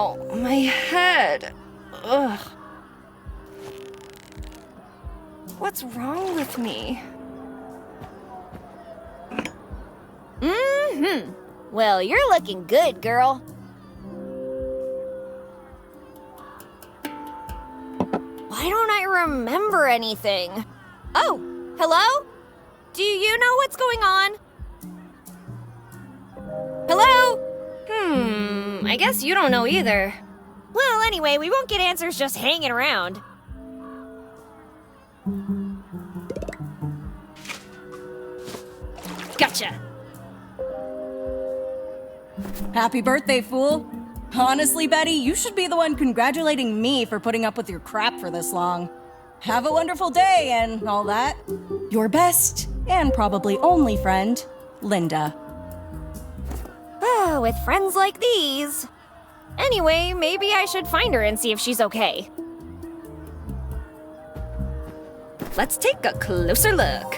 Ow, my head. Ugh. What's wrong with me? Mm-hmm. Well, you're looking good, girl. Why don't I remember anything? Oh, hello? Do you know what's going on? Hello? I guess you don't know either. Well, anyway, we won't get answers just hanging around. Gotcha. Happy birthday, fool. Honestly, Betty, you should be the one congratulating me for putting up with your crap for this long. Have a wonderful day and all that. Your best and probably only friend, Linda. Oh, with friends like these. Anyway, maybe I should find her and see if she's okay. Let's take a closer look.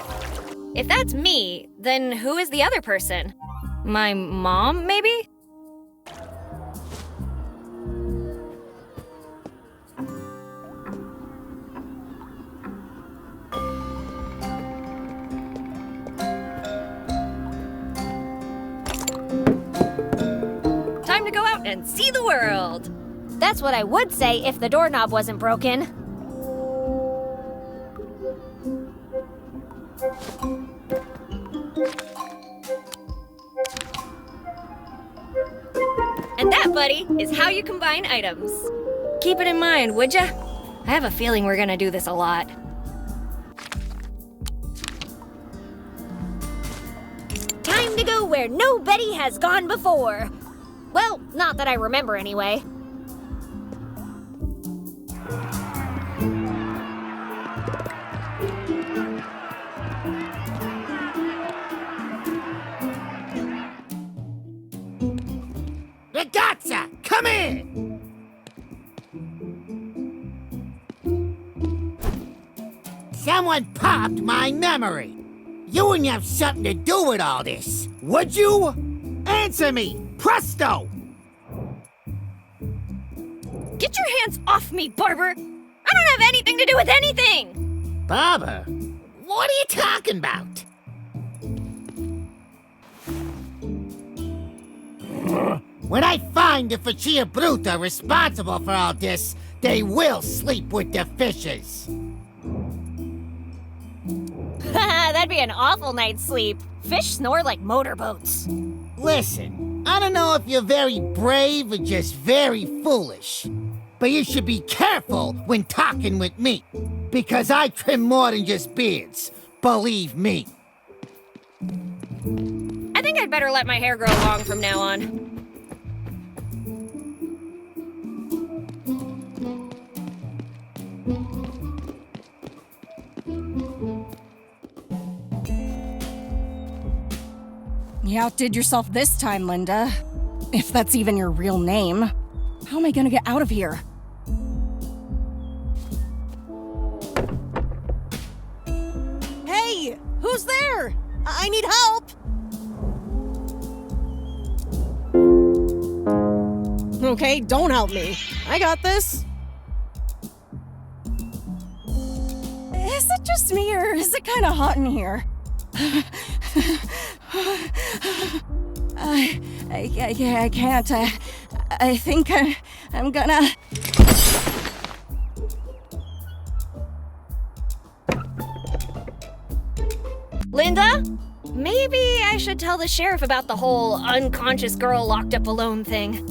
If that's me, then who is the other person? My mom, maybe? Time to go out and see the world. That's what I would say if the doorknob wasn't broken. And that, buddy, is how you combine items. Keep it in mind, would ya? I have a feeling we're gonna do this a lot. Time to go where nobody has gone before. Well, not that I remember anyway. Ragazza, come in! Someone popped my memory. You wouldn't have something to do with all this, would you? Answer me, presto! Get your hands off me, Barber! I don't have anything to do with anything! Barber? What are you talking about? When I find the Faccia Bruta responsible for all this, they will sleep with the fishes. That'd be an awful night's sleep. Fish snore like motorboats. Listen, I don't know if you're very brave or just very foolish, but you should be careful when talking with me, because I trim more than just beards, believe me. I think I'd better let my hair grow long from now on. You outdid yourself this time, Linda. If that's even your real name. How am I gonna get out of here? Hey! Who's there? I need help! Okay, don't help me. I got this. Is it just me, or is it kind of hot in here? I can't. I think I'm gonna... Linda? Maybe I should tell the sheriff about the whole unconscious girl locked up alone thing.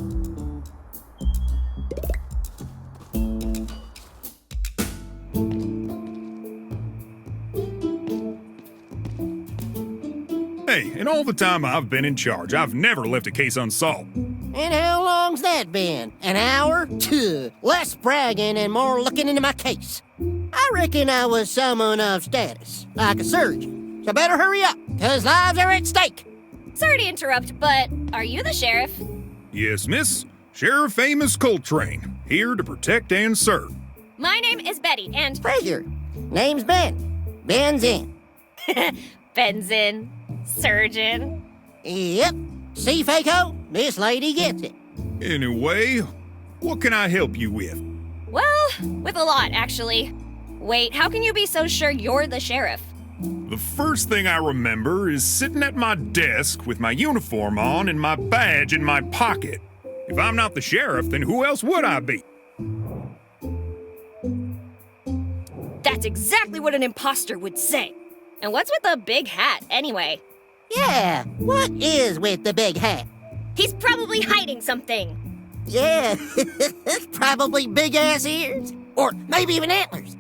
Hey, in all the time I've been in charge, I've never left a case unsolved. And how long's that been? An hour? Tuh. Less bragging and more looking into my case. I reckon I was someone of status, like a surgeon. So better hurry up, 'cause lives are at stake. Sorry to interrupt, but are you the sheriff? Yes, miss. Sheriff Amos Coltrane, here to protect and serve. My name is Betty, and... Figure. Name's Ben. Ben's in. Benzin. Surgeon. Yep. See, Faco? This lady gets it. Anyway, What can I help you with? Well, with a lot, actually. Wait, how can you be so sure you're the sheriff? The first thing I remember is sitting at my desk with my uniform on and my badge in my pocket. If I'm not the sheriff, then who else would I be? That's exactly what an imposter would say. And what's with the big hat, anyway? Yeah, what is with the big hat? He's probably hiding something. Yeah, probably big-ass ears. Or maybe even antlers.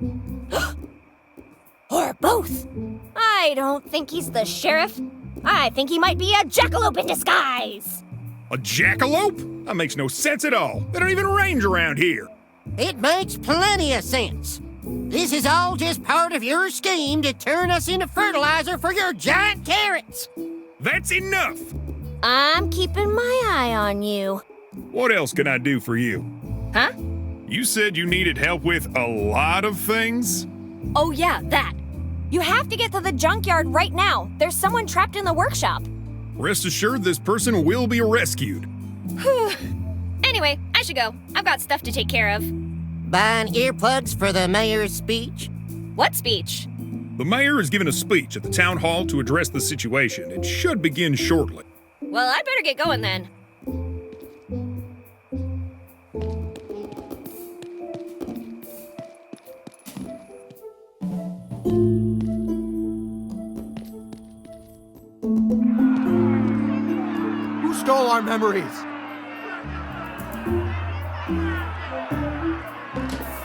Or both. I don't think he's the sheriff. I think he might be a jackalope in disguise. A jackalope? That makes no sense at all. They don't even range around here. It makes plenty of sense. This is all just part of your scheme to turn us into fertilizer for your giant carrots. That's enough. I'm keeping my eye on you. What else can I do for you? Huh? You said you needed help with a lot of things? Oh yeah, that. You have to get to the junkyard right now. There's someone trapped in the workshop. Rest assured this person will be rescued. Anyway, I should go. I've got stuff to take care of. Buying earplugs for the mayor's speech? What speech? The mayor is giving a speech at the town hall to address the situation. It should begin shortly. Well, I better get going then. Who stole our memories?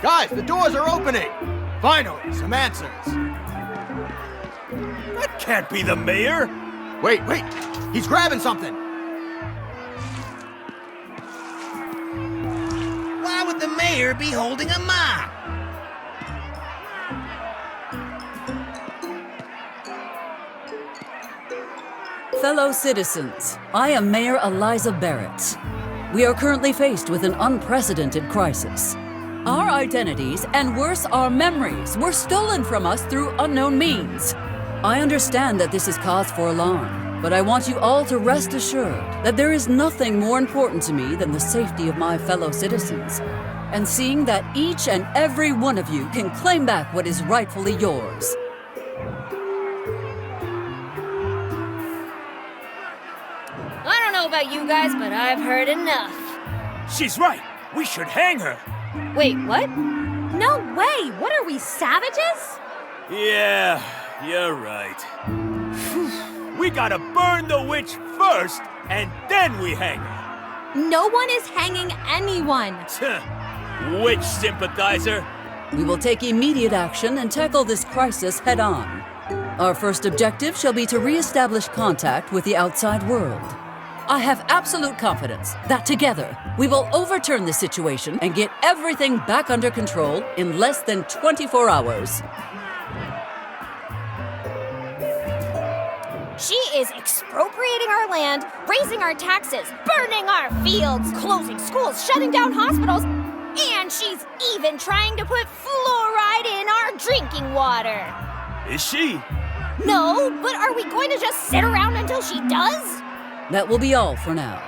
Guys, the doors are opening! Finally, some answers. That can't be the mayor! Wait, he's grabbing something! Why would the mayor be holding a mop? Fellow citizens, I am Mayor Eliza Barrett. We are currently faced with an unprecedented crisis. Our identities, and worse, our memories, were stolen from us through unknown means. I understand that this is cause for alarm, but I want you all to rest assured that there is nothing more important to me than the safety of my fellow citizens, and seeing that each and every one of you can claim back what is rightfully yours. I don't know about you guys, but I've heard enough. She's right. We should hang her. Wait, what? No way! What are we, savages? Yeah, you're right. We gotta burn the witch first, and then we hang her. No one is hanging anyone. Witch sympathizer. We will take immediate action and tackle this crisis head-on. Our first objective shall be to re-establish contact with the outside world. I have absolute confidence that together we will overturn the situation and get everything back under control in less than 24 hours. She is expropriating our land, raising our taxes, burning our fields, closing schools, shutting down hospitals, and she's even trying to put fluoride in our drinking water. Is she? No, but are we going to just sit around until she does? That will be all for now.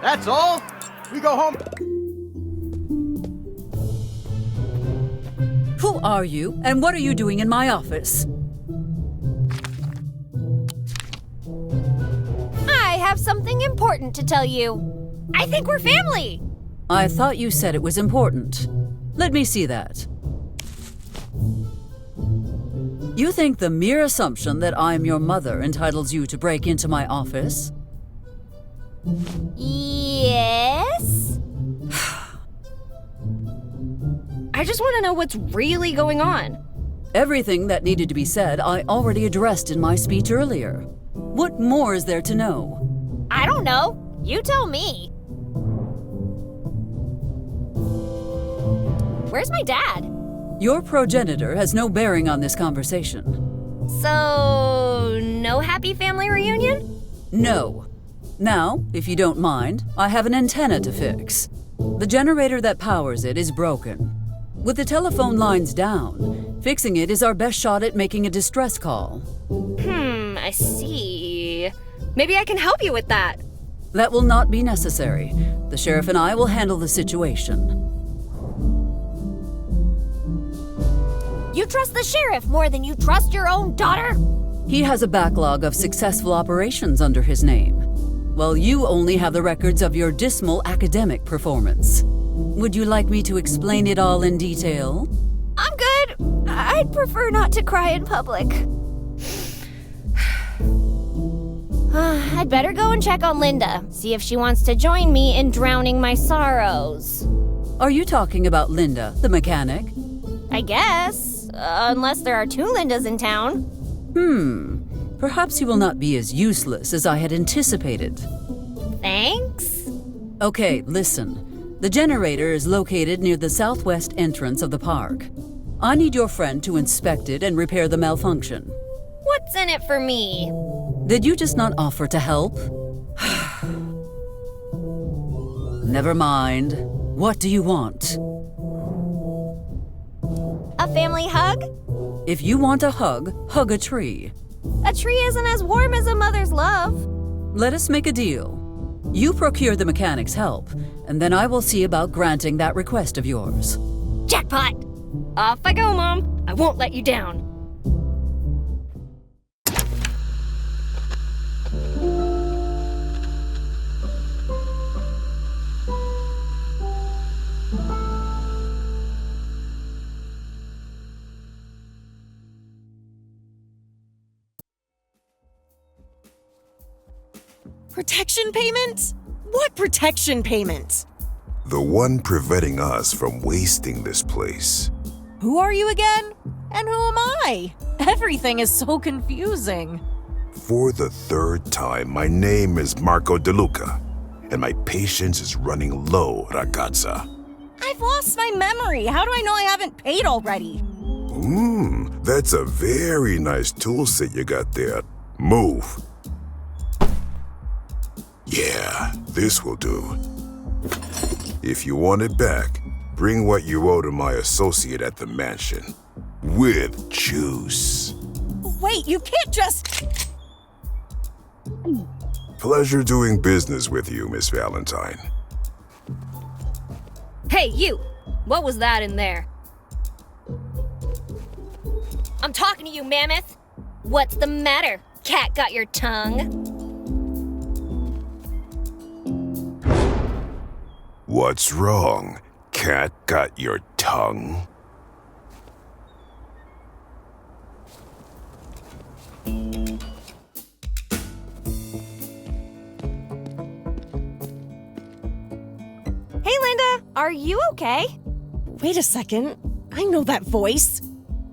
That's all? We go home. Who are you, and what are you doing in my office? I have something important to tell you. I think we're family. I thought you said it was important. Let me see that. You think the mere assumption that I'm your mother entitles you to break into my office? Yes? I just want to know what's really going on. Everything that needed to be said I already addressed in my speech earlier. What more is there to know? I don't know. You tell me. Where's my dad? Your progenitor has no bearing on this conversation. So, no happy family reunion? No. Now, if you don't mind, I have an antenna to fix. The generator that powers it is broken. With the telephone lines down, fixing it is our best shot at making a distress call. I see. Maybe I can help you with that. That will not be necessary. The sheriff and I will handle the situation. You trust the sheriff more than you trust your own daughter? He has a backlog of successful operations under his name, while you only have the records of your dismal academic performance. Would you like me to explain it all in detail? I'm good. I'd prefer not to cry in public. I'd better go and check on Linda, see if she wants to join me in drowning my sorrows. Are you talking about Linda, the mechanic? I guess, unless there are two Lindas in town. Perhaps you will not be as useless as I had anticipated. Thanks. Okay, listen. The generator is located near the southwest entrance of the park. I need your friend to inspect it and repair the malfunction. What's in it for me? Did you just not offer to help? Never mind. What do you want? A family hug? If you want a hug, hug a tree. A tree isn't as warm as a mother's love. Let us make a deal. You procure the mechanic's help, and then I will see about granting that request of yours. Jackpot! Off I go, Mom. I won't let you down. Protection payment? What protection payment? The one preventing us from wasting this place. Who are you again? And who am I? Everything is so confusing. For the third time, my name is Marco DeLuca, and my patience is running low, ragazza. I've lost my memory. How do I know I haven't paid already? That's a very nice tool set you got there. Move. Yeah, this will do. If you want it back, bring what you owe to my associate at the mansion. With juice. Wait, you can't just... Pleasure doing business with you, Miss Valentine. Hey, you! What was that in there? I'm talking to you, Mammoth! What's the matter? Cat got your tongue? What's wrong? Cat got your tongue? Hey, Linda, are you okay? Wait a second. I know that voice.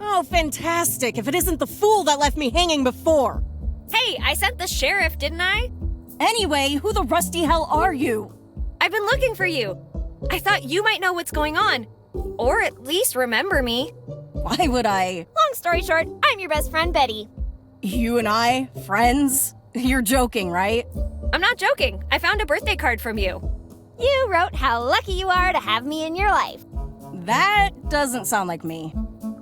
Oh, fantastic. If it isn't the fool that left me hanging before. Hey, I sent the sheriff, didn't I? Anyway, who the rusty hell are you? I've been looking for you. I thought you might know what's going on. Or at least remember me. Why would I? Long story short, I'm your best friend, Betty. You and I? Friends? You're joking, right? I'm not joking. I found a birthday card from you. You wrote how lucky you are to have me in your life. That doesn't sound like me.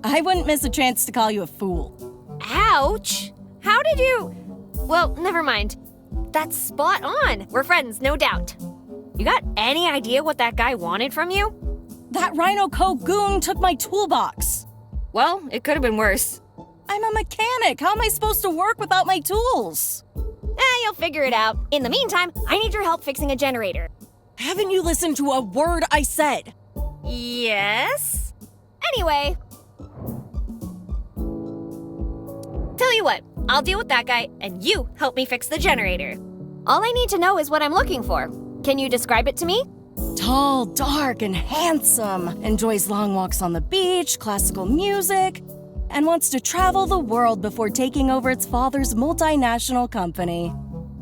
I wouldn't miss a chance to call you a fool. Ouch! How did you... Well, never mind. That's spot on. We're friends, no doubt. You got any idea what that guy wanted from you? That Rhino Co goon took my toolbox. Well, it could have been worse. I'm a mechanic. How am I supposed to work without my tools? You'll figure it out. In the meantime, I need your help fixing a generator. Haven't you listened to a word I said? Yes? Anyway. Tell you what, I'll deal with that guy, and you help me fix the generator. All I need to know is what I'm looking for. Can you describe it to me? Tall, dark, and handsome. Enjoys long walks on the beach, classical music, and wants to travel the world before taking over its father's multinational company.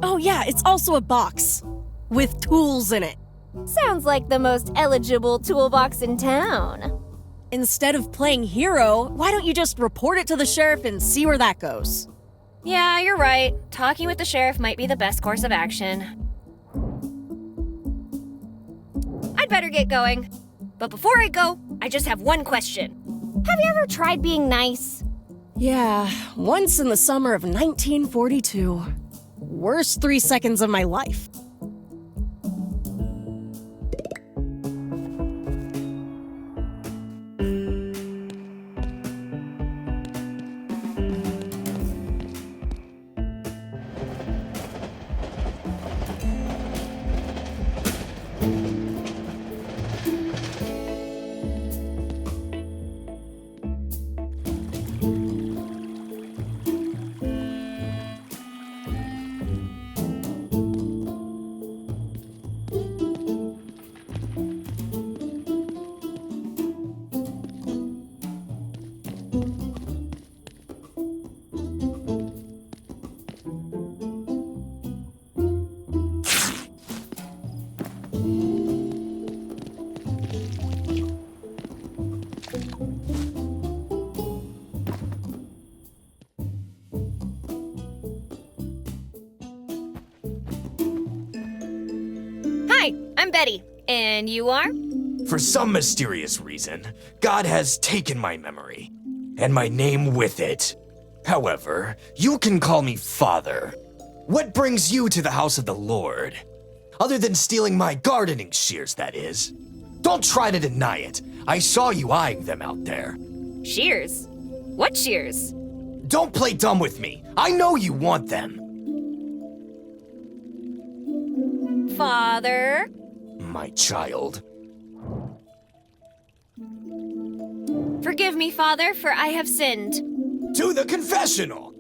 Oh yeah, it's also a box. With tools in it. Sounds like the most eligible toolbox in town. Instead of playing hero, why don't you just report it to the sheriff and see where that goes? Yeah, you're right. Talking with the sheriff might be the best course of action. I'd better get going. But before I go, I just have one question. Have you ever tried being nice? Yeah, once in the summer of 1942. Worst 3 seconds of my life. Hi, I'm Betty. And you are? For some mysterious reason, God has taken my memory, and my name with it. However, you can call me Father. What brings you to the house of the Lord? Other than stealing my gardening shears, that is. Don't try to deny it. I saw you eyeing them out there. Shears? What shears? Don't play dumb with me. I know you want them. Father? My child. Forgive me, Father, for I have sinned. To the confessional!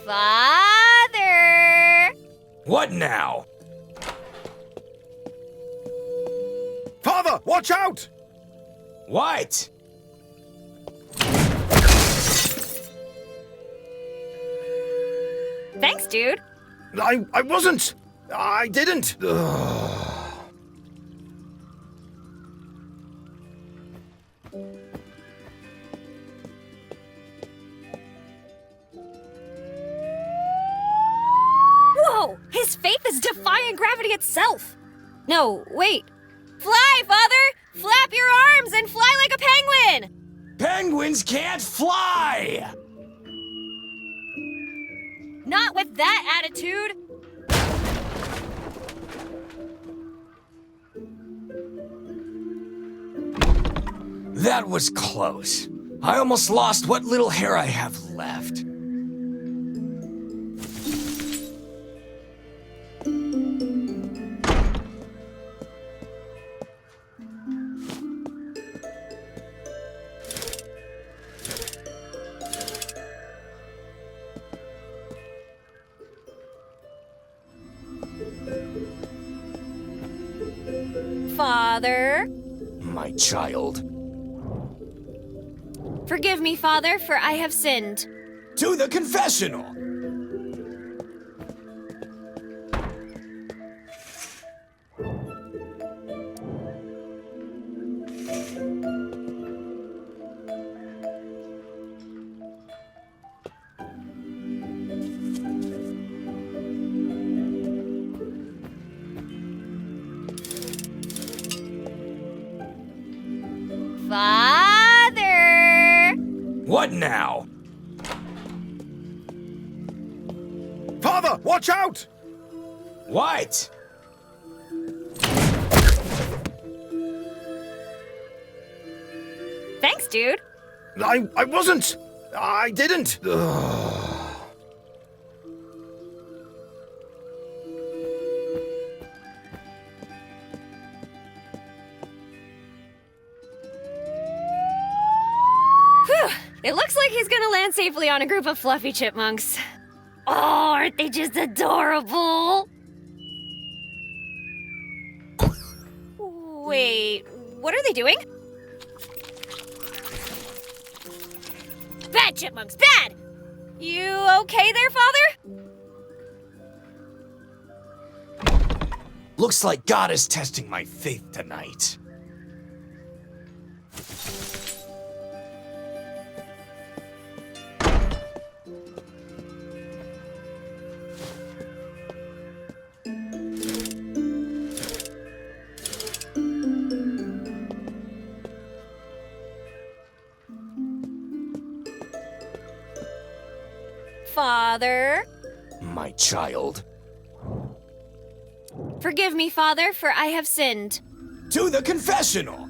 Father! What now? Father, watch out! What? Thanks, dude. I wasn't. I didn't. Ugh. Whoa! His faith is defying gravity itself! No, wait. Fly, Father! Flap your arms and fly like a penguin! Penguins can't fly! Not with that attitude! That was close. I almost lost what little hair I have left. Father? My child. Forgive me, Father, for I have sinned. To the confessional! Father! What now? Father, watch out! What? Thanks, dude. I wasn't. I didn't. Ugh. Whew. It looks like he's gonna land safely on a group of fluffy chipmunks. Oh, aren't they just adorable? Wait, what are they doing? Bad chipmunks, bad! You okay there, Father? Looks like God is testing my faith tonight. Father, My child. forgive me, Father, for I have sinned. To the confessional!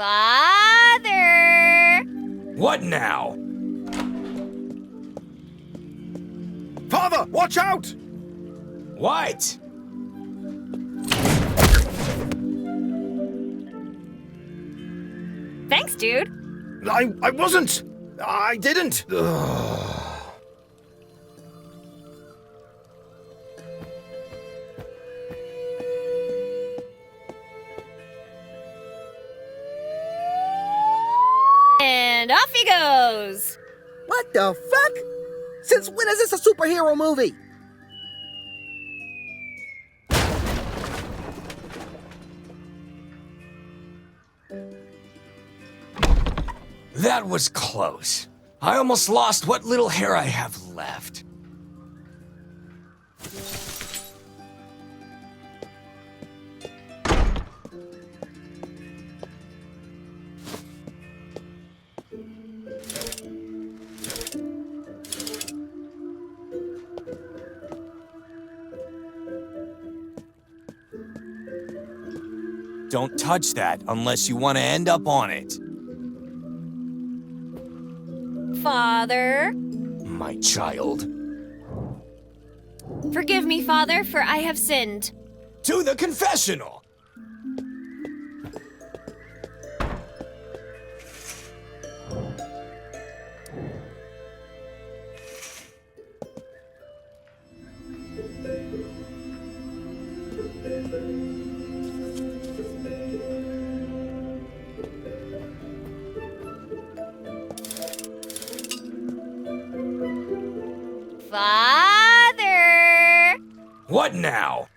Father! What now? Father, watch out! What? Thanks, dude. I wasn't. I didn't. And off he goes. What the fuck? Since when is this a superhero movie? That was close. I almost lost what little hair I have left. Don't touch that unless you want to end up on it. Father, My child. forgive me, Father, for I have sinned. To the confessional! Father! What now?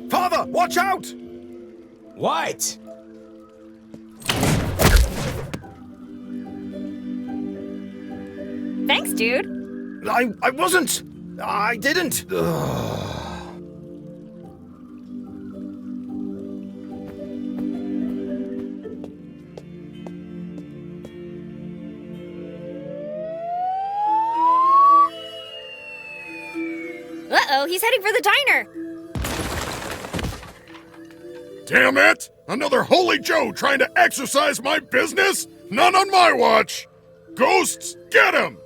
Father, watch out! What? Thanks, dude. I wasn't. I didn't. Uh-oh, he's heading for the diner. Damn it! Another Holy Joe trying to exercise my business? None on my watch! Ghosts, get him!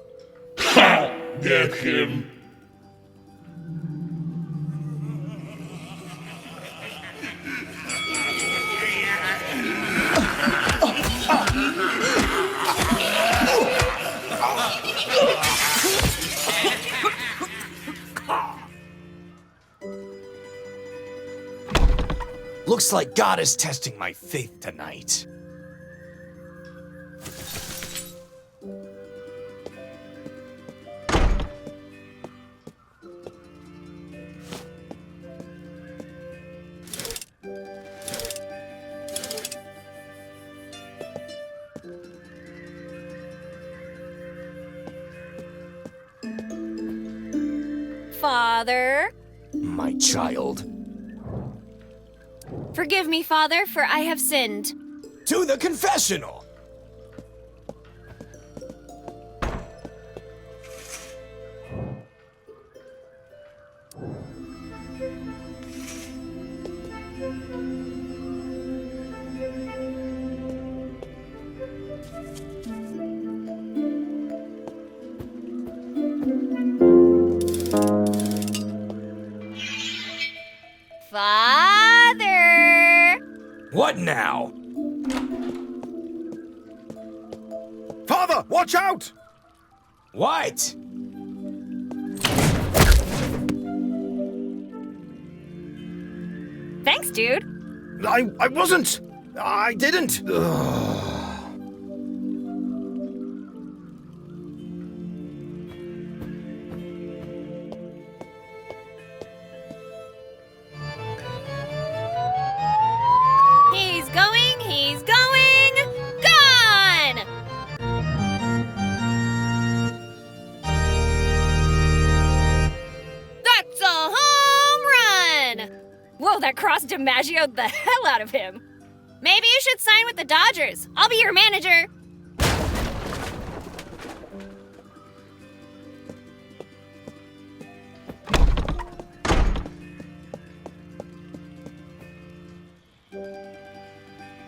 Get him. Looks like God is testing my faith tonight. Father, My child. forgive me, Father, for I have sinned. To the confessional! Father! What now? Father, watch out! What? Thanks, dude. I wasn't. I didn't. Ugh. He's going, gone! That's a home run! Whoa, that cross DiMaggio'd the hell out of him. Maybe you should sign with the Dodgers. I'll be your manager.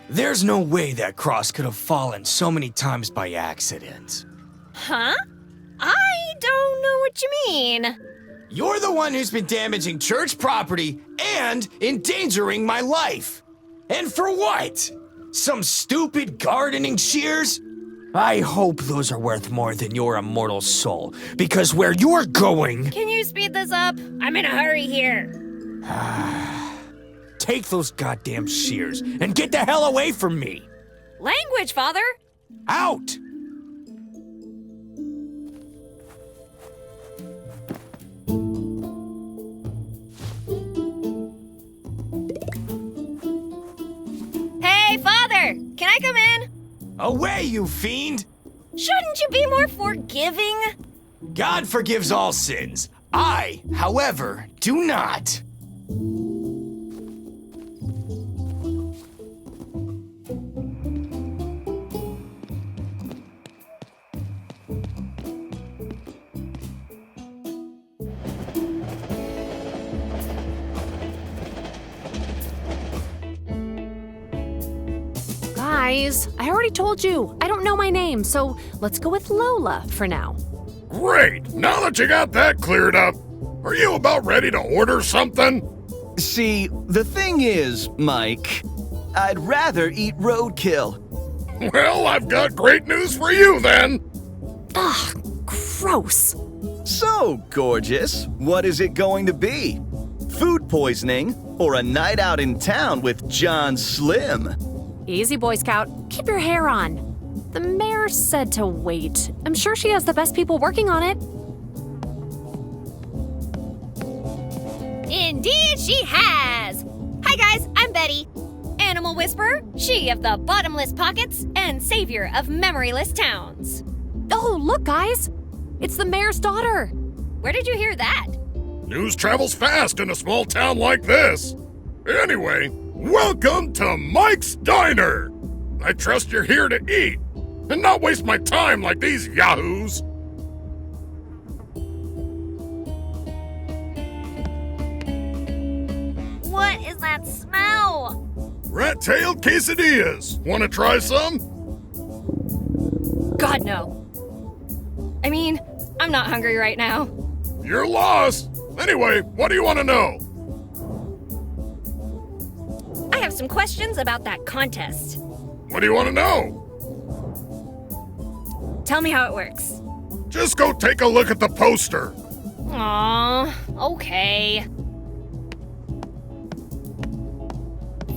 There's no way that cross could have fallen so many times by accident. Huh? I don't know what you mean. You're the one who's been damaging church property and endangering my life. And for what? Some stupid gardening shears? I hope those are worth more than your immortal soul, because where you're going... Can you speed this up? I'm in a hurry here. Take those goddamn shears and get the hell away from me! Language, Father! Out! Hey, Father! Can I come in? Away, you fiend! Shouldn't you be more forgiving? God forgives all sins. I, however, do not. Guys, I already told you, I don't know my name, so let's go with Lola for now. Great! Now that you got that cleared up, are you about ready to order something? See, the thing is, Mike, I'd rather eat roadkill. Well, I've got great news for you then! Ugh, gross. So, gorgeous, what is it going to be? Food poisoning or a night out in town with John Slim? Easy, Boy Scout. Keep your hair on. The mayor said to wait. I'm sure she has the best people working on it. Indeed she has! Hi guys, I'm Betty. Animal Whisperer, she of the bottomless pockets, and savior of memoryless towns. Oh, look, guys! It's the mayor's daughter! Where did you hear that? News travels fast in a small town like this. Anyway, welcome to Mike's Diner! I trust you're here to eat, and not waste my time like these yahoos. What is that smell? Rat-tailed quesadillas. Want to try some? God, no. I mean, I'm not hungry right now. You're lost. Anyway, what do you want to know? I have some questions about that contest. What do you want to know? Tell me how it works. Just go take a look at the poster. Aw, okay.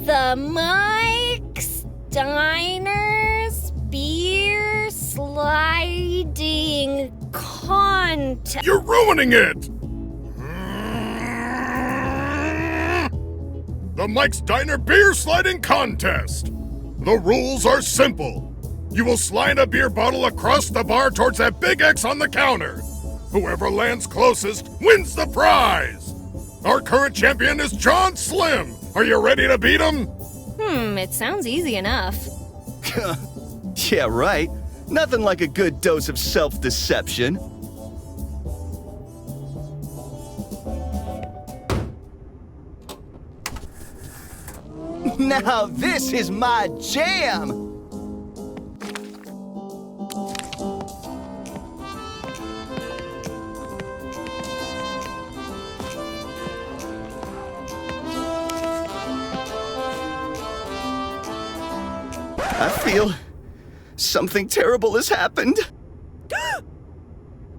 The Mike's Diners Beer Sliding Contest. You're ruining it! The Mike's Diner Beer Sliding Contest. The rules are simple. You will slide a beer bottle across the bar towards that big X on the counter. Whoever lands closest wins the prize. Our current champion is John Slim. Are you ready to beat him? It sounds easy enough. Yeah, right. Nothing like a good dose of self-deception. Now this is my jam! Something terrible has happened.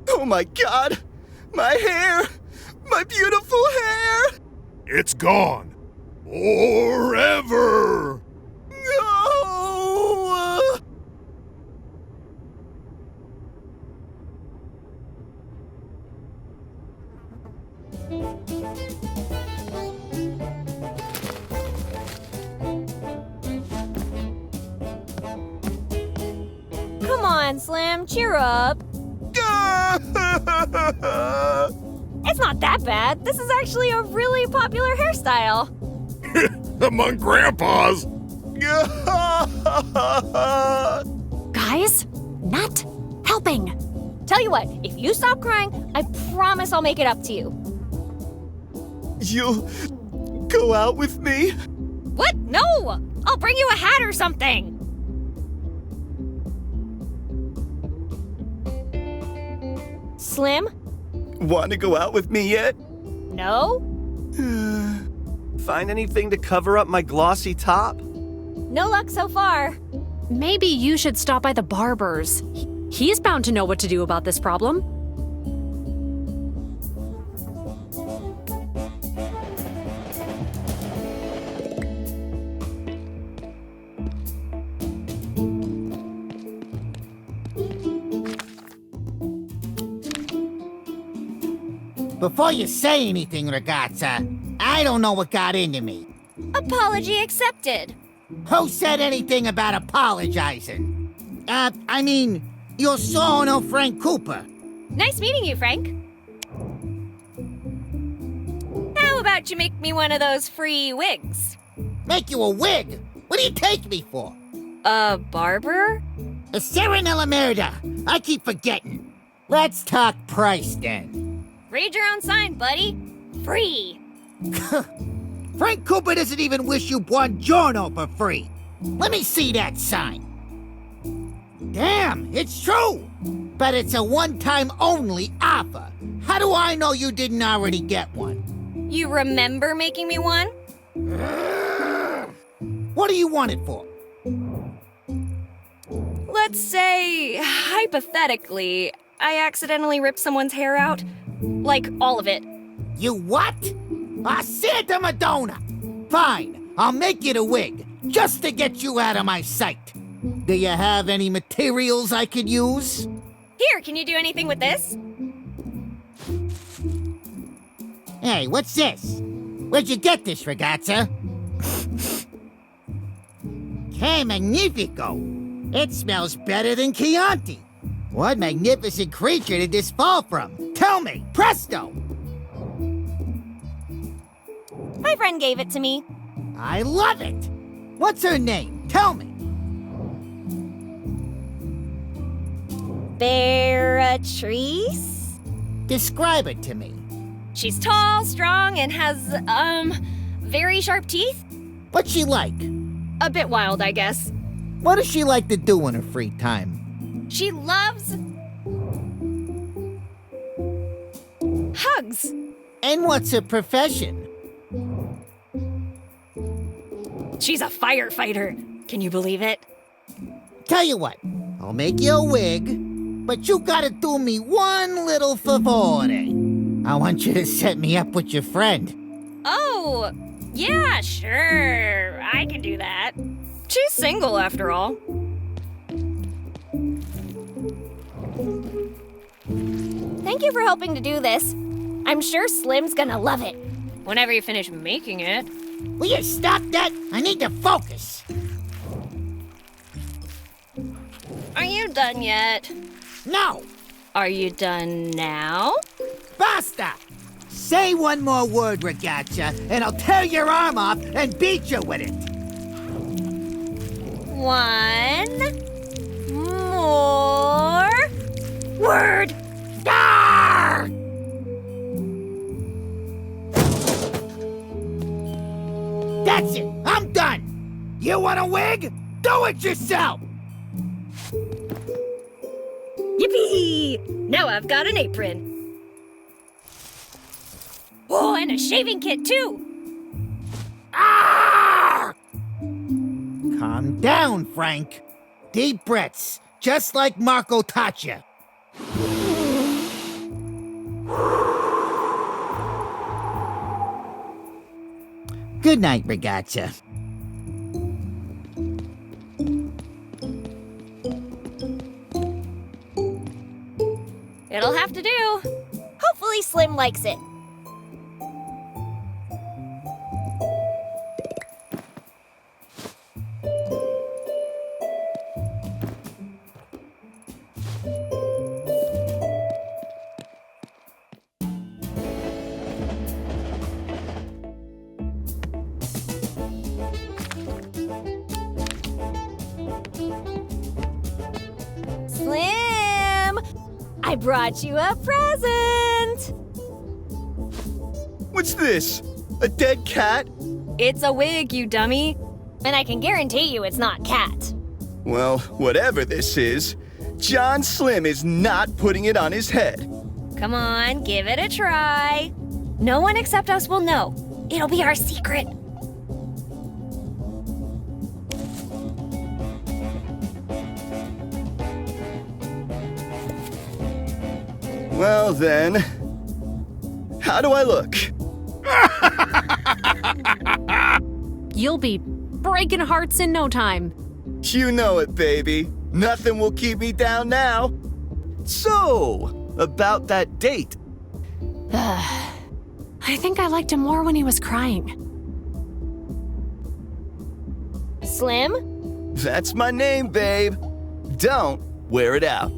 Oh my god! My hair! My beautiful hair! It's gone. Forever! No! Come on, Slim, cheer up. It's not that bad. This is actually a really popular hairstyle. Among grandpas. Guys, not helping. Tell you what, if you stop crying, I promise I'll make it up to you. You'll go out with me? What? No! I'll bring you a hat or something. Slim? Want to go out with me yet? No? Find anything to cover up my glossy top? No luck so far. Maybe you should stop by the barber's. He's bound to know what to do about this problem. Before you say anything, ragazza, I don't know what got into me. Apology accepted. Who said anything about apologizing? I mean, io sono Frank Cooper. Nice meeting you, Frank. How about you make me one of those free wigs? Make you a wig? What do you take me for? A barber? A Serenella Merda. I keep forgetting. Let's talk price then. Read your own sign, buddy. Free. Frank Cooper doesn't even wish you buongiorno for free. Let me see that sign. Damn, it's true. But it's a one-time only offer. How do I know you didn't already get one? You remember making me one? What do you want it for? Let's say, hypothetically, I accidentally ripped someone's hair out. Like, all of it. You what? Santa Madonna! Fine, I'll make you a wig, just to get you out of my sight. Do you have any materials I could use? Here, can you do anything with this? Hey, what's this? Where'd you get this, ragazza? Que magnifico! It smells better than Chianti. What magnificent creature did this fall from? Tell me, presto! My friend gave it to me. I love it! What's her name? Tell me. Beatrice? Describe it to me. She's tall, strong, and has, very sharp teeth. What's she like? A bit wild, I guess. What does she like to do in her free time? She loves... hugs. And what's her profession? She's a firefighter. Can you believe it? Tell you what, I'll make you a wig, but you gotta do me one little favore. I want you to set me up with your friend. Oh, yeah, sure. I can do that. She's single, after all. Thank you for helping to do this. I'm sure Slim's gonna love it. Whenever you finish making it. Will you stop that? I need to focus. Are you done yet? No. Are you done now? Basta! Say one more word, ragazza, and I'll tear your arm off and beat you with it. One more word. Arr! That's it. I'm done. You want a wig? Do it yourself. Yippee! Now I've got an apron. Oh, and a shaving kit, too. Arr! Calm down, Frank. Deep breaths, just like Marco taught you. Good night, ragazza. It'll have to do. Hopefully Slim likes it. Slim! I brought you a present! What's this? A dead cat? It's a wig, you dummy. And I can guarantee you it's not cat. Well, whatever this is, John Slim is not putting it on his head. Come on, give it a try. No one except us will know. It'll be our secret. Well then, how do I look? You'll be breaking hearts in no time. You know it, baby. Nothing will keep me down now. So, about that date. I think I liked him more when he was crying. Slim? That's my name, babe. Don't wear it out.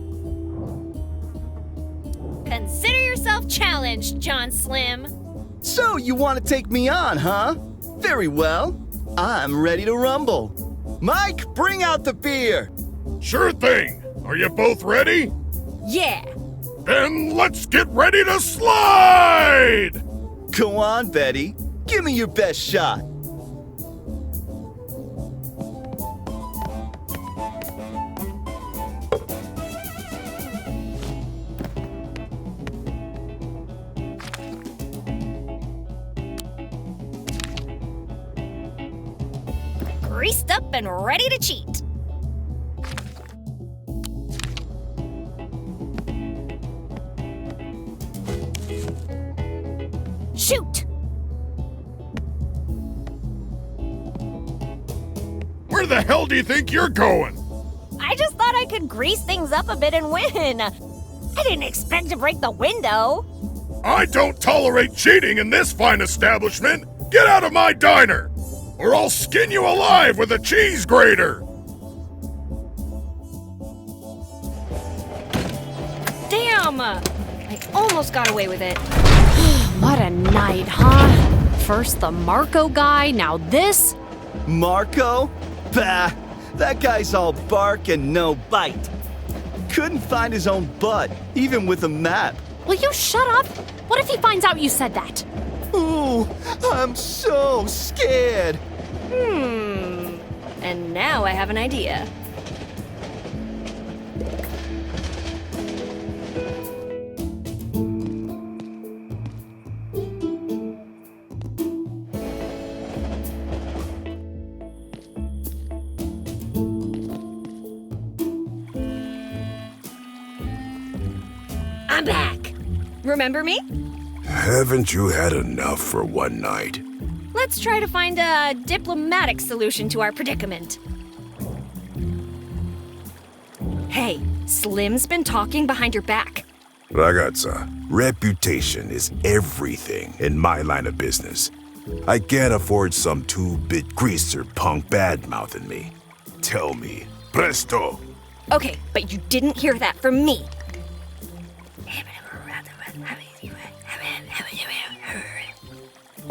Consider yourself challenged, John Slim. So, you want to take me on, huh? Very well. I'm ready to rumble. Mike, bring out the beer. Sure thing. Are you both ready? Yeah. Then let's get ready to slide! Go on, Betty. Give me your best shot. Greased up and ready to cheat. Shoot! Where the hell do you think you're going? I just thought I could grease things up a bit and win. I didn't expect to break the window. I don't tolerate cheating in this fine establishment. Get out of my diner, or I'll skin you alive with a cheese grater. Damn! I almost got away with it. What a night, huh? First the Marco guy, now this? Marco? Bah, that guy's all bark and no bite. Couldn't find his own butt, even with a map. Will you shut up? What if he finds out you said that? Ooh, I'm so scared. And now I have an idea. I'm back. Remember me? Haven't you had enough for one night? Let's try to find a diplomatic solution to our predicament. Hey, Slim's been talking behind your back. Ragazza, reputation is everything in my line of business. I can't afford some two-bit greaser punk bad-mouthing me. Tell me, presto! Okay, but you didn't hear that from me.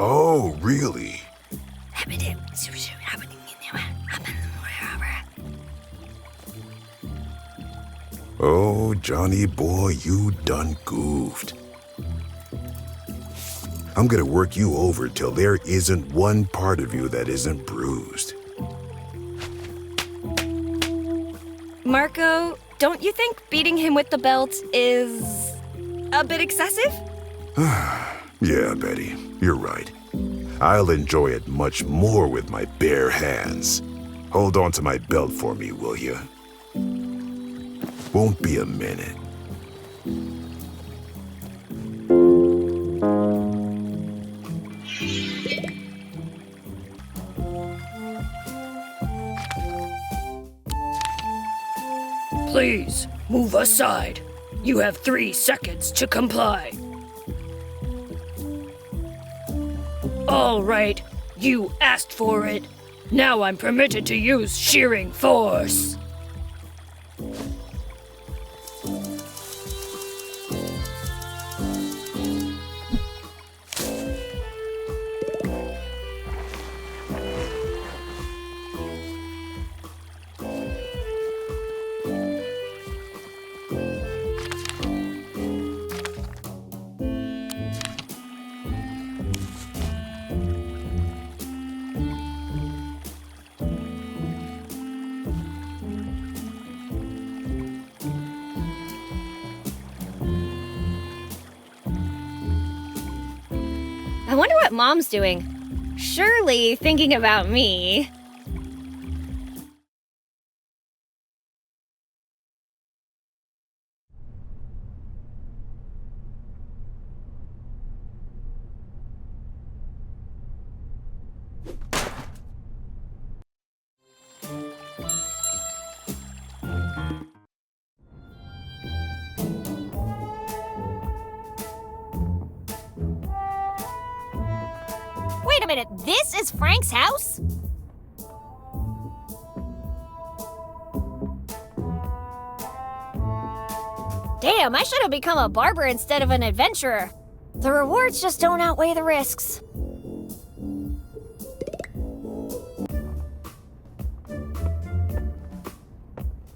Oh, really? Oh, Johnny boy, you done goofed. I'm gonna work you over till there isn't one part of you that isn't bruised. Marco, don't you think beating him with the belt is a bit excessive? Yeah, Betty, you're right. I'll enjoy it much more with my bare hands. Hold on to my belt for me, will you? Won't be a minute. Please, move aside. You have 3 seconds to comply. All right, you asked for it. Now I'm permitted to use shearing force. I wonder what Mom's doing. Surely thinking about me. Wait a minute, this is Frank's house? Damn, I should have become a barber instead of an adventurer. The rewards just don't outweigh the risks.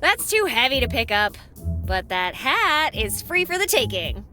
That's too heavy to pick up, but that hat is free for the taking.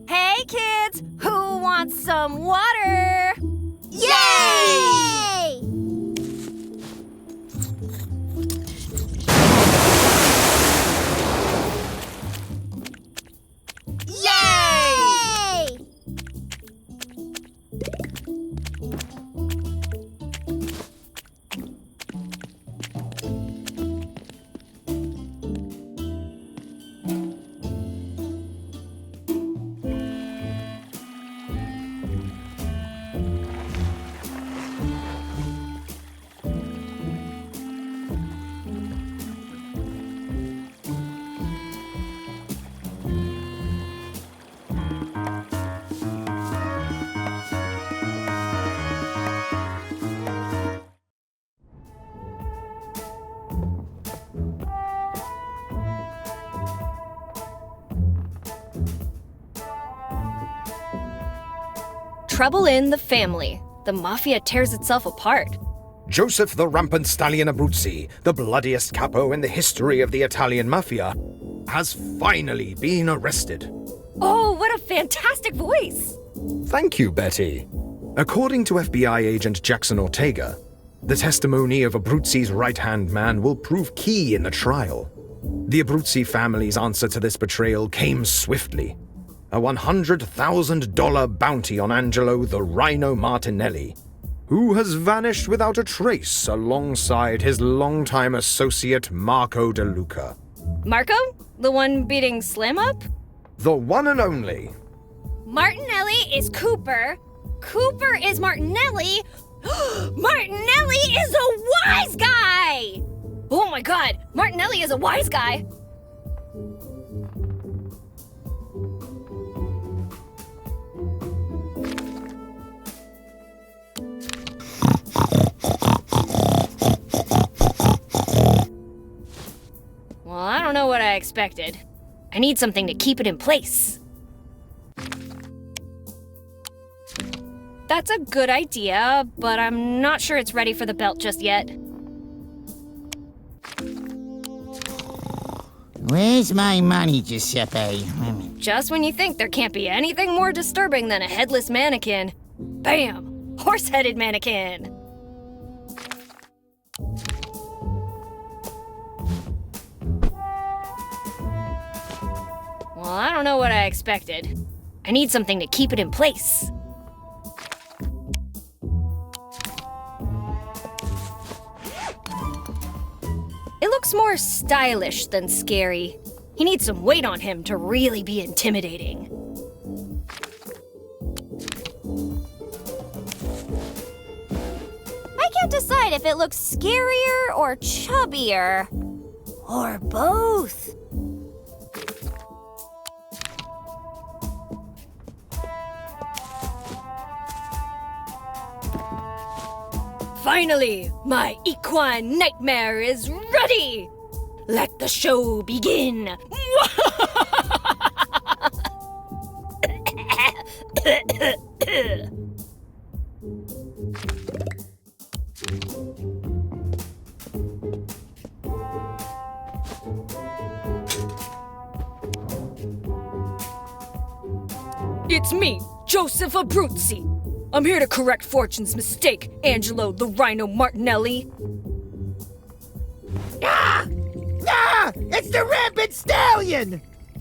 Hey kids, who wants some water? Yay! Yay! Trouble in the family. The mafia tears itself apart. Joseph the Rampant Stallion Abruzzi, the bloodiest capo in the history of the Italian mafia, has finally been arrested. Oh, what a fantastic voice! Thank you, Betty. According to FBI agent Jackson Ortega, the testimony of Abruzzi's right-hand man will prove key in the trial. The Abruzzi family's answer to this betrayal came swiftly. A $100,000 bounty on Angelo the Rhino Martinelli, who has vanished without a trace alongside his longtime associate Marco De Luca. Marco? The one beating Slim up? The one and only. Martinelli is Cooper. Cooper is Martinelli. Martinelli is a wise guy! Oh my god, Martinelli is a wise guy! Well, I don't know what I expected. I need something to keep it in place. That's a good idea, but I'm not sure it's ready for the belt just yet. Where's my money, Giuseppe? Just when you think there can't be anything more disturbing than a headless mannequin. Bam! Horse-headed mannequin! Well, I don't know what I expected. I need something to keep it in place. It looks more stylish than scary. He needs some weight on him to really be intimidating. I can't decide if it looks scarier or chubbier. Or both. Finally, my equine nightmare is ready! Let the show begin! It's me, Joseph Abruzzi. I'm here to correct Fortune's mistake, Angelo the Rhino Martinelli. Ah! Ah! It's the rampant stallion!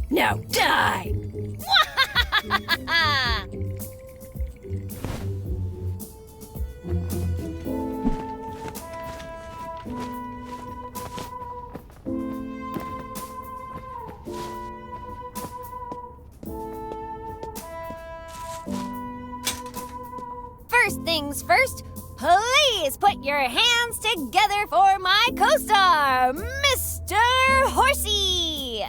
Now die! First things first, please put your hands together for my co-star, Mr. Horsey!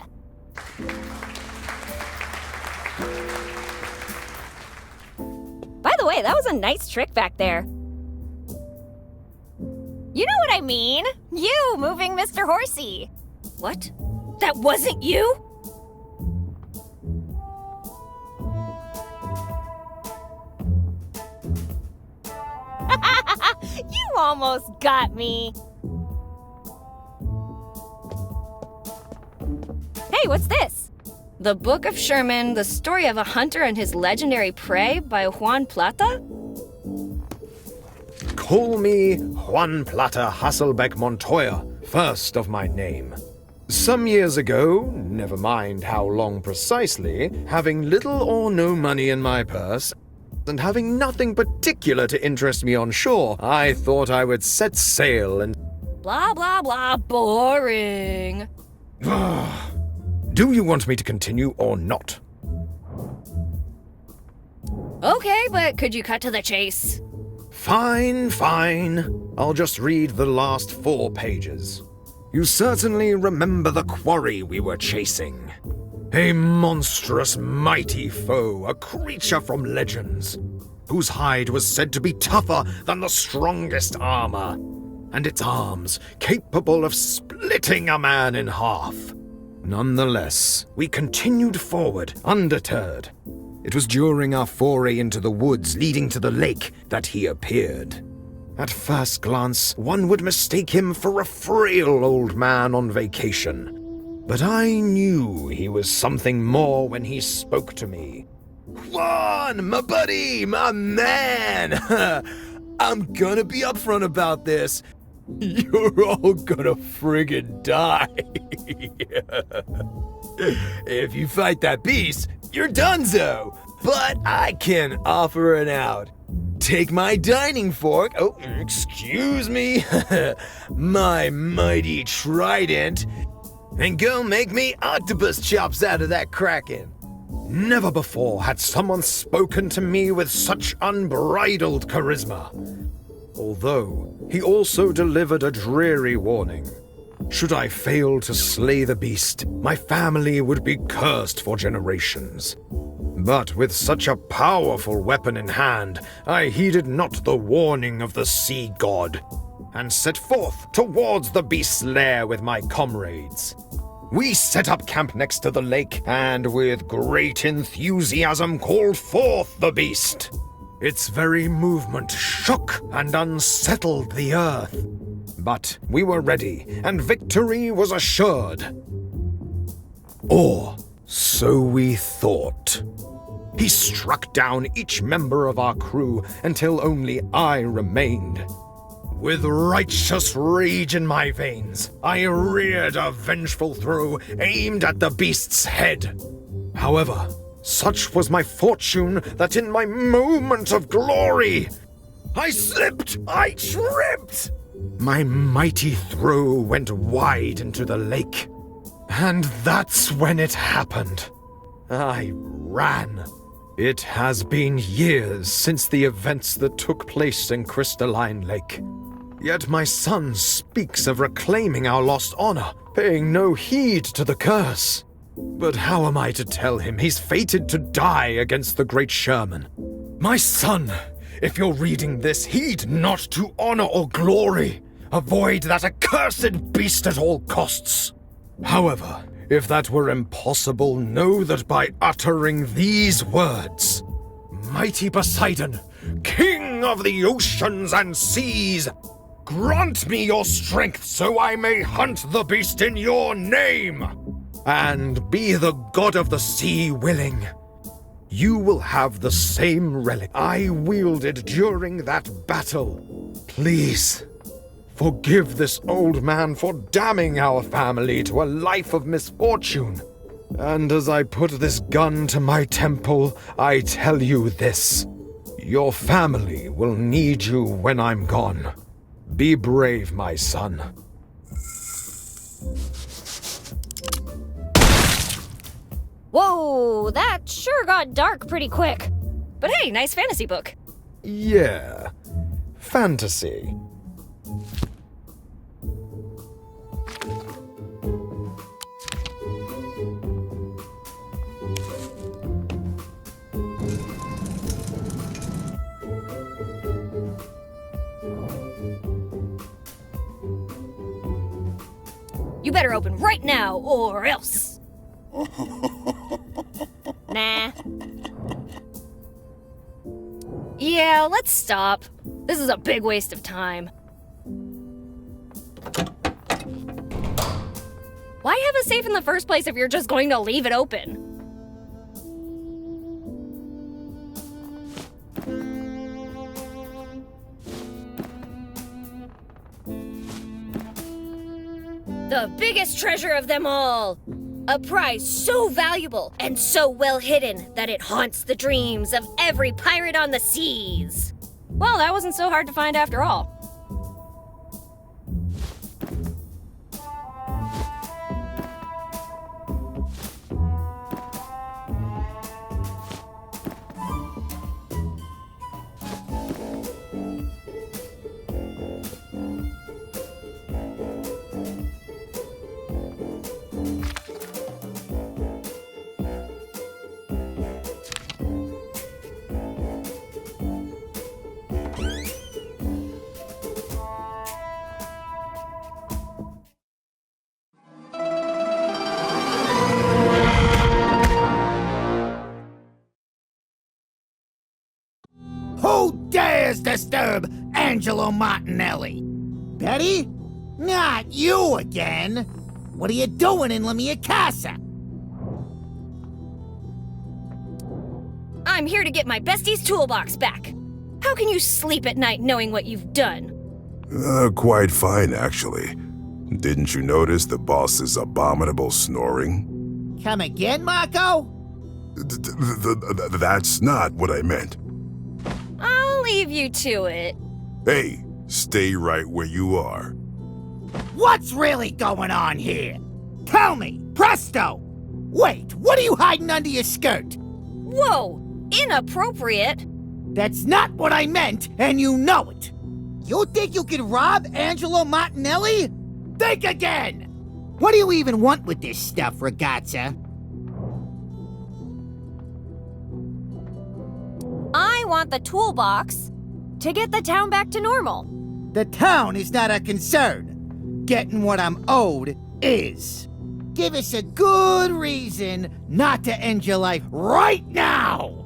By the way, that was a nice trick back there. You know what I mean? You moving Mr. Horsey. What? That wasn't you? You almost got me. Hey, what's this? The Book of Sherman, the story of a hunter and his legendary prey by Juan Plata? Call me Juan Plata Hasselbeck Montoya, first of my name. Some years ago, never mind how long precisely, having little or no money in my purse, and having nothing particular to interest me on shore, I thought I would set sail and... Blah, blah, blah, boring. Do you want me to continue or not? Okay, but could you cut to the chase? Fine, fine. I'll just read the last 4 pages. You certainly remember the quarry we were chasing. A monstrous, mighty foe, a creature from legends, whose hide was said to be tougher than the strongest armor, and its arms capable of splitting a man in half. Nonetheless, we continued forward, undeterred. It was during our foray into the woods leading to the lake that he appeared. At first glance, one would mistake him for a frail old man on vacation. But I knew he was something more when he spoke to me. Juan, my buddy, my man! I'm gonna be upfront about this. You're all gonna friggin' die. If you fight that beast, you're donezo. But I can offer an out. Take my dining fork, oh, excuse me, my mighty trident, and go make me octopus chops out of that kraken. Never before had someone spoken to me with such unbridled charisma. Although, he also delivered a dreary warning. Should I fail to slay the beast, my family would be cursed for generations. But with such a powerful weapon in hand, I heeded not the warning of the sea god, and set forth towards the beast's lair with my comrades. we set up camp next to the lake and with great enthusiasm called forth the beast. Its very movement shook and unsettled the earth. But we were ready, and victory was assured. Or so we thought. He struck down each member of our crew until only I remained. With righteous rage in my veins, I reared a vengeful throw aimed at the beast's head. However, such was my fortune that in my moment of glory, I slipped, I tripped. My mighty throw went wide into the lake. And that's when it happened. I ran. It has been years since the events that took place in Crystalline Lake. Yet my son speaks of reclaiming our lost honor, paying no heed to the curse. But how am I to tell him he's fated to die against the great Sherman? My son, if you're reading this, heed not to honor or glory. Avoid that accursed beast at all costs. However, if that were impossible, know that by uttering these words, mighty Poseidon, king of the oceans and seas, grant me your strength so I may hunt the beast in your name. And be the god of the sea willing, you will have the same relic I wielded during that battle. Please, forgive this old man for damning our family to a life of misfortune. And as I put this gun to my temple, I tell you this. Your family will need you when I'm gone. Be brave, my son. Whoa, that sure got dark pretty quick. But hey, nice fantasy book. Yeah. Fantasy. You better open right now, or else. Nah. Yeah, let's stop. This is a big waste of time. Why have a safe in the first place if you're just going to leave it open? The biggest treasure of them all! A prize so valuable and so well hidden that it haunts the dreams of every pirate on the seas. Well, that wasn't so hard to find after all. Who dares disturb Angelo Martinelli? Betty? Not you again! What are you doing in La Mia Casa? I'm here to get my bestie's toolbox back. How can you sleep at night knowing what you've done? Quite fine, actually. Didn't you notice the boss's abominable snoring? Come again, Marco? That's not what I meant. I'll leave you to it. Hey, stay right where you are. What's really going on here? Tell me, presto! Wait, what are you hiding under your skirt? Whoa, inappropriate. That's not what I meant, and you know it. You think you can rob Angelo Martinelli? Think again! What do you even want with this stuff, ragazza? I want the toolbox to get the town back to normal. The town is not a concern. Getting what I'm owed is. Give us a good reason not to end your life right now!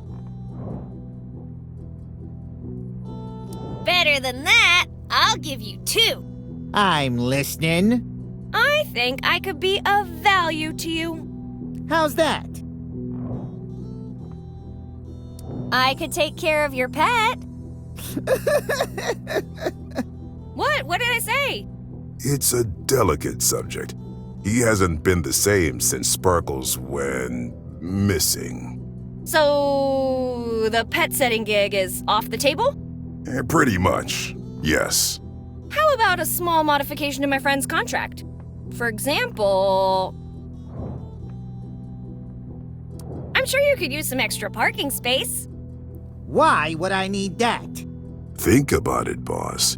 Better than that, I'll give you 2. I'm listening. I think I could be of value to you. How's that? I could take care of your pet. What? What did I say? It's a delicate subject. He hasn't been the same since Sparkles went missing. So, the pet setting gig is off the table? Pretty much, yes. How about a small modification to my friend's contract? For example, I'm sure you could use some extra parking space. Why would I need that? Think about it, boss.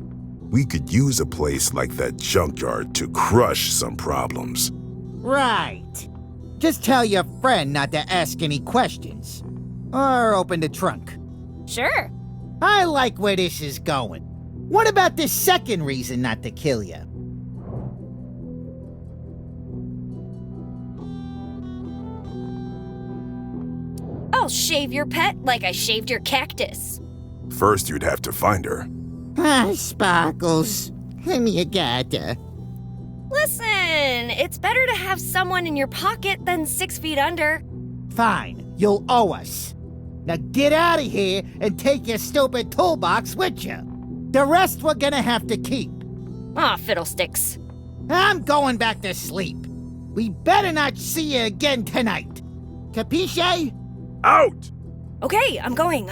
We could use a place like that junkyard to crush some problems. Right. Just tell your friend not to ask any questions. Or open the trunk. Sure. I like where this is going. What about this second reason not to kill you? I'll shave your pet like I shaved your cactus. First, you'd have to find her. Ah, Sparkles. Let me a gator. Listen, it's better to have someone in your pocket than 6 feet under. Fine, you'll owe us. Now get out of here and take your stupid toolbox with you. The rest we're gonna have to keep. Aw, fiddlesticks. I'm going back to sleep. We better not see you again tonight. Capisce? Out! Okay, I'm going.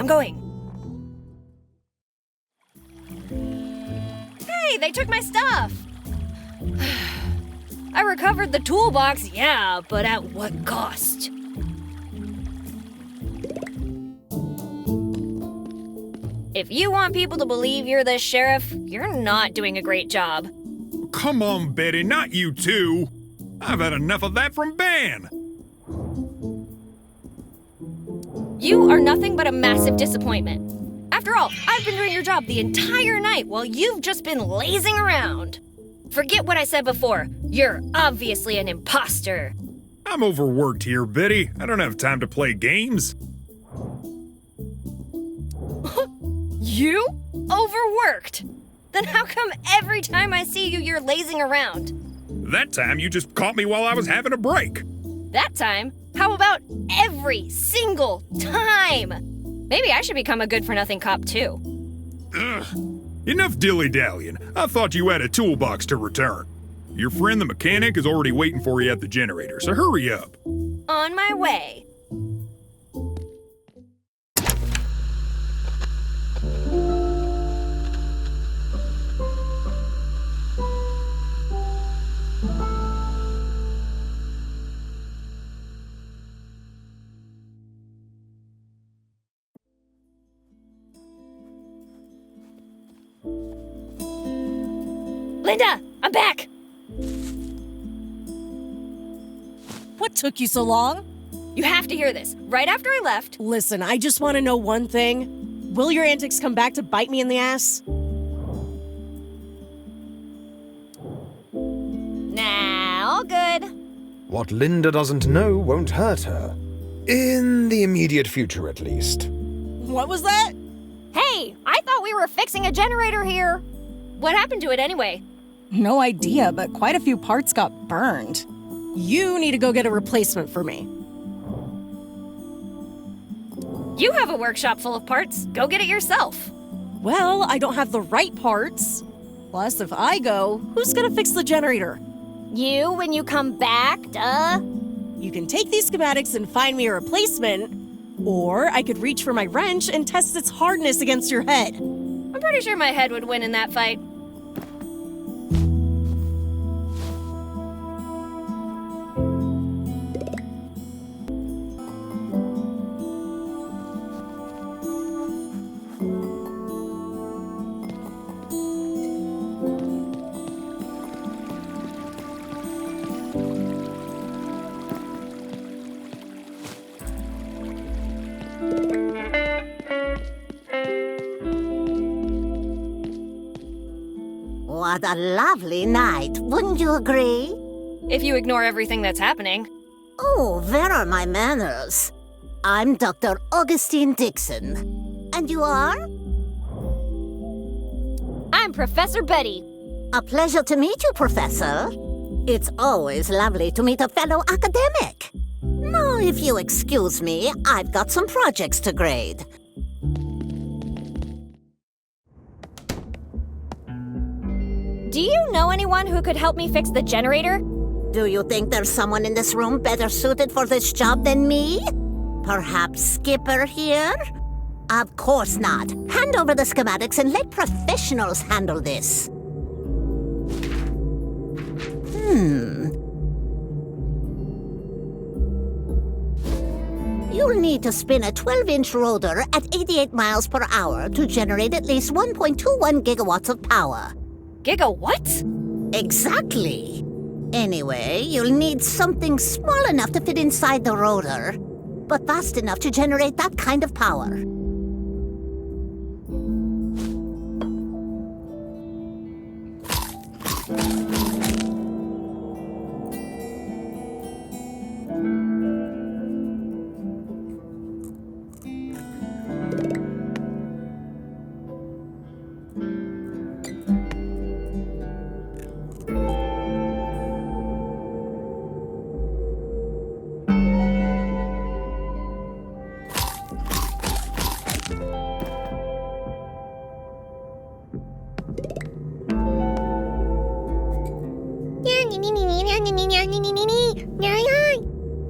Hey, they took my stuff. I recovered the toolbox, yeah, but at what cost? If you want people to believe you're the sheriff, you're not doing a great job. Come on, Betty, not you too. I've had enough of that from Ben. You are nothing but a massive disappointment. After all, I've been doing your job the entire night while you've just been lazing around. Forget what I said before. You're obviously an imposter. I'm overworked here, Betty. I don't have time to play games. You? Overworked? Then how come every time I see you, you're lazing around? That time you just caught me while I was having a break. That time? How about every single time? Maybe I should become a good-for-nothing cop, too. Ugh. Enough dilly-dallying. I thought you had a toolbox to return. Your friend the mechanic is already waiting for you at the generator, so hurry up. On my way. Linda, I'm back! What took you so long? You have to hear this. Right after I left... Listen, I just want to know one thing. Will your antics come back to bite me in the ass? Nah, all good. What Linda doesn't know won't hurt her. In the immediate future, at least. What was that? Hey, I thought we were fixing a generator here. What happened to it anyway? No idea, but quite a few parts got burned. You need to go get a replacement for me. You have a workshop full of parts. Go get it yourself. Well, I don't have the right parts. Plus, if I go, who's gonna fix the generator? You when you come back, duh. You can take these schematics and find me a replacement, or I could reach for my wrench and test its hardness against your head. I'm pretty sure my head would win in that fight. What a lovely night, wouldn't you agree? if you ignore everything that's happening. Oh, where are my manners? I'm Dr. Augustine Dixon. And you are? I'm Professor Betty. A pleasure to meet you, Professor. It's always lovely to meet a fellow academic. Now, if you excuse me, I've got some projects to grade. Do you know anyone who could help me fix the generator? Do you think there's someone in this room better suited for this job than me? Perhaps Skipper here? Of course not. Hand over the schematics and let professionals handle this. You'll need to spin a 12-inch rotor at 88 miles per hour to generate at least 1.21 gigawatts of power. Gigawatt? Exactly. Anyway, you'll need something small enough to fit inside the rotor, but fast enough to generate that kind of power.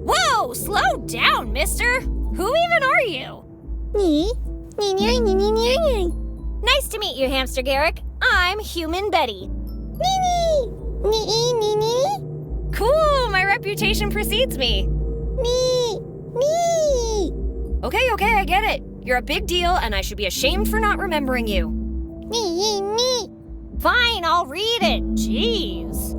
Whoa, slow down, mister. Who even are you? Nice to meet you, Hamster Garrick. I'm Human Betty. Cool, my reputation precedes me. Okay, I get it. You're a big deal, and I should be ashamed for not remembering you. Fine, I'll read it. Jeez.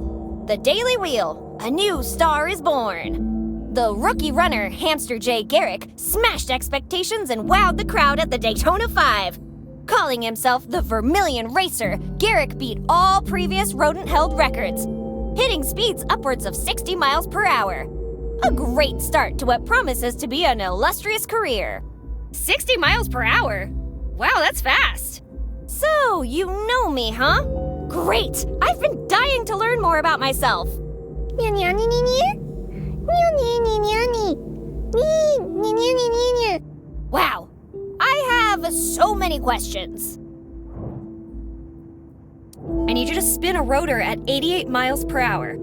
The Daily Wheel. A new star is born. The rookie runner, Hamster J. Garrick, smashed expectations and wowed the crowd at the Daytona 5. Calling himself the Vermillion Racer, Garrick beat all previous rodent-held records, hitting speeds upwards of 60 miles per hour. A great start to what promises to be an illustrious career. 60 miles per hour? Wow, that's fast. So, you know me, huh? Great! I've been dying to learn more about myself. Wow, I have so many questions. I need you to spin a rotor at 88 miles per hour.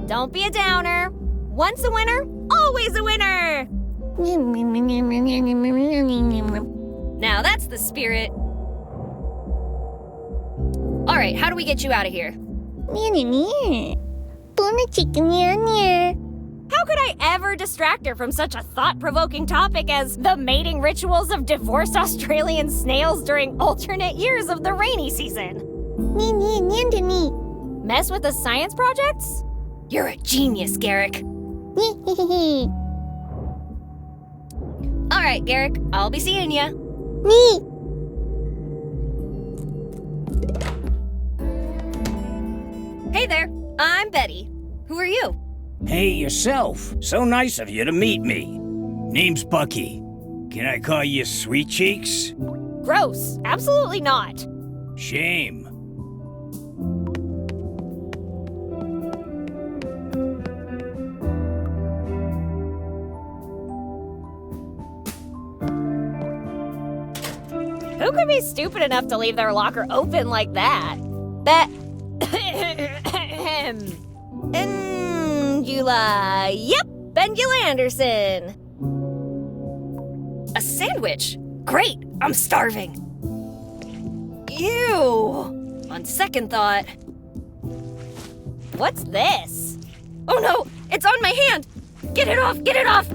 Don't be a downer. Once a winner, always a winner. Now that's the spirit. All right, how do we get you out of here? How could I ever distract her from such a thought-provoking topic as the mating rituals of divorced Australian snails during alternate years of the rainy season? Mess with the science projects? You're a genius, Garrick. All right, Garrick, I'll be seeing ya. Hey there, I'm Betty. Who are you? Hey, yourself. So nice of you to meet me. Name's Bucky. Can I call you Sweet Cheeks? Gross. Absolutely not. Shame. Who could be stupid enough to leave their locker open like that? Bendula. Yep, Bendula Anderson. A sandwich? Great, I'm starving. Ew. On second thought. What's this? Oh no, it's on my hand. Get it off, get it off.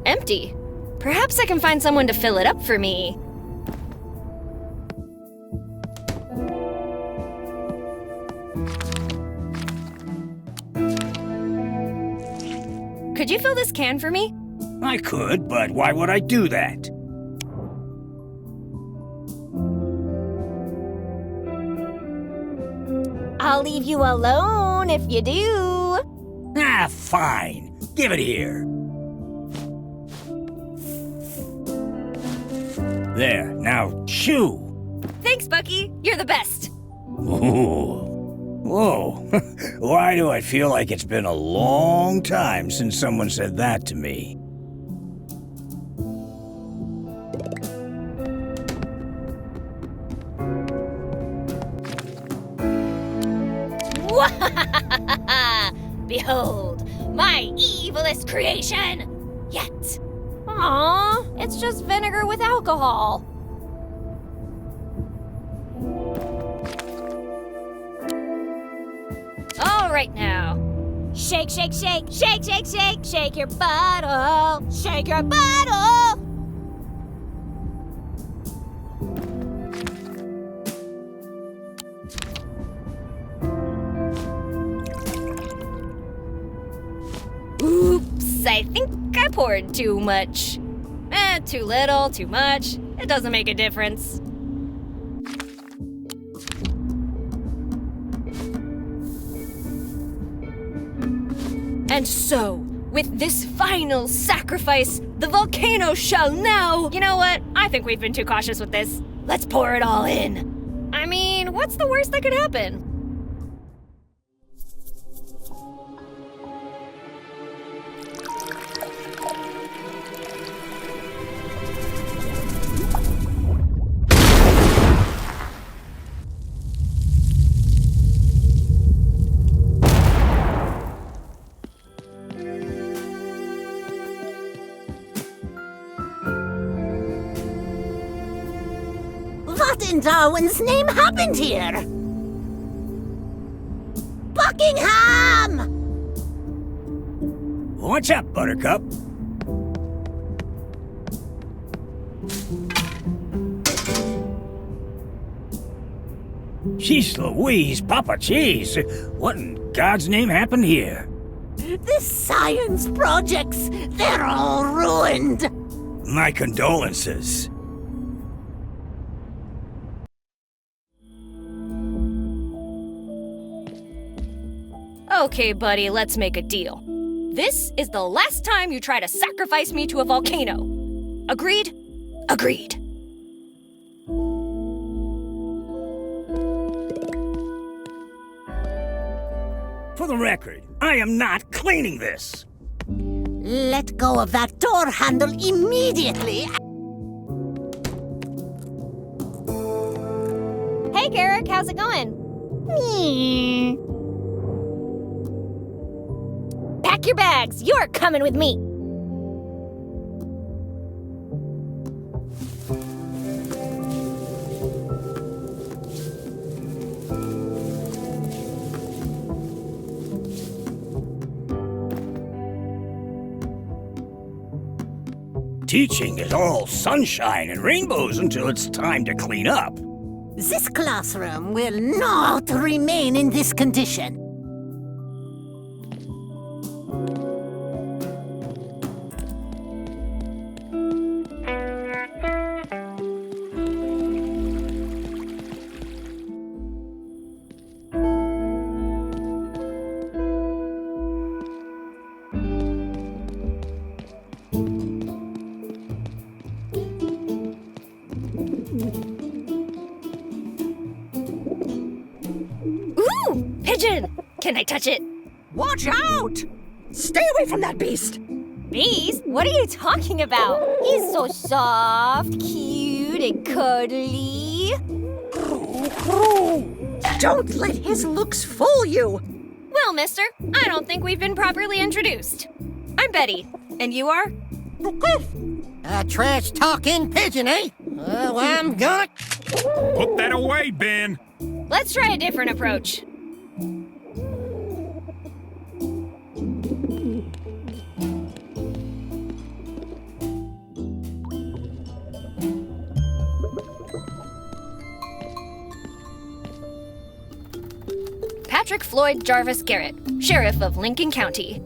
Empty. Perhaps I can find someone to fill it up for me. Could you fill this can for me? I could, but why would I do that? I'll leave you alone if you do. Ah, fine. Give it here. There, now chew. Thanks, Bucky. You're the best. Ooh. Whoa. Why do I feel like it's been a long time since someone said that to me? Behold, my evilest creation yet. Aw, it's just vinegar with alcohol. All right now. Shake, shake, shake, shake, shake, shake, shake your bottle, shake your bottle. Oops, I think I poured too much. Too little, too much. It doesn't make a difference. And so, with this final sacrifice, the volcano shall now... You know what? I think we've been too cautious with this. Let's pour it all in. I mean, what's the worst that could happen? What in Darwin's name happened here? Buckingham! What's up, Buttercup? Jeez Louise, Papa Cheese! What in God's name happened here? The science projects, they're all ruined! My condolences. Okay, buddy, let's make a deal. This is the last time you try to sacrifice me to a volcano. Agreed? Agreed. For the record, I am not cleaning this. Let go of that door handle immediately! Hey, Garrick, how's it going? Pack your bags. You're coming with me. Teaching is all sunshine and rainbows until it's time to clean up. This classroom will not remain in this condition. Ooh! Pigeon! Can I touch it? Watch out! Stay away from that beast! Beast? What are you talking about? He's so soft, cute, and cuddly. Don't let his looks fool you! Well, mister, I don't think we've been properly introduced. I'm Betty, and you are? A trash-talking pigeon, eh? Well, I'm gonna... Put that away, Ben! Let's try a different approach. Patrick Floyd Jarvis Garrett, Sheriff of Lincoln County.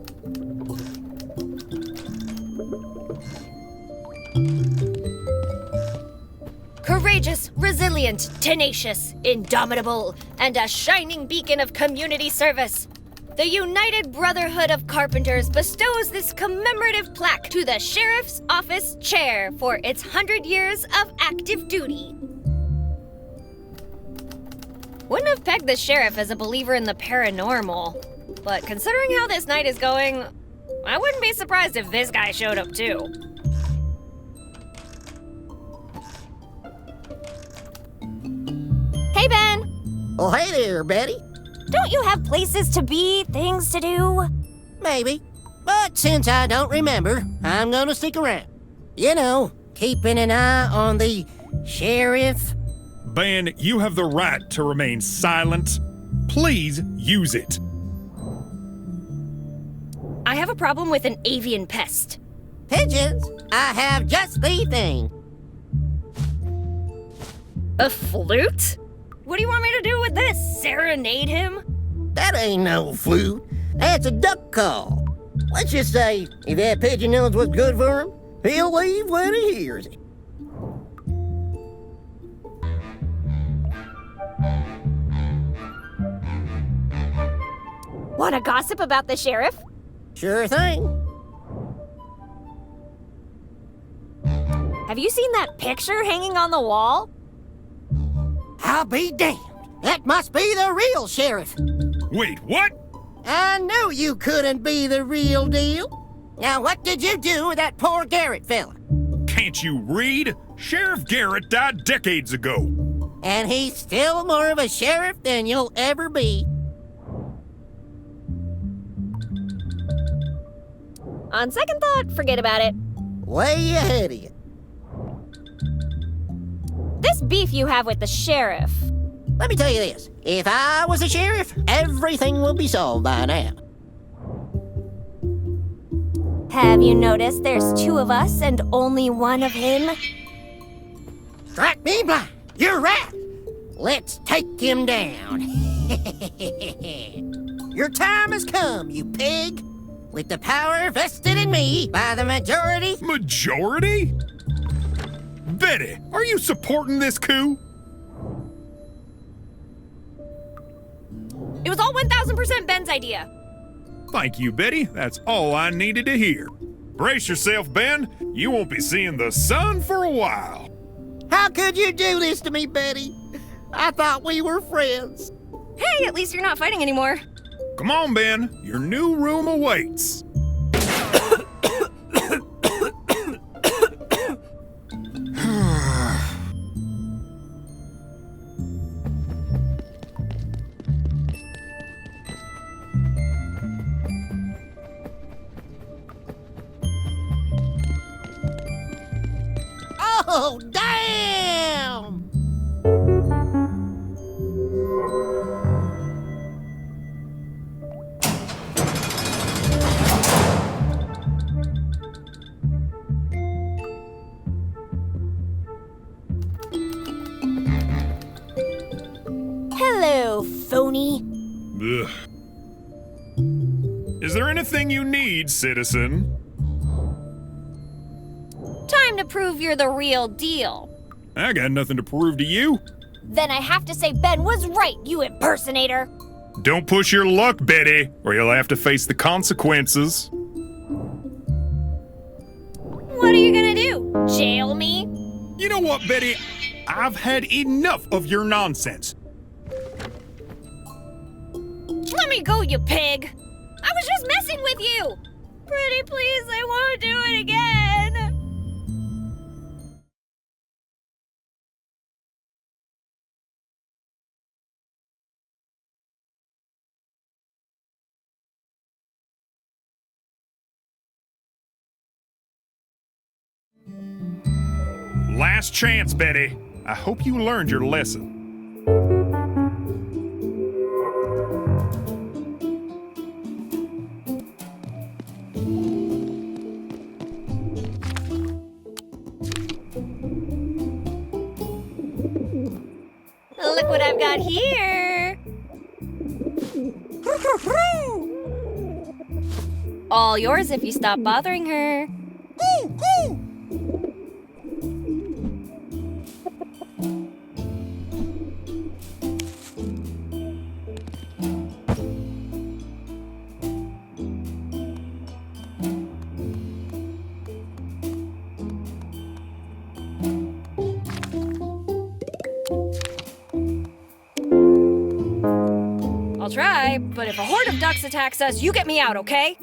Courageous, resilient, tenacious, indomitable, and a shining beacon of community service. The United Brotherhood of Carpenters bestows this commemorative plaque to the Sheriff's Office Chair for its 100 years of active duty. Wouldn't have pegged the sheriff as a believer in the paranormal, but considering how this night is going, I wouldn't be surprised if this guy showed up too. Hey, Ben! Oh, hey there, Betty. Don't you have places to be, things to do? Maybe. But since I don't remember, I'm gonna stick around. You know, keeping an eye on the sheriff. Ben, you have the right to remain silent. Please use it. I have a problem with an avian pest. Pigeons, I have just the thing. A flute? What do you want me to do with this? Serenade him? That ain't no flute. That's a duck call. Let's just say, if that pigeon knows what's good for him, he'll leave when he hears it. Wanna gossip about the sheriff? Sure thing. Have you seen that picture hanging on the wall? I'll be damned. That must be the real sheriff. Wait, what? I knew you couldn't be the real deal. Now, what did you do with that poor Garrett fella? Can't you read? Sheriff Garrett died decades ago. And he's still more of a sheriff than you'll ever be. On second thought, forget about it. Way ahead of you. This beef you have with the sheriff. Let me tell you this. If I was a sheriff, everything would be solved by now. Have you noticed there's two of us and only one of him? Strike me blind. You're right. Let's take him down. Your time has come, you pig. With the power vested in me by the majority. Majority? Betty, are you supporting this coup? It was all 1000% Ben's idea. Thank you, Betty. That's all I needed to hear. Brace yourself, Ben. You won't be seeing the sun for a while. How could you do this to me, Betty? I thought we were friends. Hey, at least you're not fighting anymore. Come on, Ben. Your new room awaits. Oh, damn! Hello, phony. Ugh. Is there anything you need, citizen? Time to prove you're the real deal. I got nothing to prove to you. Then I have to say Ben was right, you impersonator. Don't push your luck, Betty, or you'll have to face the consequences. What are you gonna do? Jail me? You know what, Betty? I've had enough of your nonsense. Let me go, you pig! I was just messing with you! Pretty please, I won't do it again! Last chance, Betty. I hope you learned your lesson. Look what I've got here! All yours if you stop bothering her. I'll try, but if a horde of ducks attacks us, you get me out, okay?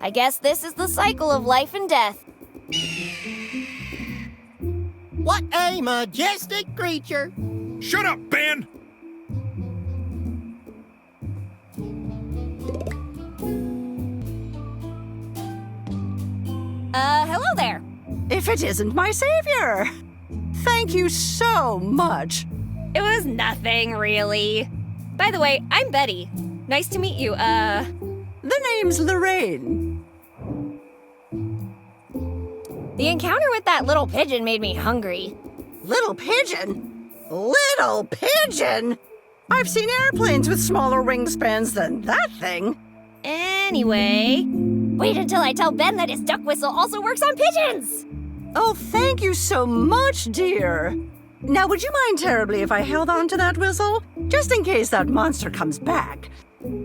I guess this is the cycle of life and death. What a majestic creature! Shut up, Ben! Hello there. If it isn't my savior! Thank you so much. It was nothing, really. By the way, I'm Betty. Nice to meet you, The name's Lorraine. The encounter with that little pigeon made me hungry. Little pigeon? Little pigeon? I've seen airplanes with smaller wingspans than that thing. Anyway... Wait until I tell Ben that his duck whistle also works on pigeons! Oh, thank you so much, dear. Now, would you mind terribly if I held on to that whistle? Just in case that monster comes back.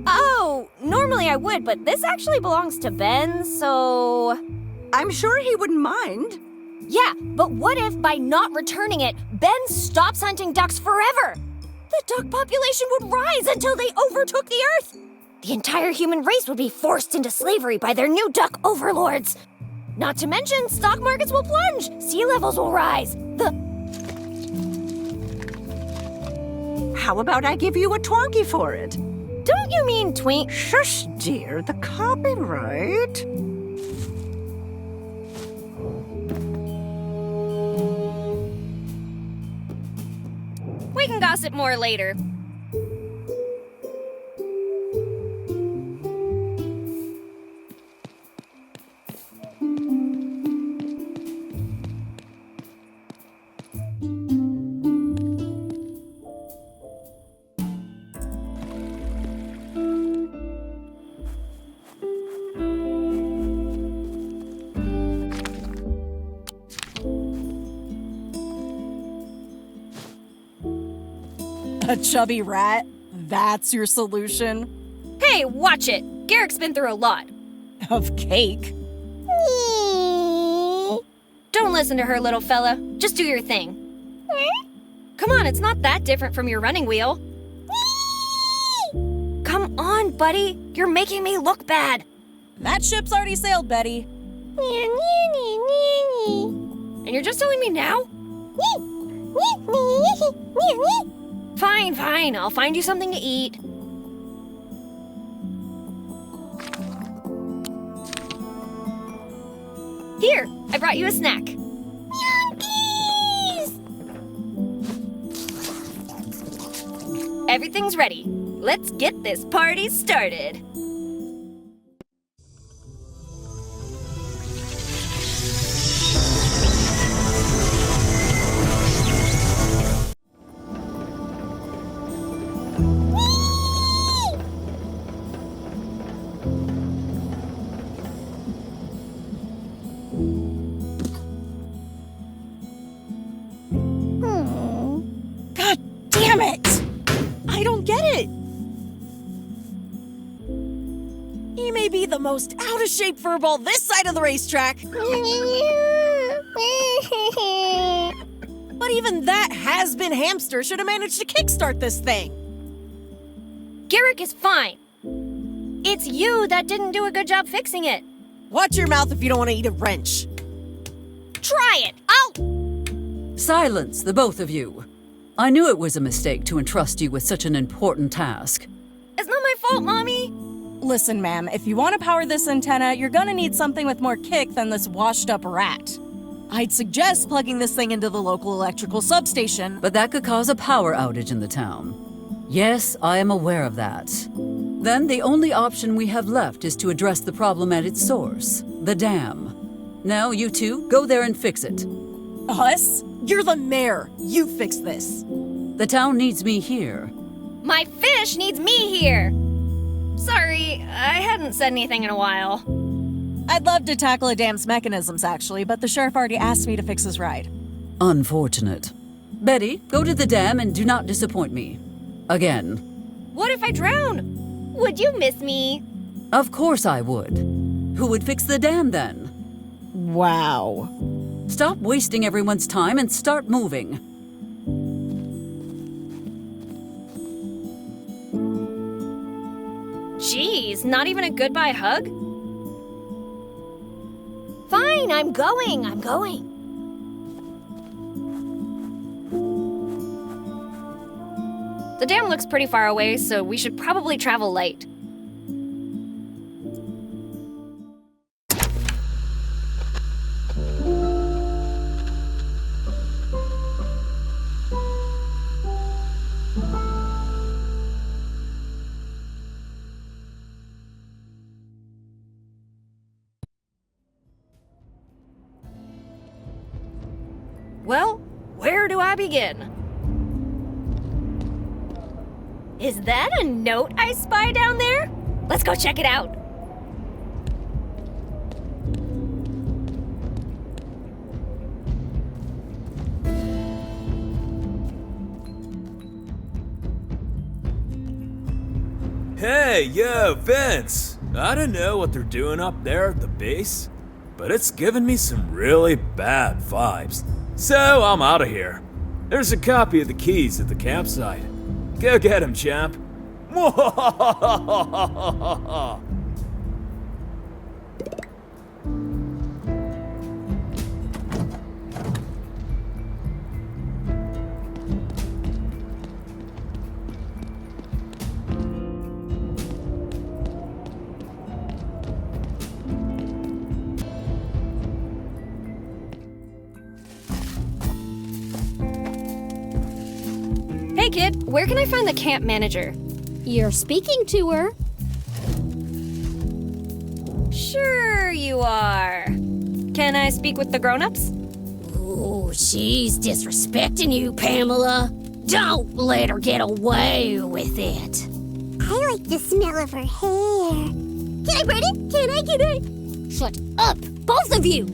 Oh, normally I would, but this actually belongs to Ben, so... I'm sure he wouldn't mind. Yeah, but what if by not returning it, Ben stops hunting ducks forever? The duck population would rise until they overtook the Earth. The entire human race would be forced into slavery by their new duck overlords. Not to mention, stock markets will plunge, sea levels will rise. How about I give you a twonky for it? Don't you mean twink? Shush, dear, the copyright. We can gossip more later. A chubby rat? That's your solution? Hey, watch it! Garrick's been through a lot. Of cake? Don't listen to her, little fella. Just do your thing. Come on, it's not that different from your running wheel. Come on, buddy. You're making me look bad. That ship's already sailed, Betty. And you're just telling me now? Fine, fine. I'll find you something to eat. Here, I brought you a snack. Everything's ready. Let's get this party started. Damn it! I don't get it! He may be the most out-of-shape furball this side of the racetrack. But even that has-been hamster should have managed to kickstart this thing. Garrick is fine. It's you that didn't do a good job fixing it. Watch your mouth if you don't want to eat a wrench. Try it! I'll... Silence, the both of you. I knew it was a mistake to entrust you with such an important task. It's not my fault, Mommy. Listen, ma'am, if you want to power this antenna, you're gonna need something with more kick than this washed-up rat. I'd suggest plugging this thing into the local electrical substation. But that could cause a power outage in the town. Yes, I am aware of that. Then the only option we have left is to address the problem at its source, the dam. Now you two, go there and fix it. Us? You're the mayor. You fix this. The town needs me here. My fish needs me here! Sorry, I hadn't said anything in a while. I'd love to tackle a dam's mechanisms, actually, but the sheriff already asked me to fix his ride. Unfortunate. Betty, go to the dam and do not disappoint me. Again. What if I drown? Would you miss me? Of course I would. Who would fix the dam then? Wow. Stop wasting everyone's time and start moving. Jeez, not even a goodbye hug? Fine, I'm going. The dam looks pretty far away, so we should probably travel light. Well, where do I begin? Is that a note I spy down there? Let's go check it out. Hey, yo, Vince! I don't know what they're doing up there at the base, but it's giving me some really bad vibes. So I'm out of here. There's a copy of the keys at the campsite. Go get him, champ. Hey kid, where can I find the camp manager? You're speaking to her. Sure you are. Can I speak with the grown-ups? Ooh, she's disrespecting you, Pamela. Don't let her get away with it. I like the smell of her hair. Can I burn it? Can I? Shut up, both of you!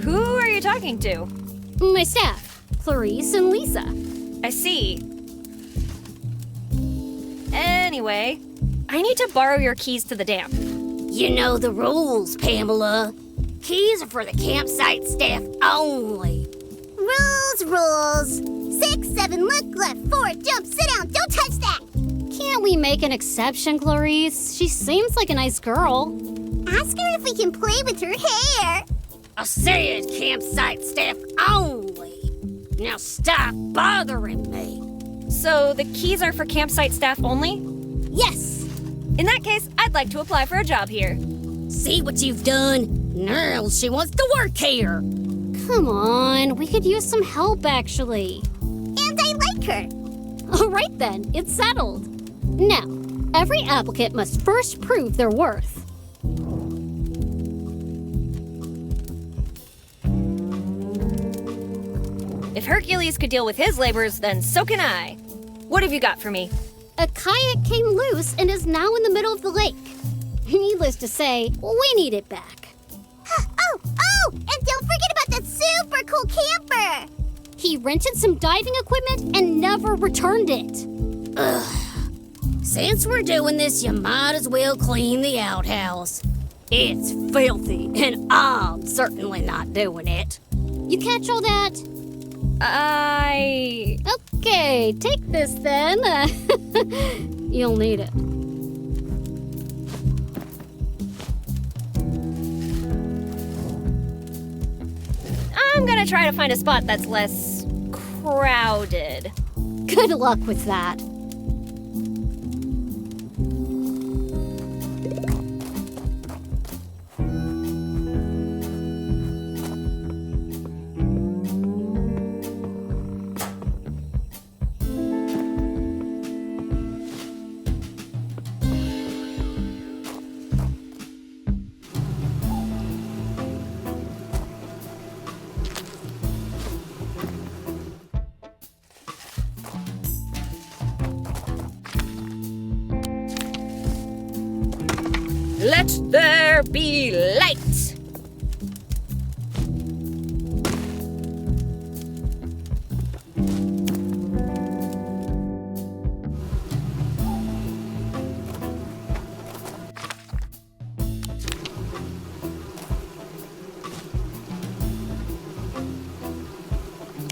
Who are you talking to? My staff, Clarice and Lisa. I see. Anyway, I need to borrow your keys to the dam. You know the rules, Pamela. Keys are for the campsite staff only. Rules. 6, 7, look left, 4, jump, sit down, don't touch that. Can't we make an exception, Clarice? She seems like a nice girl. Ask her if we can play with her hair. I said campsite staff only. Now stop bothering me. So the keys are for campsite staff only? Yes. In that case, I'd like to apply for a job here. See what you've done? Now she wants to work here. Come on, we could use some help, actually. And I like her. All right then, it's settled. Now, every applicant must first prove their worth. If Hercules could deal with his labors, then so can I. What have you got for me? A kayak came loose and is now in the middle of the lake. Needless to say, we need it back. Oh, and don't forget about that super cool camper. He rented some diving equipment and never returned it. Ugh. Since we're doing this, you might as well clean the outhouse. It's filthy, and I'm certainly not doing it. You catch all that? Okay, take this then. You'll need it. I'm gonna try to find a spot that's less crowded. Good luck with that. Let there be light!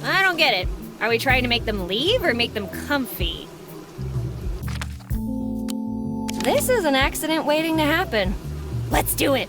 I don't get it. Are we trying to make them leave or make them comfy? This is an accident waiting to happen. Let's do it.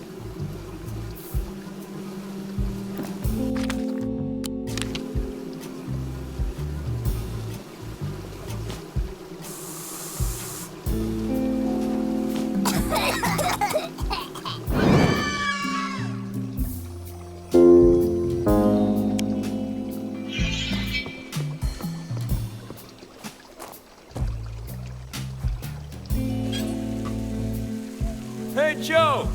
Hey, Joe!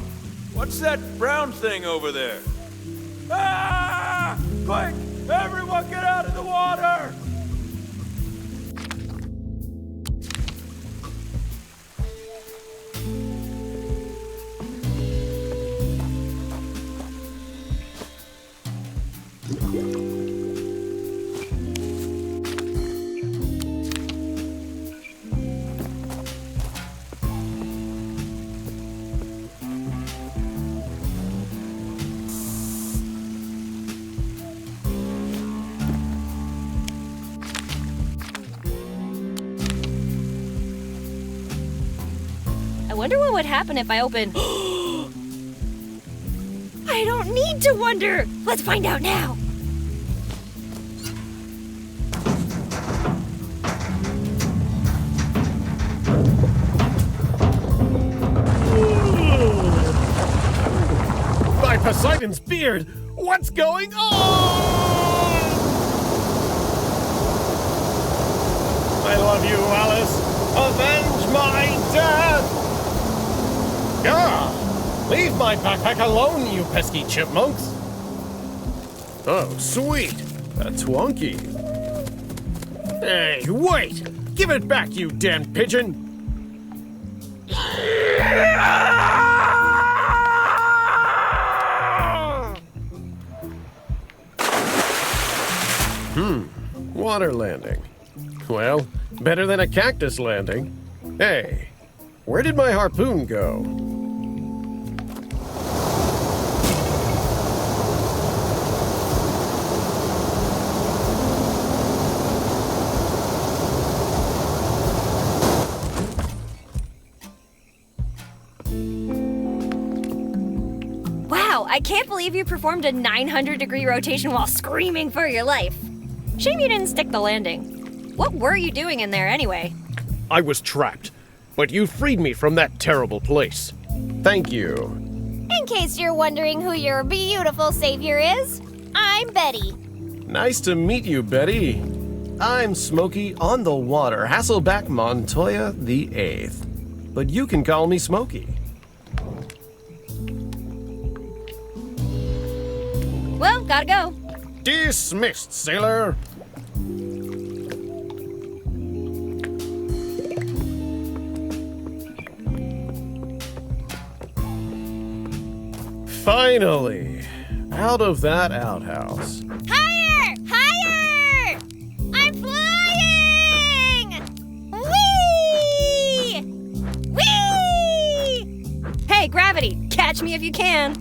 What's that brown thing over there? Ah! Quick! Everyone get out of the water! I wonder what would happen if I open... I don't need to wonder! Let's find out now! By Poseidon's beard! What's going on? I love you, Alice! Avenge my death! Ah! Leave my backpack alone, you pesky chipmunks! Oh, sweet! A Twonky. Hey, wait! Give it back, you damned pigeon! Water landing. Well, better than a cactus landing. Hey, where did my harpoon go? Wow, I can't believe you performed a 900-degree rotation while screaming for your life. Shame you didn't stick the landing. What were you doing in there anyway? I was trapped, but you freed me from that terrible place. Thank you. In case you're wondering who your beautiful savior is, I'm Betty. Nice to meet you, Betty. I'm Smokey on the Water, Hasselback Montoya the 8th. But you can call me Smokey. Well, gotta go. Dismissed, sailor. Finally, out of that outhouse. Higher! Higher! I'm flying! Whee! Whee! Hey, gravity, catch me if you can.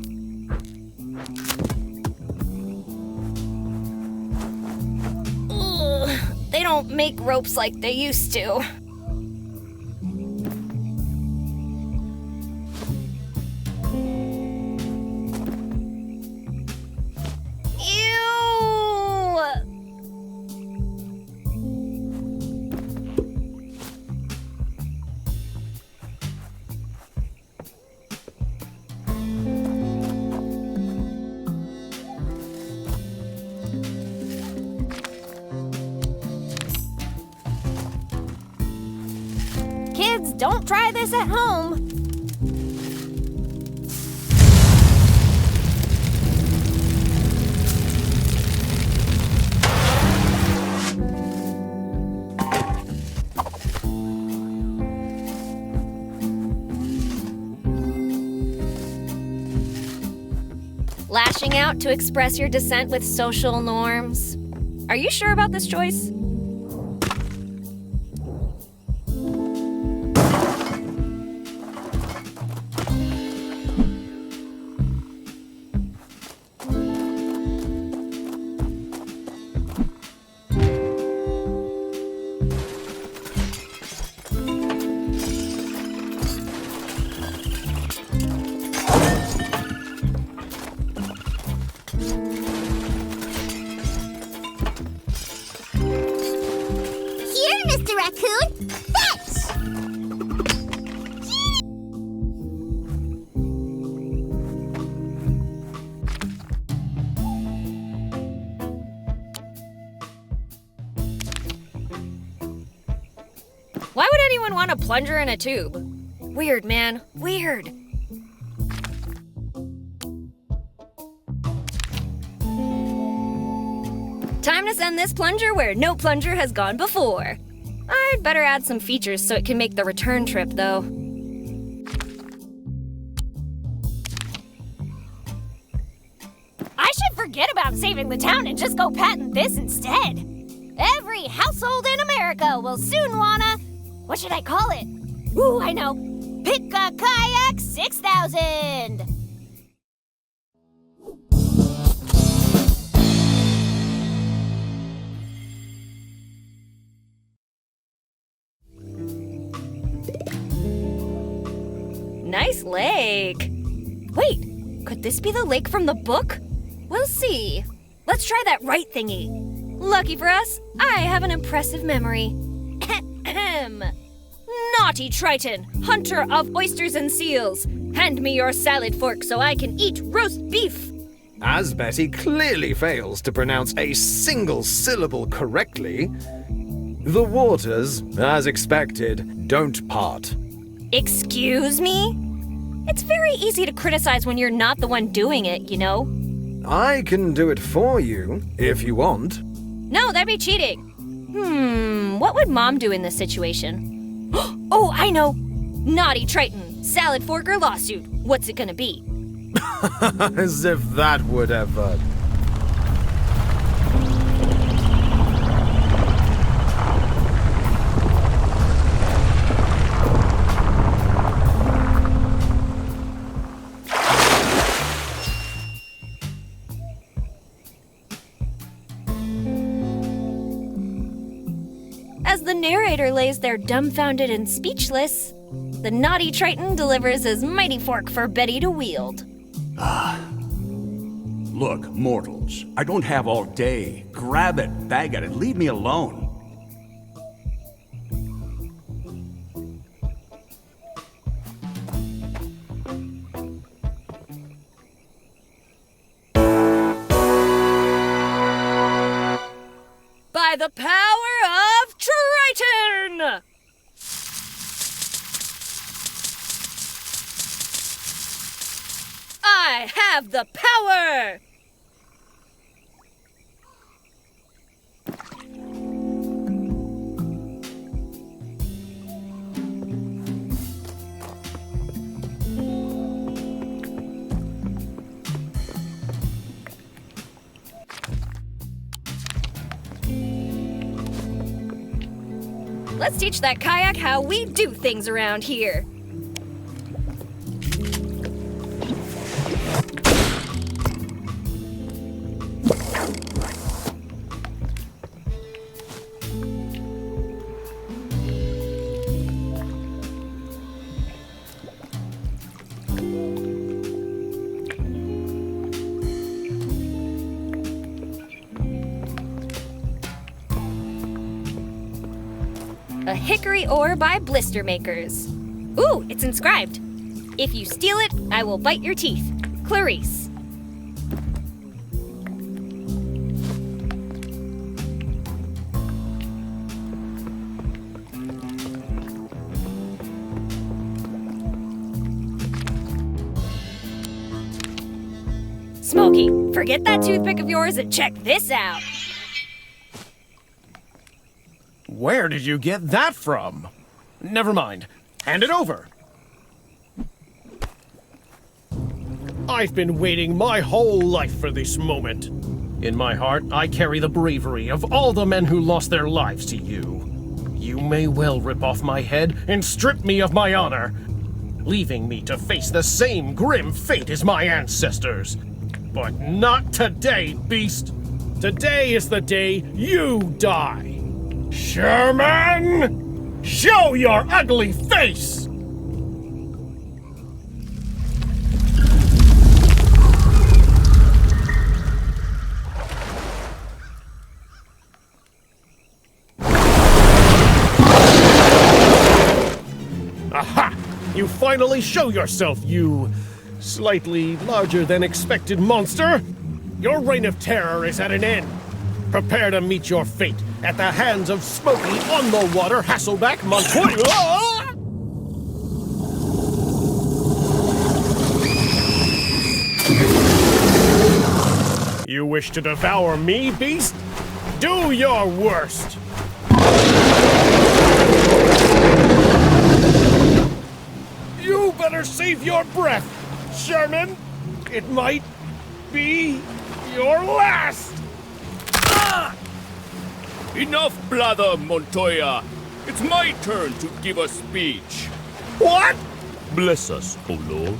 Ugh, they don't make ropes like they used to. Kids, don't try this at home. Lashing out to express your dissent with social norms. Are you sure about this choice? Why would anyone want a plunger in a tube? Weird, man. Weird. Time to send this plunger where no plunger has gone before. I'd better add some features so it can make the return trip, though. I should forget about saving the town and just go patent this instead. Every household in America will soon wanna... What should I call it? Ooh, I know. Pick a Kayak 6000! Nice lake. Wait, could this be the lake from the book? We'll see. Let's try that right thingy. Lucky for us, I have an impressive memory. Ahem. Naughty Triton, hunter of oysters and seals, hand me your salad fork so I can eat roast beef. As Betty clearly fails to pronounce a single syllable correctly, the waters, as expected, don't part. Excuse me? It's very easy to criticize when you're not the one doing it, you know? I can do it for you, if you want. No, that'd be cheating. What would Mom do in this situation? Oh, I know! Naughty Triton, salad fork or lawsuit. What's it gonna be? As if that would ever... As the narrator lays there dumbfounded and speechless, the naughty Triton delivers his mighty fork for Betty to wield. Look, mortals, I don't have all day. Grab it, bag it, and leave me alone. By the power of Triton! I have the power! Let's teach that kayak how we do things around here. A hickory ore by blister makers. Ooh, it's inscribed. If you steal it, I will bite your teeth. Clarice. Smokey, forget that toothpick of yours and check this out. Where did you get that from? Never mind. Hand it over. I've been waiting my whole life for this moment. In my heart, I carry the bravery of all the men who lost their lives to you. You may well rip off my head and strip me of my honor, leaving me to face the same grim fate as my ancestors. But not today, beast. Today is the day you die. Sherman, show your ugly face! Aha! You finally show yourself, you slightly larger than expected monster! Your reign of terror is at an end. Prepare to meet your fate at the hands of Smokey on the water Hasselback Montoya! You wish to devour me, beast? Do your worst! You better save your breath, Sherman! It might be your last! Ah! Enough blather, Montoya! It's my turn to give a speech. What? Bless us, O Lord,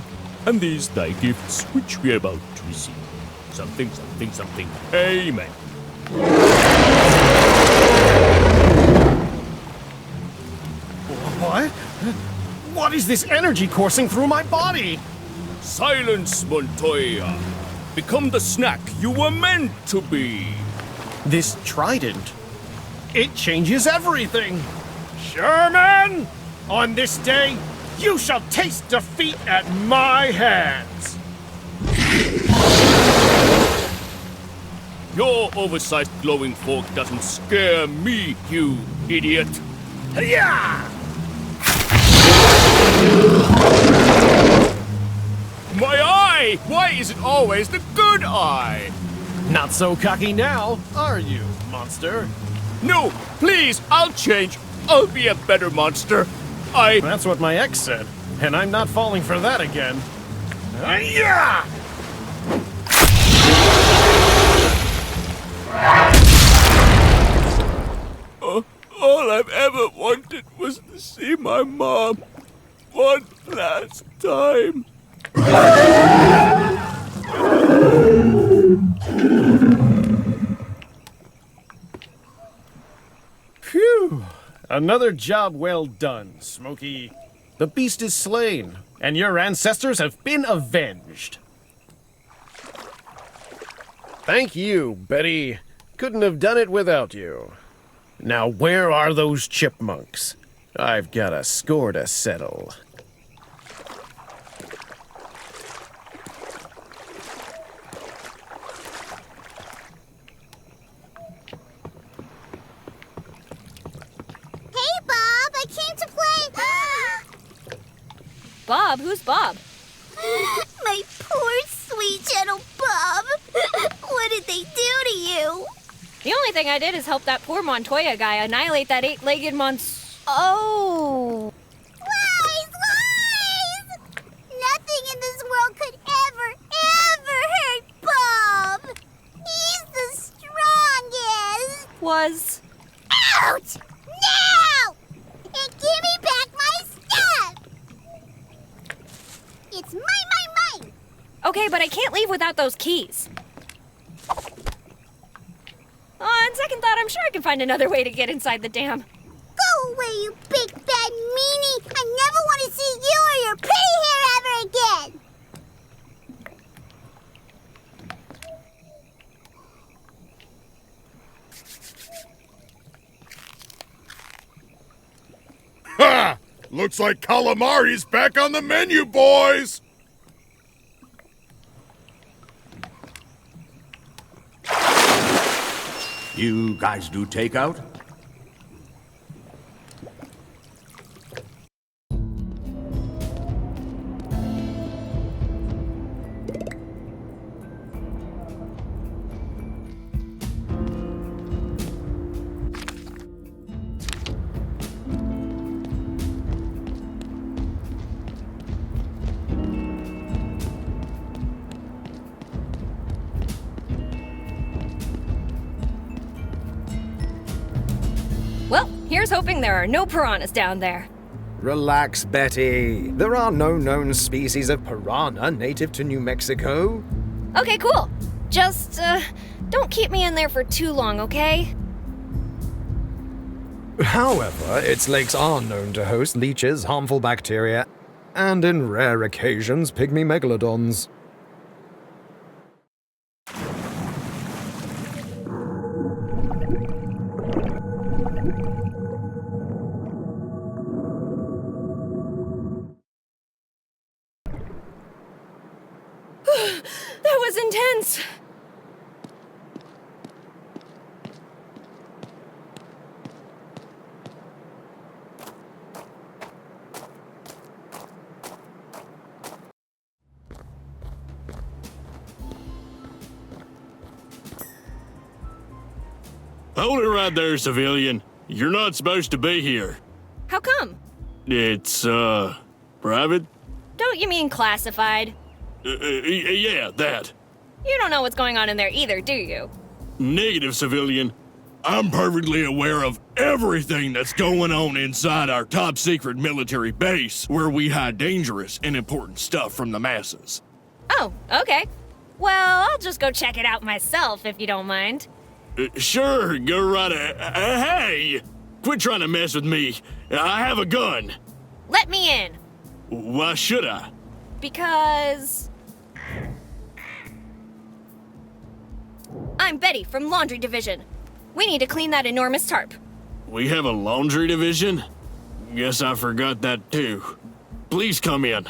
and these thy gifts which we are about to receive. Something, something, something. Amen. What? What is this energy coursing through my body? Silence, Montoya. Become the snack you were meant to be. This trident, it changes everything. Sherman, on this day, you shall taste defeat at my hands. Your oversized glowing fork doesn't scare me, you idiot. Yeah! My eye! Why is it always the good eye? Not so cocky now, are you, monster? No, please, I'll change. I'll be a better monster. That's what my ex said, and I'm not falling for that again. Yeah! All I've ever wanted was to see my mom one last time. Phew! Another job well done, Smokey. The beast is slain, and your ancestors have been avenged. Thank you, Betty. Couldn't have done it without you. Now, where are those chipmunks? I've got a score to settle. Hey, Bob, I came to play. Bob? Who's Bob? My poor, sweet, gentle Bob. What did they do to you? The only thing I did is help that poor Montoya guy annihilate that eight-legged Oh. Lies! Nothing in this world could ever hurt Bob. He's the strongest. Was. Out! Now! And give me back my stuff! It's mine! Okay, but I can't leave without those keys. On second thought, I'm sure I can find another way to get inside the dam. Go away, you big bad meanie! I never want to see you or your pretty hair ever again! Ha! Looks like calamari's back on the menu, boys! You guys do takeout? Here's hoping there are no piranhas down there. Relax, Betty. There are no known species of piranha native to New Mexico. Okay, cool. Just, don't keep me in there for too long, okay? However, its lakes are known to host leeches, harmful bacteria, and in rare occasions, pygmy megalodons. That was intense. Hold it right there, civilian. You're not supposed to be here. How come? It's, private? Don't you mean classified? Yeah, that. You don't know what's going on in there either, do you? Negative, civilian. I'm perfectly aware of everything that's going on inside our top-secret military base, where we hide dangerous and important stuff from the masses. Oh, okay. Well, I'll just go check it out myself, if you don't mind. Sure, go right ahead. Hey! Quit trying to mess with me. I have a gun. Let me in. Why should I? Because... I'm Betty from Laundry Division. We need to clean that enormous tarp. We have a laundry division? Guess I forgot that too. Please come in.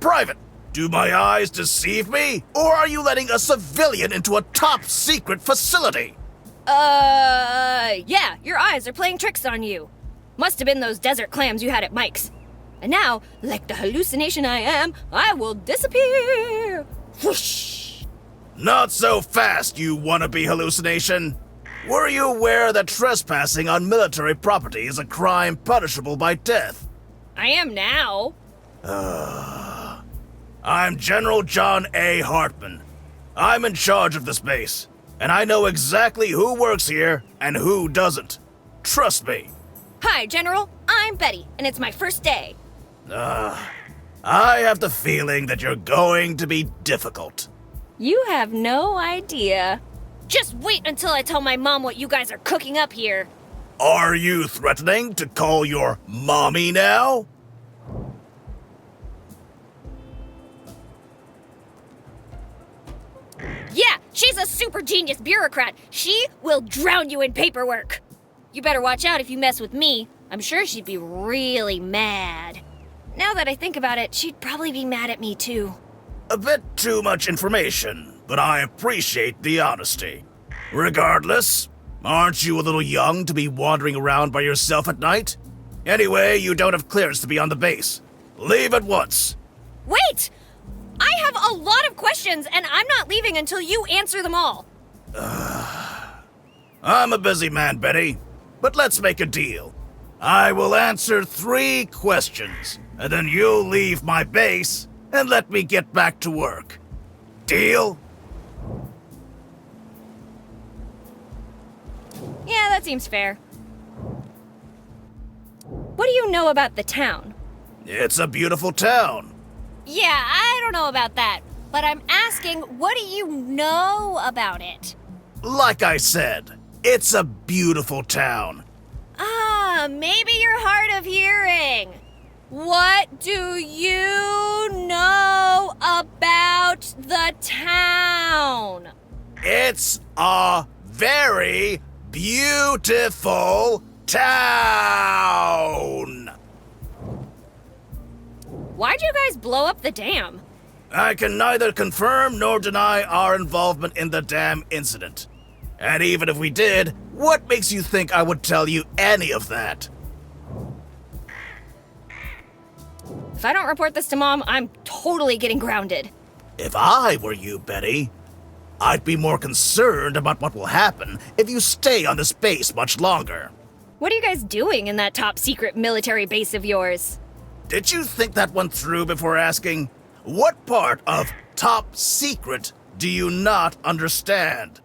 Private, do my eyes deceive me? Or are you letting a civilian into a top-secret facility? Yeah, your eyes are playing tricks on you. Must have been those desert clams you had at Mike's. And now, like the hallucination I am, I will disappear. Whoosh! Not so fast, you wannabe hallucination. Were you aware that trespassing on military property is a crime punishable by death? I am now. I'm General John A. Hartman. I'm in charge of this base, and I know exactly who works here and who doesn't. Trust me. Hi, General. I'm Betty, and it's my first day. I have the feeling that you're going to be difficult. You have no idea. Just wait until I tell my mom what you guys are cooking up here. Are you threatening to call your mommy now? Yeah, she's a super genius bureaucrat. She will drown you in paperwork. You better watch out if you mess with me. I'm sure she'd be really mad. Now that I think about it, she'd probably be mad at me too. A bit too much information, but I appreciate the honesty. Regardless, aren't you a little young to be wandering around by yourself at night? Anyway, you don't have clearance to be on the base. Leave at once. Wait! I have a lot of questions, and I'm not leaving until you answer them all. I'm a busy man, Betty, but let's make a deal. I will answer 3 questions, and then you'll leave my base and let me get back to work. Deal? Yeah, that seems fair. What do you know about the town? It's a beautiful town. Yeah, I don't know about that, but I'm asking, what do you know about it? Like I said, it's a beautiful town. Maybe you're hard of hearing. What do you know about the town? It's a very beautiful town. Why'd you guys blow up the dam? I can neither confirm nor deny our involvement in the dam incident. And even if we did, what makes you think I would tell you any of that? If I don't report this to Mom, I'm totally getting grounded. If I were you, Betty, I'd be more concerned about what will happen if you stay on this base much longer. What are you guys doing in that top secret military base of yours? Did you think that one through before asking? What part of top secret do you not understand?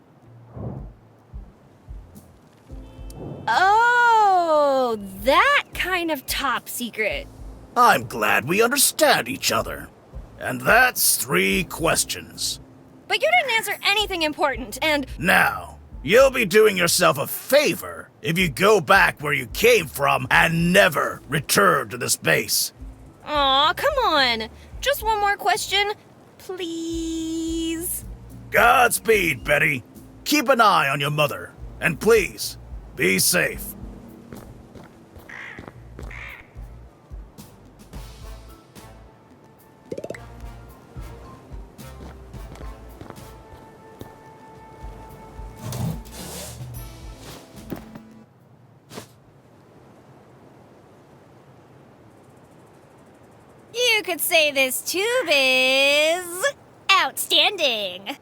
Now that kind of top secret. I'm glad we understand each other. And that's 3 questions. But you didn't answer anything important, and... Now, you'll be doing yourself a favor if you go back where you came from and never return to this base. Aw, come on. Just one more question, please. Godspeed, Betty. Keep an eye on your mother. And please, be safe. You could say this tube is outstanding.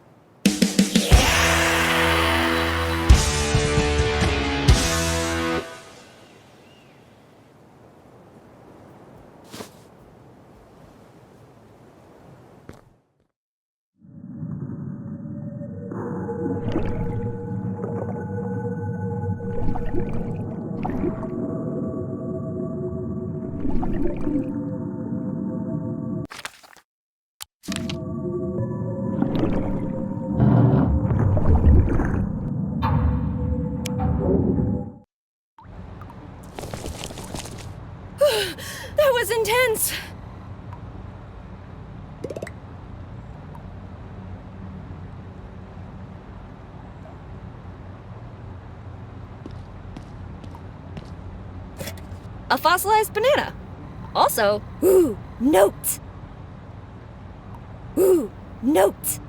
That was intense. A fossilized banana. Also, ooh, note. Ooh, note.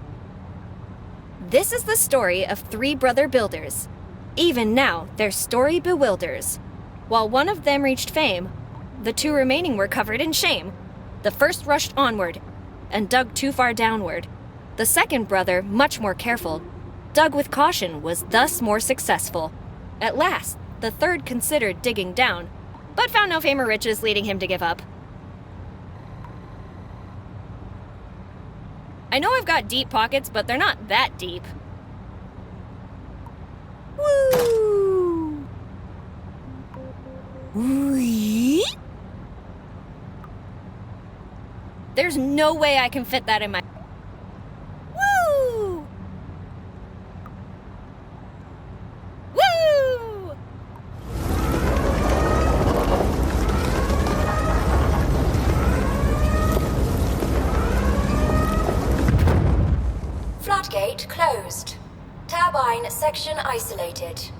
This is the story of 3 brother builders. Even now, their story bewilders. While one of them reached fame, the 2 remaining were covered in shame. The first rushed onward and dug too far downward. The second brother, much more careful, dug with caution, was thus more successful. At last, the third considered digging down, but found no fame or riches, leading him to give up. I know I've got deep pockets, but they're not that deep. Woo! Wee? There's no way I can fit that in my... Woo! Woo! Floodgate closed. Turbine section isolated.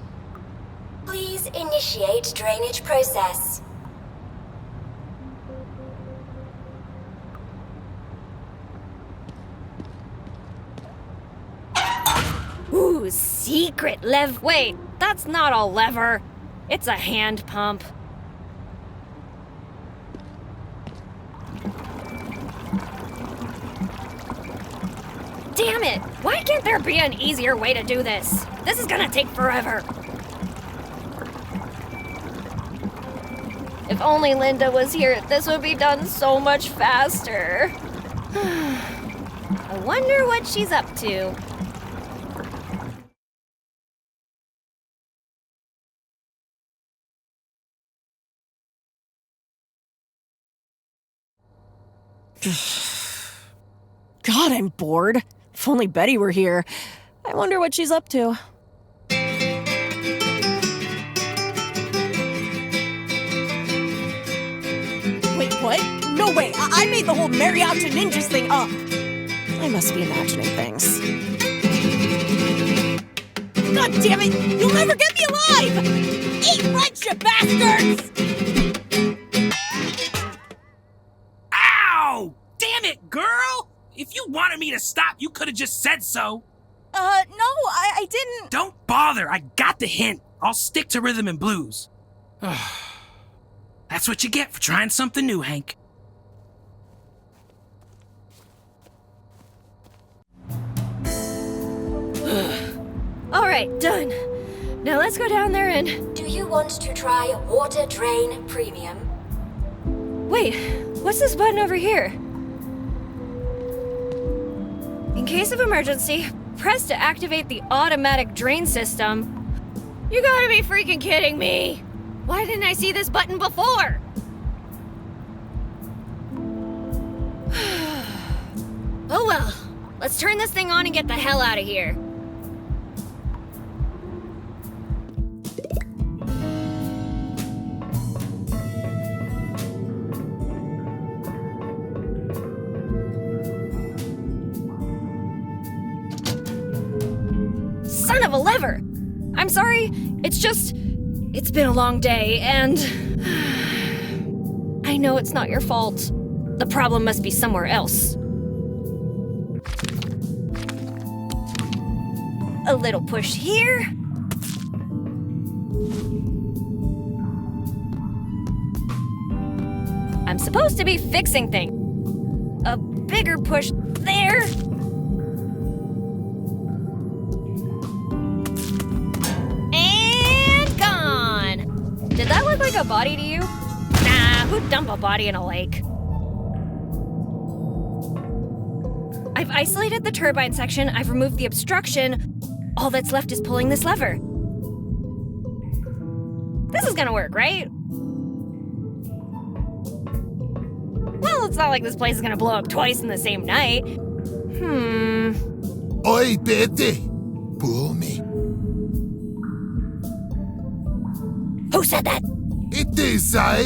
Please initiate drainage process. Ooh, secret wait, that's not a lever. It's a hand pump. Damn it! Why can't there be an easier way to do this? This is gonna take forever. If only Linda was here, this would be done so much faster. I wonder what she's up to. God, I'm bored. If only Betty were here. I wonder what she's up to. Wait, what? No way! I made the whole mariachi ninjas thing up! I must be imagining things. God damn it! You'll never get me alive! Eat lunch, you bastards! Ow! Damn it, girl! If you wanted me to stop, you could have just said so. No, I didn't... Don't bother, I got the hint. I'll stick to rhythm and blues. That's what you get for trying something new, Hank. Alright, done. Now let's go down there and... Do you want to try Water Drain Premium? Wait, what's this button over here? In case of emergency, press to activate the automatic drain system. You gotta be freaking kidding me! Why didn't I see this button before? Oh well, let's turn this thing on and get the hell out of here. Son of a lever! I'm sorry, it's been a long day, and I know it's not your fault. The problem must be somewhere else. A little push here. I'm supposed to be fixing things. A bigger push there. And gone. Did that look like a body to you? Nah, who'd dump a body in a lake? I've isolated the turbine section, I've removed the obstruction. All that's left is pulling this lever. This is gonna work, right? Well, it's not like this place is gonna blow up twice in the same night. Oi, Betty! Pull me. Who said that? It is I,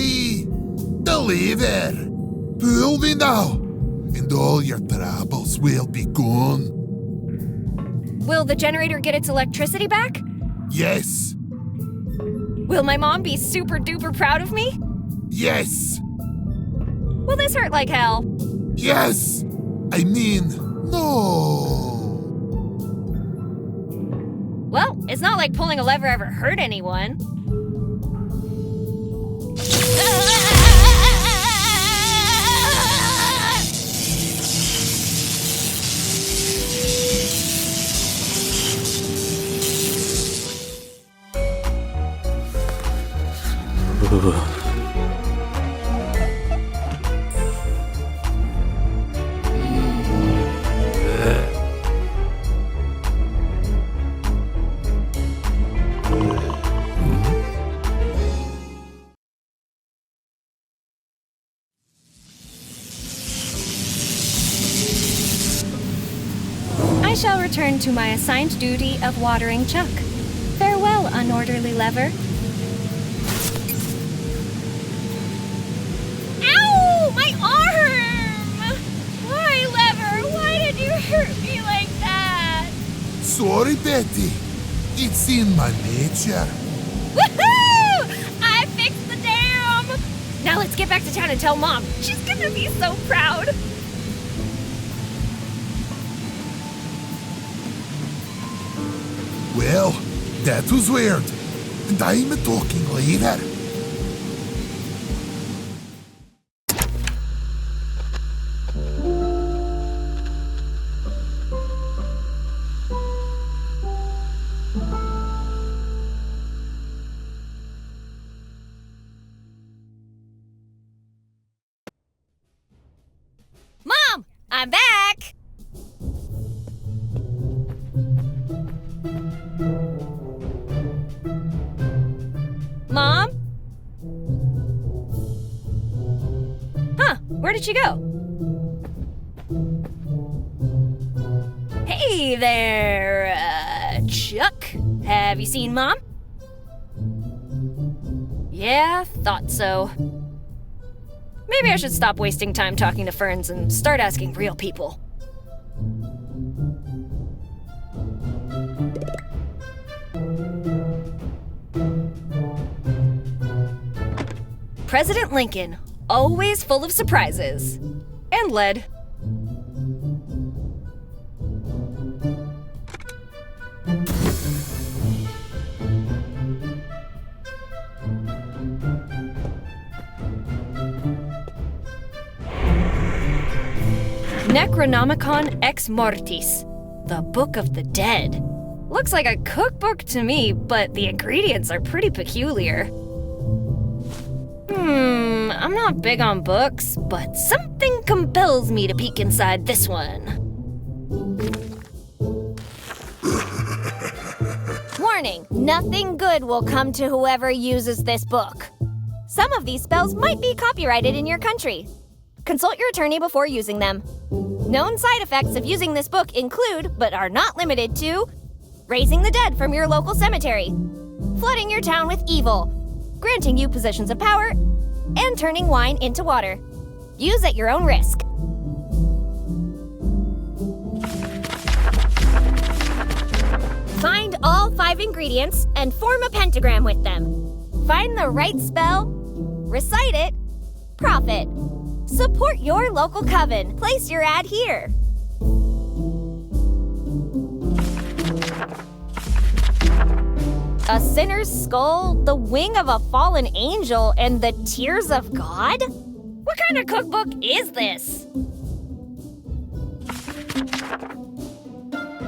the lever. Pull me now, and all your troubles will be gone. Will the generator get its electricity back? Yes. Will my mom be super duper proud of me? Yes. Will this hurt like hell? Yes. I mean, no. Well, it's not like pulling a lever ever hurt anyone. I shall return to my assigned duty of watering Chuck. Farewell, unorderly lever. Ow! My arm! Why, lever? Why did you hurt me like that? Sorry, Betty. It's in my nature. Woohoo! I fixed the dam! Now let's get back to town and tell Mom. She's gonna be so proud. Well, that was weird. And I'm talking later. Mom, I'm back! Mom? Huh, where did she go? Hey there, Chuck. Have you seen Mom? Yeah, thought so. Maybe I should stop wasting time talking to ferns and start asking real people. President Lincoln, always full of surprises. And lead. Necronomicon Ex Mortis, the Book of the Dead. Looks like a cookbook to me, but the ingredients are pretty peculiar. I'm not big on books, but something compels me to peek inside this one. Warning, nothing good will come to whoever uses this book. Some of these spells might be copyrighted in your country. Consult your attorney before using them. Known side effects of using this book include, but are not limited to, raising the dead from your local cemetery, flooding your town with evil, granting you positions of power, and turning wine into water. Use at your own risk. Find all 5 ingredients and form a pentagram with them. Find the right spell, recite it, profit. Support your local coven. Place your ad here. A sinner's skull, the wing of a fallen angel, and the tears of God? What kind of cookbook is this?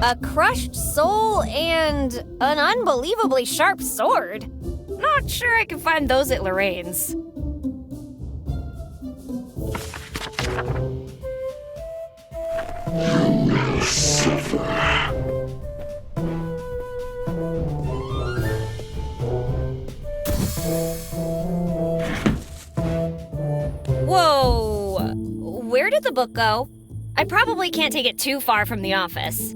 A crushed soul and an unbelievably sharp sword. Not sure I can find those at Lorraine's. You will suffer. Whoa! Where did the book go? I probably can't take it too far from the office.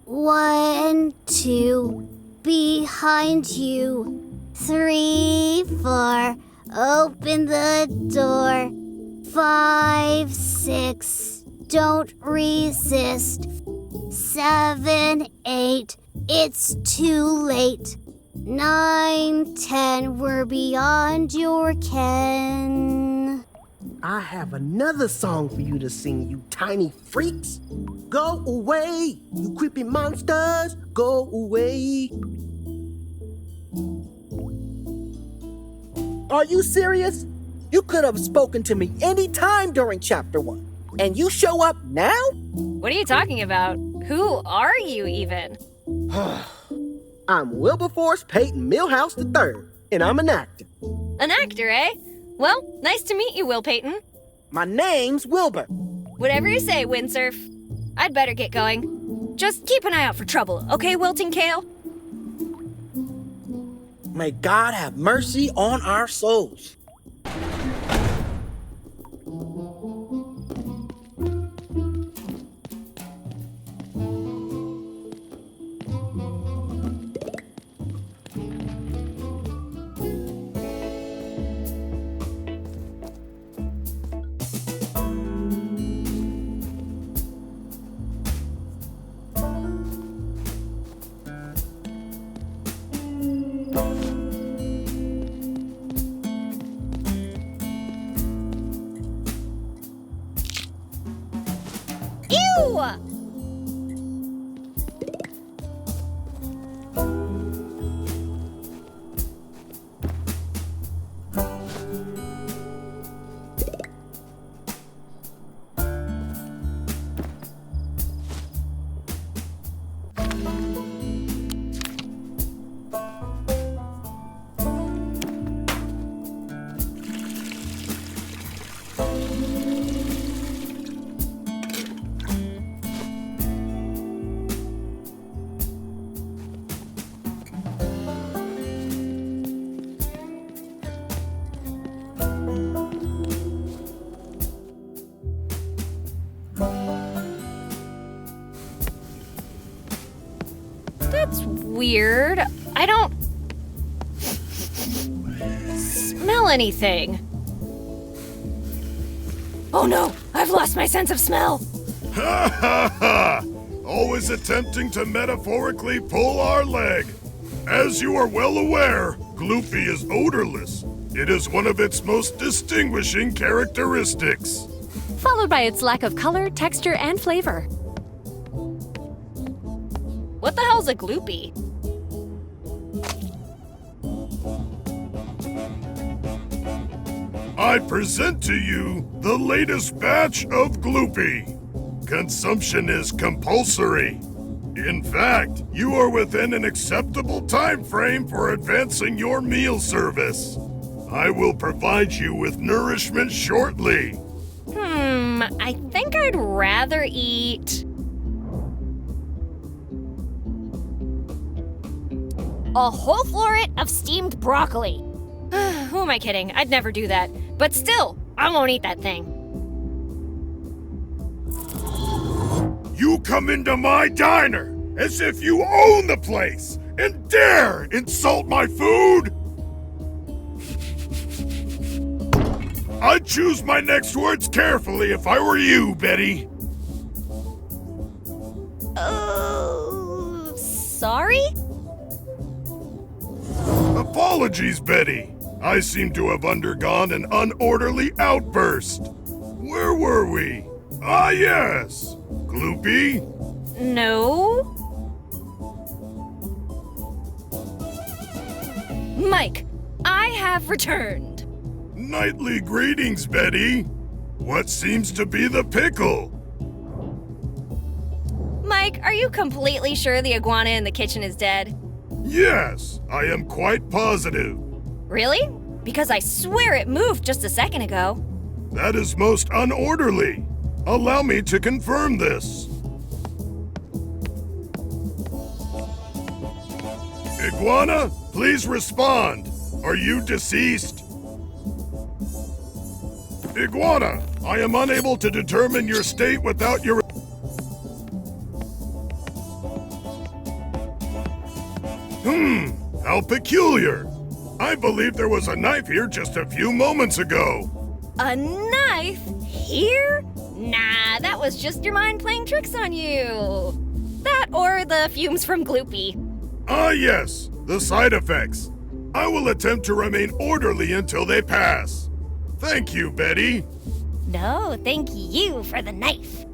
One, 2, behind you. 3, 4, open the door. 5, 6, don't resist. 7, 8, it's too late. 9, 10, we're beyond your ken. I have another song for you to sing, you tiny freaks. Go away, you creepy monsters, go away. Are you serious? You could have spoken to me any time during Chapter 1, and you show up now? What are you talking about? Who are you even? I'm Wilberforce Peyton Millhouse III, and I'm an actor. An actor, eh? Well, nice to meet you, Will Peyton. My name's Wilbur. Whatever you say, Windsurf. I'd better get going. Just keep an eye out for trouble, okay, Wilting Kale? May God have mercy on our souls. Ew! That's weird. I don't smell anything. Oh no, I've lost my sense of smell. Ha ha ha! Always attempting to metaphorically pull our leg. As you are well aware, Gloopy is odorless. It is one of its most distinguishing characteristics. Followed by its lack of color, texture, and flavor. What the hell's a gloopy? I present to you the latest batch of Gloopy. Consumption is compulsory. In fact, you are within an acceptable time frame for advancing your meal service. I will provide you with nourishment shortly. I think I'd rather eat A whole floret of steamed broccoli. Who am I kidding? I'd never do that. But still, I won't eat that thing. You come into my diner as if you own the place and dare insult my food? I'd choose my next words carefully if I were you, Betty. Sorry? Apologies, Betty. I seem to have undergone an unorderly outburst. Where were we? Ah, yes. Gloopy? No. Mike, I have returned. Nightly greetings, Betty. What seems to be the pickle? Mike, are you completely sure the iguana in the kitchen is dead? Yes, I am quite positive. Really? Because I swear it moved just a second ago. That is most unorderly. Allow me to confirm this. Iguana, please respond. Are you deceased? Iguana, I am unable to determine your state without your... How peculiar. I believe there was a knife here just a few moments ago. A knife? Here? Nah, that was just your mind playing tricks on you. That or the fumes from Gloopy. Ah, yes, the side effects. I will attempt to remain orderly until they pass. Thank you, Betty. No, thank you for the knife.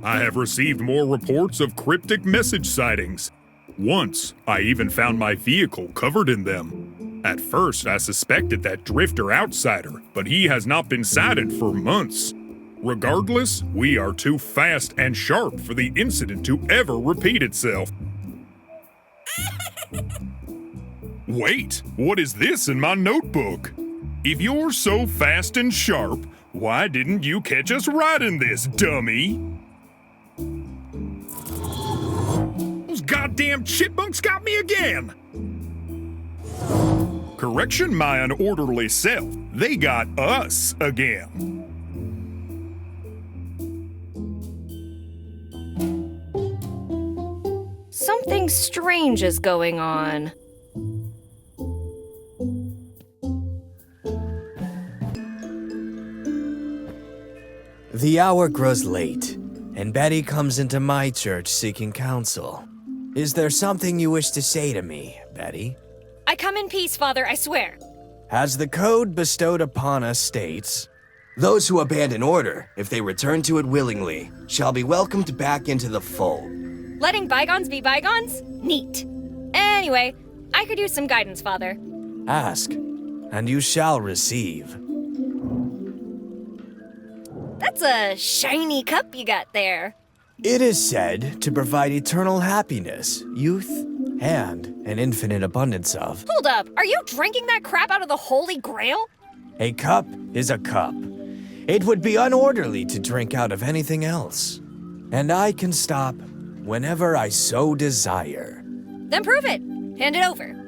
I have received more reports of cryptic message sightings. Once, I even found my vehicle covered in them. At first, I suspected that drifter outsider, but he has not been sighted for months. Regardless, we are too fast and sharp for the incident to ever repeat itself. Wait, what is this in my notebook? If you're so fast and sharp, why didn't you catch us riding this, dummy? Those goddamn chipmunks got me again! Correction, my unorderly self. They got us again. Something strange is going on. The hour grows late, and Betty comes into my church seeking counsel. Is there something you wish to say to me, Betty? I come in peace, Father, I swear. As the code bestowed upon us states, those who abandon order, if they return to it willingly, shall be welcomed back into the fold. Letting bygones be bygones? Neat. Anyway, I could use some guidance, Father. Ask, and you shall receive. That's a shiny cup you got there. It is said to provide eternal happiness, youth, and an infinite abundance of. Hold up, are you drinking that crap out of the Holy Grail? A cup is a cup. It would be unorderly to drink out of anything else. And I can stop whenever I so desire. Then prove it. Hand it over.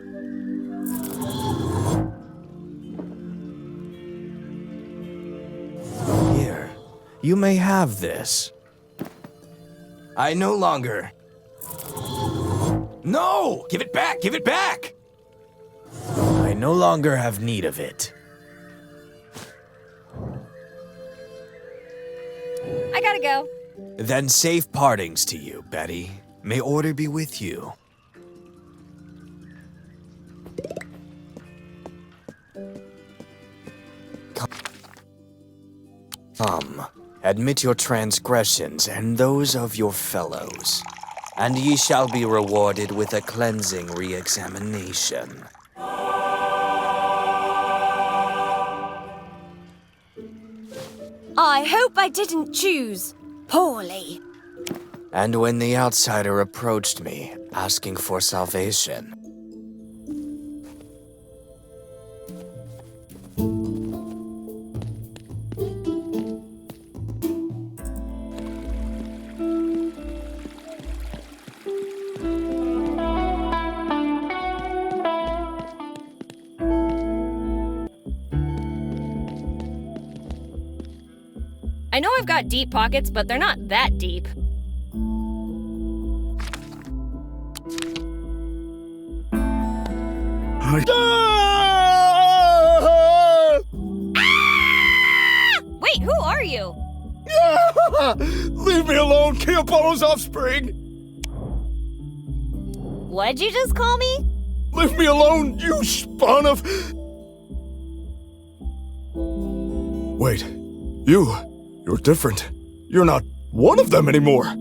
Here, you may have this. I no longer... No! Give it back! Give it back! I no longer have need of it. I gotta go. Then safe partings to you, Betty. May order be with you. Come, admit your transgressions and those of your fellows, and ye shall be rewarded with a cleansing re-examination. I hope I didn't choose poorly. And when the outsider approached me, asking for salvation, I know I've got deep pockets, but they're not that deep. Wait, who are you? Leave me alone, kill Apollo's offspring! What'd you just call me? Leave me alone, you spawn of... Wait, you're different. You're not one of them anymore.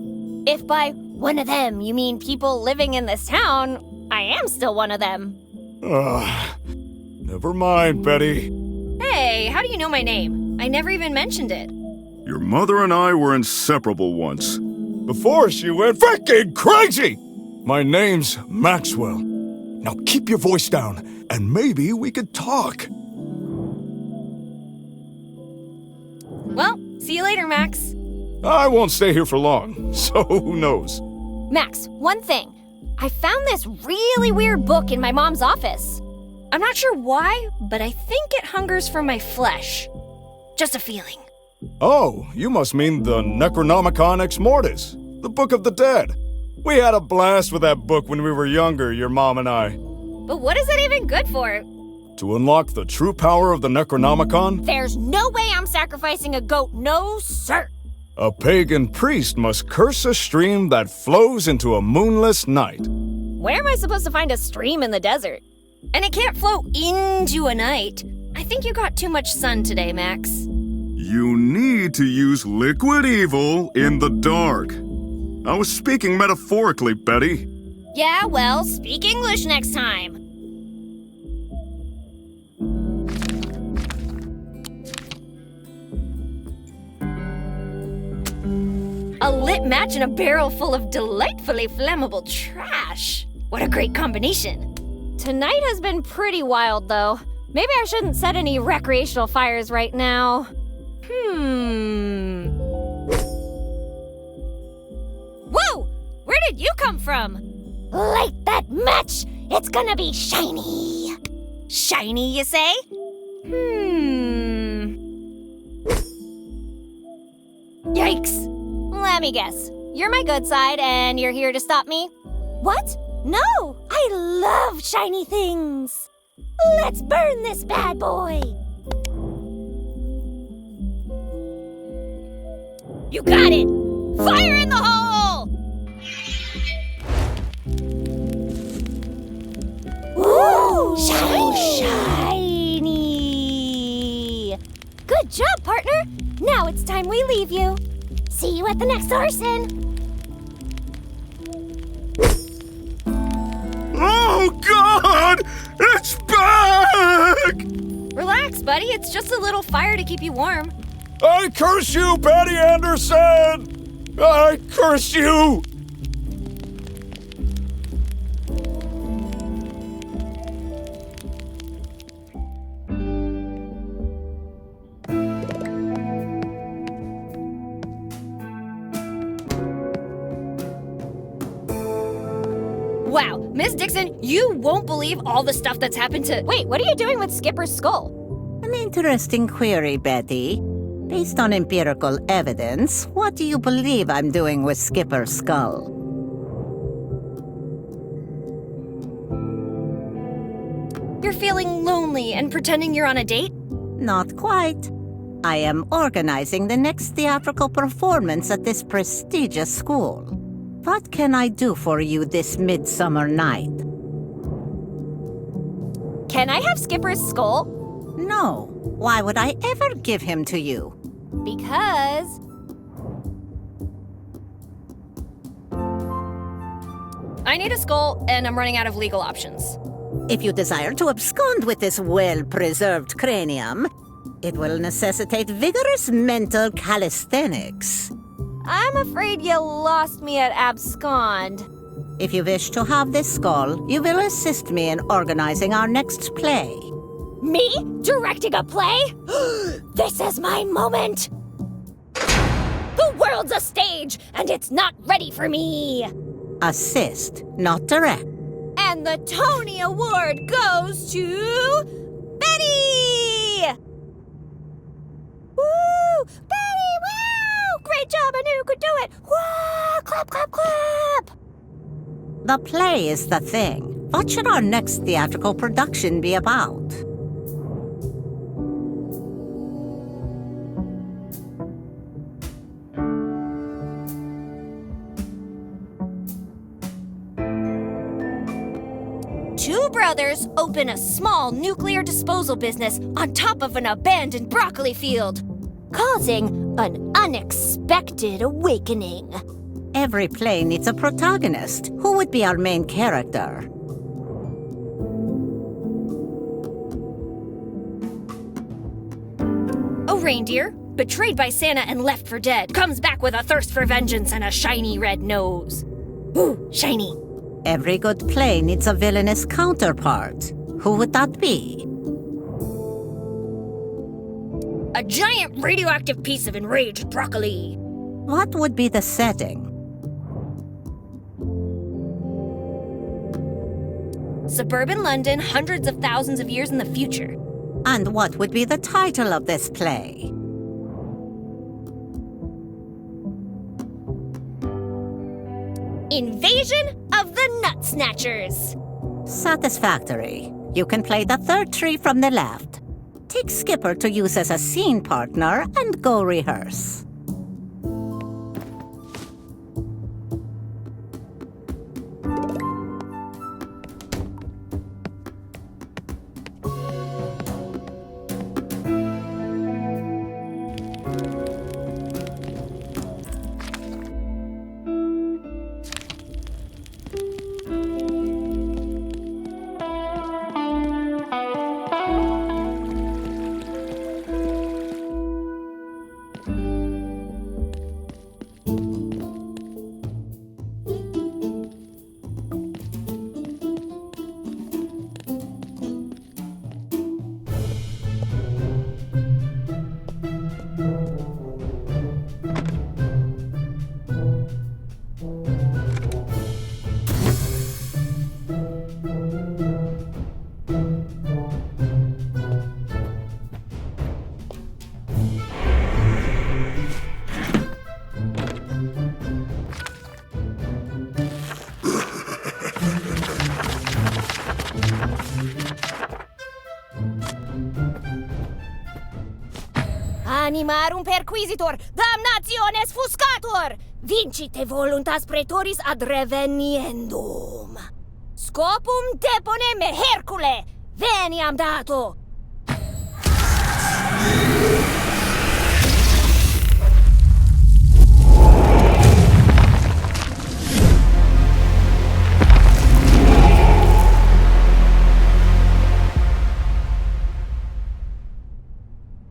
If by one of them you mean people living in this town, I am still one of them. Never mind, Betty. Hey, how do you know my name? I never even mentioned it. Your mother and I were inseparable once. Before she went freaking crazy! My name's Maxwell. Now keep your voice down, and maybe we could talk. Well, see you later, Max. I won't stay here for long, so who knows? Max, one thing. I found this really weird book in my mom's office. I'm not sure why, but I think it hungers for my flesh. Just a feeling. Oh, you must mean the Necronomicon Ex Mortis, the Book of the Dead. We had a blast with that book when we were younger, your mom and I. But what is it even good for? To unlock the true power of the Necronomicon, There's no way I'm sacrificing a goat, no sir. a pagan priest must curse a stream that flows into a moonless night. Where am I supposed to find a stream in the desert? And it can't flow into a night. I think you got too much sun today, Max. You need to use liquid evil in the dark. I was speaking metaphorically, Betty. Yeah, well, speak English next time. A lit match and a barrel full of delightfully flammable trash. What a great combination. Tonight has been pretty wild, though. Maybe I shouldn't set any recreational fires right now. Whoa! Where did you come from? Light that match! It's gonna be shiny! Shiny, you say? Yikes! Let me guess. You're my good side and you're here to stop me? What? No! I love shiny things! Let's burn this bad boy! You got it! Fire in the hole! Ooh! Shiny! Good job, partner! Now it's time we leave you. See you at the next arson! Oh, God! It's back! Relax, buddy. It's just a little fire to keep you warm. I curse you, Betty Anderson! I curse you! Wow, Miss Dixon, you won't believe all the stuff that's happened to... Wait, what are you doing with Skipper's skull? An interesting query, Betty. Based on empirical evidence, what do you believe I'm doing with Skipper's skull? You're feeling lonely and pretending you're on a date? Not quite. I am organizing the next theatrical performance at this prestigious school. What can I do for you this midsummer night? Can I have Skipper's skull? No. Why would I ever give him to you? Because... I need a skull, and I'm running out of legal options. If you desire to abscond with this well-preserved cranium, It will necessitate vigorous mental calisthenics. I'm afraid you lost me at abscond. If you wish to have this skull, you will assist me in organizing our next play. Me? Directing a play? This is my moment! The world's a stage, and it's not ready for me! Assist, not direct. And the Tony Award goes to... Betty! Woo! Betty, wow! Great job, I knew you could do it! Woo! Clap, clap, clap! The play is the thing. What should our next theatrical production be about? Two brothers open a small nuclear disposal business on top of an abandoned broccoli field, causing an unexpected awakening. Every play needs a protagonist. Who would be our main character? A reindeer, betrayed by Santa and left for dead, comes back with a thirst for vengeance and a shiny red nose. Ooh, shiny. Every good play needs a villainous counterpart. Who would that be? A giant radioactive piece of enraged broccoli. What would be the setting? Suburban London, hundreds of thousands of years in the future. And what would be the title of this play? Invasion of the Nut Snatchers. Satisfactory. You can play the third tree from the left. Take Skipper to use as a scene partner and go rehearse. Animarum perquisitor, damnationes fuscator, vincite voluntas praetoris ad reveniendum. Scopum depone me Hercule, veniam dato.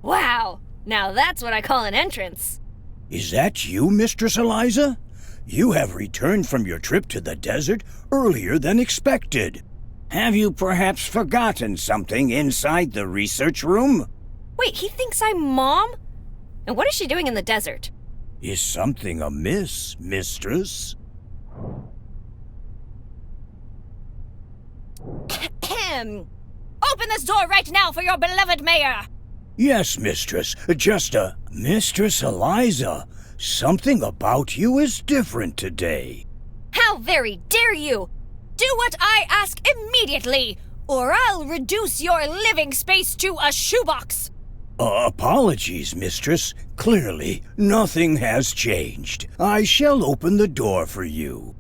Wow, now that's what I call an entrance. Is that you, Mistress Eliza? You have returned from your trip to the desert earlier than expected. Have you perhaps forgotten something inside the research room? Wait, he thinks I'm Mom? And what is she doing in the desert? Is something amiss, Mistress? Open this door right now for your beloved mayor! Yes, Mistress. Just Mistress Eliza, something about you is different today. How very dare you! Do what I ask immediately, or I'll reduce your living space to a shoebox! Apologies, Mistress. Clearly, nothing has changed. I shall open the door for you.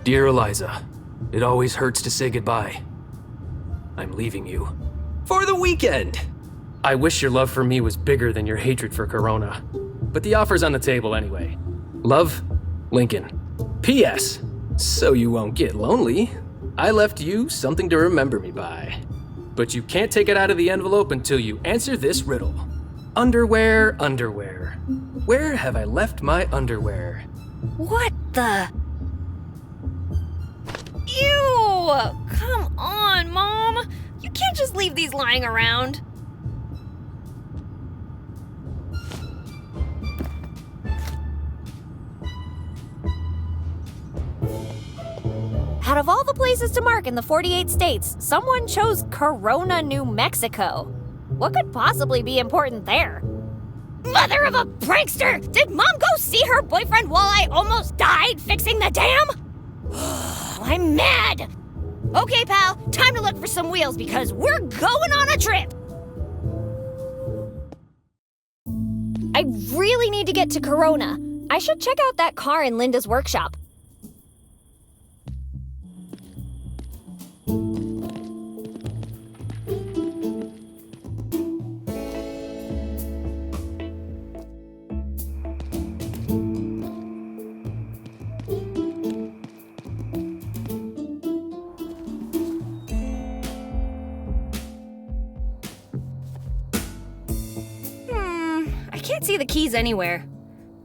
Dear Eliza, It always hurts to say goodbye. I'm leaving you. For the weekend! I wish your love for me was bigger than your hatred for Corona. But the offer's on the table anyway. Love, Lincoln. P.S. So you won't get lonely, I left you something to remember me by. But you can't take it out of the envelope until you answer this riddle. Underwear, underwear. Where have I left my underwear? What the? Ew! Come on, Mom! You can't just leave these lying around. Out of all the places to mark in the 48 states, someone chose Corona, New Mexico. What could possibly be important there? Mother of a prankster! Did Mom go see her boyfriend while I almost died fixing the dam? I'm mad! Okay, pal, time to look for some wheels because we're going on a trip! I really need to get to Corona. I should check out that car in Linda's workshop. I can't see the keys anywhere.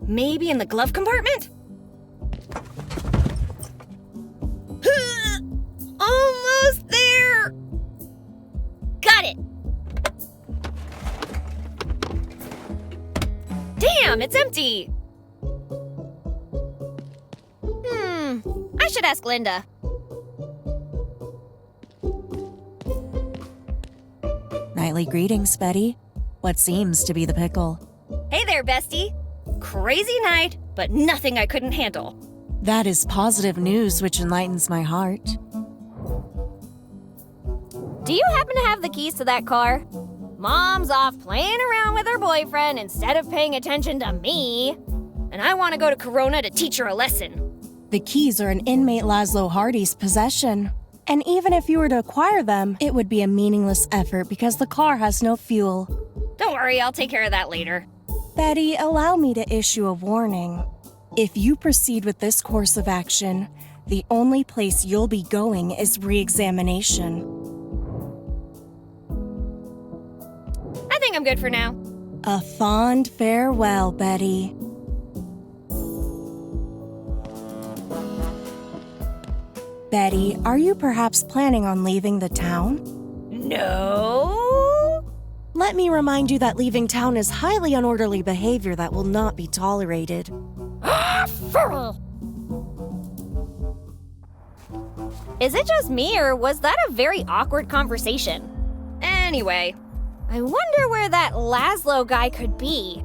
Maybe in the glove compartment? Almost there! Got it! Damn, it's empty! I should ask Linda. Nightly greetings, Betty. What seems to be the pickle? Hey there, bestie. Crazy night, but nothing I couldn't handle. That is positive news which enlightens my heart. Do you happen to have the keys to that car? Mom's off playing around with her boyfriend instead of paying attention to me. And I want to go to Corona to teach her a lesson. The keys are in inmate Lazlo Hardy's possession. And even if you were to acquire them, it would be a meaningless effort because the car has no fuel. Don't worry, I'll take care of that later. Betty, allow me to issue a warning. If you proceed with this course of action, the only place you'll be going is re-examination. I think I'm good for now. A fond farewell, Betty. Betty, are you perhaps planning on leaving the town? No. Let me remind you that leaving town is highly unorderly behavior that will not be tolerated. Is it just me, or was that a very awkward conversation? Anyway, I wonder where that Lazlo guy could be.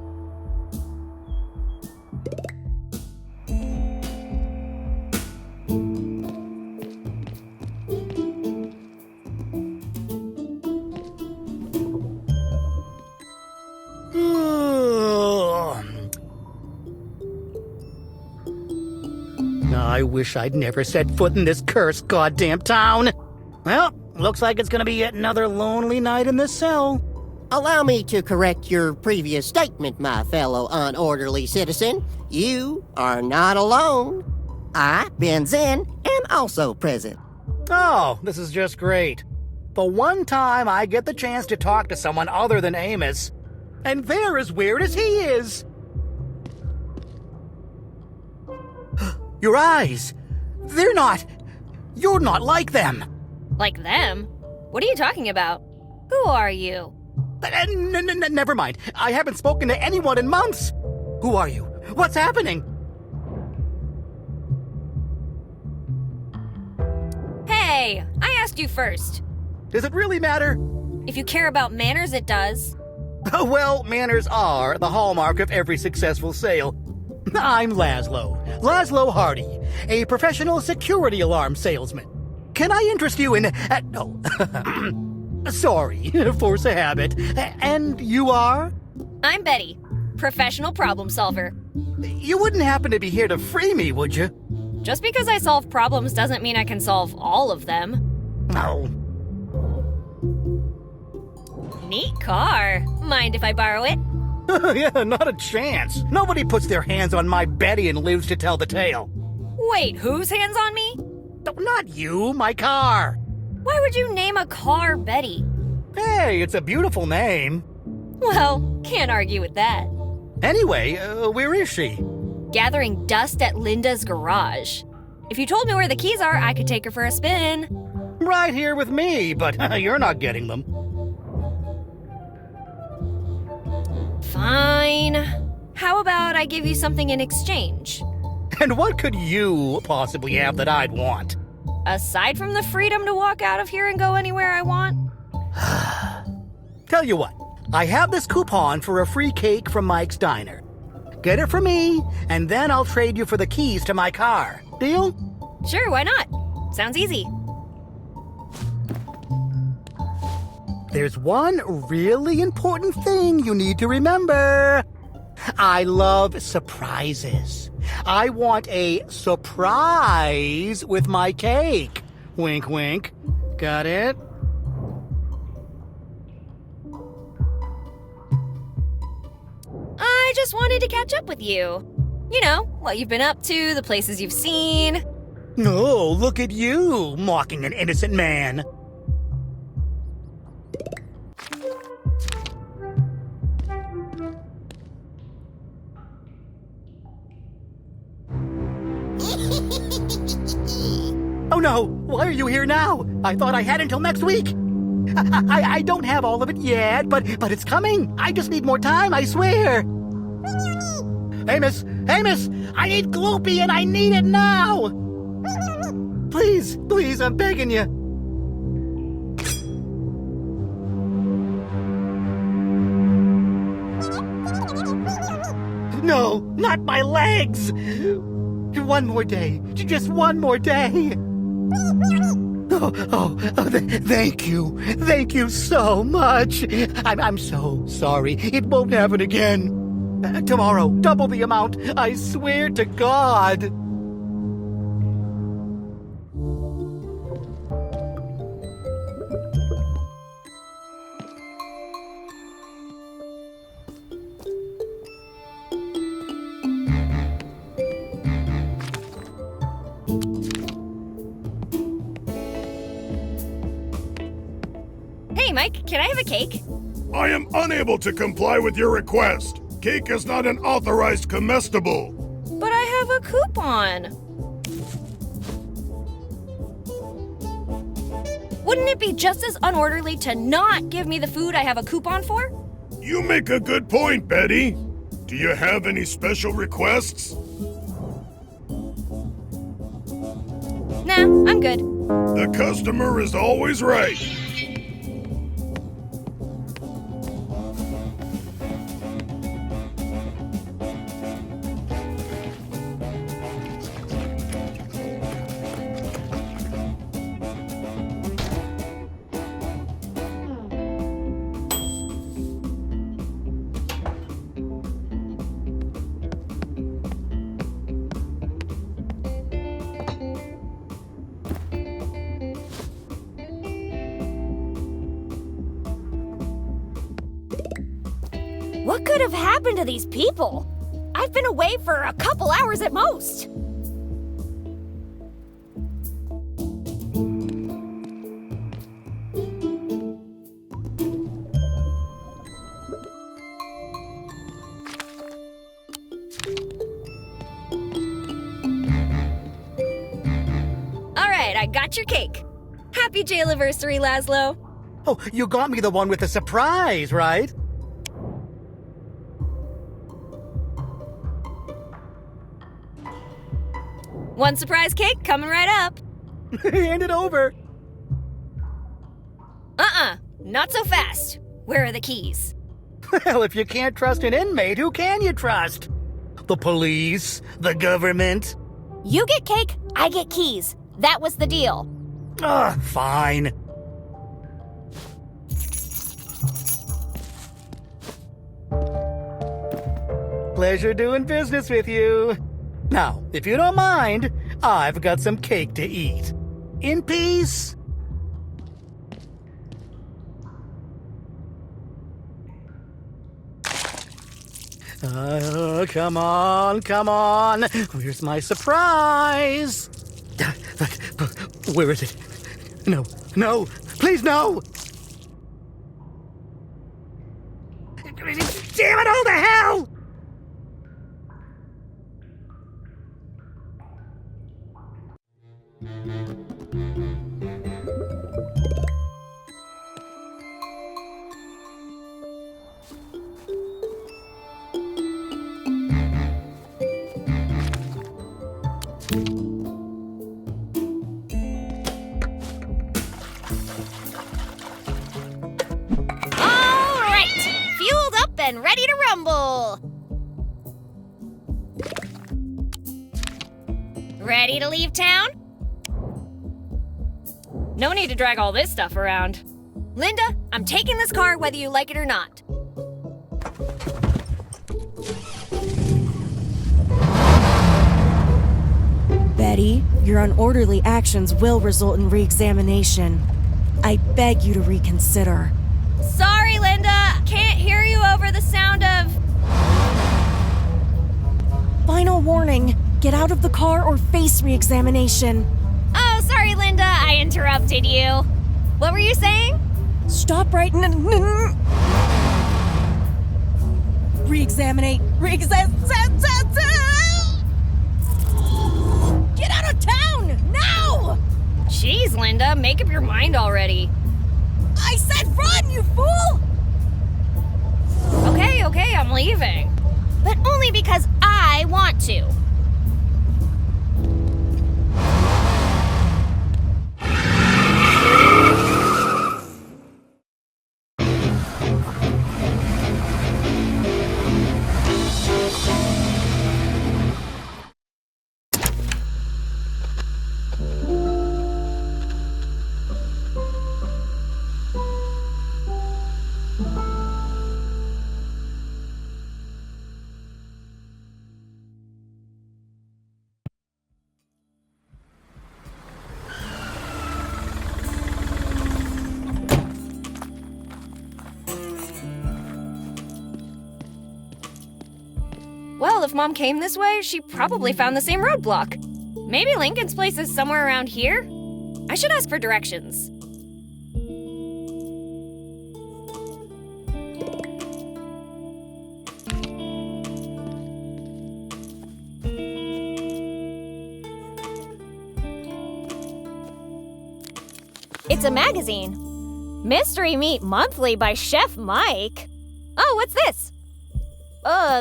I wish I'd never set foot in this cursed goddamn town. Well, looks like it's gonna be yet another lonely night in the cell. Allow me to correct your previous statement, my fellow unorderly citizen. You are not alone. I, Ben Zen, am also present. Oh, this is just great. The one time I get the chance to talk to someone other than Amos. And they're as weird as he is. Your eyes. You're not like them. Like them? What are you talking about? Who are you? Never mind. I haven't spoken to anyone in months. Who are you? What's happening? Hey, I asked you first. Does it really matter? If you care about manners, it does. Well, manners are the hallmark of every successful sale. I'm Lazlo Hardy, a professional security alarm salesman. Can I interest you in... no. Sorry, force a habit. And you are? I'm Betty, professional problem solver. You wouldn't happen to be here to free me, would you? Just because I solve problems doesn't mean I can solve all of them. No. Neat car. Mind if I borrow it? Yeah, not a chance. Nobody puts their hands on my Betty and lives to tell the tale. Wait, whose hands on me? Not you, my car. Why would you name a car Betty? Hey, it's a beautiful name. Well, can't argue with that. Anyway, where is she? Gathering dust at Linda's garage. If you told me where the keys are, I could take her for a spin. Right here with me, but you're not getting them. Fine. How about I give you something in exchange? And what could you possibly have that I'd want? Aside from the freedom to walk out of here and go anywhere I want? Tell you what, I have this coupon for a free cake from Mike's Diner. Get it for me, and then I'll trade you for the keys to my car. Deal? Sure, why not? Sounds easy. There's one really important thing you need to remember. I love surprises. I want a surprise with my cake. Wink, wink. Got it? I just wanted to catch up with you. You know, what you've been up to, the places you've seen. No, look at you, mocking an innocent man. Oh no, why are you here now? I thought I had until next week. I don't have all of it yet, but it's coming. I just need more time, I swear. Amos, I need Gloopy and I need it now. Please, I'm begging you. No, not my legs. One more day, just one more day. Thank you so much. I'm so sorry. It won't happen again. Tomorrow, double the amount. I swear to God. Hey, Mike, can I have a cake? I am unable to comply with your request. Cake is not an authorized comestible. But I have a coupon. Wouldn't it be just as unorderly to not give me the food I have a coupon for? You make a good point, Betty. Do you have any special requests? Nah, I'm good. The customer is always right. What could have happened to these people? I've been away for a couple hours at most. All right, I got your cake. Happy jail-anniversary, Lazlo. Oh, you got me the one with the surprise, right? One surprise cake coming right up. Hand it over. Not so fast. Where are the keys? Well, if you can't trust an inmate, who can you trust? The police? The government? You get cake, I get keys. That was the deal. Fine. Pleasure doing business with you. Now, if you don't mind, I've got some cake to eat. In peace. Come on, come on. Where's my surprise? Where is it? No, no, please no! Damn it, all the hell! And ready to rumble! Ready to leave town? No need to drag all this stuff around. Linda, I'm taking this car whether you like it or not. Betty, your unorderly actions will result in re-examination. I beg you to reconsider. Sorry, Linda. Can't hear you over the sound of... Final warning. Get out of the car or face re-examination. Oh, sorry, Linda. I interrupted you. What were you saying? Stop right now. Re-examinate. Get out of town! Now! Jeez, Linda, make up your mind already. I said run, you fool! Okay, I'm leaving. But only because I want to. Well, if Mom came this way, she probably found the same roadblock. Maybe Lincoln's place is somewhere around here? I should ask for directions. It's a magazine. Mystery Meat Monthly by Chef Mike. Oh, what's this?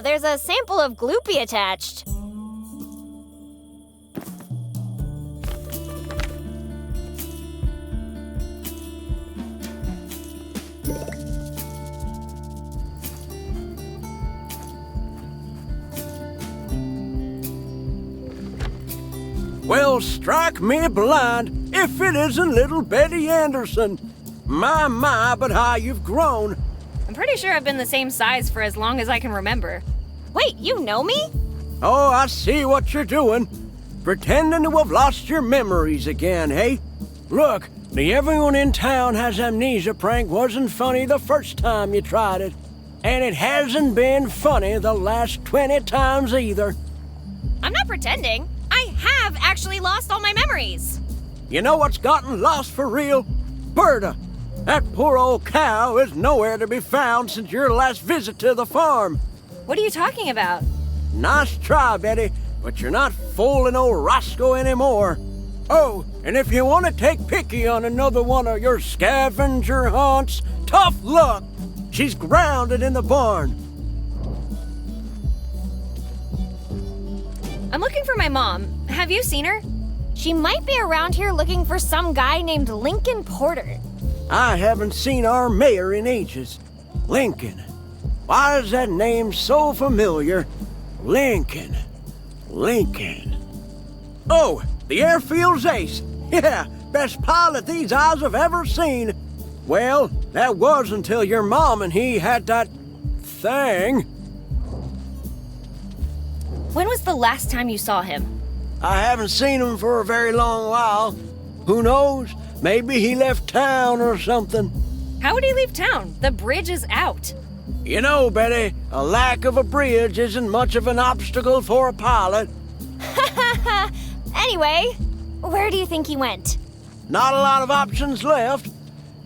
There's a sample of gloopy attached. Well, strike me blind if it isn't little Betty Anderson. My, but how you've grown. I'm pretty sure I've been the same size for as long as I can remember. Wait, you know me? Oh, I see what you're doing. Pretending to have lost your memories again, hey? Look, the everyone in town has amnesia prank wasn't funny the first time you tried it. And it hasn't been funny the last 20 times either. I'm not pretending. I have actually lost all my memories. You know what's gotten lost for real? Berta. That poor old cow is nowhere to be found since your last visit to the farm. What are you talking about? Nice try, Betty, but you're not fooling old Roscoe anymore. Oh, and if you want to take picky on another one of your scavenger hunts, tough luck. She's grounded in the barn. I'm looking for my mom. Have you seen her? She might be around here looking for some guy named Lincoln Porter. I haven't seen our mayor in ages. Lincoln. Why is that name so familiar? Lincoln. Oh, the airfield's ace. Yeah, best pilot these eyes have ever seen. Well, that was until your mom and he had that thing. When was the last time you saw him? I haven't seen him for a very long while. Who knows? Maybe he left town or something. How would he leave town? The bridge is out. You know, Betty, a lack of a bridge isn't much of an obstacle for a pilot. Anyway, where do you think he went? Not a lot of options left.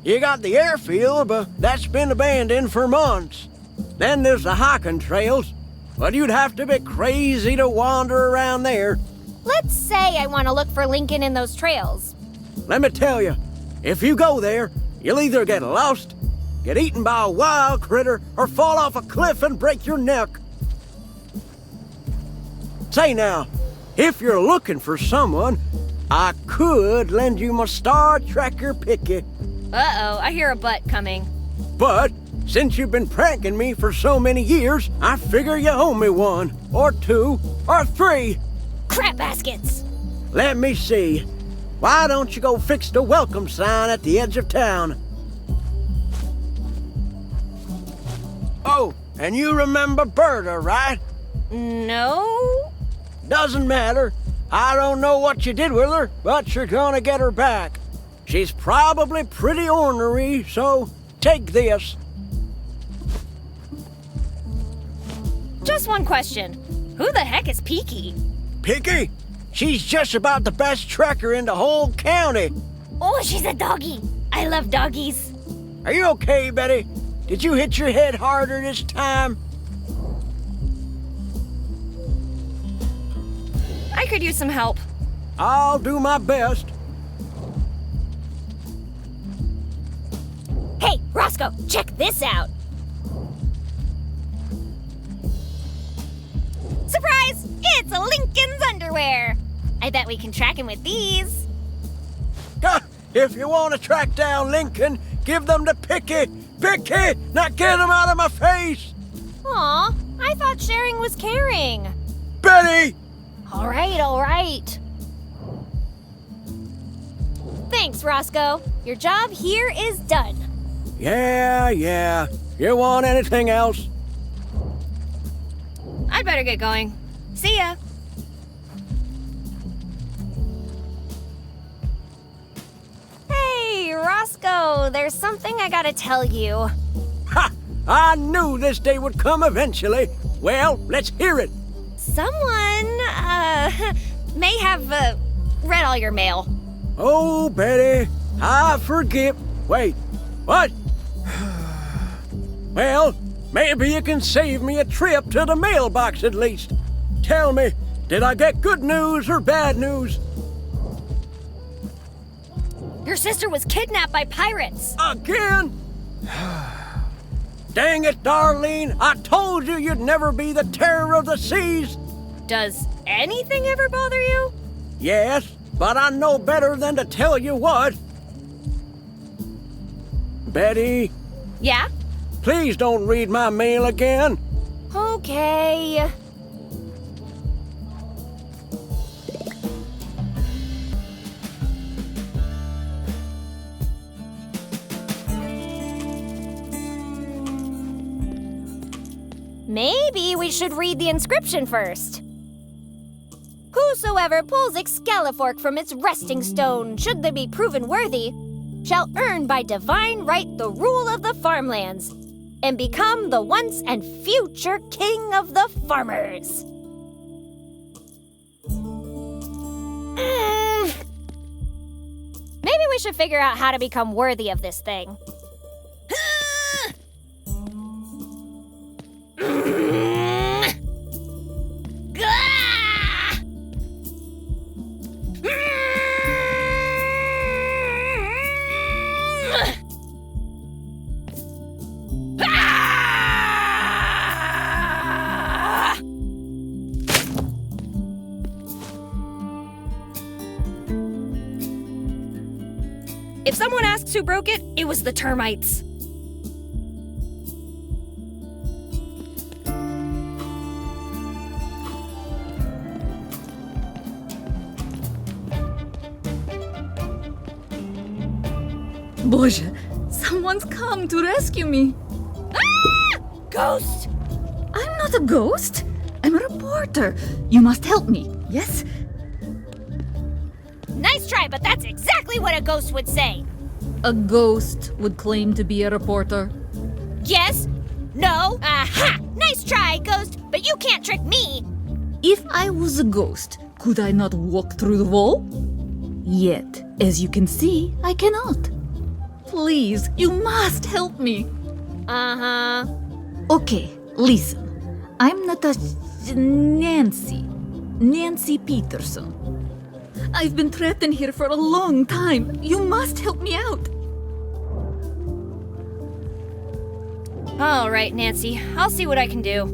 You got the airfield, but that's been abandoned for months. Then there's the hiking trails, but you'd have to be crazy to wander around there. Let's say I want to look for Lincoln in those trails. Let me tell you, if you go there, you'll either get lost, get eaten by a wild critter, or fall off a cliff and break your neck. Say now, if you're looking for someone, I could lend you my Star Trekker picky. Uh-oh, I hear a butt coming. But since you've been pranking me for so many years, I figure you owe me one, or two, or three. Crap baskets! Let me see. Why don't you go fix the welcome sign at the edge of town? Oh, and you remember Berta, right? No? Doesn't matter. I don't know what you did with her, but you're gonna get her back. She's probably pretty ornery, so take this. Just one question. Who the heck is Peaky? Picky? She's just about the best trekker in the whole county. Oh, she's a doggy. I love doggies. Are you okay, Betty? Did you hit your head harder this time? I could use some help. I'll do my best. Hey, Roscoe, check this out. Surprise! It's Lincoln's underwear. I bet we can track him with these. If you want to track down Lincoln, give them to Picky. Picky! Now get him out of my face! Aw, I thought sharing was caring. Betty! All right. Thanks, Roscoe. Your job here is done. Yeah. You want anything else? I'd better get going. See ya. Hey, Roscoe, there's something I gotta tell you. Ha! I knew this day would come eventually. Well, let's hear it. Someone, may have, read all your mail. Oh, Betty, I forget. Wait, what? Well, maybe you can save me a trip to the mailbox at least. Tell me, did I get good news or bad news? Your sister was kidnapped by pirates. Again? Dang it, Darlene, I told you you'd never be the terror of the seas. Does anything ever bother you? Yes, but I know better than to tell you what. Betty? Yeah? Please don't read my mail again. Okay. Maybe we should read the inscription first. Whosoever pulls Excalifork from its resting stone, should they be proven worthy, shall earn by divine right the rule of the farmlands, and become the once and future king of the farmers. Maybe we should figure out how to become worthy of this thing. If someone asks who broke it, it was the termites. Boże, someone's come to rescue me. Ah! Ghost! I'm not a ghost. I'm a reporter. You must help me, yes? Nice try, but that's exactly what a ghost would say. A ghost would claim to be a reporter. Yes? No? Aha! Nice try, ghost, but you can't trick me. If I was a ghost, could I not walk through the wall? Yet, as you can see, I cannot. Please, you must help me. Uh-huh. Okay, listen. I'm Natasha... Nancy Peterson. I've been trapped in here for a long time. You must help me out. All right, Nancy. I'll see what I can do.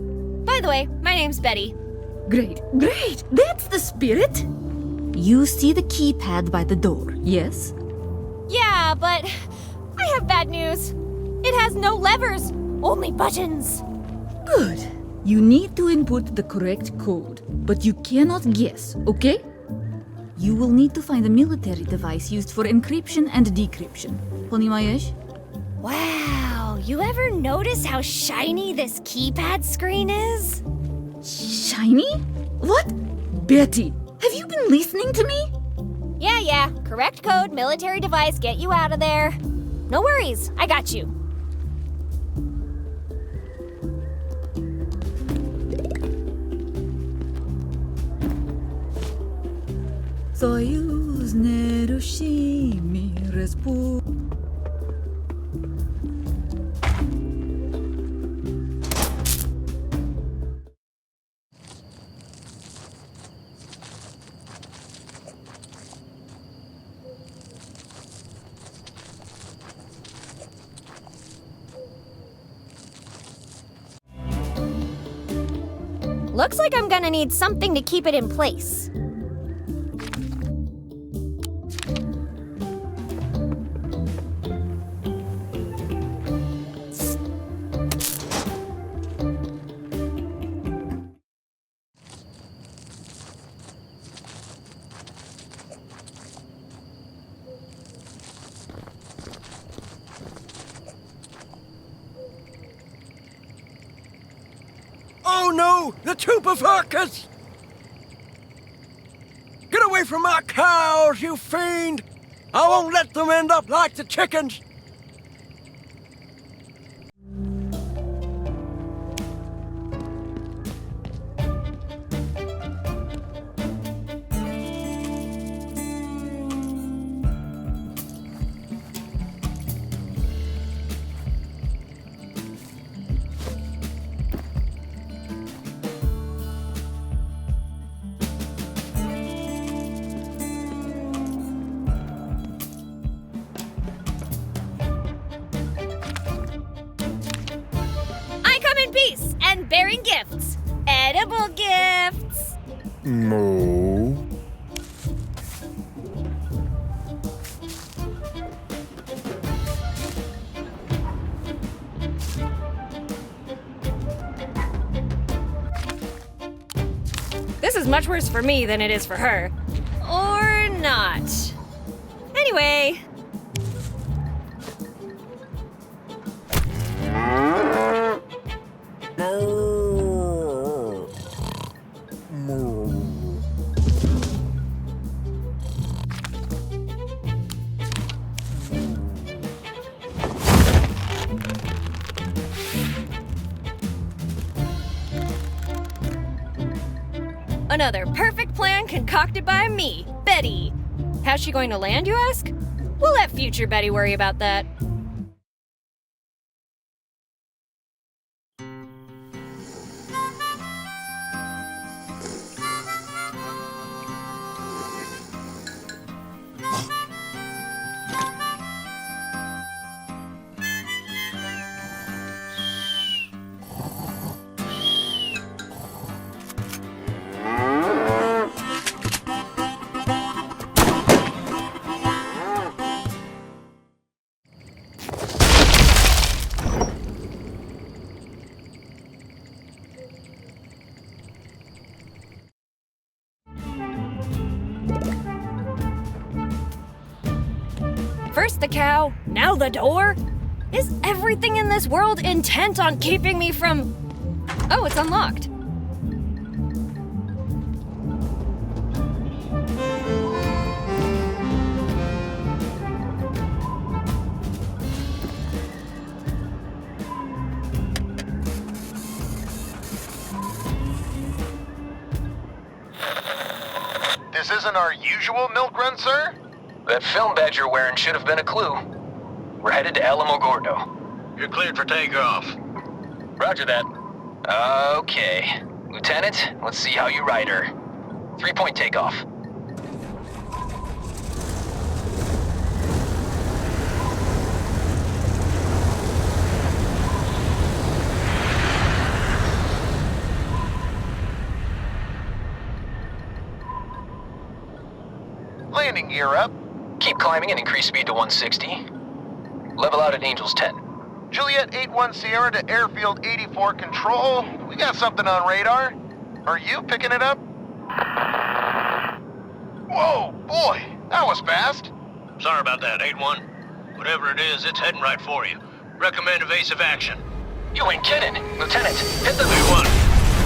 By the way, my name's Betty. Great. That's the spirit. You see the keypad by the door, yes? Yeah, but I have bad news. It has no levers, only buttons. Good. You need to input the correct code, but you cannot guess, okay? You will need to find a military device used for encryption and decryption. Poнимаешь? Wow, you ever notice how shiny this keypad screen is? Shiny? What? Betty, have you been listening to me? Yeah. Correct code, military device, get you out of there. No worries, I got you. Союз нерушимый республика. Looks like I'm gonna need something to keep it in place. Oh no! The Tupafarkas! Get away from my cows, you fiend! I won't let them end up like the chickens! Peace and bearing gifts. Edible gifts. Moo. This is much worse for me than it is for her. Or not. Anyway. Another perfect plan concocted by me, Betty. How's she going to land, you ask? We'll let future Betty worry about that. First the cow, now the door? Is everything in this world intent on keeping me from... Oh, it's unlocked. isn't our usual milk run, sir? That film badge you're wearing should have been a clue. We're headed to Alamogordo. You're cleared for takeoff. Roger that. Okay. Lieutenant, let's see how you ride her. 3-point takeoff. Landing gear up. Keep climbing and increase speed to 160. Level out at Angels 10. Juliet 8-1 Sierra to Airfield 84 Control. We got something on radar. Are you picking it up? Whoa, boy, that was fast. Sorry about that, 8-1. Whatever it is, it's heading right for you. Recommend evasive action. You ain't kidding. Lieutenant, hit the... 8-1.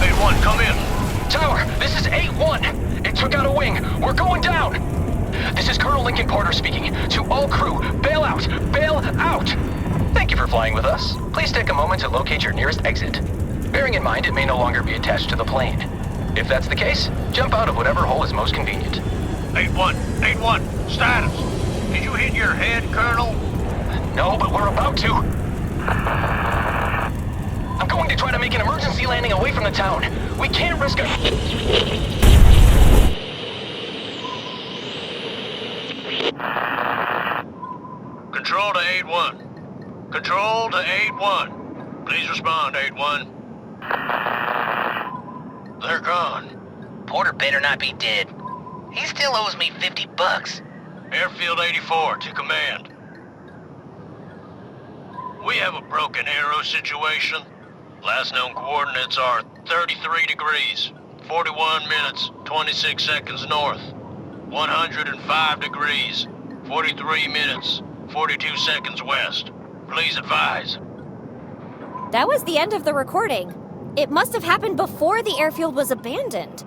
8-1, come in. Tower, this is 8-1. It took out a wing. We're going down. This is Colonel Lincoln Porter speaking. To all crew, bail out! Bail out! Thank you for flying with us. Please take a moment to locate your nearest exit. Bearing in mind it may no longer be attached to the plane. If that's the case, jump out of whatever hole is most convenient. 8-1, 8-1, status. Did you hit your head, Colonel? No, but we're about to. I'm going to try to make an emergency landing away from the town. We can't risk a... Control to 8-1. Control to 8-1. Please respond, 8-1. They're gone. Porter better not be dead. He still owes me $50. Airfield 84 to command. We have a broken arrow situation. Last known coordinates are 33 degrees, 41 minutes, 26 seconds north. 105 degrees, 43 minutes, 42 seconds west. Please advise. That was the end of the recording. It must have happened before the airfield was abandoned.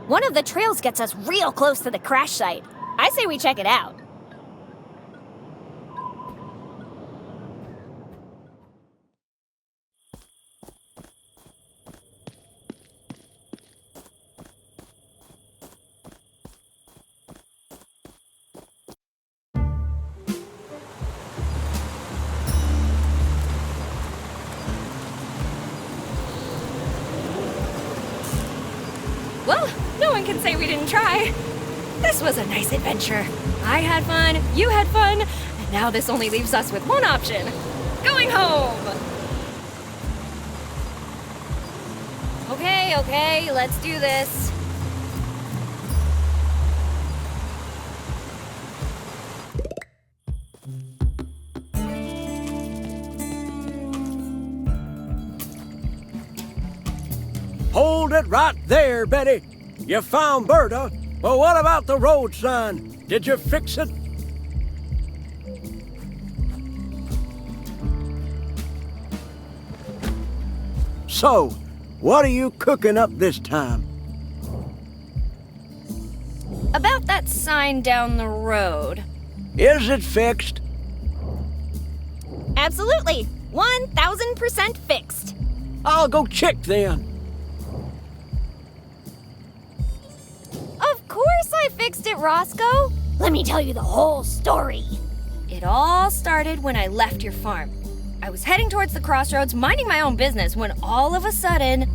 One of the trails gets us real close to the crash site. I say we check it out. Well, no one can say we didn't try. This was a nice adventure. I had fun, you had fun, and now this only leaves us with one option. Going home! Okay, let's do this. Hold it right there, Betty. You found Berta, but what about the road sign? Did you fix it? So, what are you cooking up this time? About that sign down the road. Is it fixed? Absolutely. 1000% fixed. I'll go check then. Of course I fixed it, Roscoe. Let me tell you the whole story. It all started when I left your farm. I was heading towards the crossroads, minding my own business, when all of a sudden...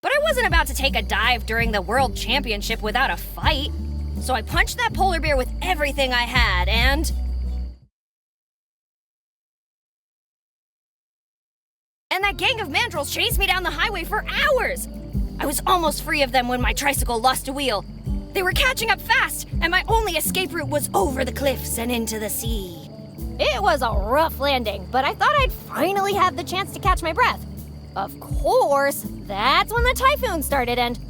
But I wasn't about to take a dive during the World Championship without a fight. So I punched that polar bear with everything I had, and that gang of mandrills chased me down the highway for hours. I was almost free of them when my tricycle lost a wheel. They were catching up fast, and my only escape route was over the cliffs and into the sea. It was a rough landing, but I thought I'd finally have the chance to catch my breath. Of course, that's when the typhoon started, and...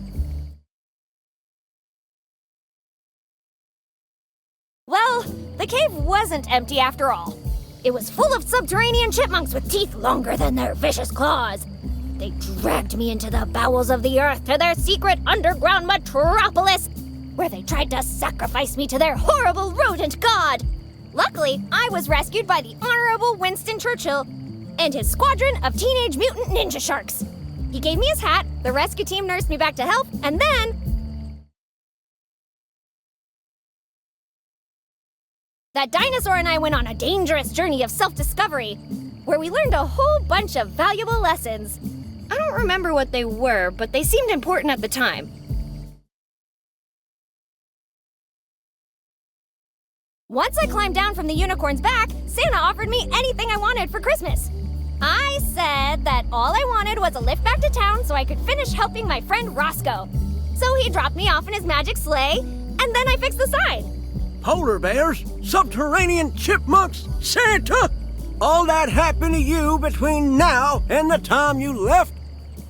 Well, the cave wasn't empty after all. It was full of subterranean chipmunks with teeth longer than their vicious claws. They dragged me into the bowels of the earth to their secret underground metropolis, where they tried to sacrifice me to their horrible rodent god. Luckily, I was rescued by the Honorable Winston Churchill and his squadron of teenage mutant ninja sharks. He gave me his hat, the rescue team nursed me back to health, and then... that dinosaur and I went on a dangerous journey of self-discovery, where we learned a whole bunch of valuable lessons. I don't remember what they were, but they seemed important at the time. Once I climbed down from the unicorn's back, Santa offered me anything I wanted for Christmas. I said that all I wanted was a lift back to town so I could finish helping my friend Roscoe. So he dropped me off in his magic sleigh, and then I fixed the sign. Polar bears, subterranean chipmunks, Santa! All that happened to you between now and the time you left?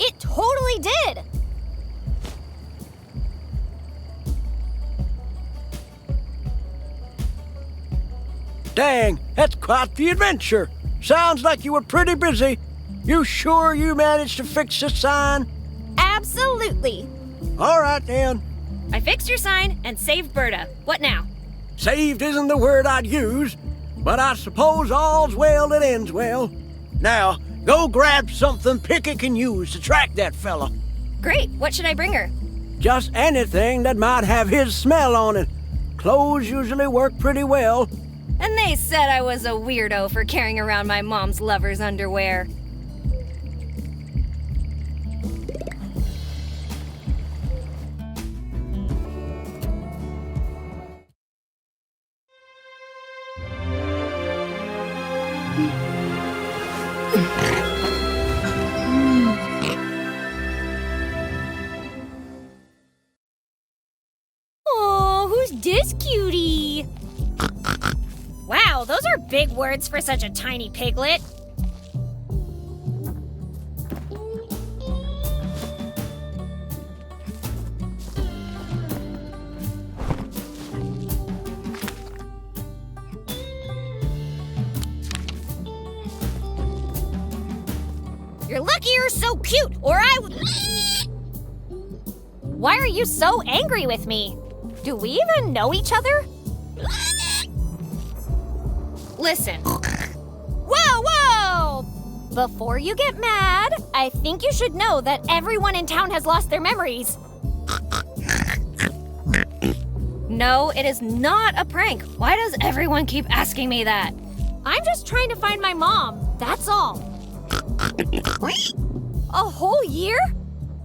It totally did! Dang, that's quite the adventure. Sounds like you were pretty busy. You sure you managed to fix the sign? Absolutely. All right, then. I fixed your sign and saved Berta. What now? Saved isn't the word I'd use, but I suppose all's well that ends well. Now, go grab something Picky can use to track that fella. Great. What should I bring her? Just anything that might have his smell on it. Clothes usually work pretty well. And they said I was a weirdo for carrying around my mom's lover's underwear. Oh, who's this cutie? Wow, those are big words for such a tiny piglet. You're lucky you're so cute, or I would... Why are you so angry with me? Do we even know each other? Listen. Whoa, whoa! Before you get mad, I think you should know that everyone in town has lost their memories. No, it is not a prank. Why does everyone keep asking me that? I'm just trying to find my mom, that's all. A whole year?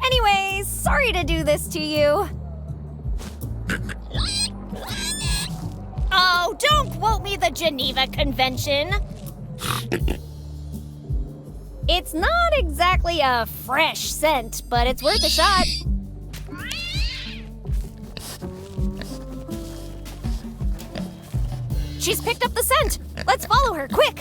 Anyways, sorry to do this to you. Oh, don't quote me the Geneva Convention. It's not exactly a fresh scent, but it's worth a shot. She's picked up the scent. Let's follow her, quick.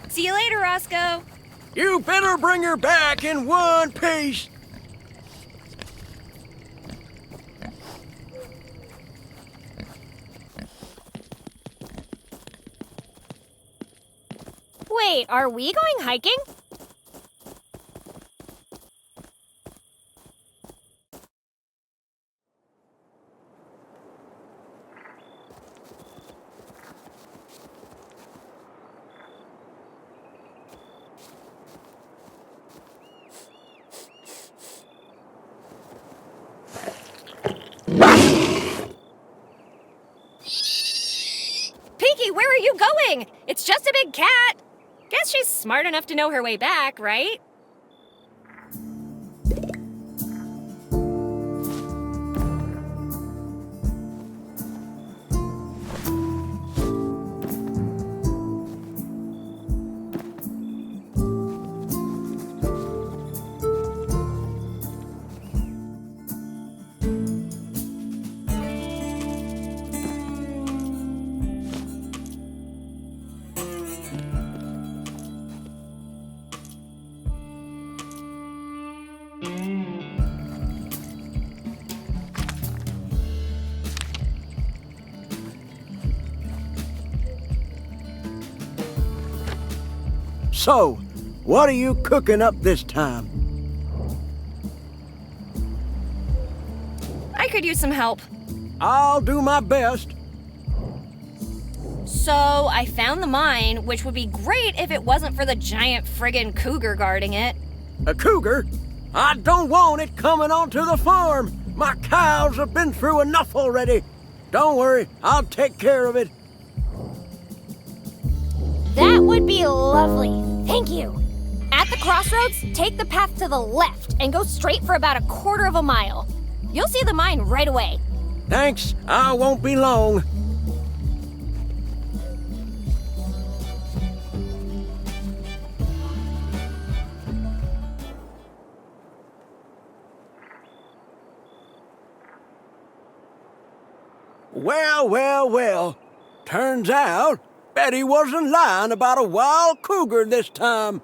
See you later, Roscoe. You better bring her back in one piece. Wait, are we going hiking? Pinky, where are you going? It's just a big cat. Guess she's smart enough to know her way back, right? So, what are you cooking up this time? use some help. I'll do my best. So, I found the mine, which would be great if it wasn't for the giant friggin' cougar guarding it. A cougar? I don't want it coming onto the farm. My cows have been through enough already. Don't worry, I'll take care of it. That would be lovely. Thank you. At the crossroads, take the path to the left and go straight for about 1/4 of a mile. You'll see the mine right away. Thanks, I won't be long. Well. Turns out Betty wasn't lying about a wild cougar this time.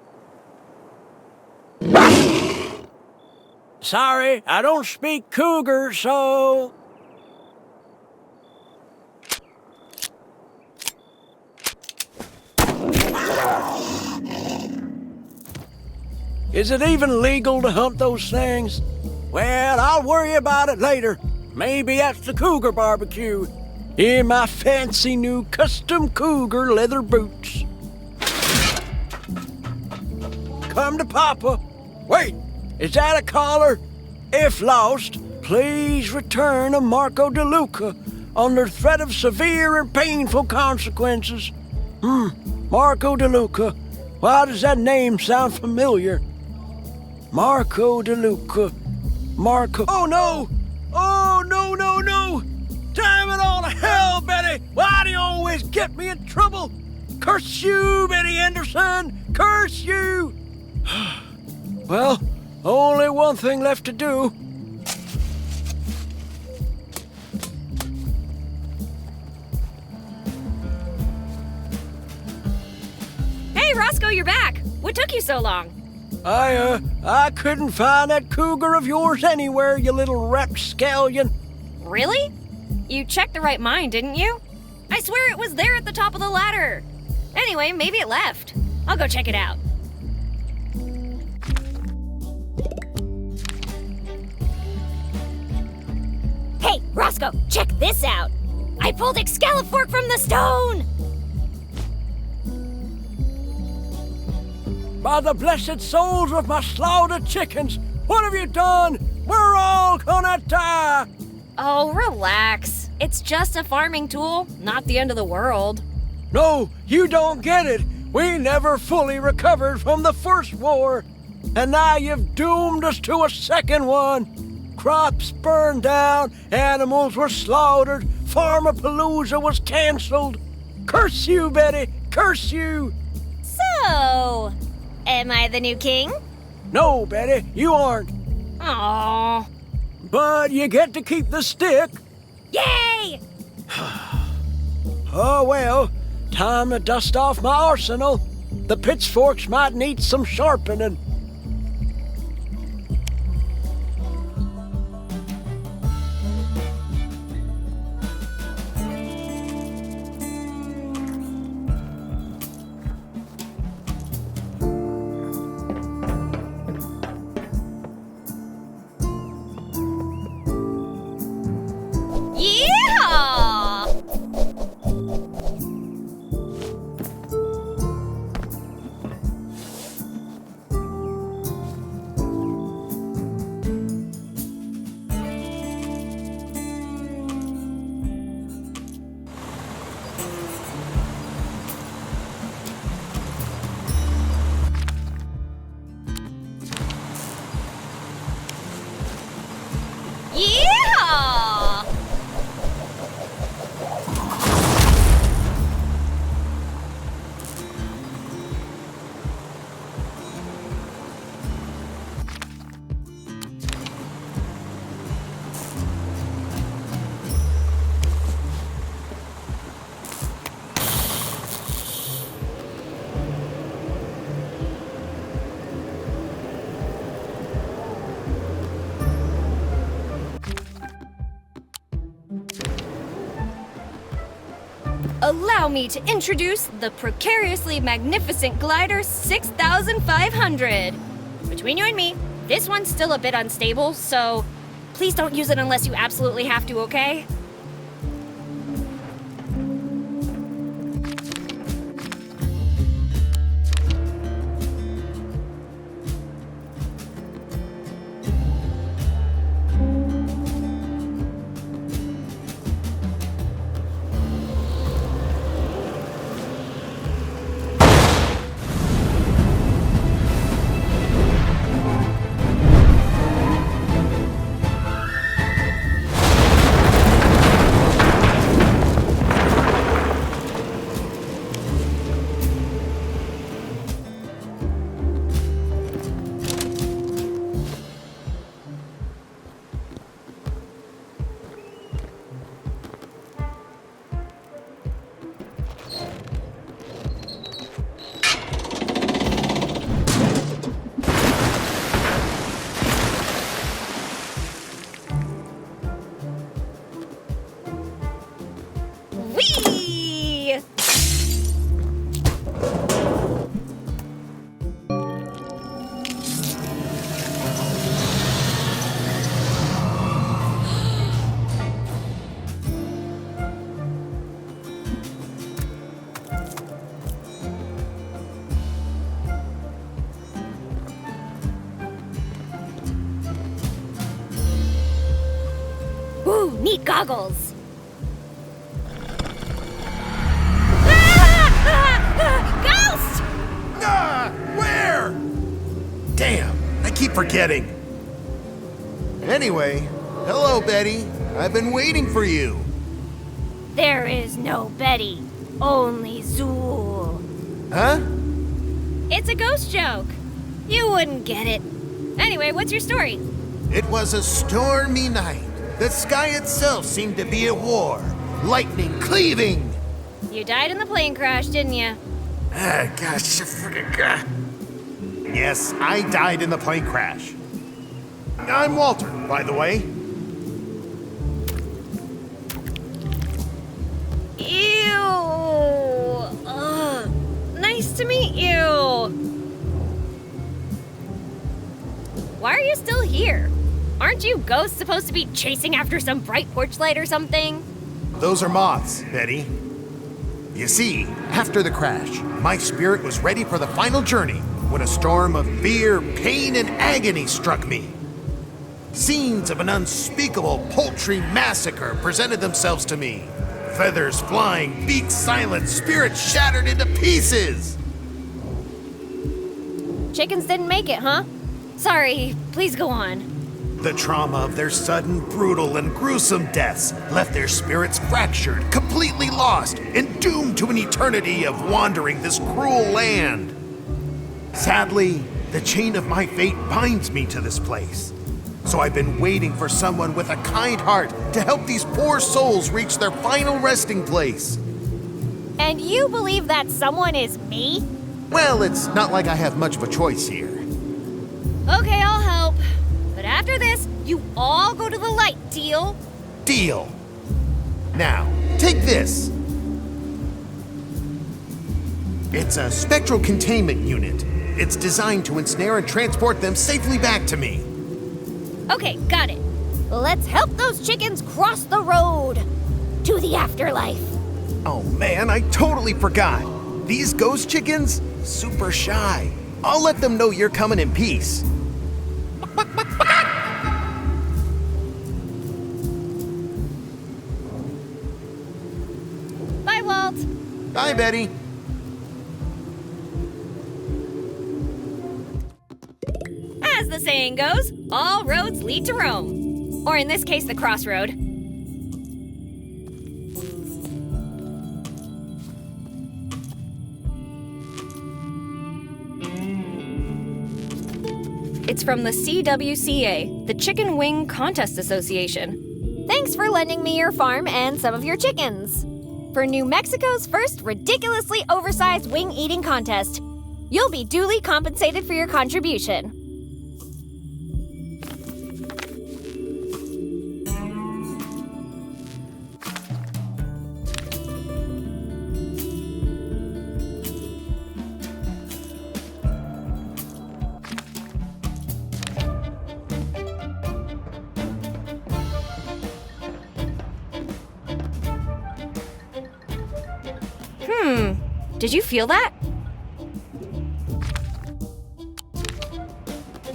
Sorry, I don't speak cougar, so... Is it even legal to hunt those things? Well, I'll worry about it later. Maybe at the cougar barbecue. In my fancy new custom cougar leather boots. Come to Papa. Wait, is that a collar? If lost, please return a Marco DeLuca under threat of severe and painful consequences. Marco DeLuca. Why does that name sound familiar? Marco DeLuca. Marco... Oh, no! Oh, no! Damn it all to hell, Betty! Why do you always get me in trouble? Curse you, Betty Anderson! Curse you! Well, only one thing left to do. Hey, Roscoe, you're back! What took you so long? I couldn't find that cougar of yours anywhere, you little rapscallion. Really? You checked the right mine, didn't you? I swear it was there at the top of the ladder. Anyway, maybe it left. I'll go check it out. Hey, Roscoe, check this out. I pulled Excalifork from the stone. By the blessed souls of my slaughtered chickens, what have you done? We're all gonna die! Oh, relax. It's just a farming tool, not the end of the world. No, you don't get it. We never fully recovered from the first war. And now you've doomed us to a second one. Crops burned down, animals were slaughtered, Farmapalooza was canceled. Curse you, Betty! Curse you! So, am I the new king? No, Betty, you aren't. Aww. But you get to keep the stick. Yay! Oh, well, time to dust off my arsenal. The pitchforks might need some sharpening. Allow me to introduce the precariously magnificent glider 6500. Between you and me, this one's still a bit unstable, so Please don't use it unless you absolutely have to, okay? Whee! Ooh, neat goggles. Ghost! Where? Damn, I keep forgetting. Anyway, hello, Betty. I've been waiting for you. There is no Betty, only Zool. Huh? It's a ghost joke. You wouldn't get it. Anyway, what's your story? It was a stormy night. The sky itself seemed to be at war. Lightning cleaving. You died in the plane crash, didn't you? Ah, gosh, yes, I died in the plane crash. I'm Walter, by the way. Ew. Ugh. Nice to meet you. Why are you still here? Aren't you ghosts supposed to be chasing after some bright porch light or something? Those are moths, Betty. You see, after the crash, my spirit was ready for the final journey when a storm of fear, pain, and agony struck me. Scenes of an unspeakable poultry massacre presented themselves to me. Feathers flying, beaks silent, spirit shattered into pieces. Chickens didn't make it, huh? Sorry, please go on. The trauma of their sudden, brutal, and gruesome deaths left their spirits fractured, completely lost, and doomed to an eternity of wandering this cruel land. Sadly, the chain of my fate binds me to this place. So I've been waiting for someone with a kind heart to help these poor souls reach their final resting place. And you believe that someone is me? Well, it's not like I have much of a choice here. Okay, I'll help. But after this, you all go to the light, deal? Deal. Now, take this. It's a spectral containment unit. It's designed to ensnare and transport them safely back to me. Okay, got it. Let's help those chickens cross the road to the afterlife. Oh man, I totally forgot. These ghost chickens, super shy. I'll let them know you're coming in peace. Bye, Walt. Bye, Betty. As the saying goes, all roads lead to Rome. Or in this case, the crossroad. It's from the CWCA, the Chicken Wing Contest Association. Thanks for lending me your farm and some of your chickens. For New Mexico's first ridiculously oversized wing eating contest, you'll be duly compensated for your contribution. Did you feel that?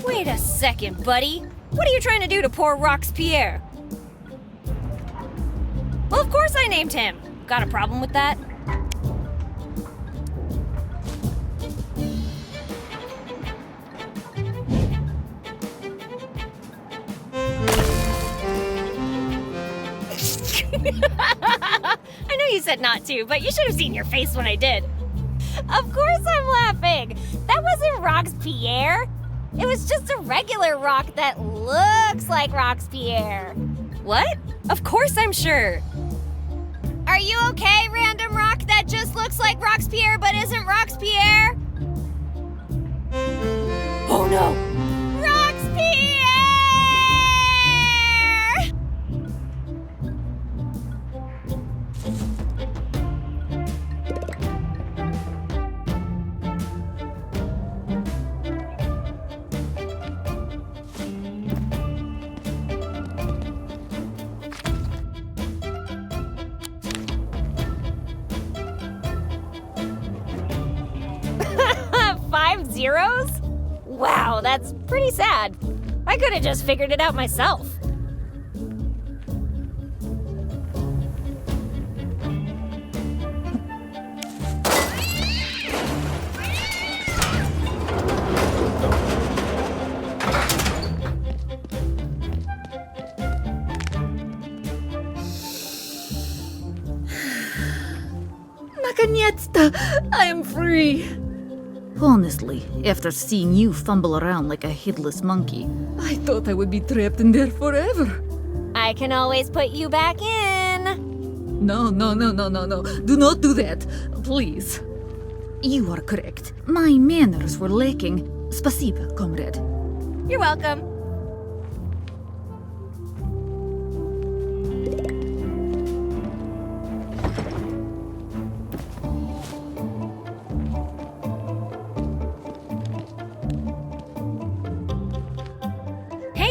Wait a second, buddy. What are you trying to do to poor Robespierre? Well, of course I named him. Got a problem with that? I know you said not to, but you should have seen your face when I did. Of course I'm laughing. That wasn't Robespierre. It was just a regular rock that looks like Robespierre. What? Of course I'm sure. Are you okay, random rock that just looks like Robespierre but isn't Robespierre? Oh no! Robespierre! 5 zeros? Wow, that's pretty sad. I could have just figured it out myself. Nakoniec-to! I am free! Honestly, after seeing you fumble around like a headless monkey, I thought I would be trapped in there forever. I can always put you back in. No. Do not do that. Please. You are correct. My manners were lacking. Spasiba, comrade. You're welcome.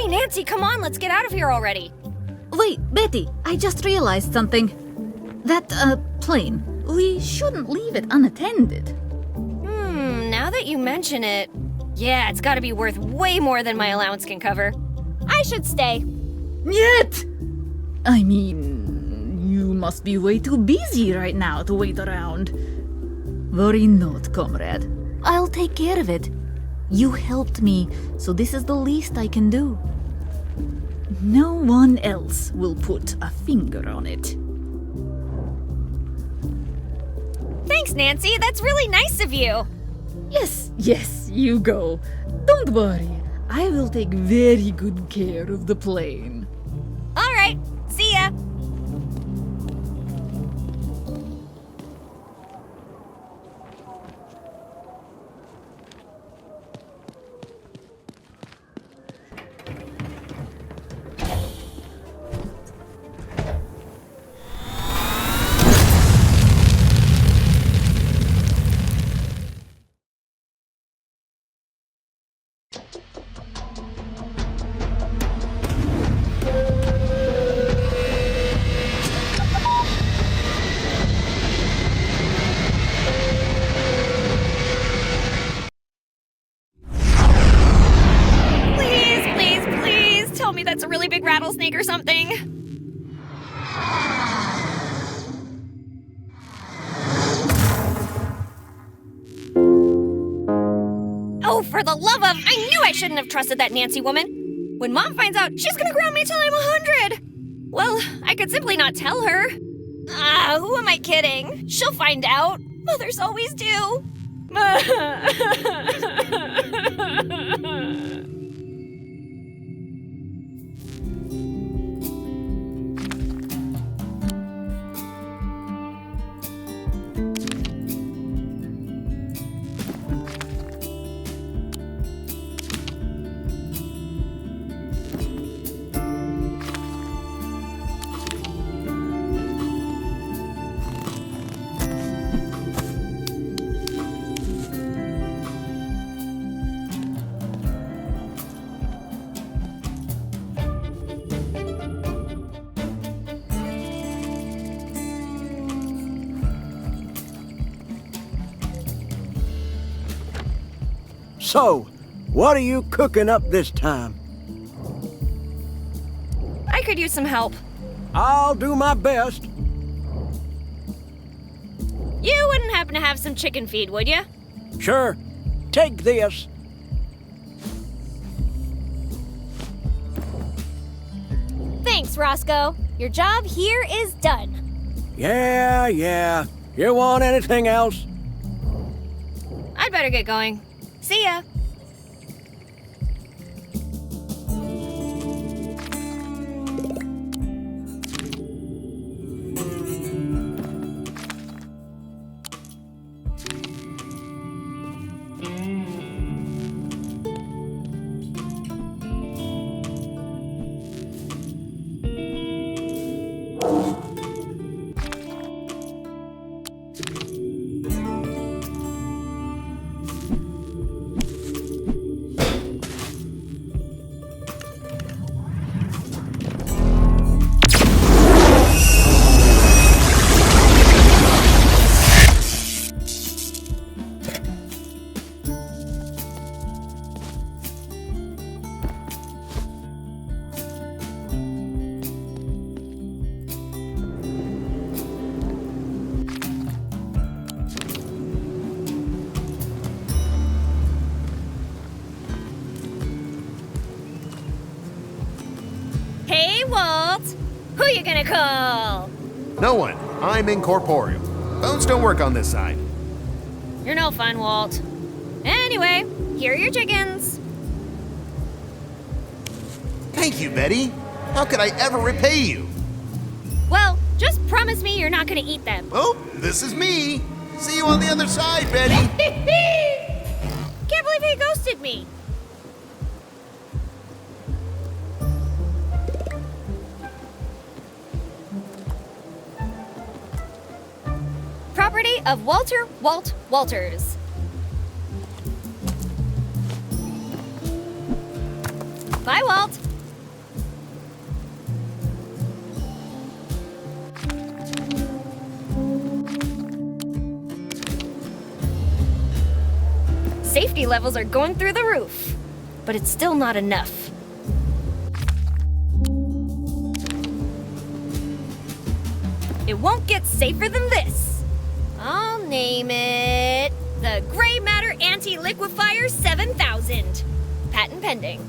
Nancy, come on, let's get out of here already. Wait, Betty, I just realized something. That, plane, we shouldn't leave it unattended. Now that you mention it, yeah, it's gotta be worth way more than my allowance can cover. I should stay. Yet! I mean, you must be way too busy right now to wait around. Worry not, comrade. I'll take care of it. You helped me, so this is the least I can do. No one else will put a finger on it. Thanks, Nancy. That's really nice of you. Yes, you go. Don't worry. I will take very good care of the plane. All right. See ya. That's a really big rattlesnake or something. Oh, for the love of... I knew I shouldn't have trusted that Nancy woman. When Mom finds out, she's gonna ground me till I'm 100. Well, I could simply not tell her. Who am I kidding? She'll find out. Mothers always do. So, what are you cooking up this time? I could use some help. I'll do my best. You wouldn't happen to have some chicken feed, would you? Sure. Take this. Thanks, Roscoe. Your job here is done. Yeah. You want anything else? I'd better get going. See ya. Hey, Walt! Who you gonna call? No one. I'm incorporeal. Phones don't work on this side. You're no fun, Walt. Anyway, here are your chickens. Thank you, Betty. How could I ever repay you? Well, just promise me you're not gonna eat them. Oh, this is me. See you on the other side, Betty. Can't believe he ghosted me. Property of Walter Walt Walters. Bye, Walt. Safety levels are going through the roof, but it's still not enough. It won't get safer than this. I'll name it the Gray Matter Anti-Liquefier 7000. Patent pending.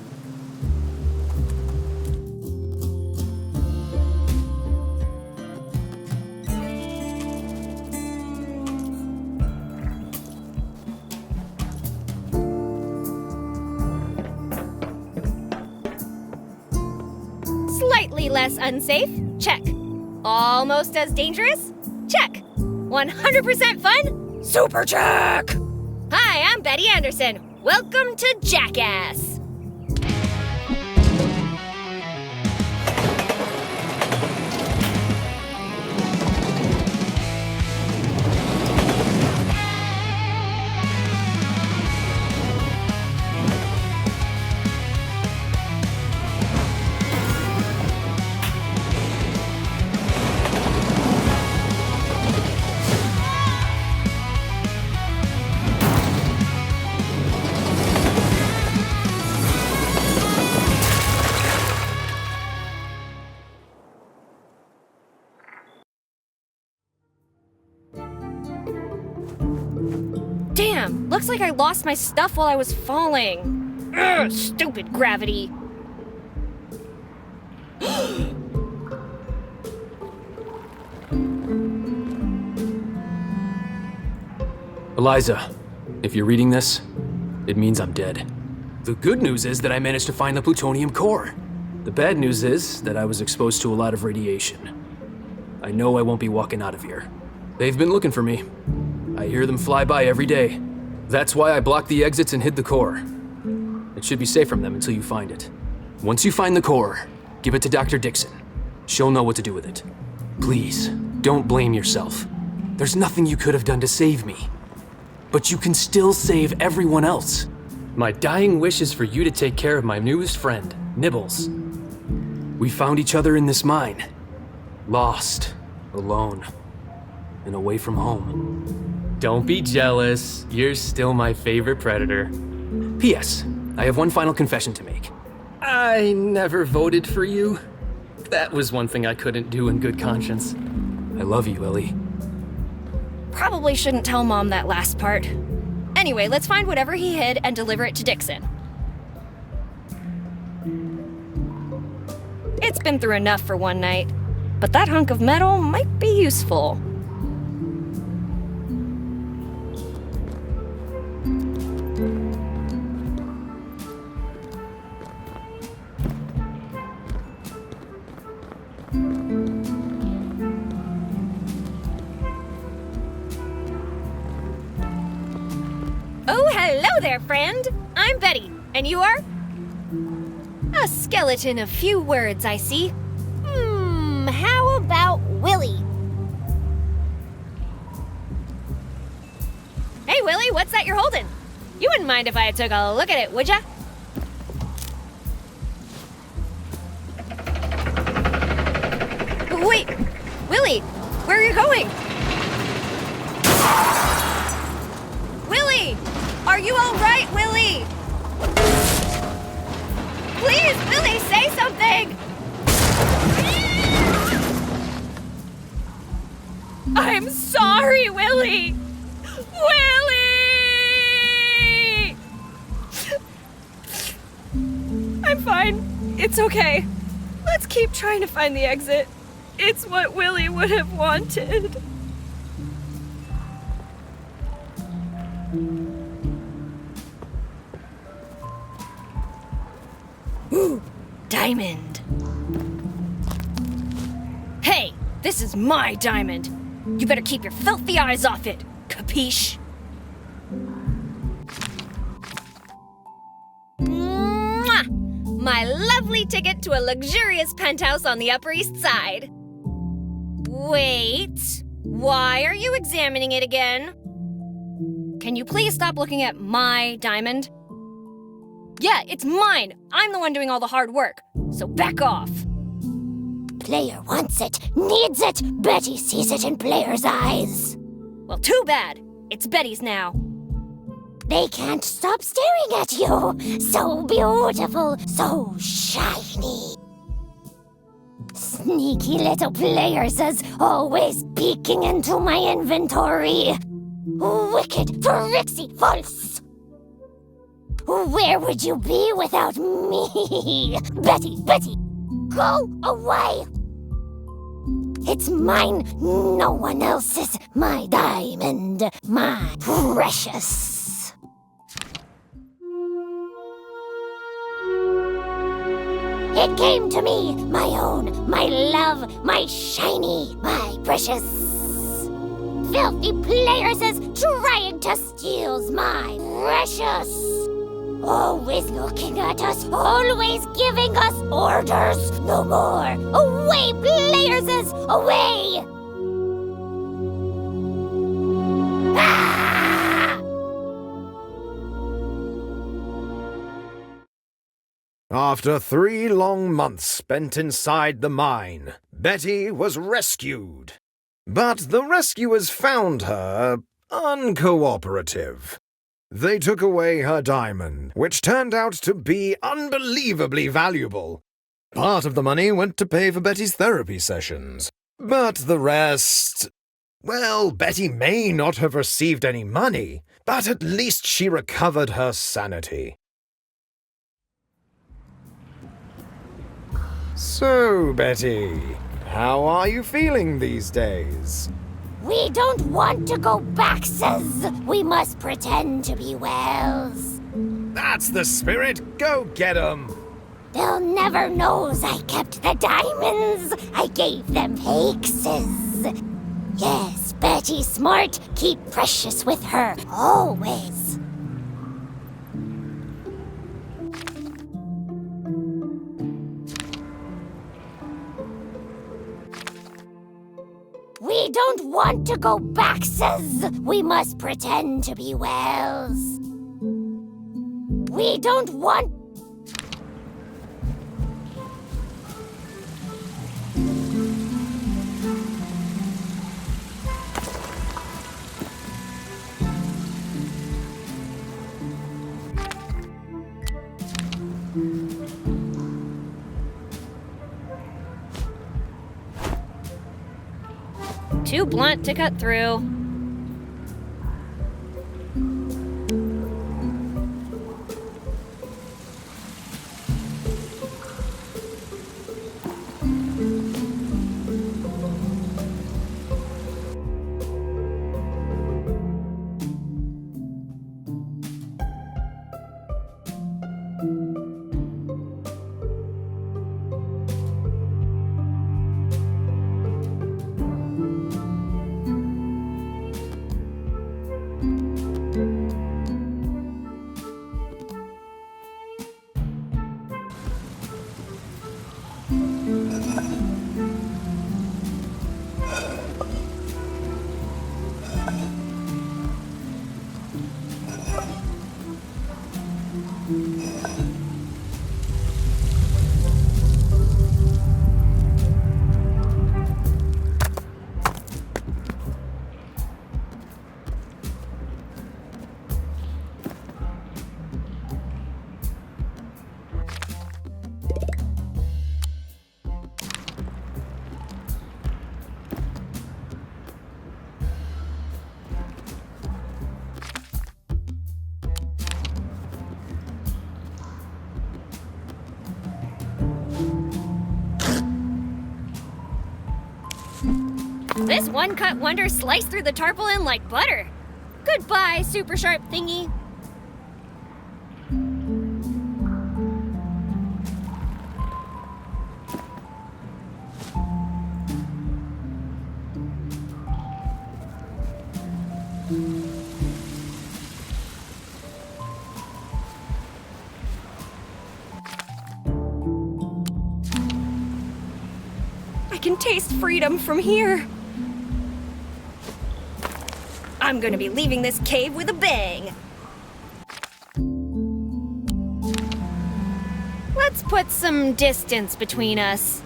Slightly less unsafe? Check. Almost as dangerous? Check. 100% fun? Super check! Hi, I'm Betty Anderson. Welcome to Jackass. Damn, looks like I lost my stuff while I was falling. Ugh, stupid gravity. Eliza, if you're reading this, it means I'm dead. The good news is that I managed to find the plutonium core. The bad news is that I was exposed to a lot of radiation. I know I won't be walking out of here. They've been looking for me. I hear them fly by every day. That's why I blocked the exits and hid the core. It should be safe from them until you find it. Once you find the core, give it to Dr. Dixon. She'll know what to do with it. Please, don't blame yourself. There's nothing you could have done to save me. But you can still save everyone else. My dying wish is for you to take care of my newest friend, Nibbles. We found each other in this mine. Lost, alone, and away from home. Don't be jealous. You're still my favorite predator. P.S. I have one final confession to make. I never voted for you. That was one thing I couldn't do in good conscience. I love you, Ellie. Probably shouldn't tell Mom that last part. Anyway, let's find whatever he hid and deliver it to Dixon. It's been through enough for one night, but that hunk of metal might be useful. Oh, hello there, friend. I'm Betty, and you are? A skeleton of few words, I see. How about Willie? Hey, Willie, what's that you're holding? You wouldn't mind if I took a look at it, would ya? Wait, Willie, where are you going? Willie! Are you all right, Willie? Please, Willie, say something! I'm sorry, Willie! Willie! I'm fine. It's okay. Let's keep trying to find the exit. It's what Willie would have wanted. Ooh, diamond. Hey, this is my diamond. You better keep your filthy eyes off it, capiche? Mwah! My lovely ticket to a luxurious penthouse on the Upper East Side. Wait, why are you examining it again? Can you please stop looking at my diamond? Yeah, it's mine. I'm the one doing all the hard work, so back off. Player wants it, needs it. Betty sees it in player's eyes. Well, too bad. It's Betty's now. They can't stop staring at you. So beautiful, so shiny. Sneaky little players is always peeking into my inventory. Wicked, tricksy, false. Where would you be without me? Betty, go away. It's mine, no one else's. My diamond, my precious. It came to me, my own, my love, my shiny, my precious. Filthy players is trying to steal my precious. Always looking at us, always giving us orders. No more. Away, players is away. Ah! After 3 long months spent inside the mine, Betty was rescued. But the rescuers found her uncooperative. They took away her diamond, which turned out to be unbelievably valuable. Part of the money went to pay for Betty's therapy sessions. But the rest... Well, Betty may not have received any money, but at least she recovered her sanity. So, Betty, how are you feeling these days? We don't want to go back, says. We must pretend to be whales. That's the spirit. Go get 'em. They'll never knows I kept the diamonds. I gave them fakes. Yes, Betty smart. Keep precious with her always. We don't want to go back, says. We must pretend to be whales. We don't want... too blunt to cut through. This one-cut wonder sliced through the tarpaulin like butter. Goodbye, super sharp thingy. I can taste freedom from here. I'm gonna be leaving this cave with a bang. Let's put some distance between us.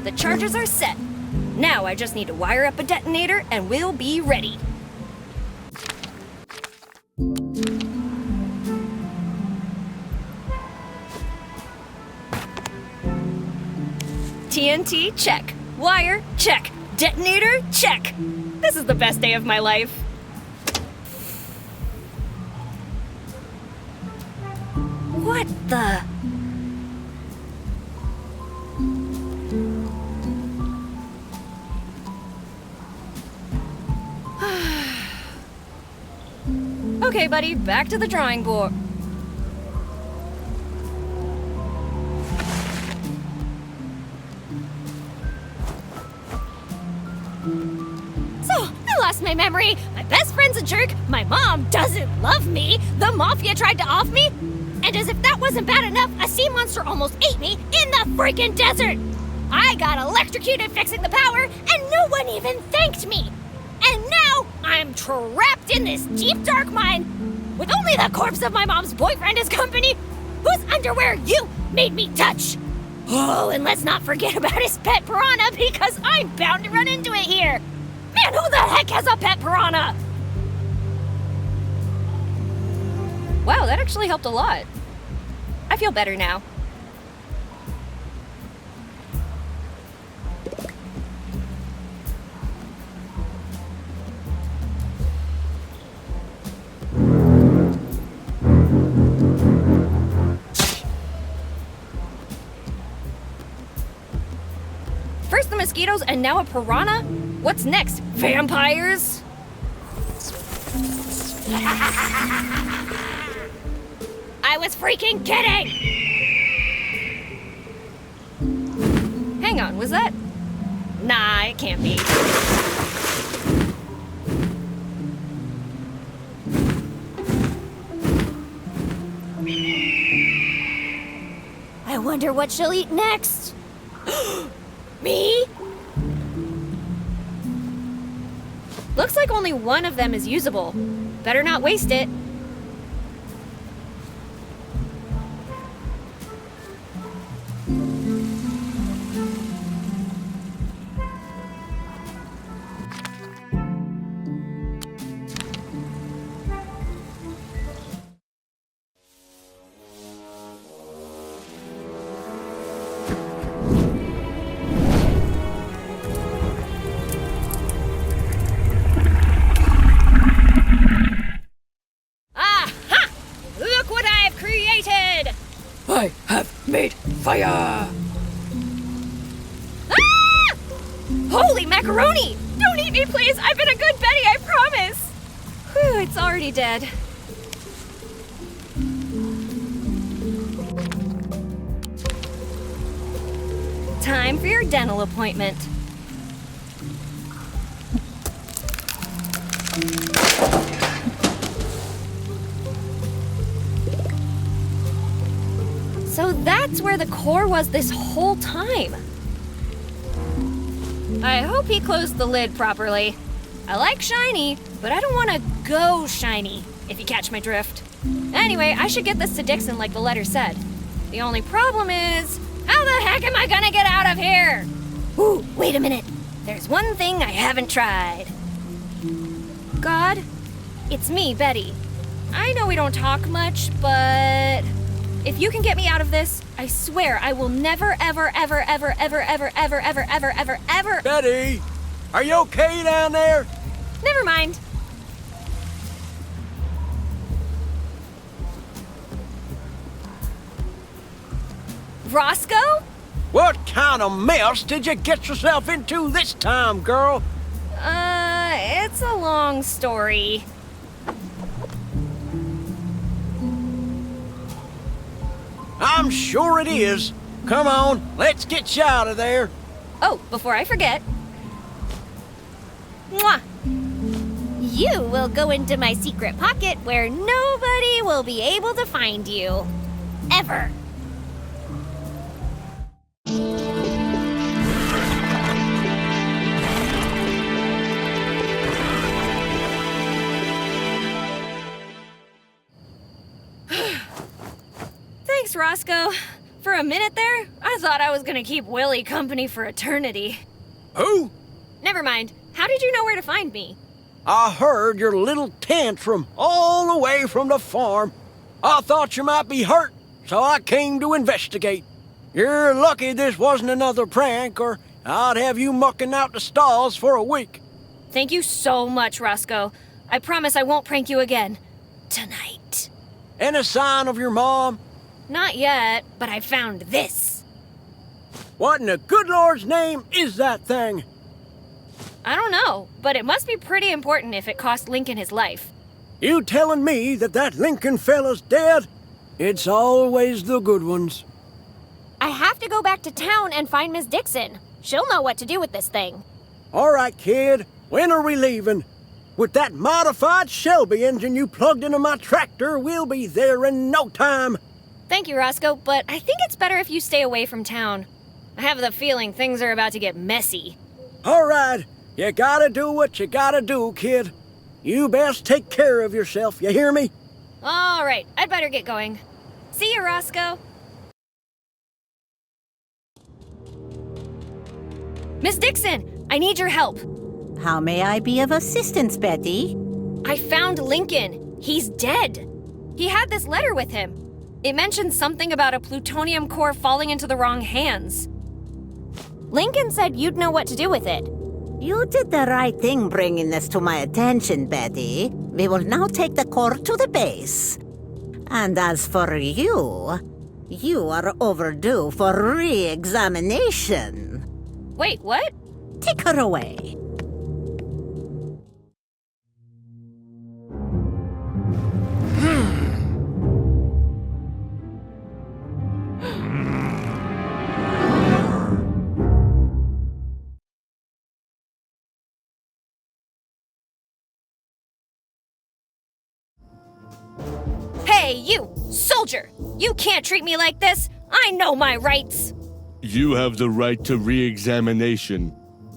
The charges are set. Now I just need to wire up a detonator and we'll be ready. TNT, check. Wire, check. Detonator, check. This is the best day of my life. What the? Okay, buddy, back to the drawing board. So, I lost my memory. My best friend's a jerk. My mom doesn't love me. The mafia tried to off me. And as if that wasn't bad enough, a sea monster almost ate me in the freaking desert. I got electrocuted fixing the power, and no one even thanked me. And now I'm trapped in this deep, dark mine with only the corpse of my mom's boyfriend as company, whose underwear you made me touch. Oh, and let's not forget about his pet piranha, because I'm bound to run into it here. Man, who the heck has a pet piranha? Wow, that actually helped a lot. I feel better now. First the mosquitos and now a piranha? What's next? Vampires? I was freaking kidding! Hang on, was that? Nah, it can't be. I wonder what she'll eat next. Me? Looks like only one of them is usable. Better not waste it. Fire! Ah! Holy macaroni! Don't eat me, please! I've been a good Betty, I promise! Whew, it's already dead. Time for your dental appointment. So that's where the core was this whole time. I hope he closed the lid properly. I like shiny, but I don't want to go shiny, if you catch my drift. Anyway, I should get this to Dixon like the letter said. The only problem is, how the heck am I gonna get out of here? Ooh, wait a minute. There's one thing I haven't tried. God, it's me, Betty. I know we don't talk much, but if you can get me out of this, I swear I will never, ever, ever, ever, ever, ever, ever, ever, ever, ever, ever. Betty, are you okay down there? Never mind. Roscoe? What kind of mess did you get yourself into this time, girl? It's a long story. I'm sure it is. Come on, let's get you out of there. Oh, before I forget. Mwah! You will go into my secret pocket where nobody will be able to find you. Ever. Thanks, Roscoe. For a minute there, I thought I was gonna keep Willie company for eternity. Who? Never mind. How did you know where to find me? I heard your little tantrum all the way from the farm. I thought you might be hurt, so I came to investigate. You're lucky this wasn't another prank, or I'd have you mucking out the stalls for a week. Thank you so much, Roscoe. I promise I won't prank you again. Tonight. Any sign of your mom? Not yet, but I found this. What in the good Lord's name is that thing? I don't know, but it must be pretty important if it cost Lincoln his life. You telling me that Lincoln fella's dead? It's always the good ones. I have to go back to town and find Miss Dixon. She'll know what to do with this thing. All right, kid. When are we leaving? With that modified Shelby engine you plugged into my tractor, we'll be there in no time. Thank you, Roscoe, but I think it's better if you stay away from town. I have the feeling things are about to get messy. All right. You gotta do what you gotta do, kid. You best take care of yourself, you hear me? All right, I'd better get going. See you, Roscoe. Miss Dixon, I need your help. How may I be of assistance, Betty? I found Lincoln. He's dead. He had this letter with him. It mentioned something about a plutonium core falling into the wrong hands. Lincoln said you'd know what to do with it. You did the right thing bringing this to my attention, Betty. We will now take the core to the base. And as for you, you are overdue for re-examination. Wait, what? Take her away. Hey, you, soldier! You can't treat me like this! I know my rights! You have the right to re-examination.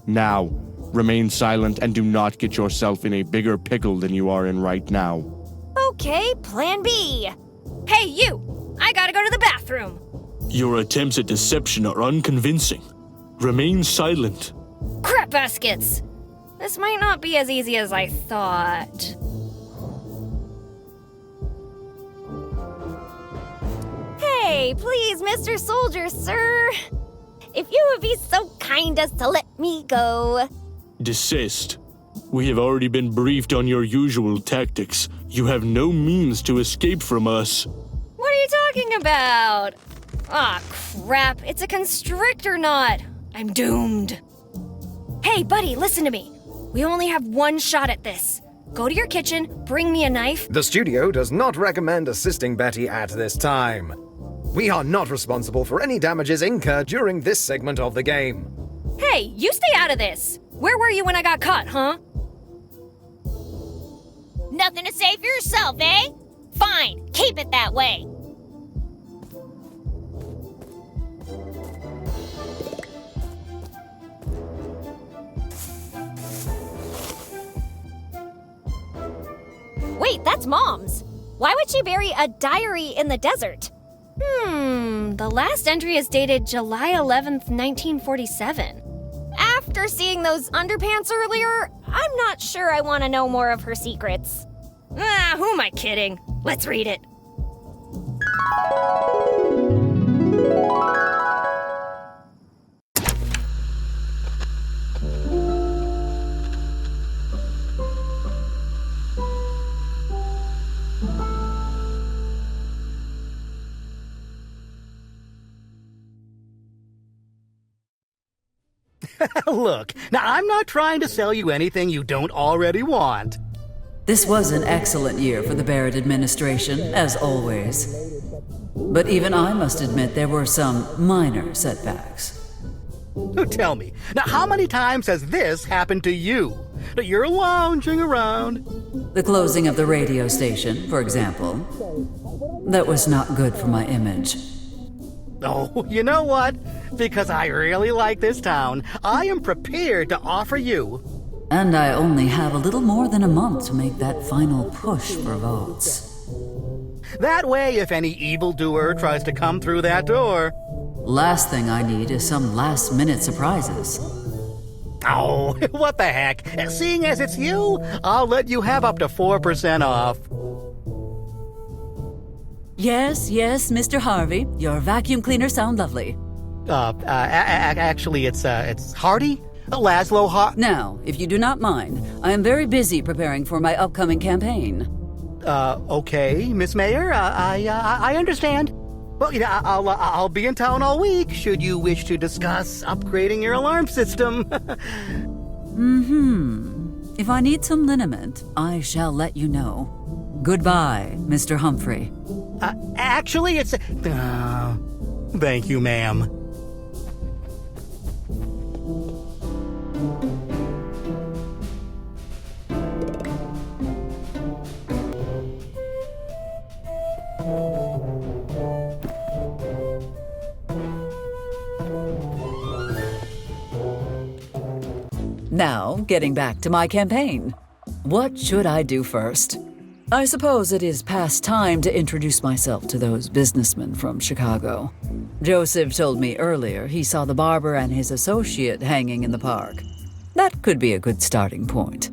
Now, remain silent and do not get yourself in a bigger pickle than you are in right now. Okay, plan B. Hey, you! I gotta go to the bathroom! Your attempts at deception are unconvincing. Remain silent. Crap baskets! This might not be as easy as I thought. Hey, please, Mr. Soldier, sir. If you would be so kind as to let me go. Desist. We have already been briefed on your usual tactics. You have no means to escape from us. What are you talking about? Ah, crap. It's a constrictor knot. I'm doomed. Hey, buddy, listen to me. We only have one shot at this. Go to your kitchen, bring me a knife. The studio does not recommend assisting Betty at this time. We are not responsible for any damages incurred during this segment of the game. Hey, you stay out of this. Where were you when I got caught, huh? Nothing to say for yourself, eh? Fine, keep it that way. Wait, that's Mom's. Why would she bury a diary in the desert? The last entry is dated July 11th, 1947. After seeing those underpants earlier, I'm not sure I want to know more of her secrets. Who am I kidding? Let's read it. Look, now I'm not trying to sell you anything you don't already want. This was an excellent year for the BARRET administration, as always. But even I must admit there were some minor setbacks. Tell me, now how many times has this happened to you? That you're lounging around? The closing of the radio station, for example. That was not good for my image. Oh, you know what? Because I really like this town, I am prepared to offer you. And I only have a little more than a month to make that final push for votes. That way, if any evildoer tries to come through that door... Last thing I need is some last-minute surprises. Oh, what the heck? Seeing as it's you, I'll let you have up to 4% off. Yes, Mr. Harvey. Your vacuum cleaners sound lovely. Actually, it's Hardy? Lazlo Now, if you do not mind, I am very busy preparing for my upcoming campaign. Okay, Miss Mayor, I understand. Well, I'll be in town all week, should you wish to discuss upgrading your alarm system. If I need some liniment, I shall let you know. Goodbye, Mr. Humphrey. Actually, it's... thank you, ma'am. Now, getting back to my campaign. What should I do first? I suppose it is past time to introduce myself to those businessmen from Chicago. Joseph told me earlier he saw the barber and his associate hanging in the park. That could be a good starting point.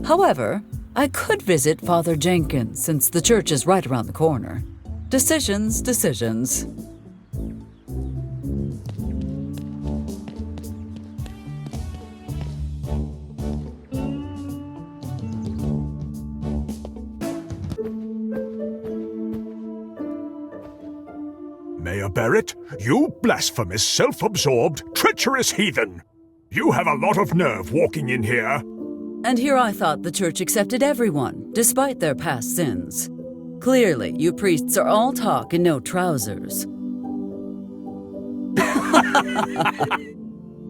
However, I could visit Father Jenkins since the church is right around the corner. Decisions. Mayor Barrett, you blasphemous, self-absorbed, treacherous heathen! You have a lot of nerve walking in here. And here I thought the church accepted everyone, despite their past sins. Clearly, you priests are all talk and no trousers.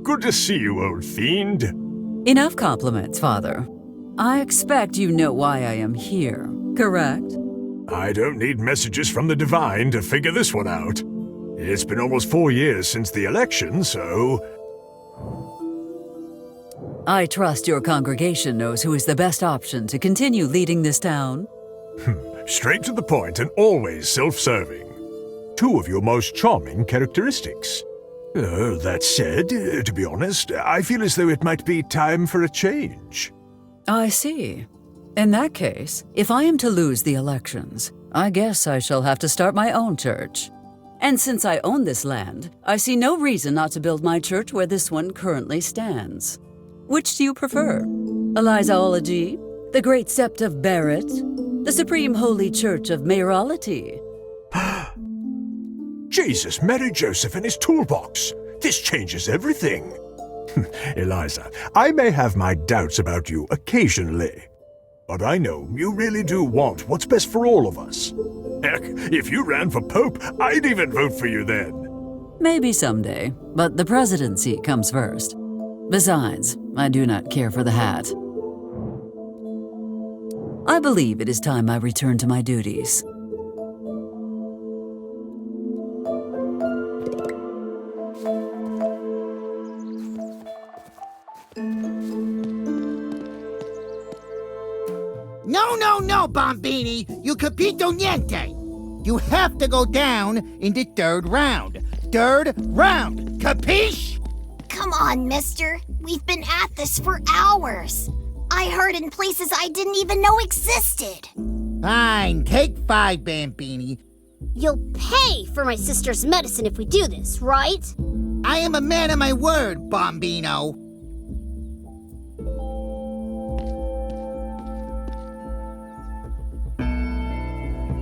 Good to see you, old fiend. Enough compliments, Father. I expect you know why I am here, correct? I don't need messages from the divine to figure this one out. It's been almost 4 years since the election, so... I trust your congregation knows who is the best option to continue leading this town. Straight to the point and always self-serving. Two of your most charming characteristics. That said, to be honest, I feel as though it might be time for a change. I see. In that case, if I am to lose the elections, I guess I shall have to start my own church. And since I own this land, I see no reason not to build my church where this one currently stands. Which do you prefer? Elizology, the Great Sept of Barrett, the Supreme Holy Church of Mayoralty? Jesus, Mary Joseph and his toolbox. This changes everything. Eliza, I may have my doubts about you occasionally, but I know you really do want what's best for all of us. Heck, if you ran for Pope, I'd even vote for you then. Maybe someday, but the presidency comes first. Besides, I do not care for the hat. I believe it is time I return to my duties. No, Bombini! You capito niente! You have to go down in the third round. Third round, capiche? Come on, mister. We've been at this for hours. I heard in places I didn't even know existed. Fine, take 5, Bambini. You'll pay for my sister's medicine if we do this, right? I am a man of my word, Bombino.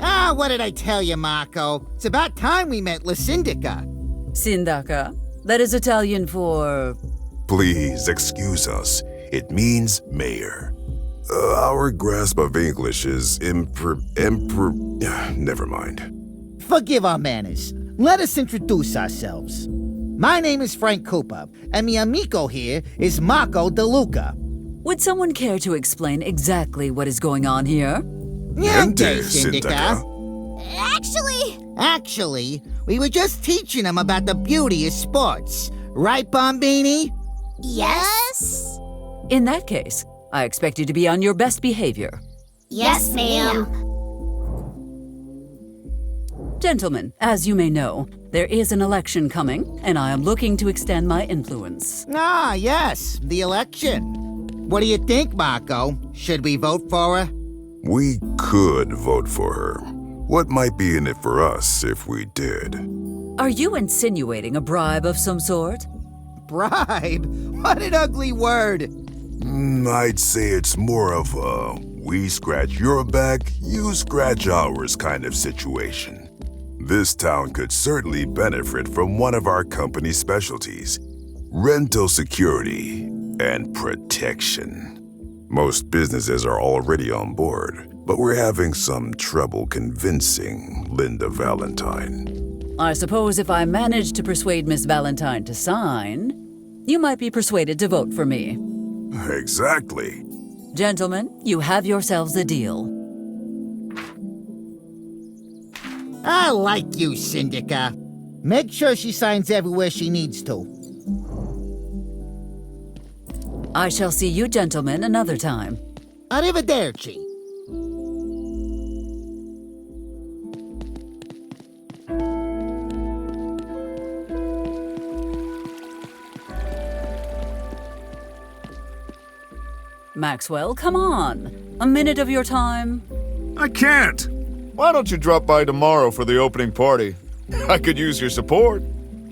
Ah, what did I tell you, Marco? It's about time we met La Syndica. Sindaca? That is Italian for... Please excuse us. It means mayor. Our grasp of English is never mind. Forgive our manners. Let us introduce ourselves. My name is Frank Cooper, and mi amico here is Marco De Luca. Would someone care to explain exactly what is going on here? Niente, Syndica. Actually, we were just teaching him about the beauty of sports. Right, Bombini? yes? In that case, I expect you to be on your best behavior. Yes, ma'am. Gentlemen, as you may know, there is an election coming, and I am looking to extend my influence. Ah, yes, the election. What do you think, Marco? Should we vote for her? We could vote for her. What might be in it for us if we did? Are you insinuating a bribe of some sort? Bribe? What an ugly word. I'd say it's more of a we scratch your back, you scratch ours kind of situation. This town could certainly benefit from one of our company's specialties: rental security and protection. Most businesses are already on board, but we're having some trouble convincing Linda Valentine. I suppose if I manage to persuade Miss Valentine to sign, you might be persuaded to vote for me. Exactly. Gentlemen, you have yourselves a deal. I like you, Syndica. Make sure she signs everywhere she needs to. I shall see you gentlemen another time. Arrivederci. Maxwell, come on. A minute of your time. I can't. Why don't you drop by tomorrow for the opening party? I could use your support.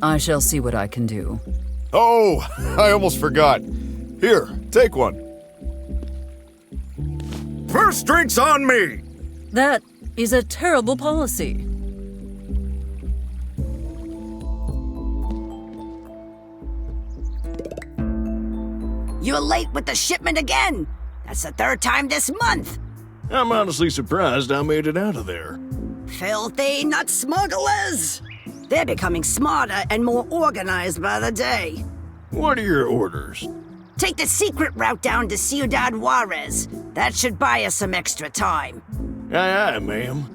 I shall see what I can do. Oh, I almost forgot. Here, take one. First drink's on me! That is a terrible policy. You're late with the shipment again. That's the third time this month. I'm honestly surprised I made it out of there. Filthy nut smugglers! They're becoming smarter and more organized by the day. What are your orders? Take the secret route down to Ciudad Juarez. That should buy us some extra time. Aye, aye, ma'am.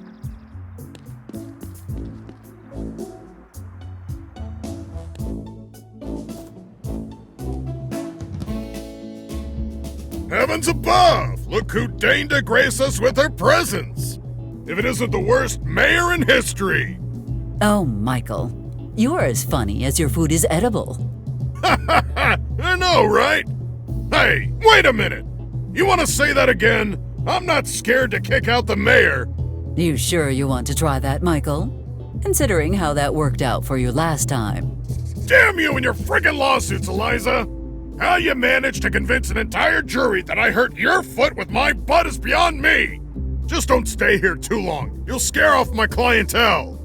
Heavens above! Look who deigned to grace us with her presence! If it isn't the worst mayor in history! Oh, Michael. You are as funny as your food is edible. I know, right? Hey, wait a minute! You want to say that again? I'm not scared to kick out the mayor! You sure you want to try that, Michael? Considering how that worked out for you last time. Damn you and your friggin' lawsuits, Eliza! How you managed to convince an entire jury that I hurt your foot with my butt is beyond me! Just don't stay here too long. You'll scare off my clientele.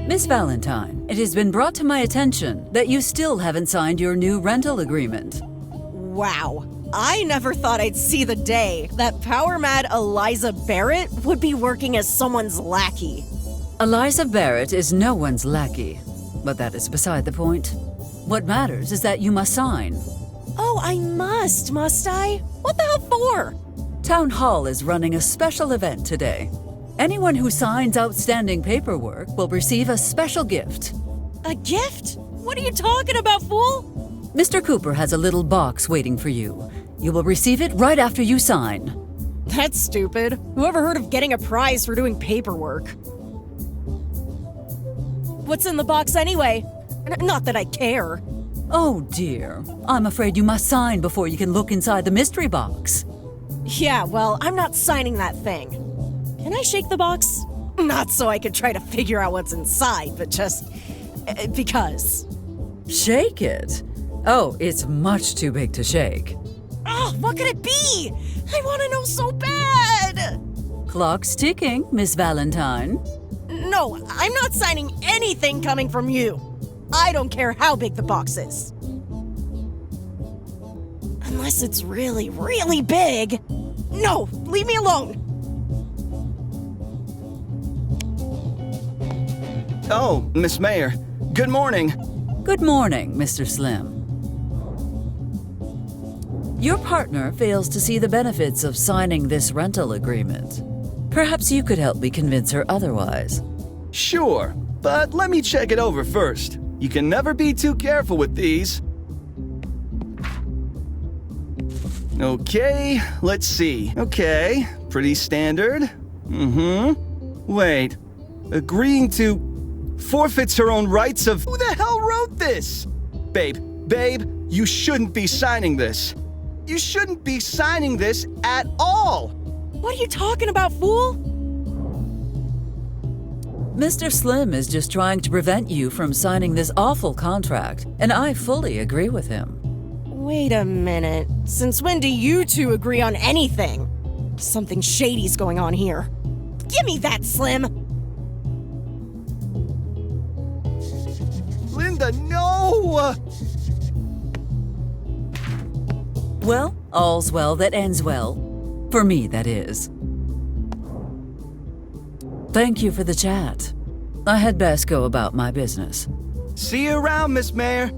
Miss Valentine, it has been brought to my attention that you still haven't signed your new rental agreement. Wow. I never thought I'd see the day that power-mad Eliza Barrett would be working as someone's lackey. Eliza Barrett is no one's lackey, but that is beside the point. What matters is that you must sign. Oh, I must I? What the hell for? Town Hall is running a special event today. Anyone who signs outstanding paperwork will receive a special gift. A gift? What are you talking about, fool? Mr. Cooper has a little box waiting for you. You will receive it right after you sign. That's stupid. Whoever heard of getting a prize for doing paperwork? What's in the box anyway? Not that I care. Oh dear. I'm afraid you must sign before you can look inside the mystery box. Yeah, well, I'm not signing that thing. Can I shake the box? Not so I could try to figure out what's inside, but just because. Shake it? Oh, it's much too big to shake. Oh, what could it be? I want to know so bad! Clock's ticking, Miss Valentine. No, I'm not signing anything coming from you. I don't care how big the box is. Unless it's really, really big. No, leave me alone. Oh, Miss Mayor. Good morning. Good morning, Mr. Slim. Your partner fails to see the benefits of signing this rental agreement. Perhaps you could help me convince her otherwise. Sure, but let me check it over first. You can never be too careful with these. Okay, let's see. Okay, pretty standard. Wait, agreeing to forfeits her own rights of... Who the hell wrote this? Babe, you shouldn't be signing this. You shouldn't be signing this at all! What are you talking about, fool? Mr. Slim is just trying to prevent you from signing this awful contract, and I fully agree with him. Wait a minute. Since when do you two agree on anything? Something shady's going on here. Give me that, Slim! Linda, no! Well, all's well that ends well. For me, that is. Thank you for the chat. I had best go about my business. See you around, Miss Mayor.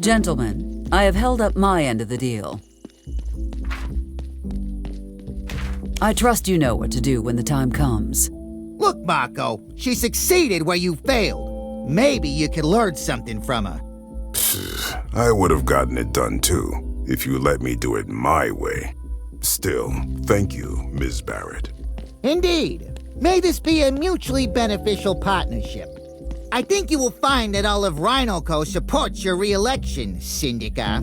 Gentlemen, I have held up my end of the deal. I trust you know what to do when the time comes. Look, Marco, she succeeded where you failed. Maybe you could learn something from her. I would have gotten it done too, if you let me do it my way. Still, thank you, Ms. Barrett. Indeed. May this be a mutually beneficial partnership. I think you will find that all of Rhinoco supports your re-election, Syndica.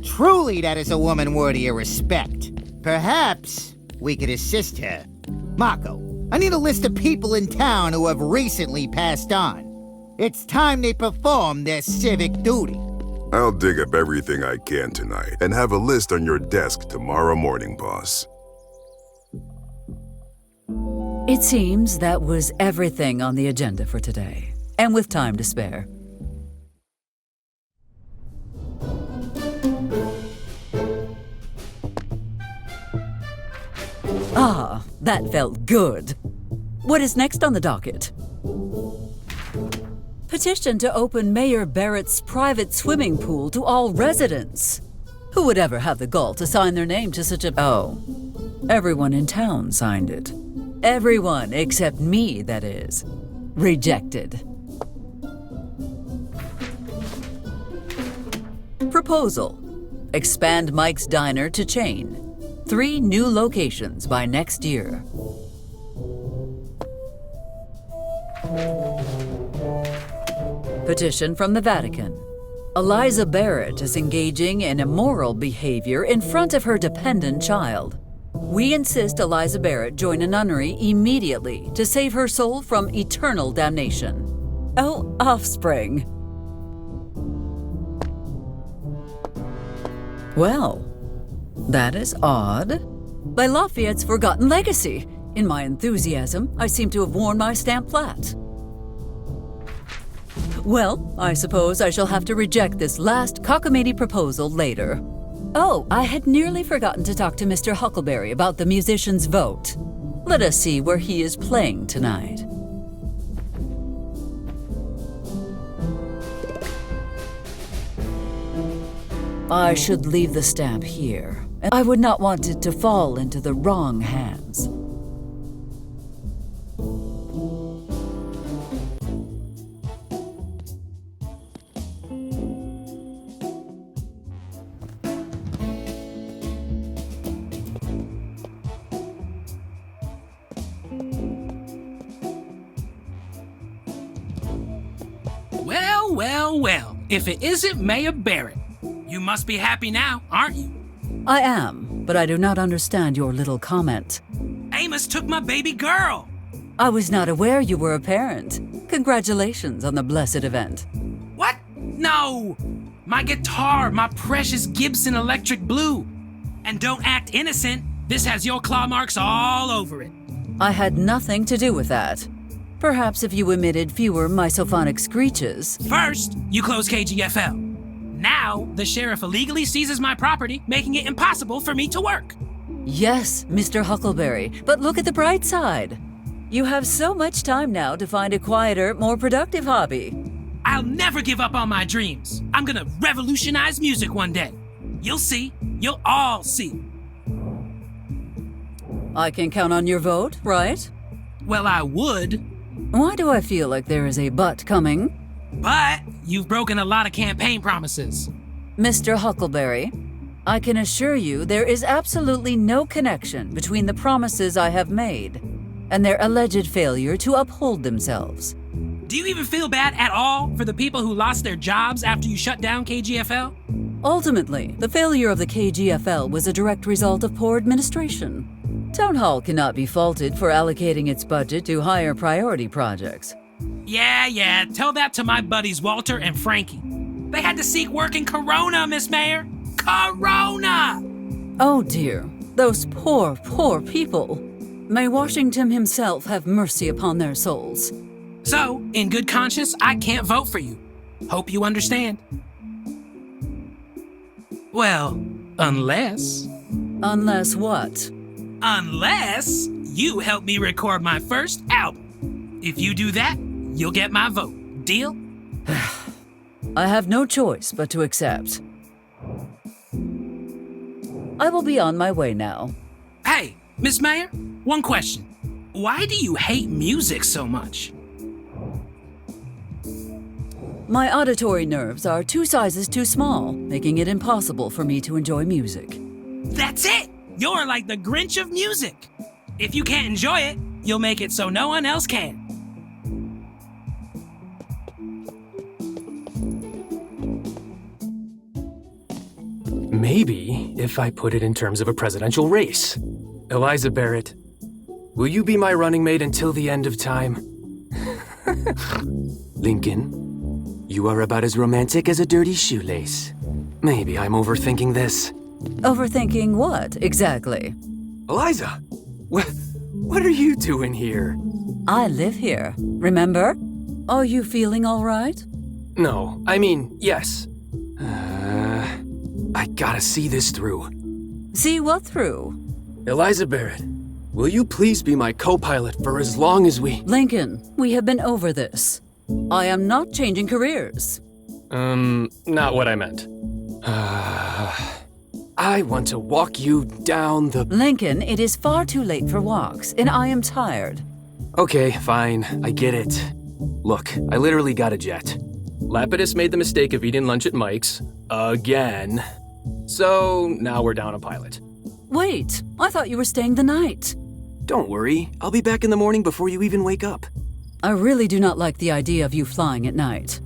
Truly, that is a woman worthy of respect. Perhaps we could assist her. Marco, I need a list of people in town who have recently passed on. It's time they perform their civic duty. I'll dig up everything I can tonight and have a list on your desk tomorrow morning, boss. It seems that was everything on the agenda for today, and with time to spare. Ah, that felt good. What is next on the docket? Petition to open Mayor Barrett's private swimming pool to all residents. Who would ever have the gall to sign their name to such a... Oh, everyone in town signed it. Everyone except me, that is. Rejected. Proposal. Expand Mike's Diner to chain. 3 new locations by next year. Petition from the Vatican. Eliza Barrett is engaging in immoral behavior in front of her dependent child. We insist Eliza Barrett join a nunnery immediately to save her soul from eternal damnation. Oh, offspring. Well, that is odd. By Lafayette's forgotten legacy. In my enthusiasm, I seem to have worn my stamp flat. Well, I suppose I shall have to reject this last cockamamie proposal later. Oh, I had nearly forgotten to talk to Mr. Huckleberry about the musician's vote. Let us see where he is playing tonight. I should leave the stamp here. I would not want it to fall into the wrong hands. Well, if it isn't Mayor Barrett, you must be happy now, aren't you? I am, but I do not understand your little comment. Amos took my baby girl. I was not aware you were a parent. Congratulations on the blessed event. What? No! My guitar, my precious Gibson Electric Blue. And don't act innocent. This has your claw marks all over it. I had nothing to do with that. Perhaps if you emitted fewer misophonic screeches. First, you close KGFL. Now, the sheriff illegally seizes my property, making it impossible for me to work. Yes, Mr. Huckleberry, but look at the bright side. You have so much time now to find a quieter, more productive hobby. I'll never give up on my dreams. I'm gonna revolutionize music one day. You'll see. You'll all see. I can count on your vote, right? Well, I would. Why do I feel like there is a but coming? But you've broken a lot of campaign promises. Mr. Huckleberry, I can assure you there is absolutely no connection between the promises I have made and their alleged failure to uphold themselves. Do you even feel bad at all for the people who lost their jobs after you shut down KGFL? Ultimately, the failure of the KGFL was a direct result of poor administration. Town Hall cannot be faulted for allocating its budget to higher priority projects. Yeah, tell that to my buddies Walter and Frankie. They had to seek work in Corona, Miss Mayor. Corona! Oh dear, those poor people. May Washington himself have mercy upon their souls. So, in good conscience, I can't vote for you. Hope you understand. Well, unless... Unless what? Unless you help me record my first album. If you do that, you'll get my vote. Deal? I have no choice but to accept. I will be on my way now. Hey, Miss Mayor, one question. Why do you hate music so much? My auditory nerves are 2 sizes too small, making it impossible for me to enjoy music. That's it! You're like the Grinch of music. If you can't enjoy it, you'll make it so no one else can. Maybe if I put it in terms of a presidential race. Eliza Barrett, will you be my running mate until the end of time? Lincoln, you are about as romantic as a dirty shoelace. Maybe I'm overthinking this. Overthinking what, exactly? Eliza, what are you doing here? I live here, remember? Are you feeling all right? No, I mean, yes. I gotta see this through. See what through? Eliza Barrett, will you please be my co-pilot for as long as we... Lincoln, we have been over this. I am not changing careers. Not what I meant. I want to walk you down the... Lincoln, it is far too late for walks, and I am tired. Okay, fine, I get it. Look, I literally got a jet. Lapidus made the mistake of eating lunch at Mike's. Again. So now we're down a pilot. Wait, I thought you were staying the night. Don't worry, I'll be back in the morning before you even wake up. I really do not like the idea of you flying at night.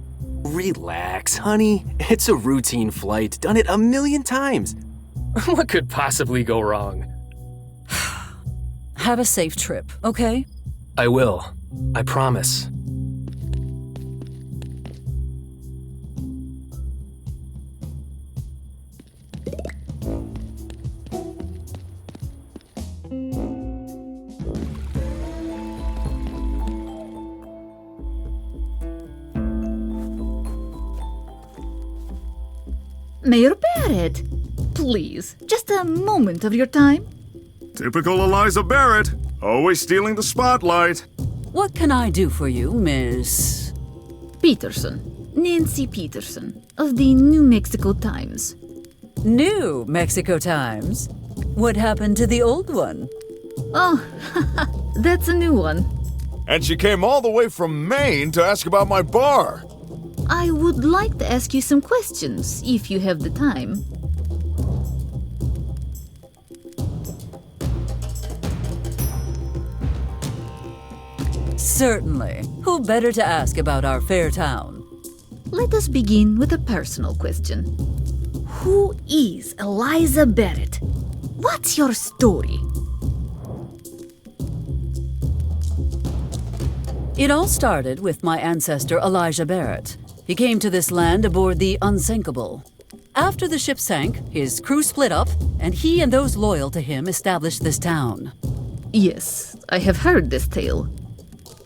Relax, honey. It's a routine flight. Done it 1,000,000 times. What could possibly go wrong? Have a safe trip, okay? I will. I promise. Mayor Barrett, please, just a moment of your time. Typical Eliza Barrett, always stealing the spotlight. What can I do for you, Miss... Peterson, Nancy Peterson, of the New Mexico Times. New Mexico Times? What happened to the old one? Oh, that's a new one. And she came all the way from Maine to ask about my bar. I would like to ask you some questions, if you have the time. Certainly. Who better to ask about our fair town? Let us begin with a personal question. Who is Eliza Barrett? What's your story? It all started with my ancestor Elijah Barrett. He came to this land aboard the Unsinkable. After the ship sank, his crew split up, and he and those loyal to him established this town. Yes, I have heard this tale.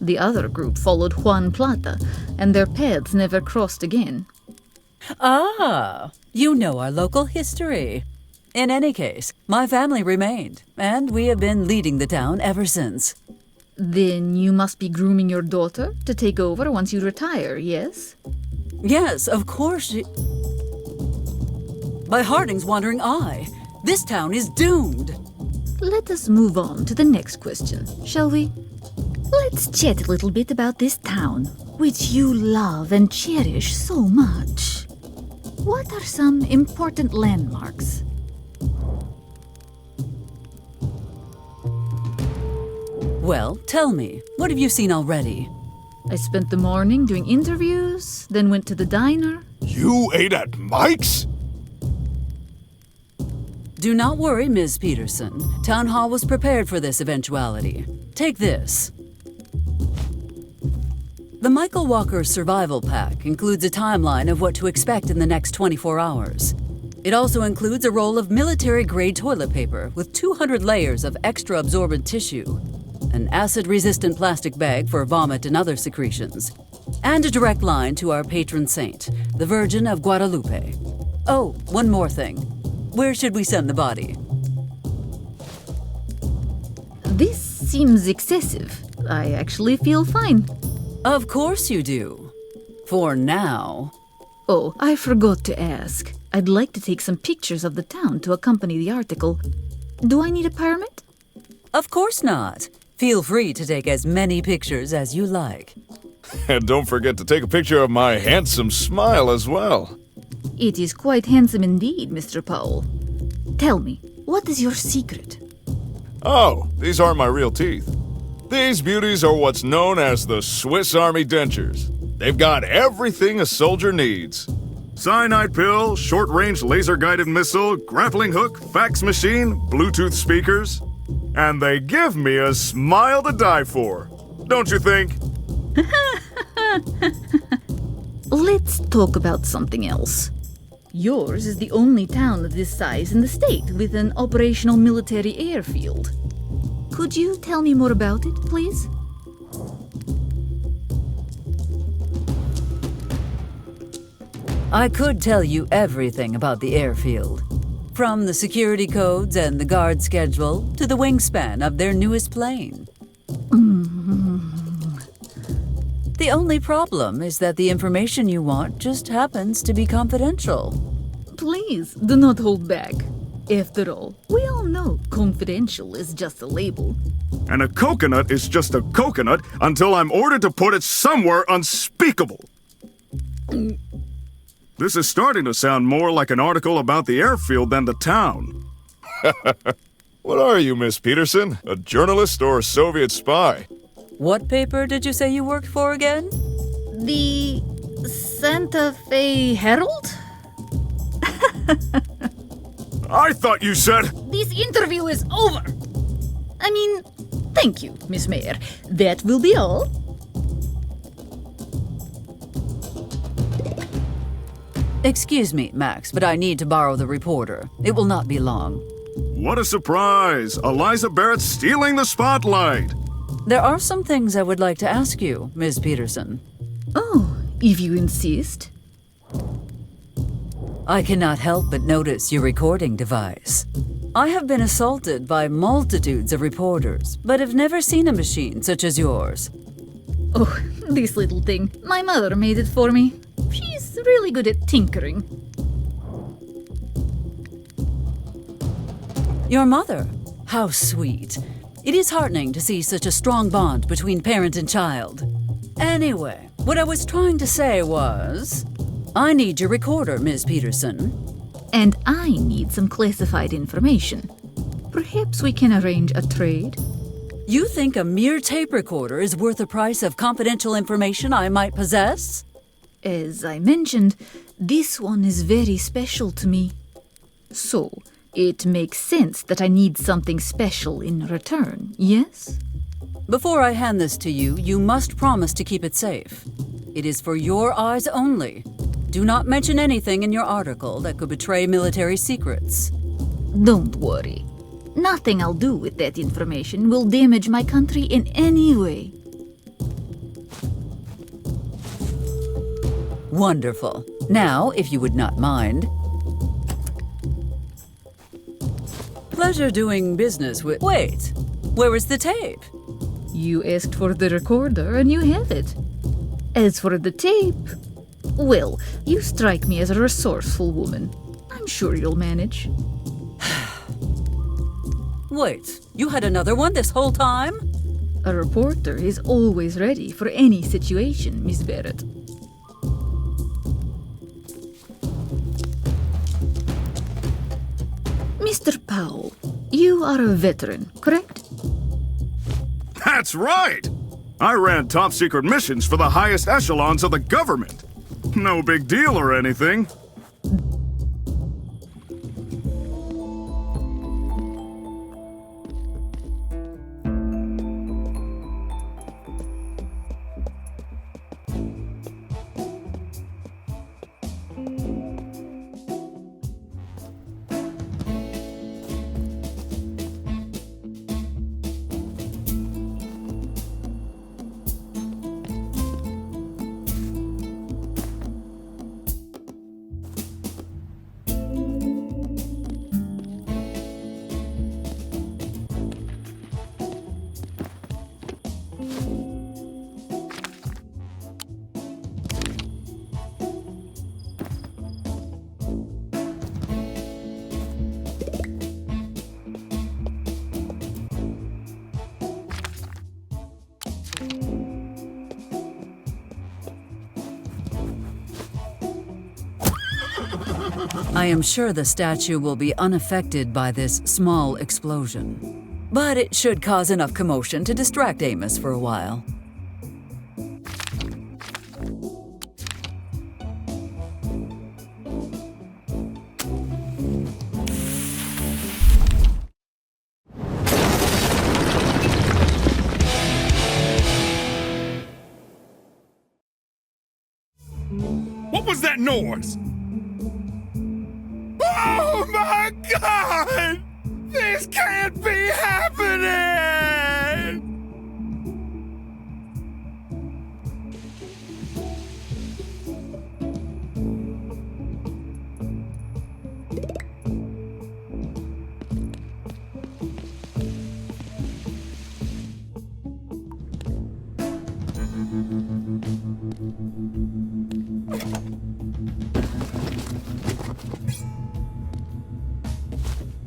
The other group followed Juan Plata, and their paths never crossed again. Ah, you know our local history. In any case, my family remained, and we have been leading the town ever since. Then you must be grooming your daughter to take over once you retire, yes? Yes, of course. By Harding's wandering eye, this town is doomed. Let us move on to the next question, shall we? Let's chat a little bit about this town, which you love and cherish so much. What are some important landmarks? Well, tell me, what have you seen already? I spent the morning doing interviews, then went to the diner. You ate at Mike's? Do not worry, Ms. Peterson. Town Hall was prepared for this eventuality. Take this. The Michael Walker Survival Pack includes a timeline of what to expect in the next 24 hours. It also includes a roll of military-grade toilet paper with 200 layers of extra absorbent tissue, an acid-resistant plastic bag for vomit and other secretions, and a direct line to our patron saint, the Virgin of Guadalupe. Oh, one more thing. Where should we send the body? This seems excessive. I actually feel fine. Of course you do. For now. Oh, I forgot to ask. I'd like to take some pictures of the town to accompany the article. Do I need a permit? Of course not. Feel free to take as many pictures as you like. And don't forget to take a picture of my handsome smile as well. It is quite handsome indeed, Mr. Powell. Tell me, what is your secret? Oh, these aren't my real teeth. These beauties are what's known as the Swiss Army dentures. They've got everything a soldier needs. Cyanide pill, short-range laser-guided missile, grappling hook, fax machine, Bluetooth speakers. And they give me a smile to die for. Don't you think? Let's talk about something else. Yours is the only town of this size in the state with an operational military airfield. Could you tell me more about it, please? I could tell you everything about the airfield. From the security codes and the guard schedule to the wingspan of their newest plane. The only problem is that the information you want just happens to be confidential. Please, do not hold back. After all, we all know confidential is just a label. And a coconut is just a coconut until I'm ordered to put it somewhere unspeakable. This is starting to sound more like an article about the airfield than the town. What are you, Miss Peterson? A journalist or a Soviet spy? What paper did you say you worked for again? The Santa Fe Herald? I thought you said... This interview is over. I mean, thank you, Miss Mayor. That will be all. Excuse me, Max, but I need to borrow the reporter. It will not be long. What a surprise! Eliza Barrett stealing the spotlight! There are some things I would like to ask you, Ms. Peterson. Oh, if you insist. I cannot help but notice your recording device. I have been assaulted by multitudes of reporters, but have never seen a machine such as yours. Oh, this little thing. My mother made it for me. She's really good at tinkering. Your mother? How sweet. It is heartening to see such a strong bond between parent and child. Anyway, what I was trying to say was... I need your recorder, Ms. Peterson. And I need some classified information. Perhaps we can arrange a trade? You think a mere tape recorder is worth the price of confidential information I might possess? As I mentioned, this one is very special to me. So, it makes sense that I need something special in return, yes? Before I hand this to you, you must promise to keep it safe. It is for your eyes only. Do not mention anything in your article that could betray military secrets. Don't worry. Nothing I'll do with that information will damage my country in any way. Wonderful. Now, if you would not mind... Pleasure doing business with... Wait! Where is the tape? You asked for the recorder and you have it. As for the tape... Well, you strike me as a resourceful woman. I'm sure you'll manage. Wait, you had another one this whole time? A reporter is always ready for any situation, Miss Barrett. Mr. Powell, you are a veteran, correct? That's right! I ran top-secret missions for the highest echelons of the government. No big deal or anything. I am sure the statue will be unaffected by this small explosion. But it should cause enough commotion to distract Amos for a while. What was that noise? Oh my God! This can't be happening!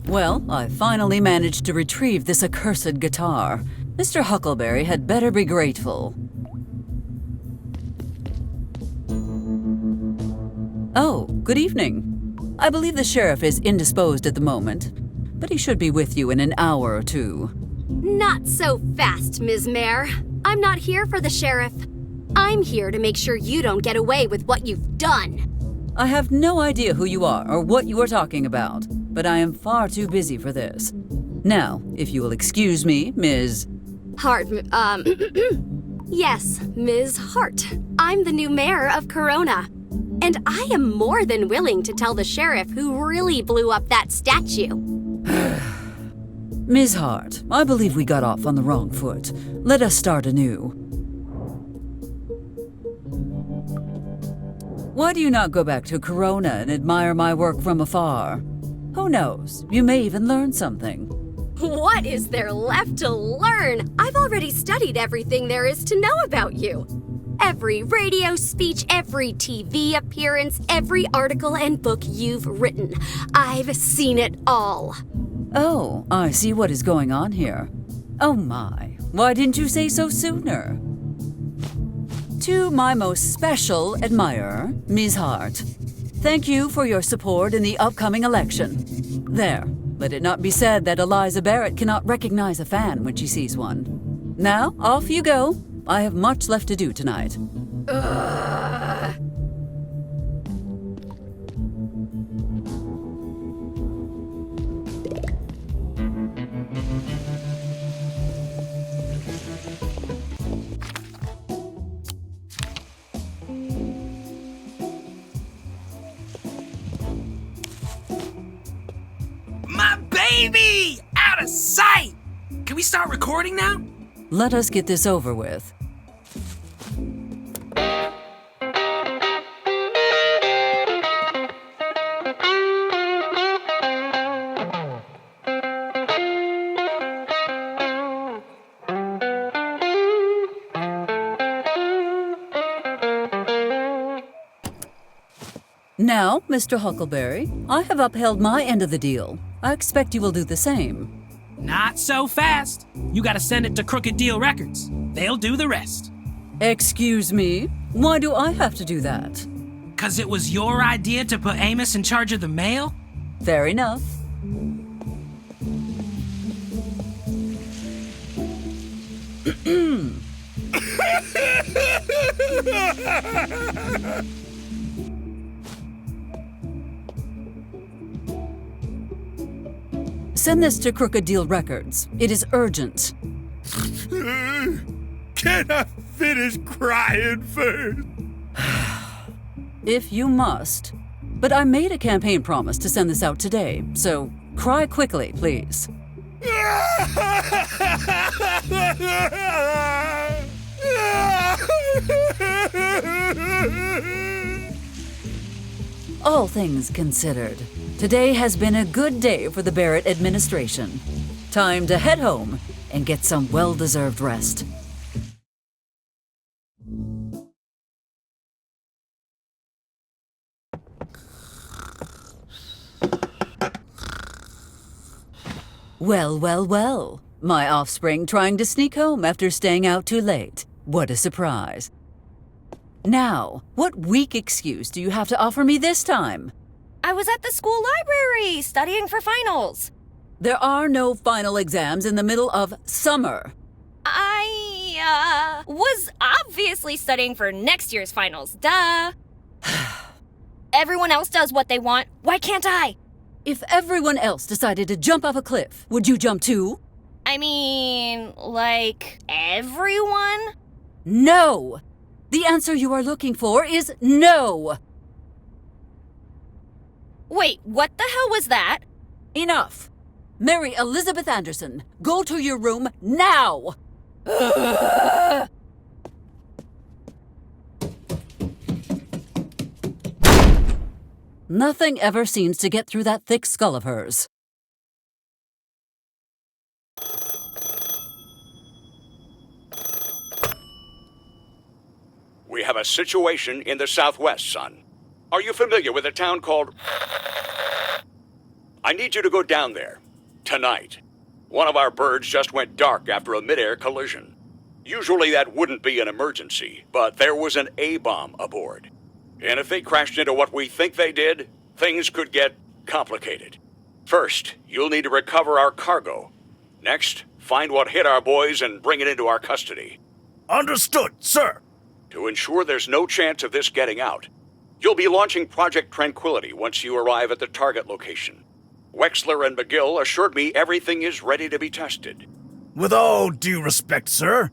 Well, I finally managed to retrieve this accursed guitar. Mr. Huckleberry had better be grateful. Oh, good evening. I believe the sheriff is indisposed at the moment, but he should be with you in an hour or two. Not so fast, Ms. Mayor. I'm not here for the sheriff. I'm here to make sure you don't get away with what you've done. I have no idea who you are or what you are talking about, but I am far too busy for this. Now, if you will excuse me, Ms. Hart, yes, Ms. Hart. I'm the new mayor of Corona. And I am more than willing to tell the sheriff who really blew up that statue. Ms. Hart, I believe we got off on the wrong foot. Let us start anew. Why do you not go back to Corona and admire my work from afar? Who knows, you may even learn something. What is there left to learn? I've already studied everything there is to know about you. Every radio speech, every TV appearance, every article and book you've written. I've seen it all. Oh, I see what is going on here. Oh my, why didn't you say so sooner? To my most special admirer, Ms. Hart, thank you for your support in the upcoming election. There, let it not be said that Eliza Barrett cannot recognize a fan when she sees one. Now, off you go. I have much left to do tonight. My baby! Out of sight! Can we start recording now? Let us get this over with. Now, Mr. Huckleberry, I have upheld my end of the deal. I expect you will do the same. Not so fast. You gotta send it to Crooked Deal Records. They'll do the rest. Excuse me? Why do I have to do that? 'Cause it was your idea to put Amos in charge of the mail? Fair enough. Send this to Crooked Deal Records. It is urgent. Can I finish crying first? If you must. But I made a campaign promise to send this out today, so cry quickly, please. All things considered, today has been a good day for the Barrett administration. Time to head home and get some well-deserved rest. Well, well, well. My offspring trying to sneak home after staying out too late. What a surprise. Now, what weak excuse do you have to offer me this time? I was at the school library studying for finals. There are no final exams in the middle of summer. I was obviously studying for next year's finals. Duh. Everyone else does what they want. Why can't I? If everyone else decided to jump off a cliff, would you jump too? I mean, like, everyone? No! The answer you are looking for is no! Wait, what the hell was that? Enough! Mary Elizabeth Anderson, go to your room now! Nothing ever seems to get through that thick skull of hers. We have a situation in the southwest, son. Are you familiar with a town called... I need you to go down there. Tonight. One of our birds just went dark after a mid-air collision. Usually that wouldn't be an emergency, but there was an A-bomb aboard. And if they crashed into what we think they did, things could get complicated. First, you'll need to recover our cargo. Next, find what hit our boys and bring it into our custody. Understood, sir. To ensure there's no chance of this getting out, you'll be launching Project Tranquility once you arrive at the target location. Wexler and McGill assured me everything is ready to be tested. With all due respect, sir,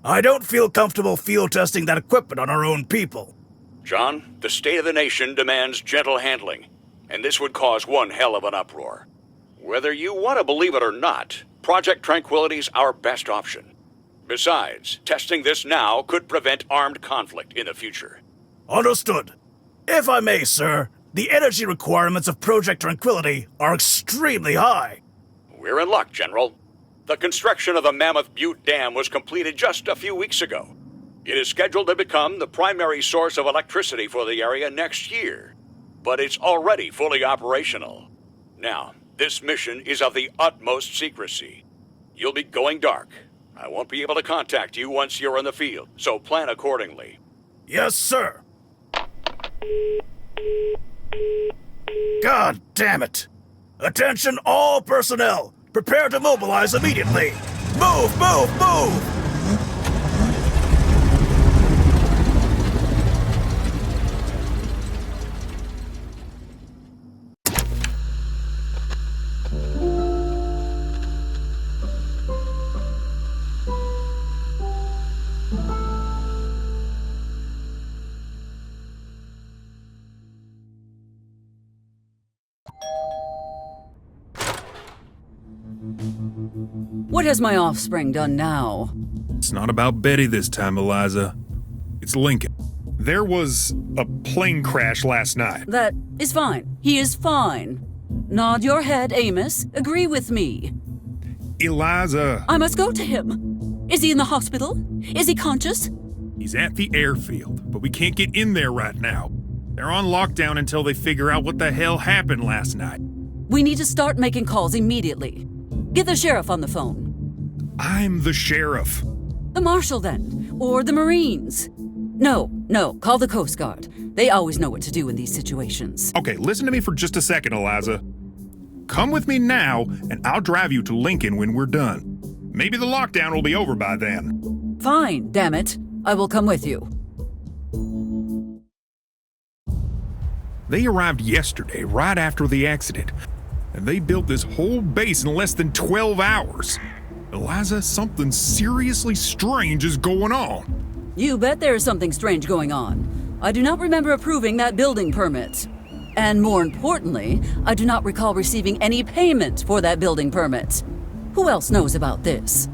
I don't feel comfortable field testing that equipment on our own people. John, the state of the nation demands gentle handling, and this would cause one hell of an uproar. Whether you want to believe it or not, Project Tranquility's our best option. Besides, testing this now could prevent armed conflict in the future. Understood. If I may, sir, the energy requirements of Project Tranquility are extremely high. We're in luck, General. The construction of the Mammoth Butte Dam was completed just a few weeks ago. It is scheduled to become the primary source of electricity for the area next year, but it's already fully operational. Now, this mission is of the utmost secrecy. You'll be going dark. I won't be able to contact you once you're in the field, so plan accordingly. Yes, sir. God damn it! Attention all personnel! Prepare to mobilize immediately! Move, move, move! What has my offspring done now? It's not about Betty this time, Eliza. It's Lincoln. There was a plane crash last night. That is fine. He is fine. Nod your head, Amos. Agree with me. Eliza. I must go to him. Is he in the hospital? Is he conscious? He's at the airfield, but we can't get in there right now. They're on lockdown until they figure out what the hell happened last night. We need to start making calls immediately. Get the sheriff on the phone. I'm the sheriff. The marshal, then. Or the Marines. No, call the Coast Guard. They always know what to do in these situations. Okay, listen to me for just a second, Eliza. Come with me now, and I'll drive you to Lincoln when we're done. Maybe the lockdown will be over by then. Fine, damn it. I will come with you. They arrived yesterday, right after the accident, and they built this whole base in less than 12 hours. Eliza, something seriously strange is going on. You bet there is something strange going on. I do not remember approving that building permit. And more importantly, I do not recall receiving any payment for that building permit. Who else knows about this?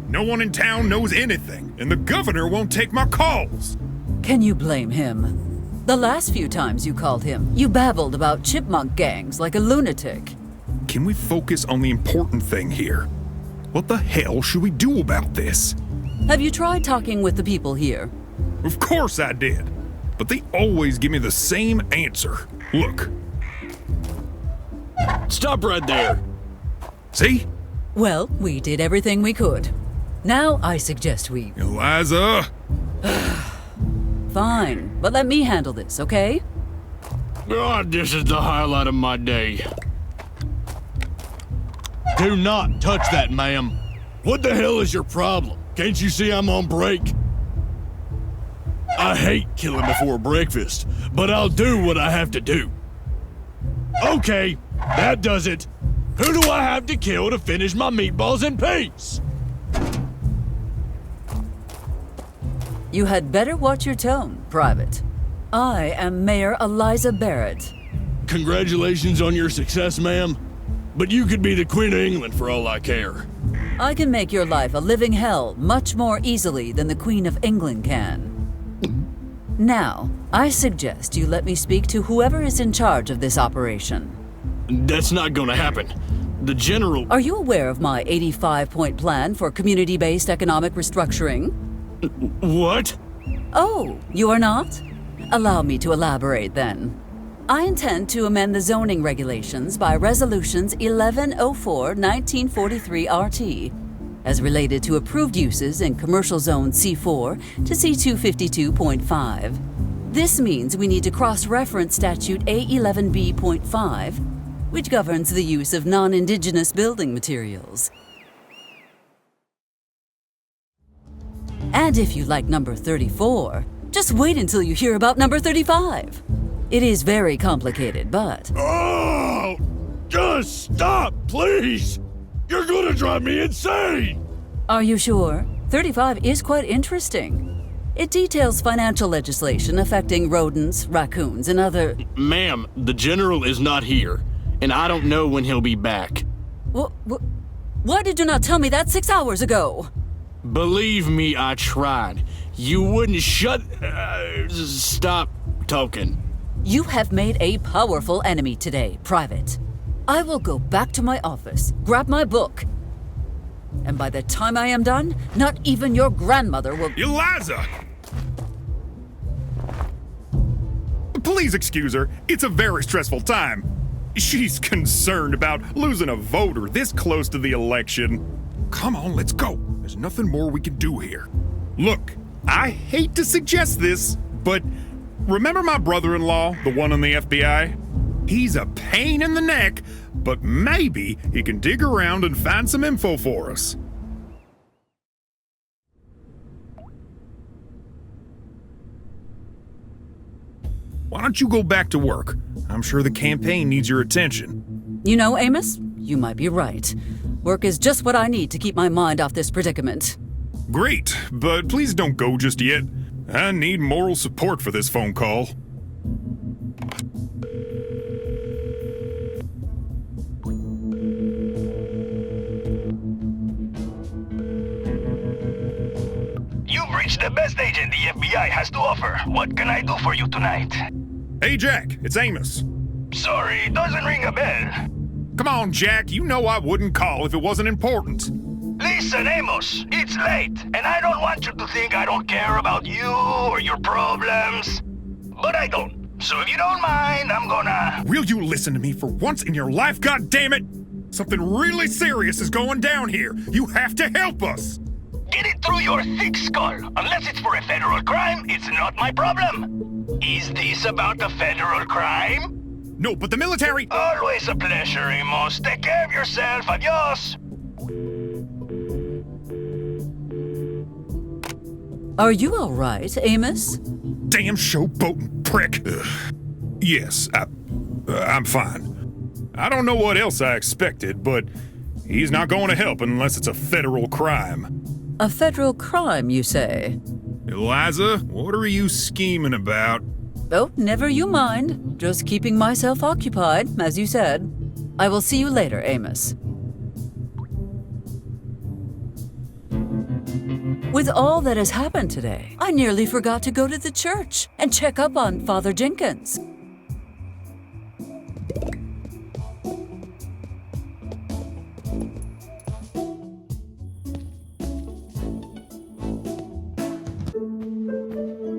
No one in town knows anything, and the governor won't take my calls. Can you blame him? The last few times you called him, you babbled about chipmunk gangs like a lunatic. Can we focus on the important thing here? What the hell should we do about this? Have you tried talking with the people here? Of course I did, but they always give me the same answer. Look. Stop right there. See? Well, we did everything we could. Now I suggest we... Eliza! Fine, but let me handle this, okay? God, this is the highlight of my day. Do not touch that, ma'am. What the hell is your problem? Can't you see I'm on break? I hate killing before breakfast, but I'll do what I have to do. Okay, that does it. Who do I have to kill to finish my meatballs in peace? You had better watch your tone, Private. I am Mayor Eliza Barrett. Congratulations on your success, ma'am. But you could be the Queen of England for all I care. I can make your life a living hell much more easily than the Queen of England can. Now, I suggest you let me speak to whoever is in charge of this operation. That's not gonna happen. The General... Are you aware of my 85-point plan for community-based economic restructuring? What? Oh, you are not? Allow me to elaborate then. I intend to amend the zoning regulations by Resolutions 1104-1943 RT, as related to approved uses in Commercial Zone C4 to C252.5. This means we need to cross-reference Statute A11B.5, which governs the use of non-indigenous building materials. And if you like number 34, just wait until you hear about number 35. It is very complicated, but... Oh! Just stop, please! You're gonna drive me insane! Are you sure? 35 is quite interesting. It details financial legislation affecting rodents, raccoons, and other... Ma'am, the general is not here, and I don't know when he'll be back. Why did you not tell me that 6 hours ago? Believe me, I tried. You wouldn't stop talking. You have made a powerful enemy today, Private. I will go back to my office, grab my book, and by the time I am done, not even your grandmother will... Eliza! Please excuse her. It's a very stressful time. She's concerned about losing a voter this close to the election. Come on, let's go. There's nothing more we can do here. Look, I hate to suggest this, but remember my brother-in-law, the one in the FBI? He's a pain in the neck, but maybe he can dig around and find some info for us. Why don't you go back to work? I'm sure the campaign needs your attention. You know, Amos, you might be right. Work is just what I need to keep my mind off this predicament. Great, but please don't go just yet. I need moral support for this phone call. You've reached the best agent the FBI has to offer. What can I do for you tonight? Hey, Jack, it's Amos. Sorry, doesn't ring a bell. Come on, Jack, you know I wouldn't call if it wasn't important. Listen, Amos, it's late, and I don't want you to think I don't care about you or your problems. But I don't. So if you don't mind, I'm gonna... Will you listen to me for once in your life, goddammit? Something really serious is going down here. You have to help us. Get it through your thick skull. Unless it's for a federal crime, it's not my problem. Is this about a federal crime? No, but the military... Always a pleasure, Amos. Take care of yourself. Adios. Are you all right, Amos? Damn showboating prick. Yes, I'm fine. I don't know what else I expected, but he's not going to help unless it's a federal crime. A federal crime, you say? Eliza, what are you scheming about? Oh, never you mind. Just keeping myself occupied, as you said. I will see you later, Amos. With all that has happened today, I nearly forgot to go to the church and check up on Father Jenkins.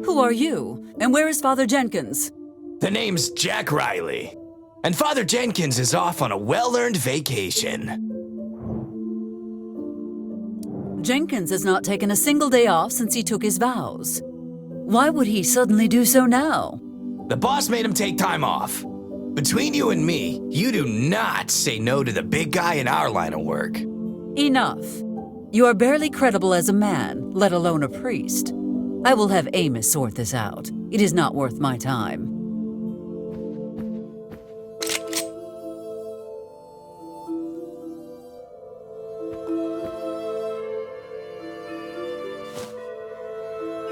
Who are you? And where is Father Jenkins? The name's Jack Riley. And Father Jenkins is off on a well-earned vacation. Jenkins has not taken a single day off since he took his vows. Why would he suddenly do so now? The boss made him take time off. Between you and me, you do not say no to the big guy in our line of work. Enough. You are barely credible as a man, let alone a priest. I will have Amos sort this out. It is not worth my time.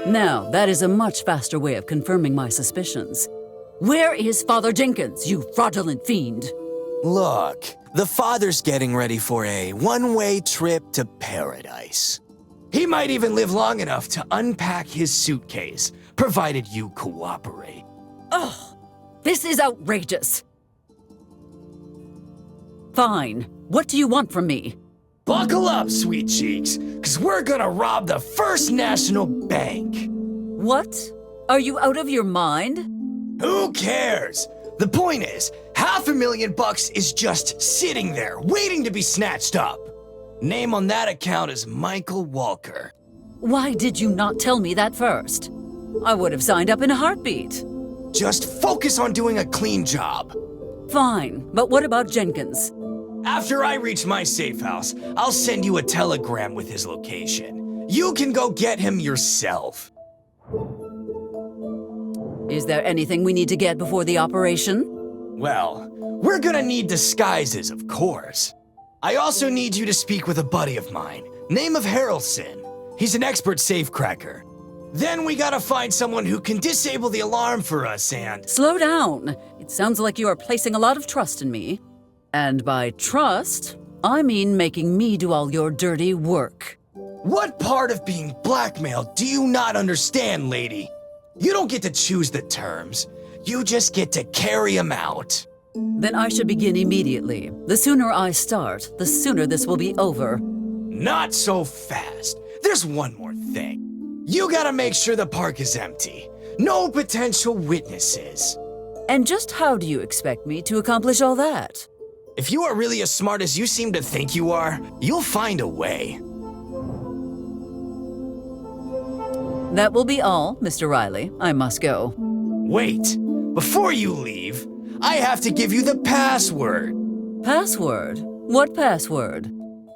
Now, that is a much faster way of confirming my suspicions. Where is Father Jenkins, you fraudulent fiend? Look, the father's getting ready for a one-way trip to paradise. He might even live long enough to unpack his suitcase, provided you cooperate. Ugh, this is outrageous. Fine. What do you want from me? Buckle up, sweet cheeks, because we're gonna rob the First National Bank. What? Are you out of your mind? Who cares? The point is, $500,000 is just sitting there, waiting to be snatched up. Name on that account is Michael Walker. Why did you not tell me that first? I would have signed up in a heartbeat. Just focus on doing a clean job. Fine, but what about Jenkins? After I reach my safe house, I'll send you a telegram with his location. You can go get him yourself. Is there anything we need to get before the operation? Well, we're gonna need disguises, of course. I also need you to speak with a buddy of mine, name of Harrelson. He's an expert safecracker. Then we gotta find someone who can disable the alarm for us and... Slow down. It sounds like you are placing a lot of trust in me. And by trust, I mean making me do all your dirty work. What part of being blackmailed do you not understand, lady? You don't get to choose the terms. You just get to carry them out. Then I should begin immediately. The sooner I start, the sooner this will be over. Not so fast. There's one more thing. You gotta make sure the park is empty. No potential witnesses. And just how do you expect me to accomplish all that? If you are really as smart as you seem to think you are, you'll find a way. That will be all, Mr. Riley. I must go. Wait, before you leave, I have to give you the password. Password? What password?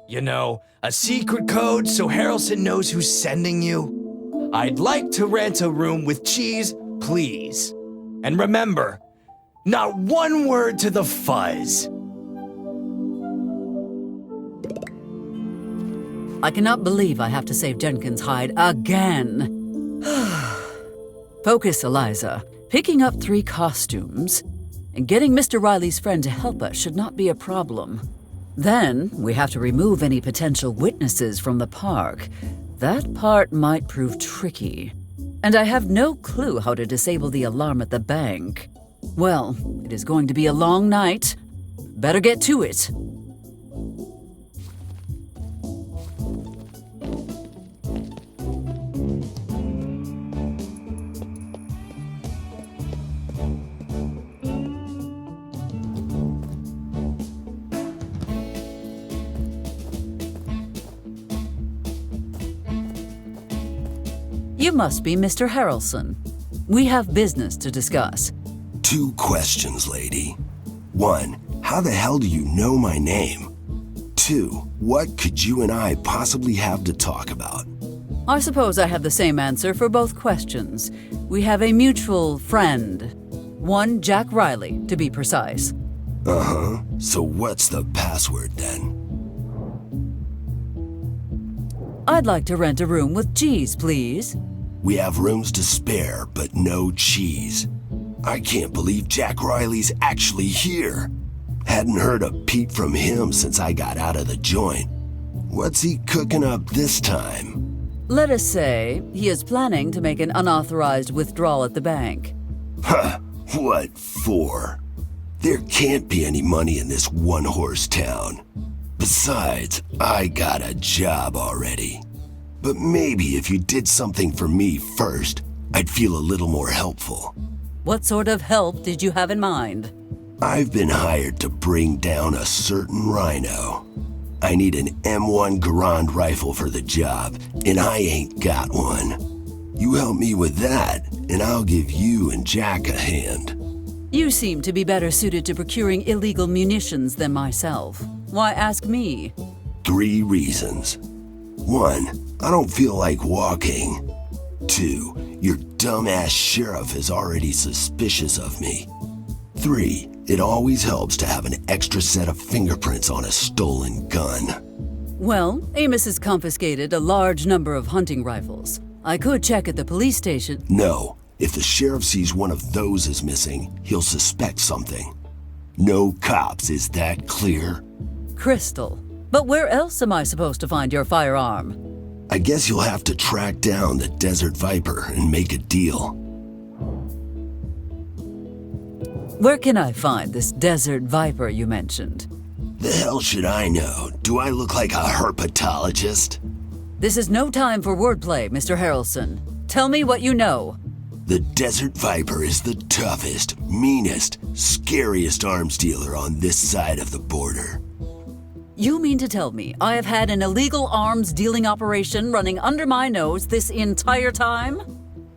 You know, a secret code so Harrelson knows who's sending you. I'd like to rent a room with cheese, please. And remember, not one word to the fuzz. I cannot believe I have to save Jenkins' hide again. Focus, Eliza. Picking up 3 costumes and getting Mr. Riley's friend to help us should not be a problem. Then we have to remove any potential witnesses from the park. That part might prove tricky. And I have no clue how to disable the alarm at the bank. Well, it is going to be a long night. Better get to it. You must be Mr. Harrelson. We have business to discuss. 2 questions, lady. 1, how the hell do you know my name? 2, what could you and I possibly have to talk about? I suppose I have the same answer for both questions. We have a mutual friend. One Jack Riley, to be precise. Uh-huh. So what's the password then? I'd like to rent a room with cheese, please. We have rooms to spare, but no cheese. I can't believe Jack Riley's actually here. Hadn't heard a peep from him since I got out of the joint. What's he cooking up this time? Let us say he is planning to make an unauthorized withdrawal at the bank. Huh, what for? There can't be any money in this one-horse town. Besides, I got a job already. But maybe if you did something for me first, I'd feel a little more helpful. What sort of help did you have in mind? I've been hired to bring down a certain rhino. I need an M1 Garand rifle for the job, and I ain't got one. You help me with that, and I'll give you and Jack a hand. You seem to be better suited to procuring illegal munitions than myself. Why ask me? 3 reasons. 1, I don't feel like walking. 2, your dumbass sheriff is already suspicious of me. 3, it always helps to have an extra set of fingerprints on a stolen gun. Well, Amos has confiscated a large number of hunting rifles. I could check at the police station. No, if the sheriff sees one of those is missing, he'll suspect something. No cops, is that clear? Crystal. But where else am I supposed to find your firearm? I guess you'll have to track down the Desert Viper and make a deal. Where can I find this Desert Viper you mentioned? The hell should I know? Do I look like a herpetologist? This is no time for wordplay, Mr. Harrelson. Tell me what you know. The Desert Viper is the toughest, meanest, scariest arms dealer on this side of the border. You mean to tell me I have had an illegal arms dealing operation running under my nose this entire time?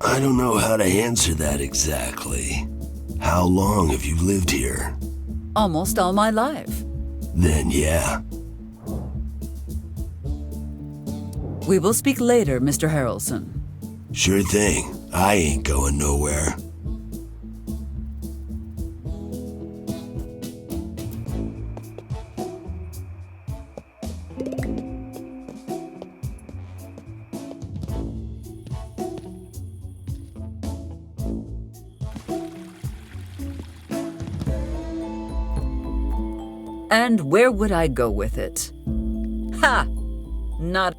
I don't know how to answer that exactly. How long have you lived here? Almost all my life. Then yeah. We will speak later, Mr. Harrelson. Sure thing. I ain't going nowhere. And where would I go with it? Ha! Not...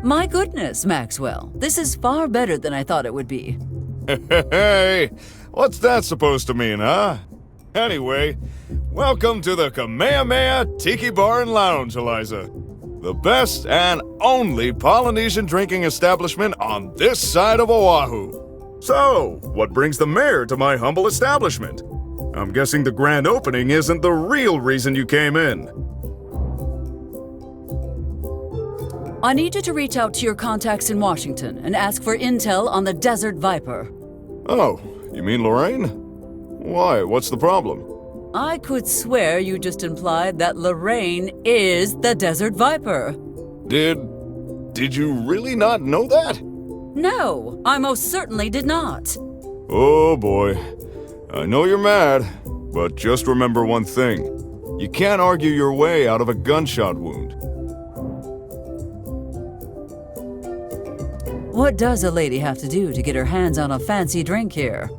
My goodness, Maxwell. This is far better than I thought it would be. Hey, what's that supposed to mean, huh? Anyway, welcome to the Kamehameha Tiki Bar and Lounge, Eliza. The best and only Polynesian drinking establishment on this side of Oahu. So, what brings the mayor to my humble establishment? I'm guessing the grand opening isn't the real reason you came in. I need you to reach out to your contacts in Washington and ask for intel on the Desert Viper. Oh, you mean Lorraine? Why, what's the problem? I could swear you just implied that Lorraine is the Desert Viper. Did you really not know that? No, I most certainly did not. Oh boy. I know you're mad, but just remember one thing. You can't argue your way out of a gunshot wound. What does a lady have to do to get her hands on a fancy drink here?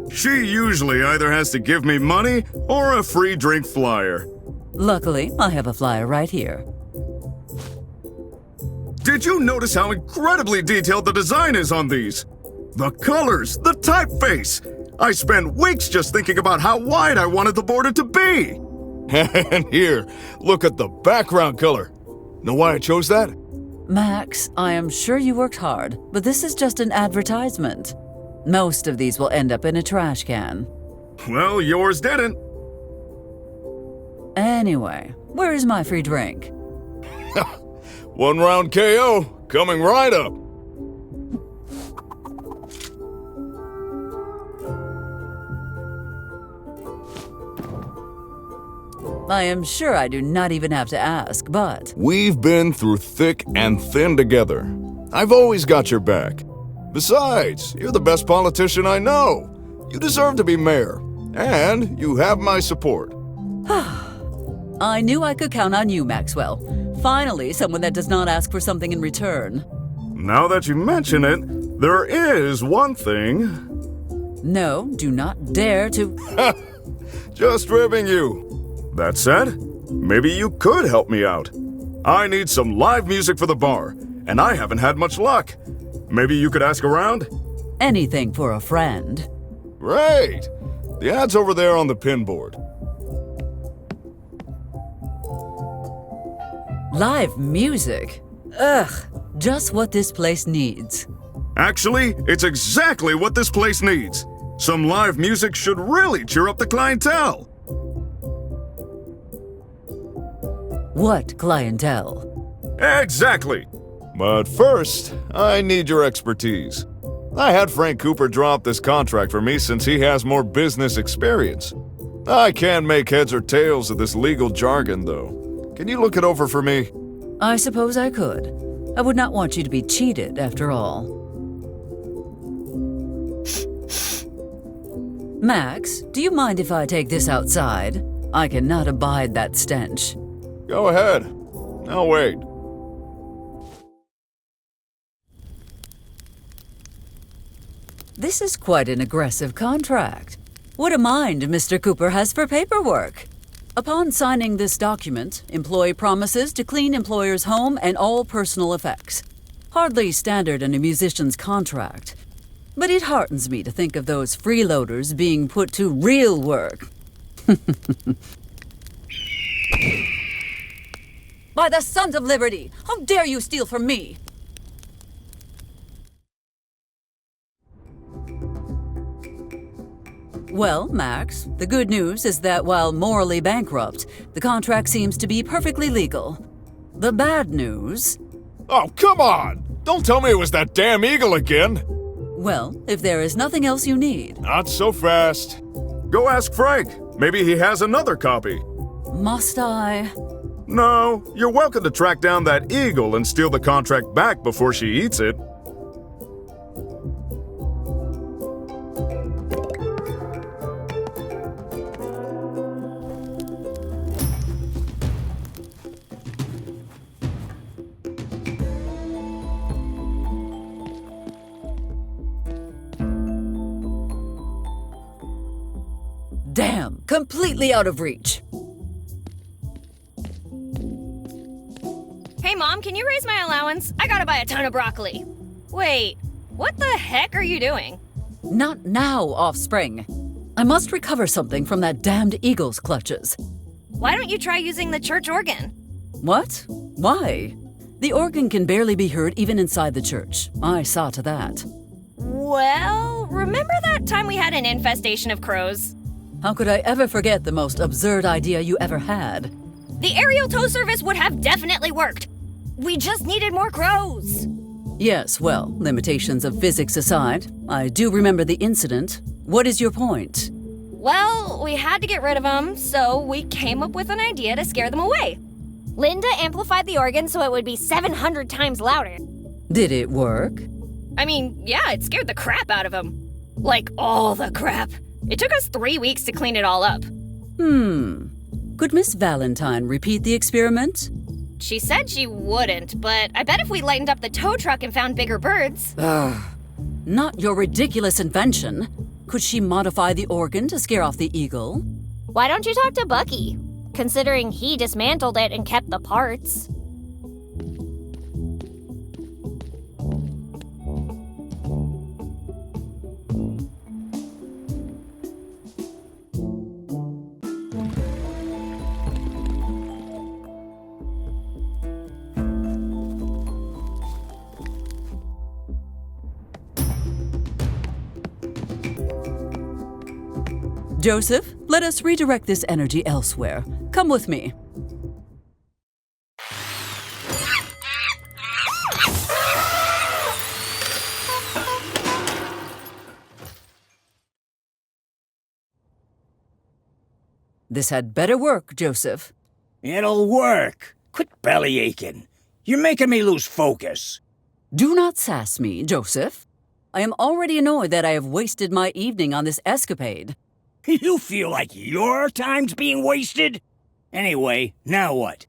She usually either has to give me money or a free drink flyer. Luckily, I have a flyer right here. Did you notice how incredibly detailed the design is on these? The colors, the typeface. I spent weeks just thinking about how wide I wanted the border to be. And here, look at the background color. Know why I chose that? Max, I am sure you worked hard, but this is just an advertisement. Most of these will end up in a trash can. Well, yours didn't. Anyway, where is my free drink? One round KO, coming right up. I am sure I do not even have to ask, but... We've been through thick and thin together. I've always got your back. Besides, you're the best politician I know. You deserve to be mayor, and you have my support. I knew I could count on you, Maxwell. Finally, someone that does not ask for something in return. Now that you mention it, there is one thing. No, do not dare to... Just ribbing you. That said, maybe you could help me out. I need some live music for the bar, and I haven't had much luck. Maybe you could ask around? Anything for a friend. Great! The ad's over there on the pinboard. Live music? Ugh, just what this place needs. Actually, it's exactly what this place needs. Some live music should really cheer up the clientele. What clientele? Exactly. But first, I need your expertise. I had Frank Cooper drop this contract for me since he has more business experience. I can't make heads or tails of this legal jargon, though. Can you look it over for me? I suppose I could. I would not want you to be cheated, after all. Max, do you mind if I take this outside? I cannot abide that stench. Go ahead. I'll wait. This is quite an aggressive contract. What a mind Mr. Cooper has for paperwork. Upon signing this document, employee promises to clean employer's home and all personal effects. Hardly standard in a musician's contract. But it heartens me to think of those freeloaders being put to real work. By the Sons of Liberty! How dare you steal from me? Well, Max, the good news is that while morally bankrupt, the contract seems to be perfectly legal. The bad news... Oh, come on! Don't tell me it was that damn eagle again! Well, if there is nothing else you need... Not so fast. Go ask Frank. Maybe he has another copy. Must I? No, you're welcome to track down that eagle and steal the contract back before she eats it. Damn, completely out of reach. Hey, Mom, can you raise my allowance? I gotta buy a ton of broccoli. Wait, what the heck are you doing? Not now, offspring. I must recover something from that damned eagle's clutches. Why don't you try using the church organ? What? Why? The organ can barely be heard even inside the church. I saw to that. Well, remember that time we had an infestation of crows? How could I ever forget the most absurd idea you ever had? The aerial tow service would have definitely worked. We just needed more crows. Yes, well, limitations of physics aside, I do remember the incident. What is your point? Well, we had to get rid of them, so we came up with an idea to scare them away. Linda amplified the organ so it would be 700 times louder. Did it work? I mean, yeah, it scared the crap out of them. Like, all the crap. It took us 3 weeks to clean it all up. Could Miss Valentine repeat the experiment? She said she wouldn't, but I bet if we lightened up the tow truck and found bigger birds... Not your ridiculous invention. Could she modify the organ to scare off the eagle? Why don't you talk to Bucky? Considering he dismantled it and kept the parts. Joseph, let us redirect this energy elsewhere. Come with me. This had better work, Joseph. It'll work. Quit belly aching. You're making me lose focus. Do not sass me, Joseph. I am already annoyed that I have wasted my evening on this escapade. You feel like your time's being wasted? Anyway, now what?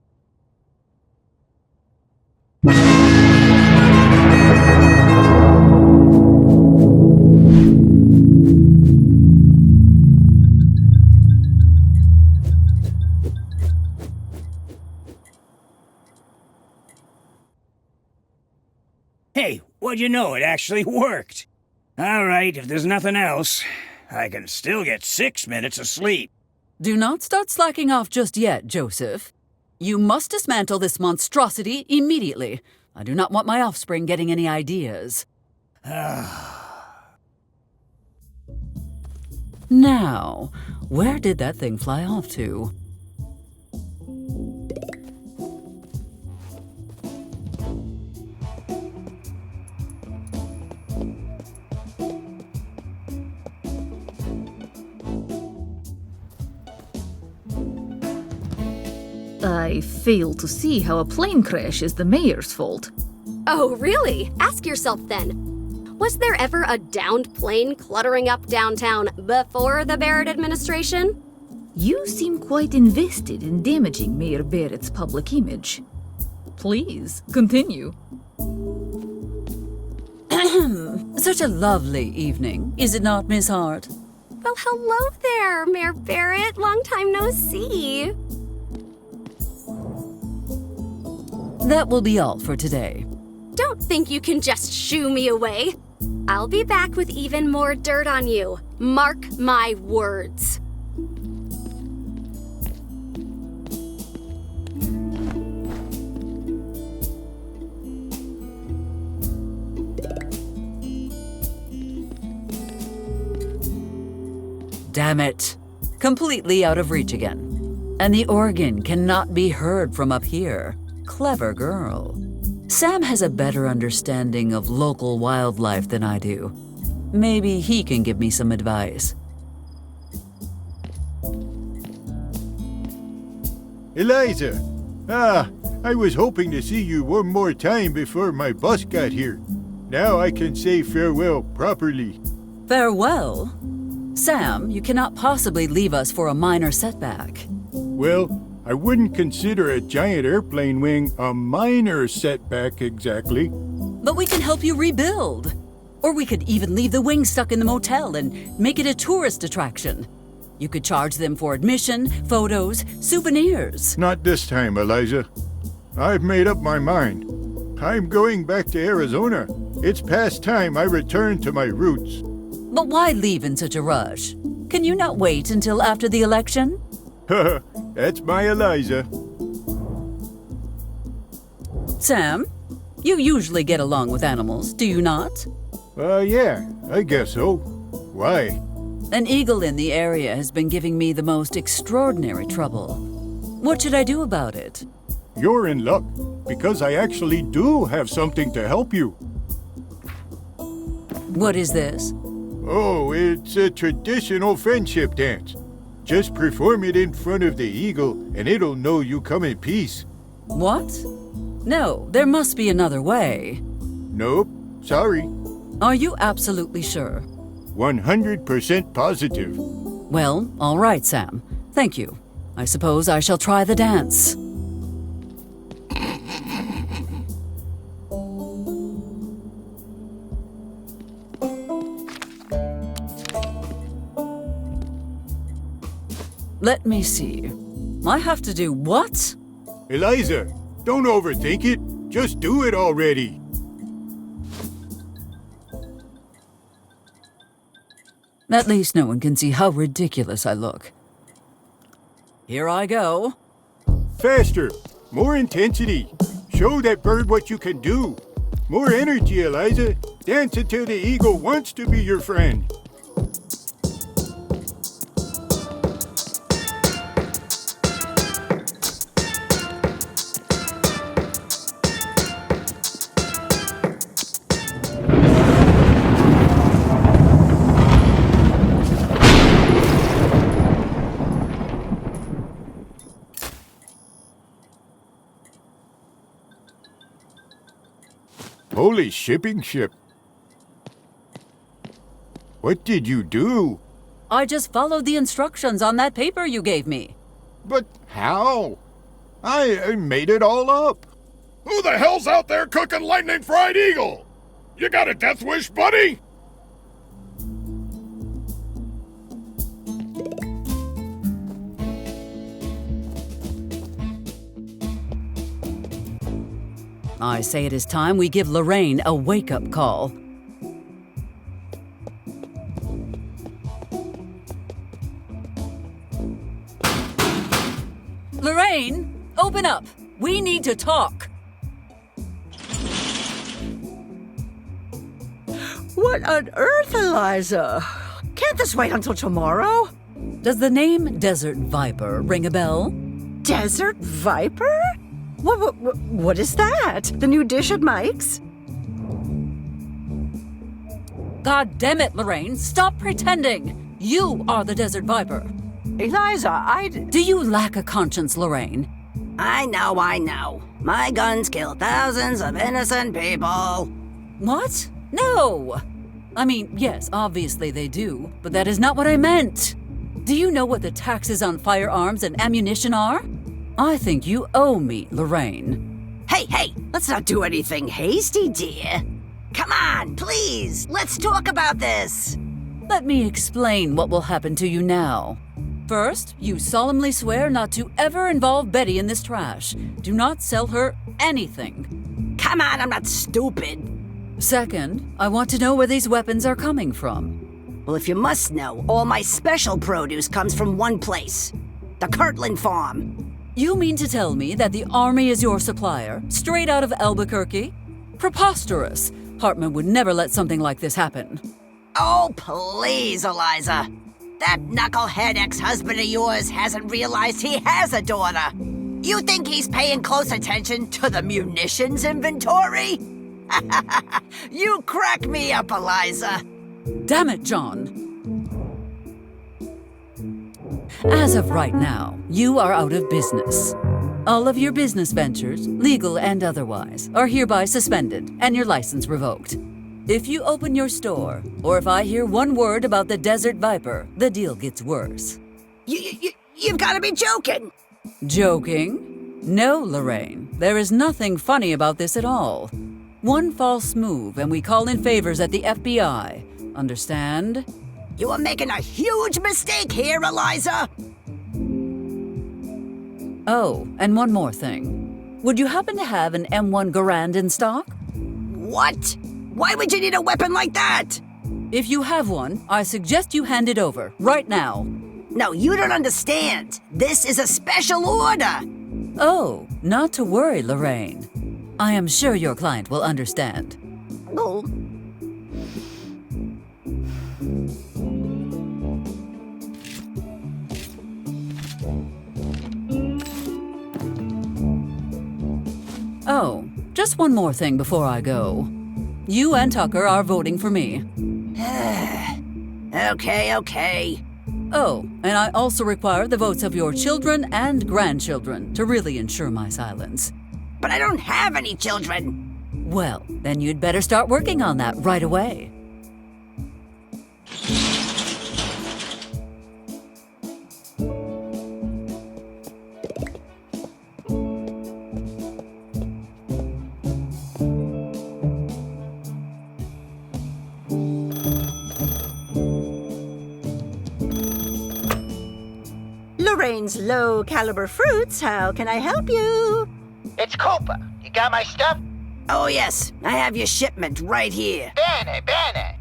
Hey, what'd you know? It actually worked. All right, if there's nothing else, I can still get 6 minutes of sleep. Do not start slacking off just yet, Joseph. You must dismantle this monstrosity immediately. I do not want my offspring getting any ideas. Now, where did that thing fly off to? I fail to see how a plane crash is the mayor's fault. Oh, really? Ask yourself then. Was there ever a downed plane cluttering up downtown before the Barrett administration? You seem quite invested in damaging Mayor Barrett's public image. Please, continue. Such a lovely evening, is it not, Miss Hart? Well, hello there, Mayor Barrett. Long time no see. That will be all for today. Don't think you can just shoo me away. I'll be back with even more dirt on you. Mark my words. damn it. Completely out of reach again. And the organ cannot be heard from up here. Clever girl. Sam has a better understanding of local wildlife than I do. Maybe he can give me some advice. Eliza! I was hoping to see you one more time before my bus got here. Now I can say farewell properly. Farewell? Sam, you cannot possibly leave us for a minor setback. Well, I wouldn't consider a giant airplane wing a minor setback exactly. But we can help you rebuild. Or we could even leave the wing stuck in the motel and make it a tourist attraction. You could charge them for admission, photos, souvenirs. Not this time, Eliza. I've made up my mind. I'm going back to Arizona. It's past time I return to my roots. But why leave in such a rush? Can you not wait until after the election? That's my Eliza. Sam, you usually get along with animals, do you not? Yeah, I guess so. Why? An eagle in the area has been giving me the most extraordinary trouble. What should I do about it? You're in luck, because I actually do have something to help you. What is this? Oh, it's a traditional friendship dance. Just perform it in front of the eagle, and it'll know you come in peace. What? No, there must be another way. Nope, sorry. Are you absolutely sure? 100% positive. Well, all right, Sam. Thank you. I suppose I shall try the dance. Let me see. I have to do what? Eliza, don't overthink it. Just do it already. At least no one can see how ridiculous I look. Here I go. Faster. More intensity. Show that bird what you can do. More energy, Eliza. Dance until the eagle wants to be your friend. Holy shipping ship. What did you do? I just followed the instructions on that paper you gave me. But how? I made it all up. Who the hell's out there cooking lightning fried eagle? You got a death wish, buddy? I say it is time we give Lorraine a wake-up call. Lorraine, open up. We need to talk. What on earth, Eliza? Can't this wait until tomorrow? Does the name Desert Viper ring a bell? Desert Viper? What is that? The new dish at Mike's? God damn it, Lorraine. Stop pretending. You are the Desert Viper. Eliza, Do you lack a conscience, Lorraine? I know. My guns kill thousands of innocent people. What? No! I mean, yes, obviously they do, but that is not what I meant. Do you know what the taxes on firearms and ammunition are? I think you owe me, Lorraine. Hey, let's not do anything hasty, dear. Come on, please, let's talk about this. Let me explain what will happen to you now. First, you solemnly swear not to ever involve Betty in this trash. Do not sell her anything. Come on, I'm not stupid. Second, I want to know where these weapons are coming from. Well, if you must know, all my special produce comes from one place. The Kirtland farm. You mean to tell me that the army is your supplier, straight out of Albuquerque? Preposterous. Hartman would never let something like this happen. Oh, please, Eliza. That knucklehead ex-husband of yours hasn't realized he has a daughter. You think he's paying close attention to the munitions inventory? You crack me up, Eliza. Damn it, John. As of right now, you are out of business. All of your business ventures, legal and otherwise, are hereby suspended and your license revoked. If you open your store, or if I hear one word about the Desert Viper, the deal gets worse. You've got to be joking. Joking? No, Lorraine. There is nothing funny about this at all. One false move and we call in favors at the FBI. Understand? You are making a huge mistake here, Eliza. Oh, and one more thing. Would you happen to have an M1 Garand in stock? What? Why would you need a weapon like that? If you have one, I suggest you hand it over, right now. No, you don't understand. This is a special order. Oh, not to worry, Lorraine. I am sure your client will understand. Oh. Oh, just one more thing before I go. You and Tucker are voting for me. Okay. Oh, and I also require the votes of your children and grandchildren to really ensure my silence. But I don't have any children. Well, then you'd better start working on that right away. Lorraine's low-caliber fruits, how can I help you? It's Cooper. You got my stuff? Oh, yes. I have your shipment right here. Bene.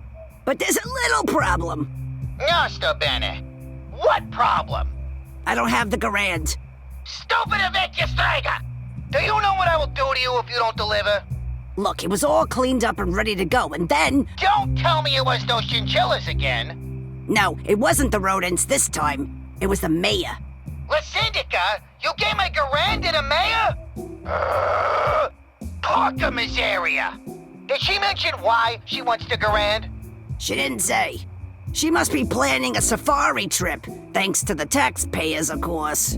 But there's a little problem. No, sto bene. What problem? I don't have the Garand. Stupida vecchia strega! Do you know what I will do to you if you don't deliver? Look, it was all cleaned up and ready to go, and then... Don't tell me it was those chinchillas again. No, it wasn't the rodents this time. It was the mayor. La Syndica? You gave my Garand to the mayor? Porca miseria! Did she mention why she wants the Garand? She didn't say. She must be planning a safari trip, thanks to the taxpayers, of course.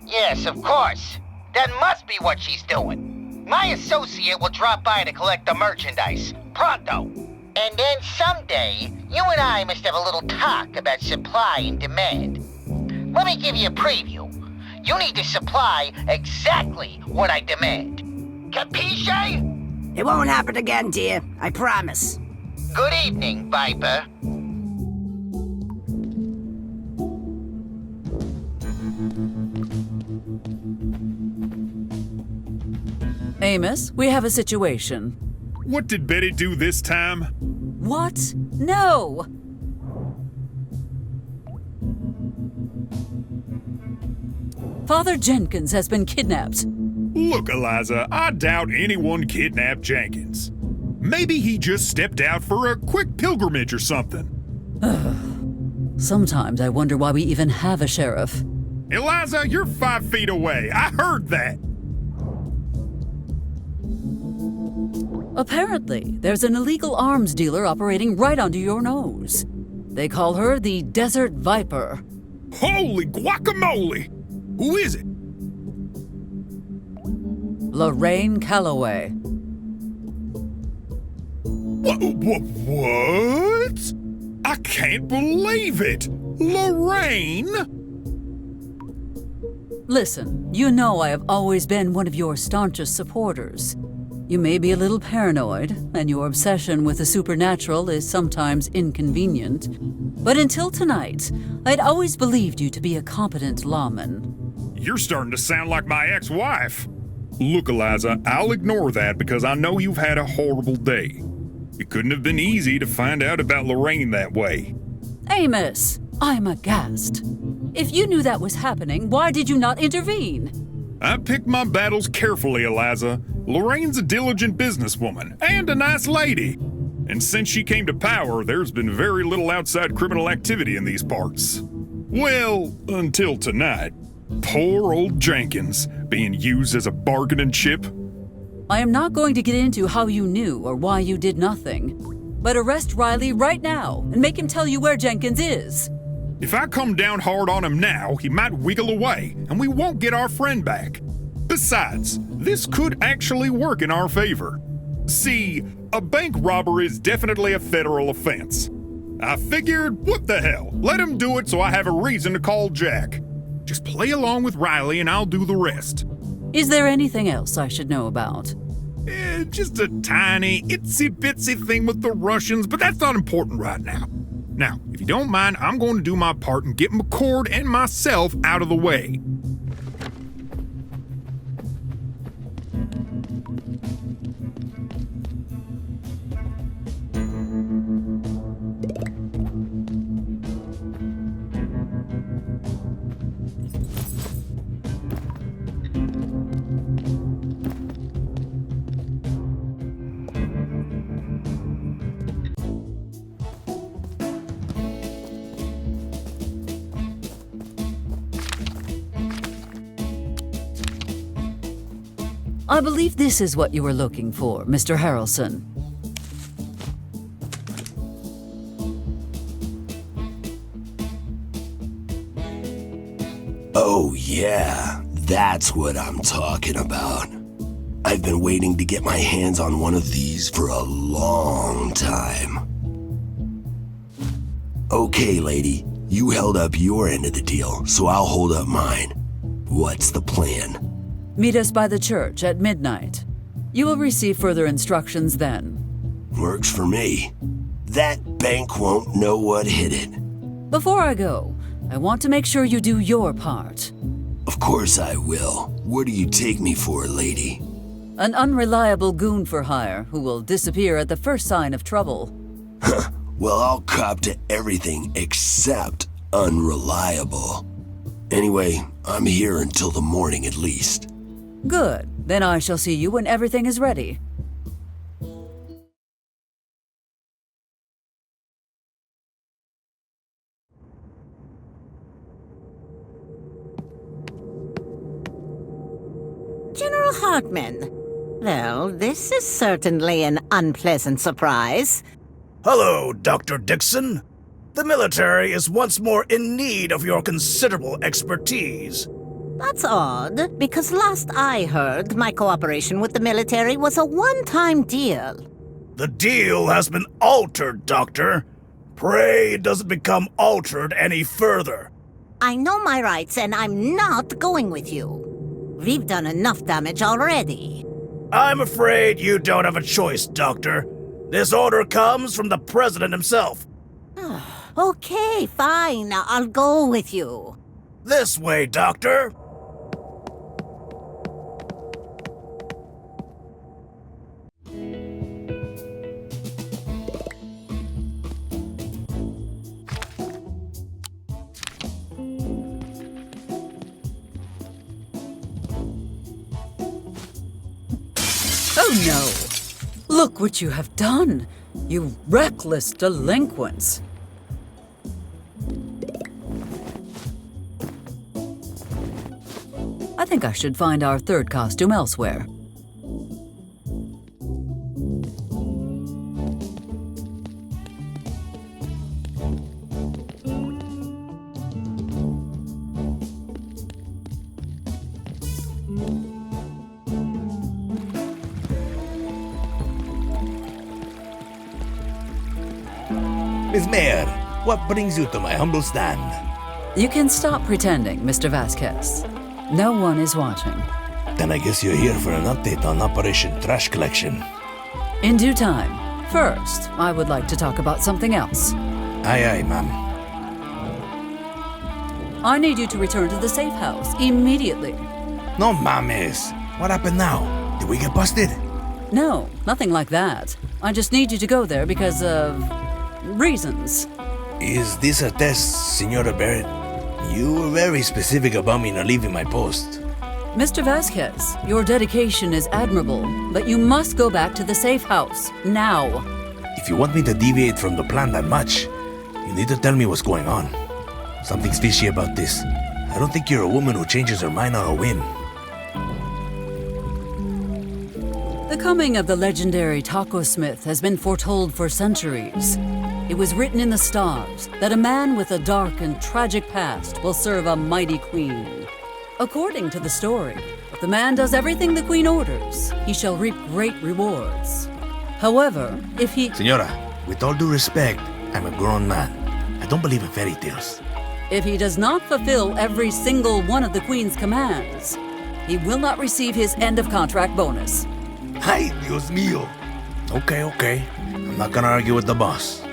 Yes, of course. That must be what she's doing. My associate will drop by to collect the merchandise. Pronto. And then someday, you and I must have a little talk about supply and demand. Let me give you a preview. You need to supply exactly what I demand. Capisce? It won't happen again, dear. I promise. Good evening, Viper. Amos, we have a situation. What did Betty do this time? What? No! Father Jenkins has been kidnapped. Look, Eliza, I doubt anyone kidnapped Jenkins. Maybe he just stepped out for a quick pilgrimage or something. Sometimes I wonder why we even have a sheriff. Eliza, you're 5 feet away. I heard that. Apparently, there's an illegal arms dealer operating right under your nose. They call her the Desert Viper. Holy guacamole! Who is it? Lorraine Calloway. What? I can't believe it! Lorraine? Listen, you know I have always been one of your staunchest supporters. You may be a little paranoid, and your obsession with the supernatural is sometimes inconvenient. But until tonight, I'd always believed you to be a competent lawman. You're starting to sound like my ex-wife. Look, Eliza, I'll ignore that because I know you've had a horrible day. It couldn't have been easy to find out about Lorraine that way. Amos, I'm aghast. If you knew that was happening, why did you not intervene? I picked my battles carefully, Eliza. Lorraine's a diligent businesswoman and a nice lady. And since she came to power, there's been very little outside criminal activity in these parts. Well, until tonight. Poor old Jenkins, being used as a bargaining chip. I am not going to get into how you knew or why you did nothing. But arrest Riley right now and make him tell you where Jenkins is. If I come down hard on him now, he might wiggle away, and we won't get our friend back. Besides, this could actually work in our favor. See, a bank robbery is definitely a federal offense. I figured, what the hell, let him do it so I have a reason to call Jack. Just play along with Riley and I'll do the rest. Is there anything else I should know about? Just a tiny, itsy-bitsy thing with the Russians, but that's not important right now. Now, if you don't mind, I'm going to do my part and get McCord and myself out of the way. I believe this is what you were looking for, Mr. Harrelson. Oh yeah, that's what I'm talking about. I've been waiting to get my hands on one of these for a long time. Okay, lady, you held up your end of the deal, so I'll hold up mine. What's the plan? Meet us by the church at midnight. You will receive further instructions then. Works for me. That bank won't know what hit it. Before I go, I want to make sure you do your part. Of course I will. What do you take me for, lady? An unreliable goon for hire who will disappear at the first sign of trouble. Well, I'll cop to everything except unreliable. Anyway, I'm here until the morning at least. Good. Then I shall see you when everything is ready. General Hartman. Well, this is certainly an unpleasant surprise. Hello, Dr. Dixon. The military is once more in need of your considerable expertise. That's odd, because last I heard, my cooperation with the military was a one-time deal. The deal has been altered, Doctor. Pray it doesn't become altered any further. I know my rights, and I'm not going with you. We've done enough damage already. I'm afraid you don't have a choice, Doctor. This order comes from the President himself. Okay, fine. I'll go with you. This way, Doctor. Oh no! Look what you have done, you reckless delinquents! I think I should find our third costume elsewhere. Miss Mayor, what brings you to my humble stand? You can stop pretending, Mr. Vasquez. No one is watching. Then I guess you're here for an update on Operation Trash Collection. In due time. First, I would like to talk about something else. Aye, aye, ma'am. I need you to return to the safe house immediately. No mames. What happened now? Did we get busted? No, nothing like that. I just need you to go there because of reasons. Is this a test, Senora Barrett? You were very specific about me not leaving my post. Mr. Vasquez, your dedication is admirable, but you must go back to the safe house, now. if you want me to deviate from the plan that much, you need to tell me what's going on. Something's fishy about this. I don't think you're a woman who changes her mind on a whim. The coming of the legendary taco smith has been foretold for centuries. It was written in the stars that a man with a dark and tragic past will serve a mighty queen. According to the story, if the man does everything the queen orders, he shall reap great rewards. However, if he... Senora, with all due respect, I'm a grown man. I don't believe in fairy tales. If he does not fulfill every single one of the queen's commands, he will not receive his end-of-contract bonus. Ay, Dios mío. Okay. I'm not gonna argue with the boss.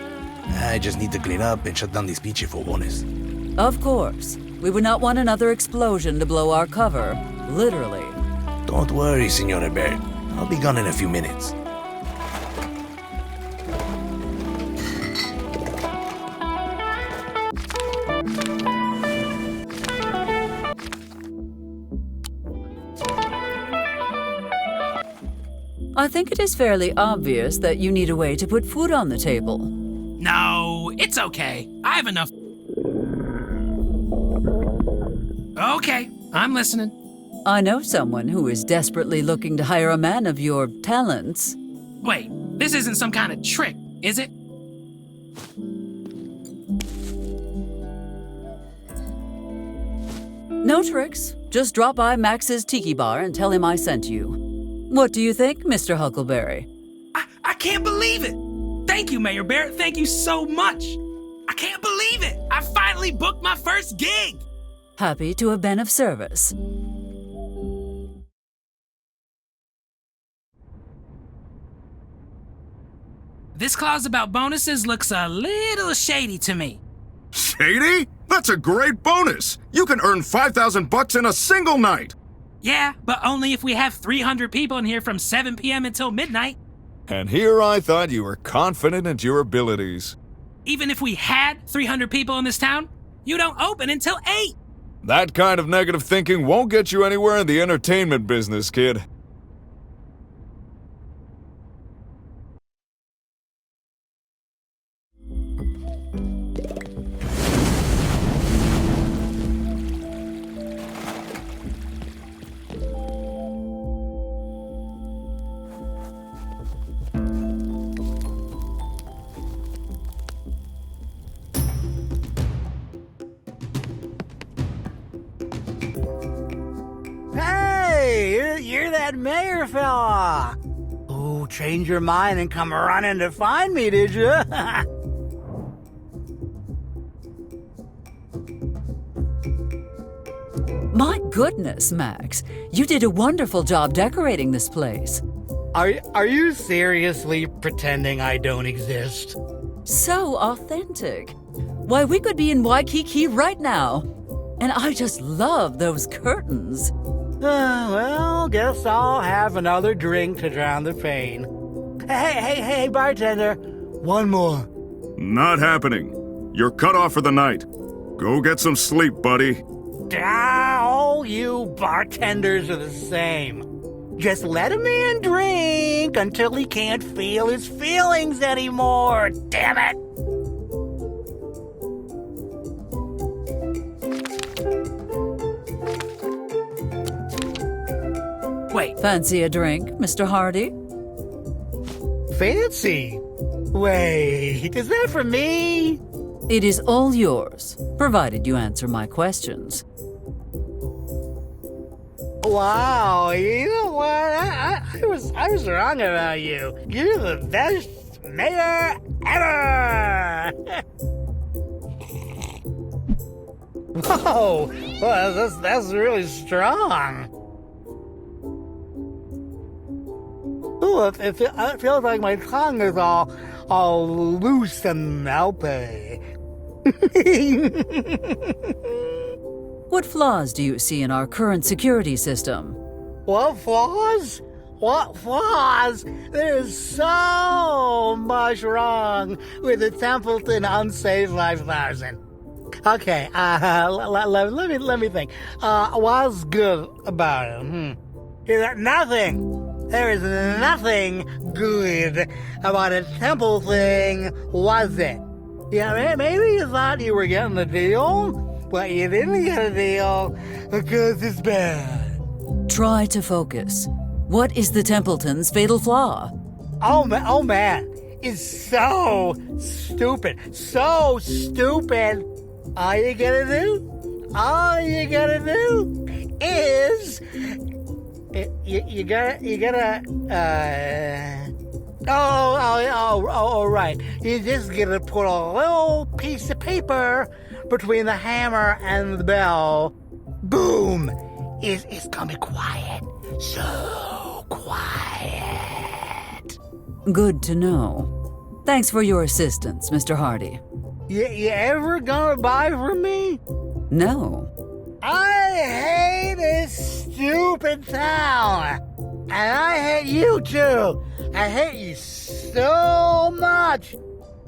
I just need to clean up and shut down these pinche fogones. Of course. We would not want another explosion to blow our cover, literally. Don't worry, Senora Barrett. I'll be gone in a few minutes. I think it is fairly obvious that you need a way to put food on the table. No, it's okay. I have enough. Okay, I'm listening. I know someone who is desperately looking to hire a man of your talents. Wait, this isn't some kind of trick, is it? No tricks. Just drop by Max's Tiki Bar and tell him I sent you. What do you think, Mr. Huckleberry? I can't believe it! Thank you, Mayor Barrett. Thank you so much. I can't believe it! I finally booked my first gig! Happy to have been of service. This clause about bonuses looks a little shady to me. Shady? That's a great bonus! You can earn 5,000 bucks in a single night! Yeah, but only if we have 300 people in here from 7 p.m. until midnight. And here I thought you were confident in your abilities. Even if we had 300 people in this town, you don't open until 8. That kind of negative thinking won't get you anywhere in the entertainment business, kid. Hey, you're that mayor fella. Oh, change your mind and come running to find me, did you? My goodness, Max. You did a wonderful job decorating this place. Are you seriously pretending I don't exist? So authentic. Why, we could be in Waikiki right now. And I just love those curtains. Well, guess I'll have another drink to drown the pain. Hey, bartender. One more. Not happening. You're cut off for the night. Go get some sleep, buddy. All you bartenders are the same. Just let a man drink until he can't feel his feelings anymore. Damn it! Wait. Fancy a drink, Mr. Hardy? Fancy? Wait, is that for me? It is all yours, provided you answer my questions. Wow, you know what? I was wrong about you. You're the best mayor ever! Whoa, well, that's really strong. Ooh, it feels like my tongue is all loose and melty. What flaws do you see in our current security system? What flaws? What flaws? There's so much wrong with the Templeton Unsafe 5000. Okay, let me think. What's good about it? Nothing. There is nothing good about a temple thing, was it? Yeah, maybe you thought you were getting a deal, but you didn't get a deal because it's bad. Try to focus. What is the Templeton's fatal flaw? Oh man, it's so stupid. So stupid. All you gotta do is you gotta right. You just gotta put a little piece of paper between the hammer and the bell. Boom! It's gonna be quiet. So quiet. Good to know. Thanks for your assistance, Mr. Hardy. You ever gonna buy from me? No. I hate this stupid town. And I hate you too. I hate you so much.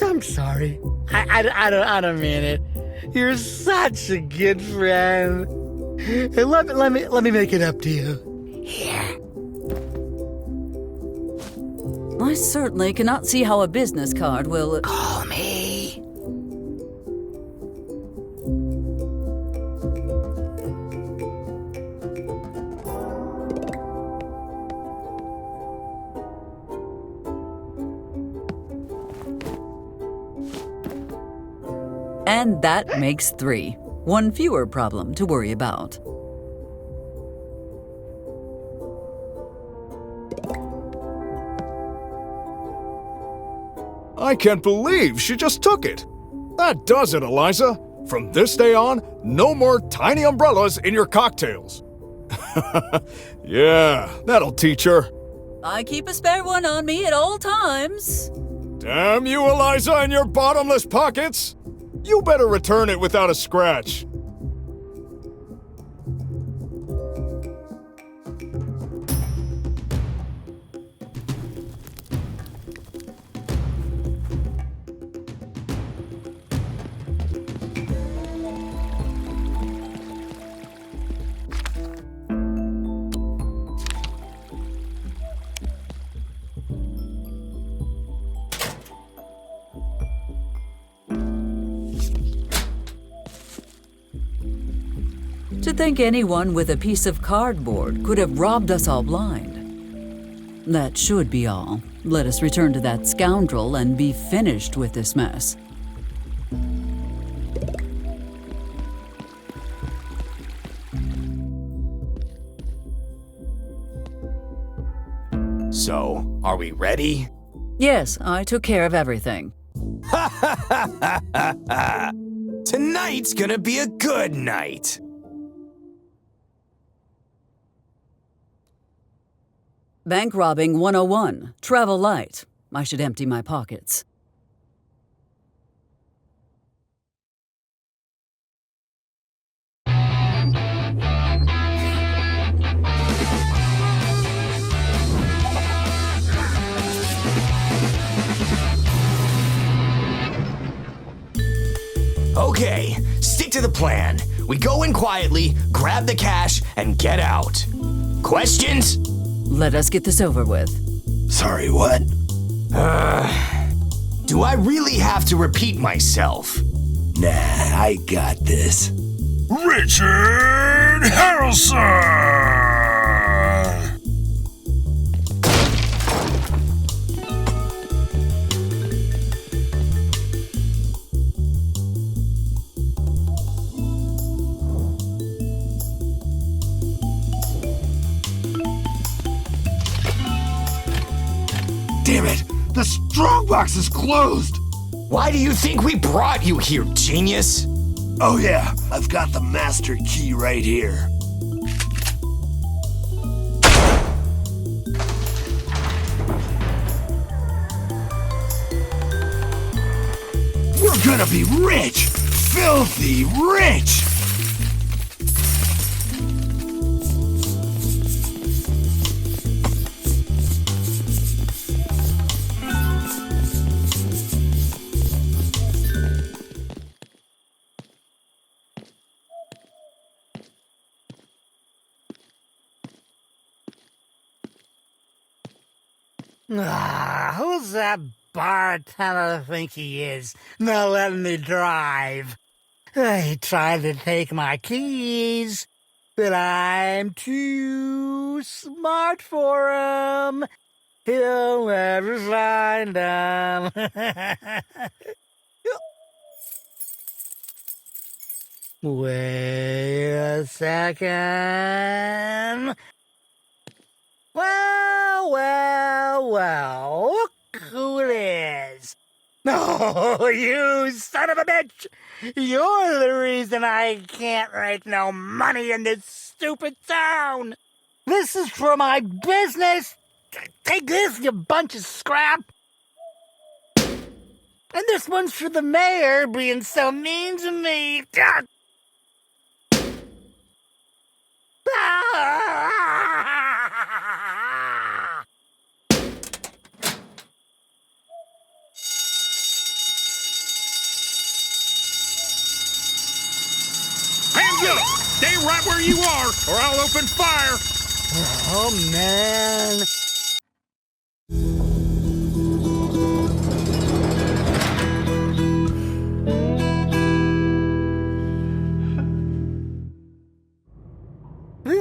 I'm sorry. I don't mean it. You're such a good friend. Hey, let me make it up to you. Here. I certainly cannot see how a business card will... Call me. And that makes 3. One fewer problem to worry about. I can't believe she just took it. That does it, Eliza. From this day on, no more tiny umbrellas in your cocktails. Yeah, that'll teach her. I keep a spare one on me at all times. Damn you, Eliza, and your bottomless pockets! You better return it without a scratch. To think anyone with a piece of cardboard could have robbed us all blind. That should be all. Let us return to that scoundrel and be finished with this mess. So, are we ready? Yes, I took care of everything. Tonight's gonna be a good night. Bank robbing 101. Travel light. I should empty my pockets. Okay, stick to the plan. We go in quietly, grab the cash, and get out. Questions? Let us get this over with. Sorry, what? Do I really have to repeat myself? Nah, I got this. Richard Harrelson! Damn it! The strongbox is closed! Why do you think we brought you here, genius? Oh yeah, I've got the master key right here. We're gonna be rich! Filthy rich! Who's that bartender think he is? Not letting me drive. He tried to take my keys, but I'm too smart for him. He'll never find them. Wait a second. Well, look who it is. Oh, you son of a bitch! You're the reason I can't make no money in this stupid town. This is for my business. Take this, you bunch of scrap. And this one's for the mayor being so mean to me. God. Hands up! Stay right where you are, or I'll open fire! Oh, man.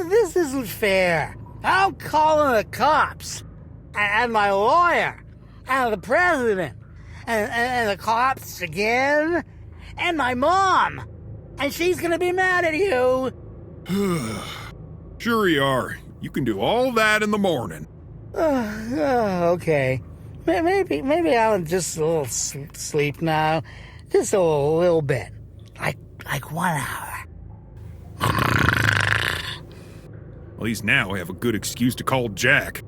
This isn't fair. I'm calling the cops, and my lawyer, and the president, and the cops again, and my mom. And she's gonna be mad at you. Sure you are. You can do all that in the morning. Okay. Maybe I'll just a little sleep now. Just a little bit. Like 1 hour. At least now I have a good excuse to call Jack.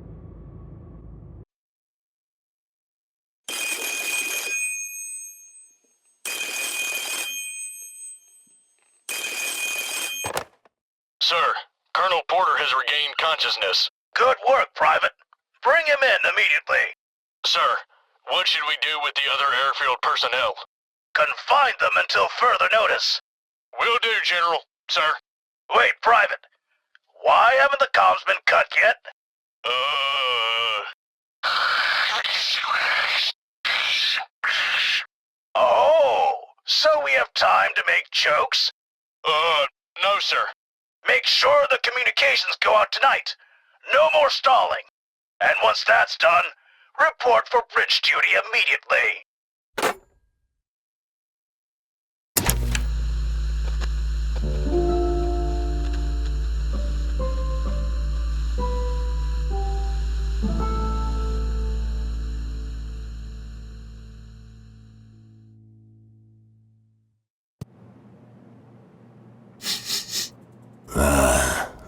Sir, Colonel Porter has regained consciousness. Good work, Private. Bring him in immediately. Sir, what should we do with the other airfield personnel? Confine them until further notice. Will do, General. Sir. Wait, Private. Why haven't the comms been cut yet? Oh, so we have time to make jokes? No, sir. Make sure the communications go out tonight. No more stalling. And once that's done, report for bridge duty immediately.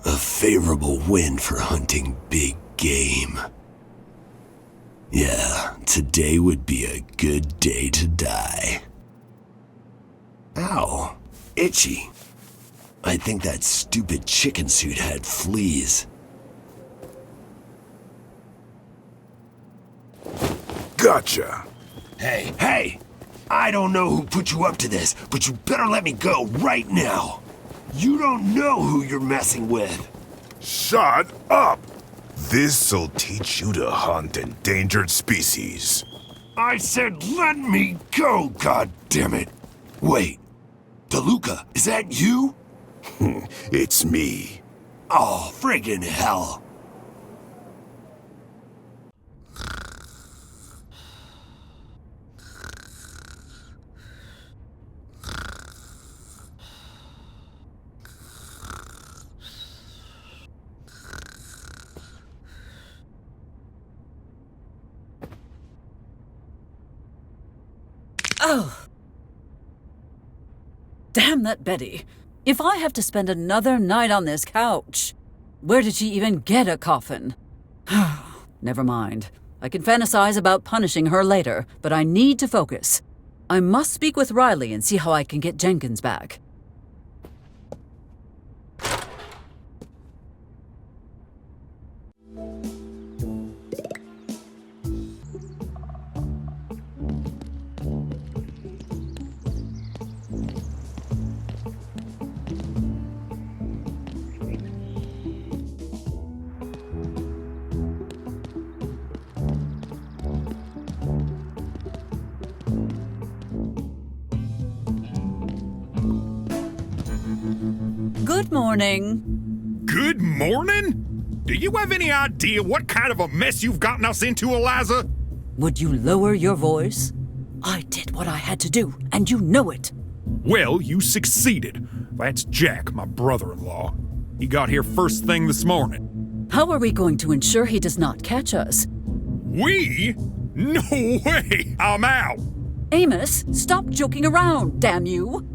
A favorable wind for hunting big game. Yeah, today would be a good day to die. Ow, itchy. I think that stupid chicken suit had fleas. Gotcha. Hey, I don't know who put you up to this, but you better let me go right now. You don't know who you're messing with. Shut up! This'll teach you to hunt endangered species. I said let me go, goddammit! Wait, DeLuca, is that you? It's me. Oh, friggin' hell. Oh. Damn that Betty. If I have to spend another night on this couch, where did she even get a coffin? Never mind. I can fantasize about punishing her later, but I need to focus. I must speak with Riley and see how I can get Jenkins back. Good morning. Good morning? Do you have any idea what kind of a mess you've gotten us into, Eliza? Would you lower your voice? I did what I had to do, and you know it. Well, you succeeded. That's Jack, my brother-in-law. He got here first thing this morning. How are we going to ensure he does not catch us? We? No way! I'm out! Amos, stop joking around, damn you!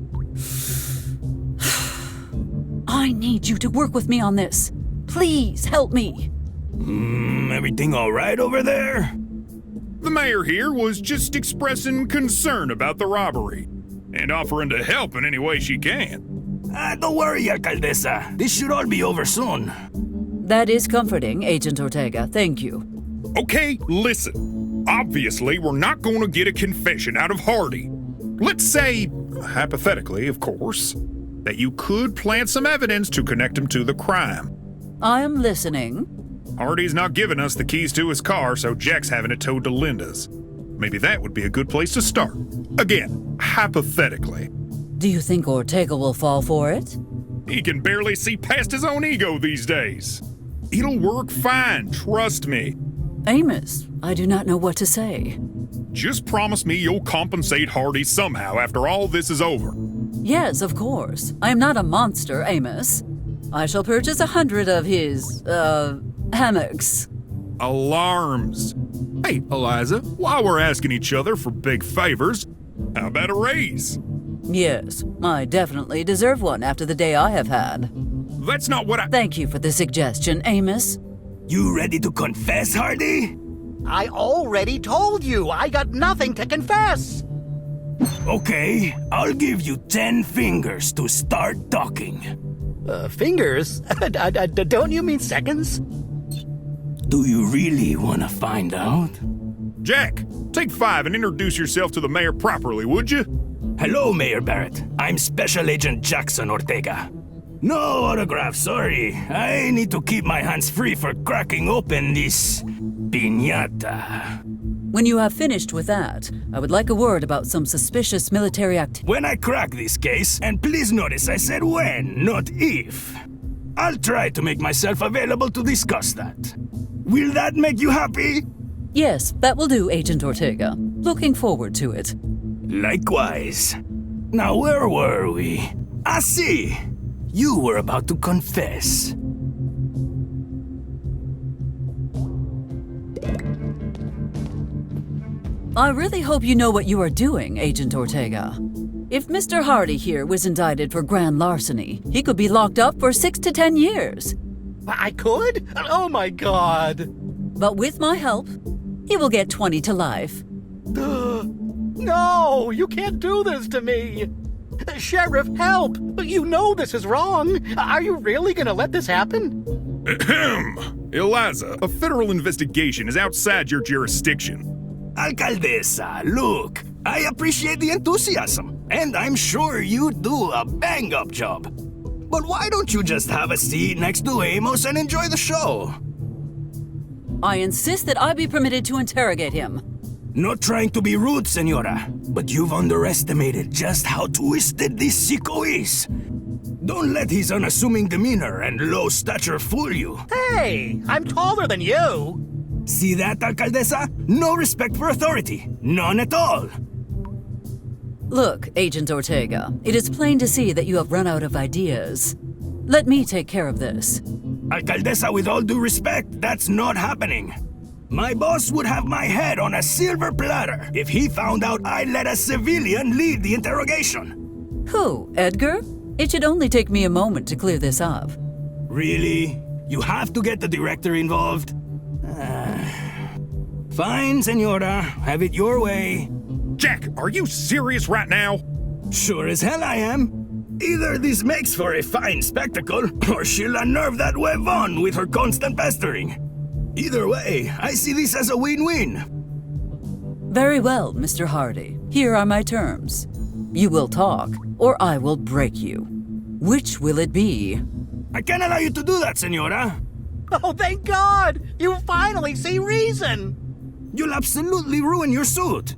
I need you to work with me on this. Please help me. Everything all right over there? The mayor here was just expressing concern about the robbery and offering to help in any way she can. Don't worry, Alcaldesa. This should all be over soon. That is comforting, Agent Ortega. Thank you. Okay, listen. Obviously, we're not going to get a confession out of Hardy. Let's say, hypothetically, of course, that you could plant some evidence to connect him to the crime. I am listening. Hardy's not giving us the keys to his car, so Jack's having it towed to Linda's. Maybe that would be a good place to start. Again, hypothetically. Do you think Ortega will fall for it? He can barely see past his own ego these days. It'll work fine, trust me. Amos, I do not know what to say. Just promise me you'll compensate Hardy somehow after all this is over. Yes, of course. I am not a monster, Amos. I shall purchase 100 of his, hammocks. Alarms. Hey, Eliza, while we're asking each other for big favors, how about a raise? Yes, I definitely deserve one after the day I have had. That's not what I— Thank you for the suggestion, Amos. You ready to confess, Hardy? I already told you I got nothing to confess. Okay, I'll give you 10 fingers to start talking. Fingers? Don't you mean seconds? Do you really want to find out? Jack, take 5 and introduce yourself to the mayor properly, would you? Hello, Mayor Barrett. I'm Special Agent Jackson Ortega. No autograph, sorry. I need to keep my hands free for cracking open this piñata. When you have finished with that, I would like a word about some suspicious military activity. When I crack this case, and please notice I said when, not if, I'll try to make myself available to discuss that. Will that make you happy? Yes, that will do, Agent Ortega. Looking forward to it. Likewise. Now, where were we? I see. You were about to confess. I really hope you know what you are doing, Agent Ortega. If Mr. Hardy here was indicted for grand larceny, he could be locked up for 6 to 10 years. I could? Oh my God. But with my help, he will get 20 to life. No, you can't do this to me. Sheriff, help! You know this is wrong. Are you really gonna let this happen? Ahem. Eliza, a federal investigation is outside your jurisdiction. Alcaldesa, look, I appreciate the enthusiasm, and I'm sure you do a bang-up job. But why don't you just have a seat next to Amos and enjoy the show? I insist that I be permitted to interrogate him. Not trying to be rude, Senora, but you've underestimated just how twisted this sicko is. Don't let his unassuming demeanor and low stature fool you. Hey, I'm taller than you. See that, Alcaldesa? No respect for authority. None at all. Look, Agent Ortega, it is plain to see that you have run out of ideas. Let me take care of this. Alcaldesa, with all due respect, that's not happening. My boss would have my head on a silver platter if he found out I let a civilian lead the interrogation. Who, Edgar? It should only take me a moment to clear this up. Really? You have to get the director involved? Fine, Senora. Have it your way. Jack, are you serious right now? Sure as hell I am. Either this makes for a fine spectacle, or she'll unnerve that huevon with her constant pestering. Either way, I see this as a win-win. Very well, Mr. Hardy. Here are my terms. You will talk, or I will break you. Which will it be? I can't allow you to do that, Senora. Oh, thank God! You finally see reason! You'll absolutely ruin your suit.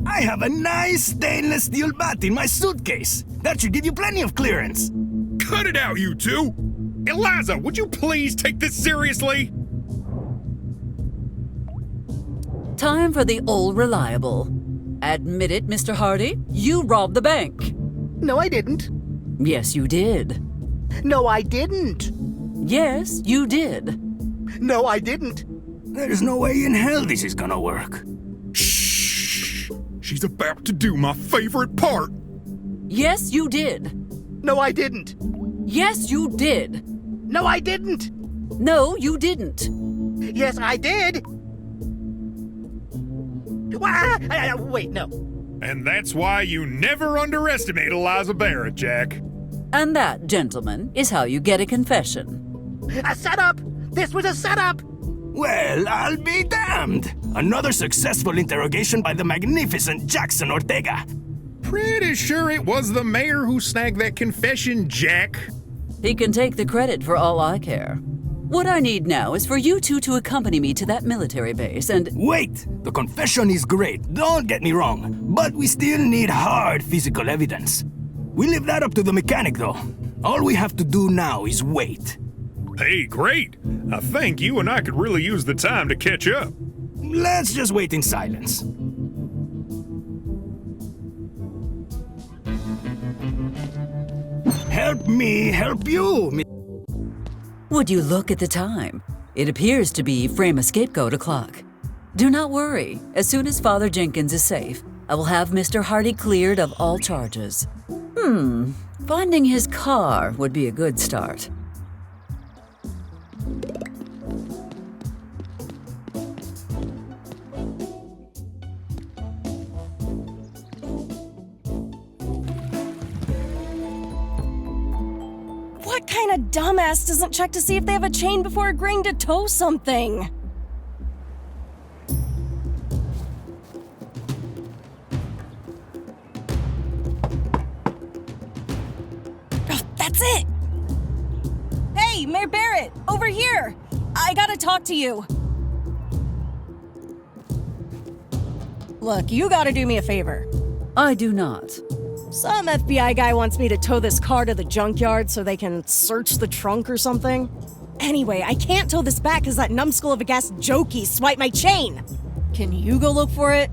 I have a nice stainless steel bat in my suitcase. That should give you plenty of clearance. Cut it out, you two! Eliza, would you please take this seriously? Time for the old reliable. Admit it, Mr. Hardy, you robbed the bank. No, I didn't. Yes, you did. No, I didn't. Yes, you did. No, I didn't. There's no way in hell this is gonna work. Shh! She's about to do my favorite part. Yes, you did. No, I didn't. Yes, you did. No, I didn't. No, you didn't. Yes, I did. Wait, no. And that's why you never underestimate Eliza Barrett, Jack. And that, gentlemen, is how you get a confession. A setup! This was a setup! Well, I'll be damned. Another successful interrogation by the magnificent Jackson Ortega. Pretty sure it was the mayor who snagged that confession, Jack. He can take the credit for all I care. What I need now is for you two to accompany me to that military base and— Wait! The confession is great, don't get me wrong, but we still need hard physical evidence. We leave that up to the mechanic, though. All we have to do now is wait. Hey, great! I think you and I could really use the time to catch up. Let's just wait in silence. Help me help you! Would you look at the time? It appears to be frame a scapegoat o'clock. Do not worry. As soon as Father Jenkins is safe, I will have Mr. Hardy cleared of all charges. Finding his car would be a good start. What kind of dumbass doesn't check to see if they have a chain before agreeing to tow something? Oh, that's it! Hey, Mayor Barrett, over here! I gotta talk to you. Look, you gotta do me a favor. I do not. Some FBI guy wants me to tow this car to the junkyard so they can search the trunk or something. Anyway, I can't tow this back because that numbskull of a gas jokey swiped my chain. Can you go look for it?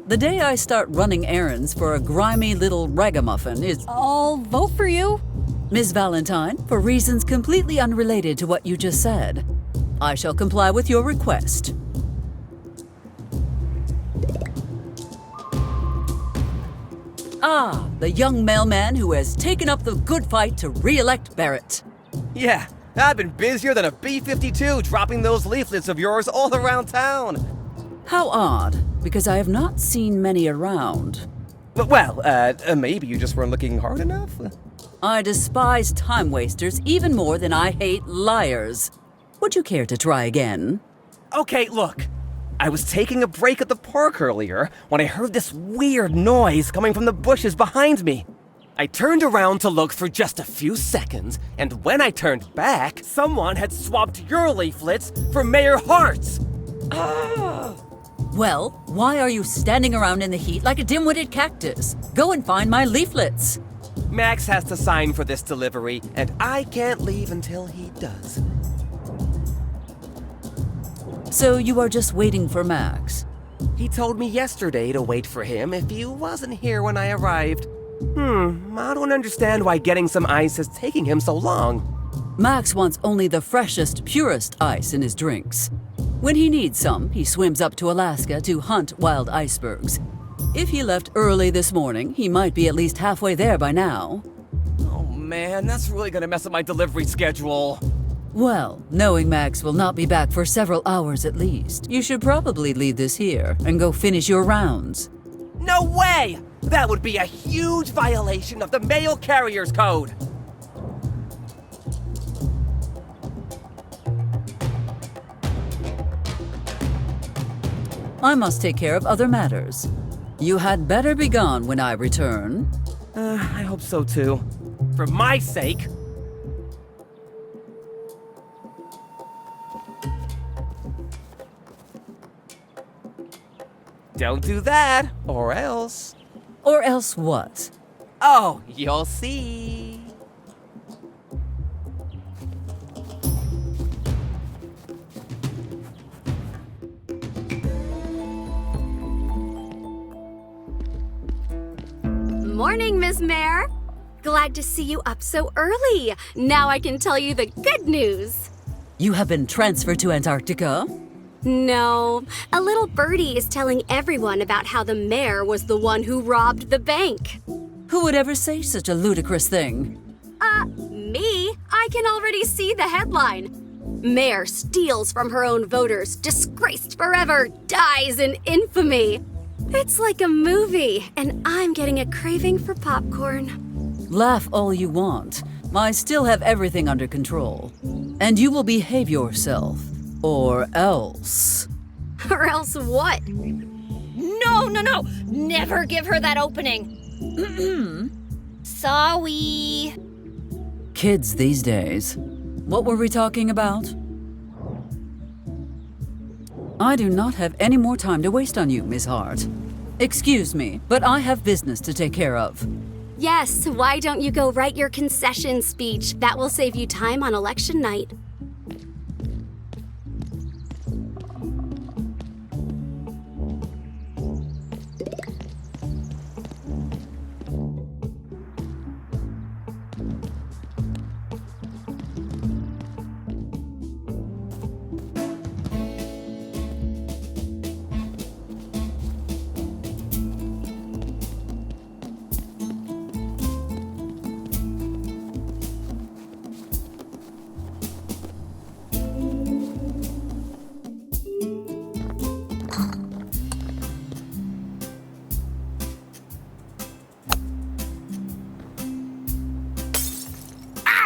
The day I start running errands for a grimy little ragamuffin is— I'll vote for you. Miss Valentine, for reasons completely unrelated to what you just said, I shall comply with your request. Ah, the young mailman who has taken up the good fight to re-elect Barrett. Yeah, I've been busier than a B-52 dropping those leaflets of yours all around town. How odd, because I have not seen many around. Well, maybe you just weren't looking hard enough? I despise time wasters even more than I hate liars. Would you care to try again? Okay, look. I was taking a break at the park earlier when I heard this weird noise coming from the bushes behind me. I turned around to look for just a few seconds, and when I turned back, someone had swapped your leaflets for Mayor Hart's. Well, why are you standing around in the heat like a dim-witted cactus? Go and find my leaflets. Max has to sign for this delivery, and I can't leave until he does. So you are just waiting for Max? He told me yesterday to wait for him if he wasn't here when I arrived. I don't understand why getting some ice is taking him so long. Max wants only the freshest, purest ice in his drinks. When he needs some, he swims up to Alaska to hunt wild icebergs. If he left early this morning, he might be at least halfway there by now. Oh man, that's really gonna mess up my delivery schedule. Well, knowing Max will not be back for several hours at least, you should probably leave this here and go finish your rounds. No way! That would be a huge violation of the Mail Carriers Code. I must take care of other matters. You had better be gone when I return. I hope so too. For my sake. Don't do that, or else. Or else what? Oh, you'll see. morning, Miss Mare. Glad to see you up so early. Now I can tell you the good news. You have been transferred to Antarctica? No, a little birdie is telling everyone about how the mayor was the one who robbed the bank. Who would ever say such a ludicrous thing? Me? I can already see the headline. Mayor steals from her own voters, disgraced forever, dies in infamy. It's like a movie, and I'm getting a craving for popcorn. Laugh all you want. I still have everything under control. And you will behave yourself. Or else. Or else what? No! Never give her that opening. Sorry. Kids these days. What were we talking about? I do not have any more time to waste on you, Miss Hart. Excuse me, but I have business to take care of. Yes, why don't you go write your concession speech? That will save you time on election night.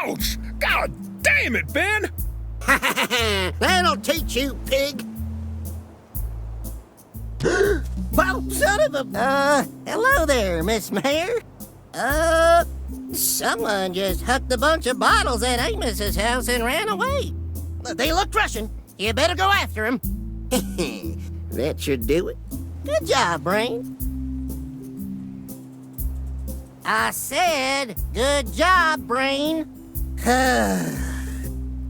Ouch! God damn it, Ben! That'll teach you, pig! Well, son of a... hello there, Miss Mayor. Someone just hucked a bunch of bottles at Amos's house and ran away. They looked Russian. You better go after them. That should do it. Good job, Brain. I said, good job, Brain.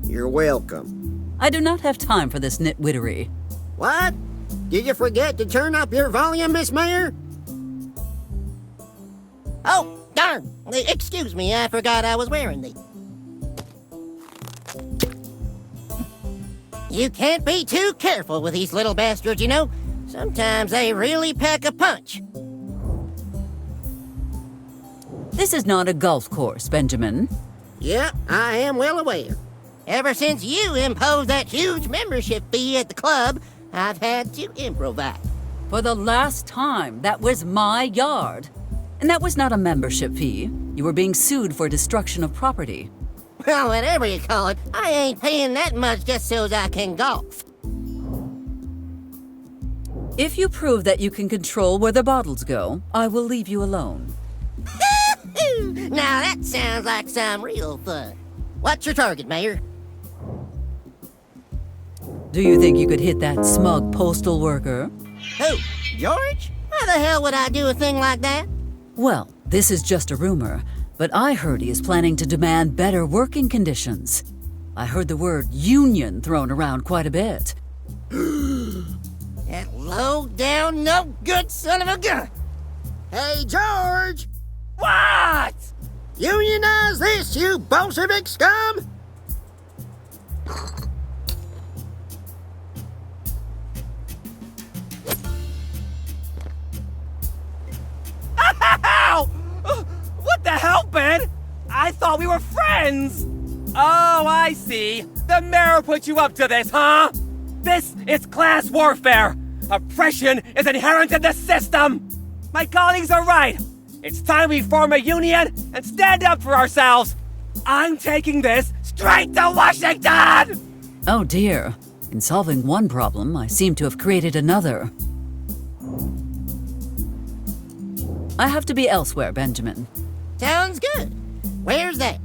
You're welcome. I do not have time for this nitwittery. What? Did you forget to turn up your volume, Miss Mayor? Oh, darn. Excuse me, I forgot I was wearing these. You can't be too careful with these little bastards, you know. Sometimes they really pack a punch. This is not a golf course, Benjamin. Yeah, I am well aware. Ever since you imposed that huge membership fee at the club, I've had to improvise. For the last time, that was my yard. And that was not a membership fee. You were being sued for destruction of property. Well, whatever you call it, I ain't paying that much just so I can golf. If you prove that you can control where the bottles go, I will leave you alone. Now that sounds like some real fun. What's your target, Mayor? Do you think you could hit that smug postal worker? Who, George? Why the hell would I do a thing like that? Well, this is just a rumor, but I heard he is planning to demand better working conditions. I heard the word union thrown around quite a bit. That low-down, no-good son of a gun! Hey, George! What? Unionize this, you Bolshevik scum! Ow! What the hell, Ben? I thought we were friends! Oh, I see. The mayor put you up to this, huh? This is class warfare. Oppression is inherent in the system. My colleagues are right. It's time we form a union and stand up for ourselves. I'm taking this straight to Washington! Oh dear. In solving one problem, I seem to have created another. I have to be elsewhere, Benjamin. Sounds good. Where's that?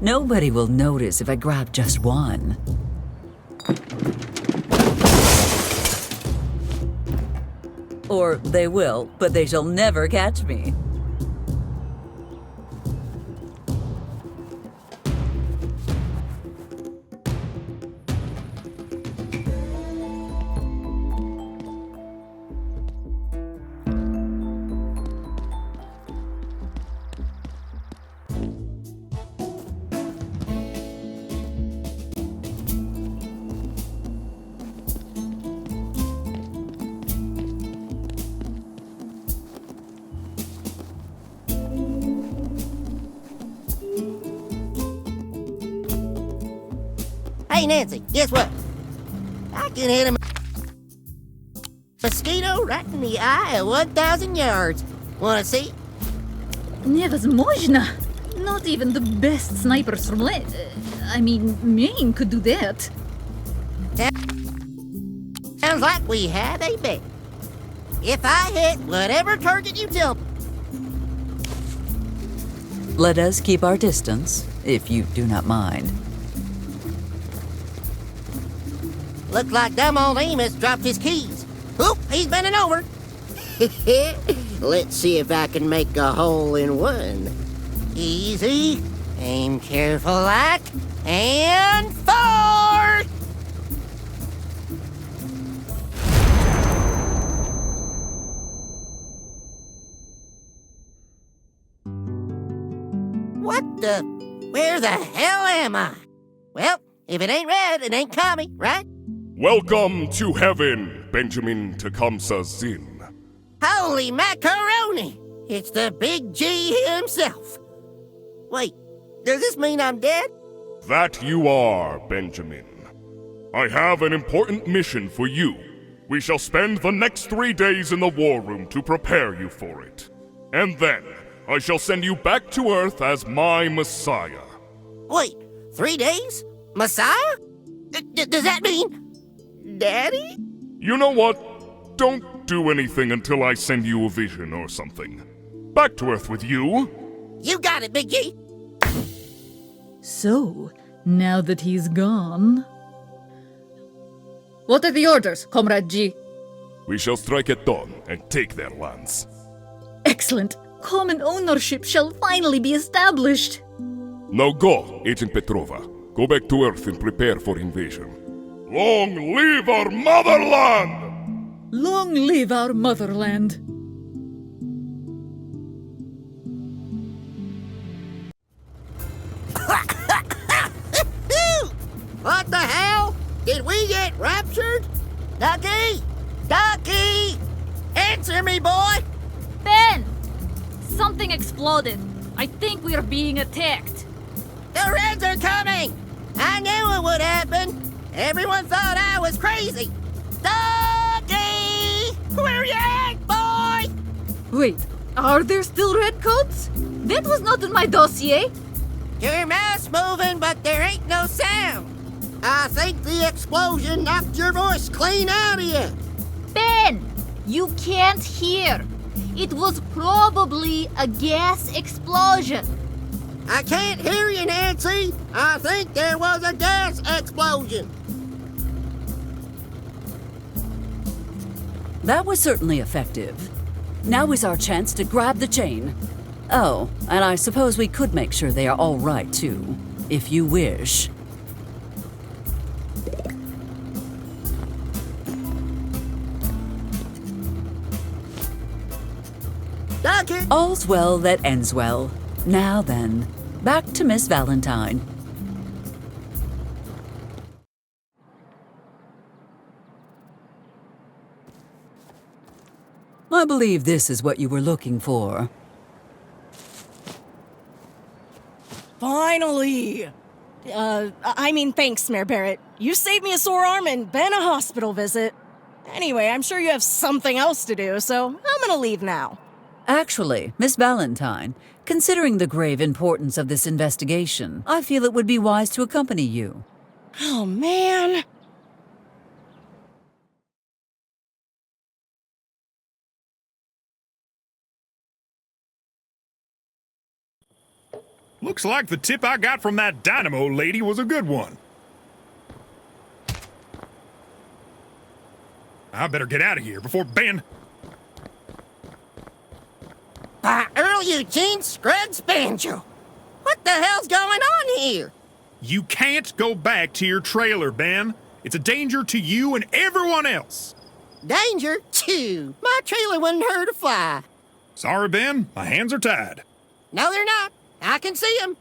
Nobody will notice if I grab just one. Or they will, but they shall never catch me. Hey, Nancy, guess what? I can hit a mosquito right in the eye at 1,000 yards. Wanna see? Невозможно. Not even the best snipers from Maine could do that. Sounds like we have a bet. If I hit whatever target you tell me. Let us keep our distance, if you do not mind. Looks like dumb old Amos dropped his keys. Oop, he's bending over. Let's see if I can make a hole in one. Easy. Aim careful like. And fire! What the? Where the hell am I? Well, if it ain't red, it ain't coming, right? Welcome to heaven, Benjamin Tecumseh Zinn. Holy macaroni! It's the Big G himself. Wait, does this mean I'm dead? That you are, Benjamin. I have an important mission for you. We shall spend the next 3 days in the war room to prepare you for it. And then, I shall send you back to Earth as my Messiah. Wait, 3 days? Messiah? Does that mean... Daddy? You know what? Don't do anything until I send you a vision or something. Back to Earth with you. You got it, Big G. So, now that he's gone... What are the orders, Comrade G? We shall strike at dawn and take their lands. Excellent. Common ownership shall finally be established. Now go, Agent Petrova. Go back to Earth and prepare for invasion. Long live our motherland! Long live our motherland. What the hell? Did we get raptured? Ducky! Ducky! Answer me, boy! Ben! Something exploded. I think we're being attacked. The Reds are coming! I knew it would happen. Everyone thought I was crazy. Ducky! Where you at, boy? Wait, are there still redcoats? That was not in my dossier. Your mouth's moving, but there ain't no sound. I think the explosion knocked your voice clean out of you. Ben, you can't hear. It was probably a gas explosion. I can't hear you, Nancy. I think there was a gas explosion. That was certainly effective. Now is our chance to grab the chain. Oh, and I suppose we could make sure they are all right, too, if you wish. Ducky! All's well that ends well. Now then, back to Miss Valentine. I believe this is what you were looking for. Finally! Thanks, Mayor Barrett. You saved me a sore arm and been a hospital visit. Anyway, I'm sure you have something else to do, so I'm gonna leave now. Actually, Miss Valentine, considering the grave importance of this investigation, I feel it would be wise to accompany you. Oh, man. Looks like the tip I got from that dynamo lady was a good one. I better get out of here before Ben... By Earl Eugene Scruggs Banjo. What the hell's going on here? You can't go back to your trailer, Ben. It's a danger to you and everyone else. Danger? Chew. My trailer wouldn't hurt a fly. Sorry, Ben. My hands are tied. No, they're not. I can see them.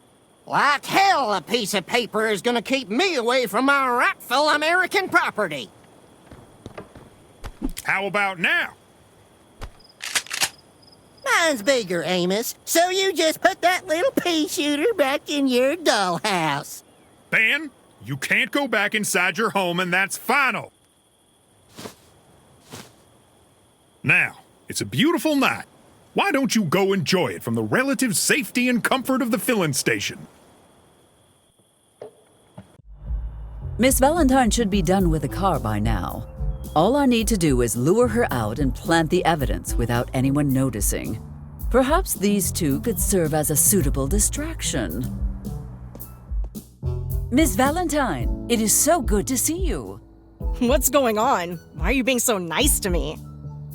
Like hell, a piece of paper is gonna keep me away from my rightful American property. How about now? Mine's bigger, Amos. So you just put that little pea shooter back in your dollhouse. Ben, you can't go back inside your home, and that's final. Now, it's a beautiful night. Why don't you go enjoy it from the relative safety and comfort of the filling station? Miss Valentine should be done with the car by now. All I need to do is lure her out and plant the evidence without anyone noticing. Perhaps these two could serve as a suitable distraction. Miss Valentine, it is so good to see you. What's going on? Why are you being so nice to me?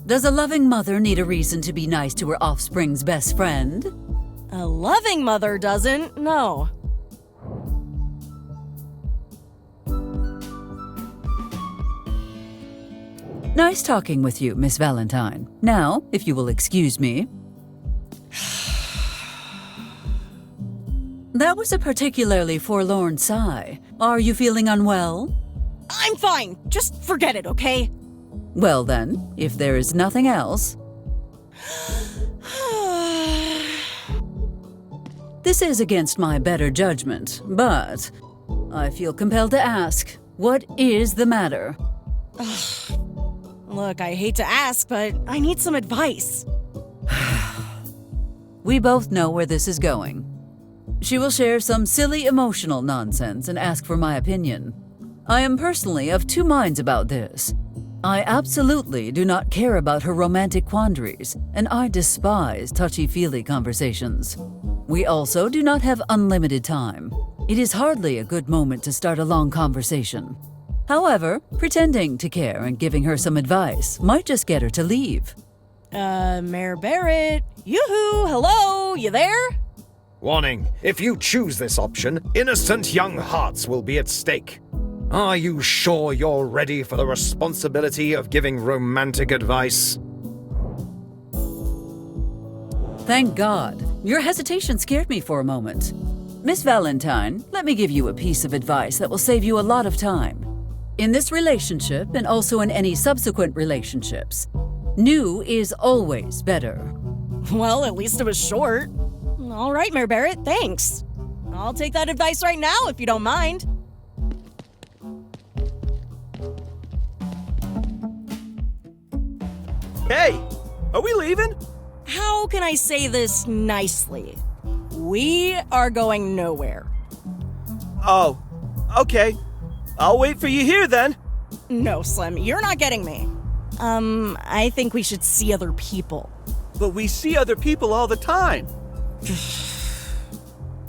Does a loving mother need a reason to be nice to her offspring's best friend? A loving mother doesn't, no. Nice talking with you, Miss Valentine. Now, if you will excuse me. That was a particularly forlorn sigh. Are you feeling unwell? I'm fine. Just forget it, okay? Well then, if there is nothing else... This is against my better judgment, but I feel compelled to ask, what is the matter? Look, I hate to ask, but I need some advice. We both know where this is going. She will share some silly emotional nonsense and ask for my opinion. I am personally of two minds about this. I absolutely do not care about her romantic quandaries, and I despise touchy-feely conversations. We also do not have unlimited time. It is hardly a good moment to start a long conversation. However, pretending to care and giving her some advice might just get her to leave. Mayor Barrett? Yoo-hoo! Hello? You there? Warning, if you choose this option, innocent young hearts will be at stake. Are you sure you're ready for the responsibility of giving romantic advice? Thank God. Your hesitation scared me for a moment. Miss Valentine, let me give you a piece of advice that will save you a lot of time. In this relationship, and also in any subsequent relationships, new is always better. Well, at least it was short. All right, Mayor Barrett, thanks. I'll take that advice right now, if you don't mind. Hey, are we leaving? How can I say this nicely? We are going nowhere. Oh, okay. I'll wait for you here then. No, Slim, you're not getting me. I think we should see other people. But we see other people all the time.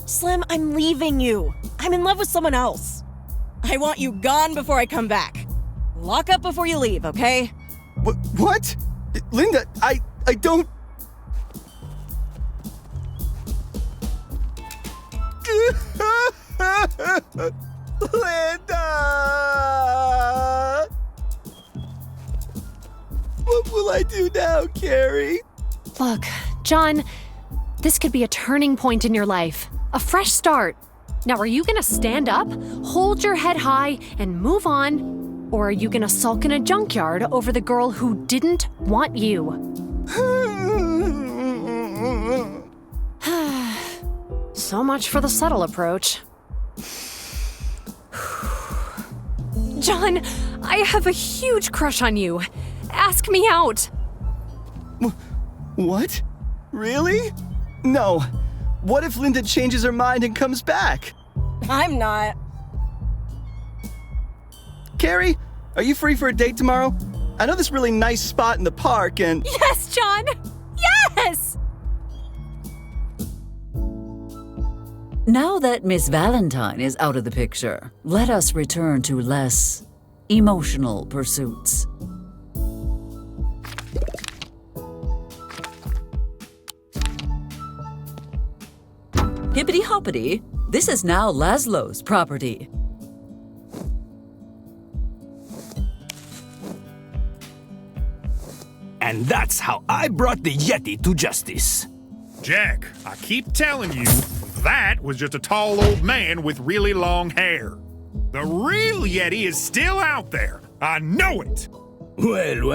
Slim, I'm leaving you. I'm in love with someone else. I want you gone before I come back. Lock up before you leave, okay? What? Linda, I don't... Linda! What will I do now, Carrie? Look, John, this could be a turning point in your life. A fresh start. Now, are you gonna stand up, hold your head high, and move on? Or are you gonna sulk in a junkyard over the girl who didn't want you? So much for the subtle approach. John, I have a huge crush on you. Ask me out. What? Really? No. What if Linda changes her mind and comes back? I'm not. Carrie, are you free for a date tomorrow? I know this really nice spot in the park and... Yes, John! Yes! Now that Miss Valentine is out of the picture, let us return to less emotional pursuits. Hippity-hoppity, this is now Lazlo's property. And that's how I brought the Yeti to justice. Jack, I keep telling you, that was just a tall old man with really long hair. The real Yeti is still out there. I know it. Well,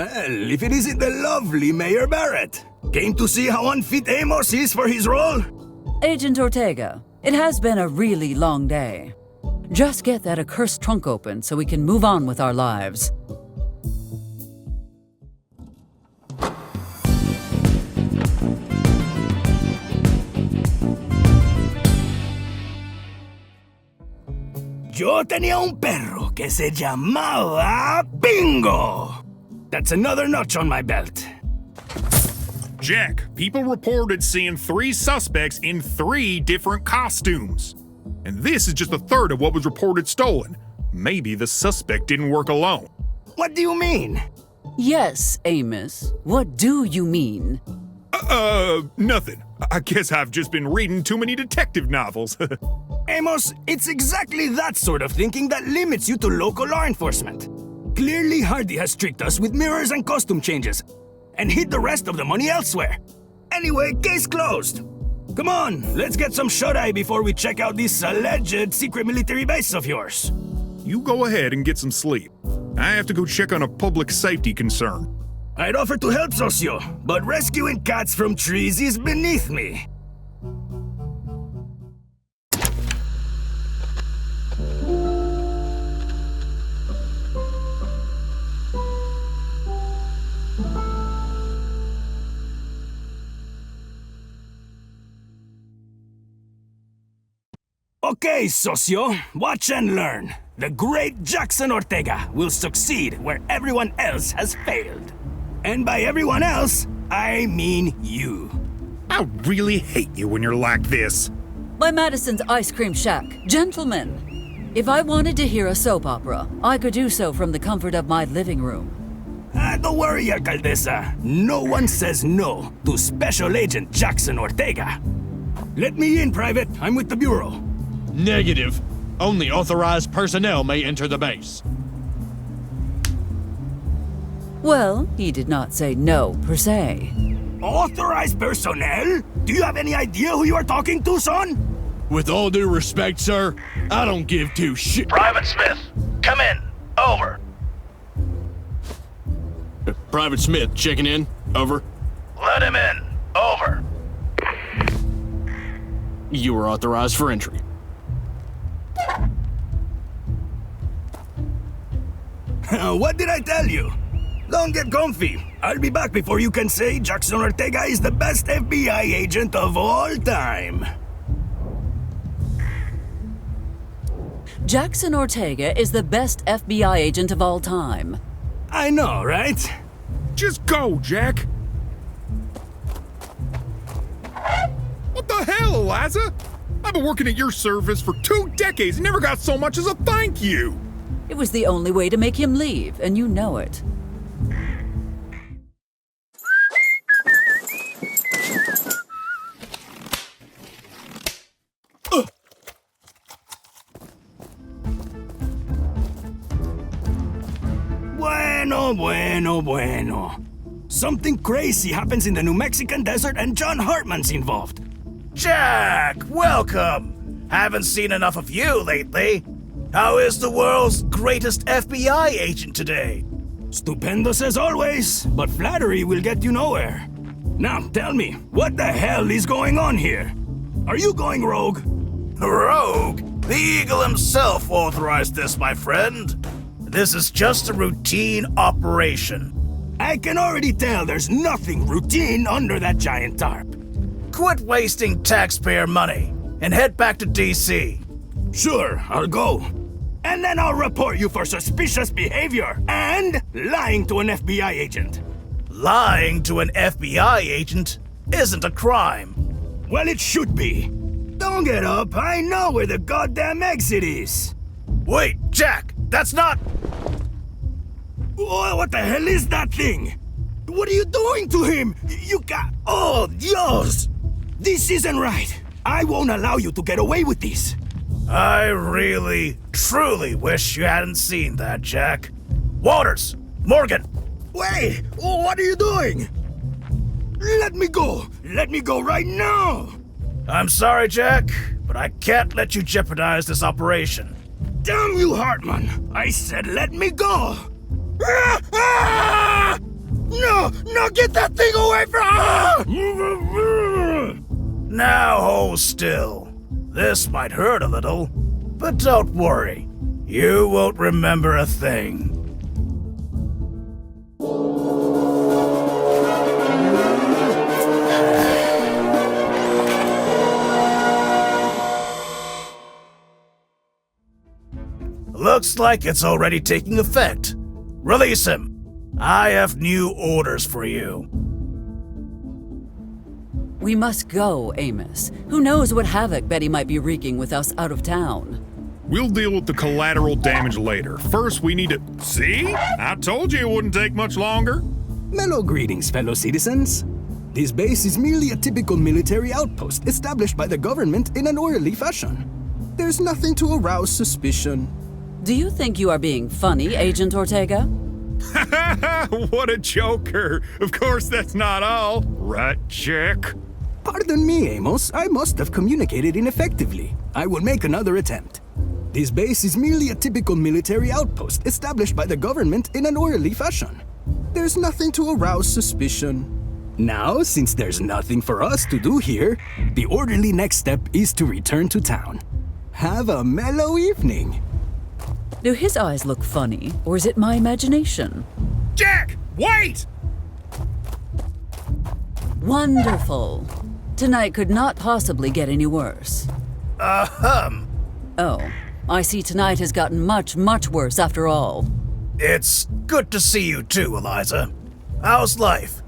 if it isn't the lovely Mayor Barrett. Came to see how unfit Amos is for his role? Agent Ortega, it has been a really long day. Just get that accursed trunk open so we can move on with our lives. Yo tenía un perro que se llamaba Bingo. That's another notch on my belt. Jack, people reported seeing 3 suspects in 3 different costumes. And this is just a third of what was reported stolen. Maybe the suspect didn't work alone. What do you mean? Yes, Amos. What do you mean? Nothing. I guess I've just been reading too many detective novels. Amos, it's exactly that sort of thinking that limits you to local law enforcement. Clearly, Hardy has tricked us with mirrors and costume changes, and hid the rest of the money elsewhere. Anyway, case closed. Come on, let's get some shut-eye before we check out this alleged secret military base of yours. You go ahead and get some sleep. I have to go check on a public safety concern. I'd offer to help, Socio, but rescuing cats from trees is beneath me. Okay, Socio, watch and learn. The great Jackson Ortega will succeed where everyone else has failed. And by everyone else, I mean you. I really hate you when you're like this. By Madison's Ice Cream Shack. Gentlemen, if I wanted to hear a soap opera, I could do so from the comfort of my living room. Don't worry, Alcaldesa. No one says no to Special Agent Jackson Ortega. Let me in, Private. I'm with the Bureau. Negative. Only authorized personnel may enter the base. Well, he did not say no, per se. Authorized personnel? Do you have any idea who you are talking to, son? With all due respect, sir, I don't give 2 shit. Private Smith, come in. Over. Private Smith, checking in. Over. Let him in. Over. You are authorized for entry. What did I tell you? Don't get comfy. I'll be back before you can say Jackson Ortega is the best FBI agent of all time. Jackson Ortega is the best FBI agent of all time. I know, right? Just go, Jack. What the hell, Eliza? I've been working at your service for 2 decades and never got so much as a thank you. It was the only way to make him leave, and you know it. Bueno. Something crazy happens in the New Mexican desert and John Hartman's involved. Jack, welcome. Haven't seen enough of you lately. How is the world's greatest FBI agent today? Stupendous as always, but flattery will get you nowhere. Now, tell me, what the hell is going on here? Are you going rogue? Rogue? The Eagle himself authorized this, my friend. This is just a routine operation. I can already tell there's nothing routine under that giant tarp. Quit wasting taxpayer money and head back to D.C. Sure, I'll go. And then I'll report you for suspicious behavior and lying to an FBI agent. Lying to an FBI agent isn't a crime. Well, it should be. Don't get up. I know where the goddamn exit is. Wait, Jack, that's not... Oh, what the hell is that thing? What are you doing to him? You got... Oh, Dios! This isn't right. I won't allow you to get away with this. I really, truly wish you hadn't seen that, Jack. Waters! Morgan! Wait! What are you doing? Let me go! Let me go right now! I'm sorry, Jack, but I can't let you jeopardize this operation. Damn you, Hartman! I said let me go! No! No, get that thing away from... Now hold still. This might hurt a little, but don't worry. You won't remember a thing. Looks like it's already taking effect. Release him. I have new orders for you. We must go, Amos. Who knows what havoc Betty might be wreaking with us out of town. We'll deal with the collateral damage later. First, we need to... See? I told you it wouldn't take much longer. Mellow greetings, fellow citizens. This base is merely a typical military outpost established by the government in an orderly fashion. There's nothing to arouse suspicion. Do you think you are being funny, Agent Ortega? What a joker. Of course that's not all. Right, Jack? Pardon me, Amos. I must have communicated ineffectively. I will make another attempt. This base is merely a typical military outpost established by the government in an orderly fashion. There's nothing to arouse suspicion. Now, since there's nothing for us to do here, the orderly next step is to return to town. Have a mellow evening. Do his eyes look funny, or is it my imagination? Jack, wait! Wonderful. Tonight could not possibly get any worse. Oh, I see tonight has gotten much, much worse after all. It's good to see you too, Eliza. How's life?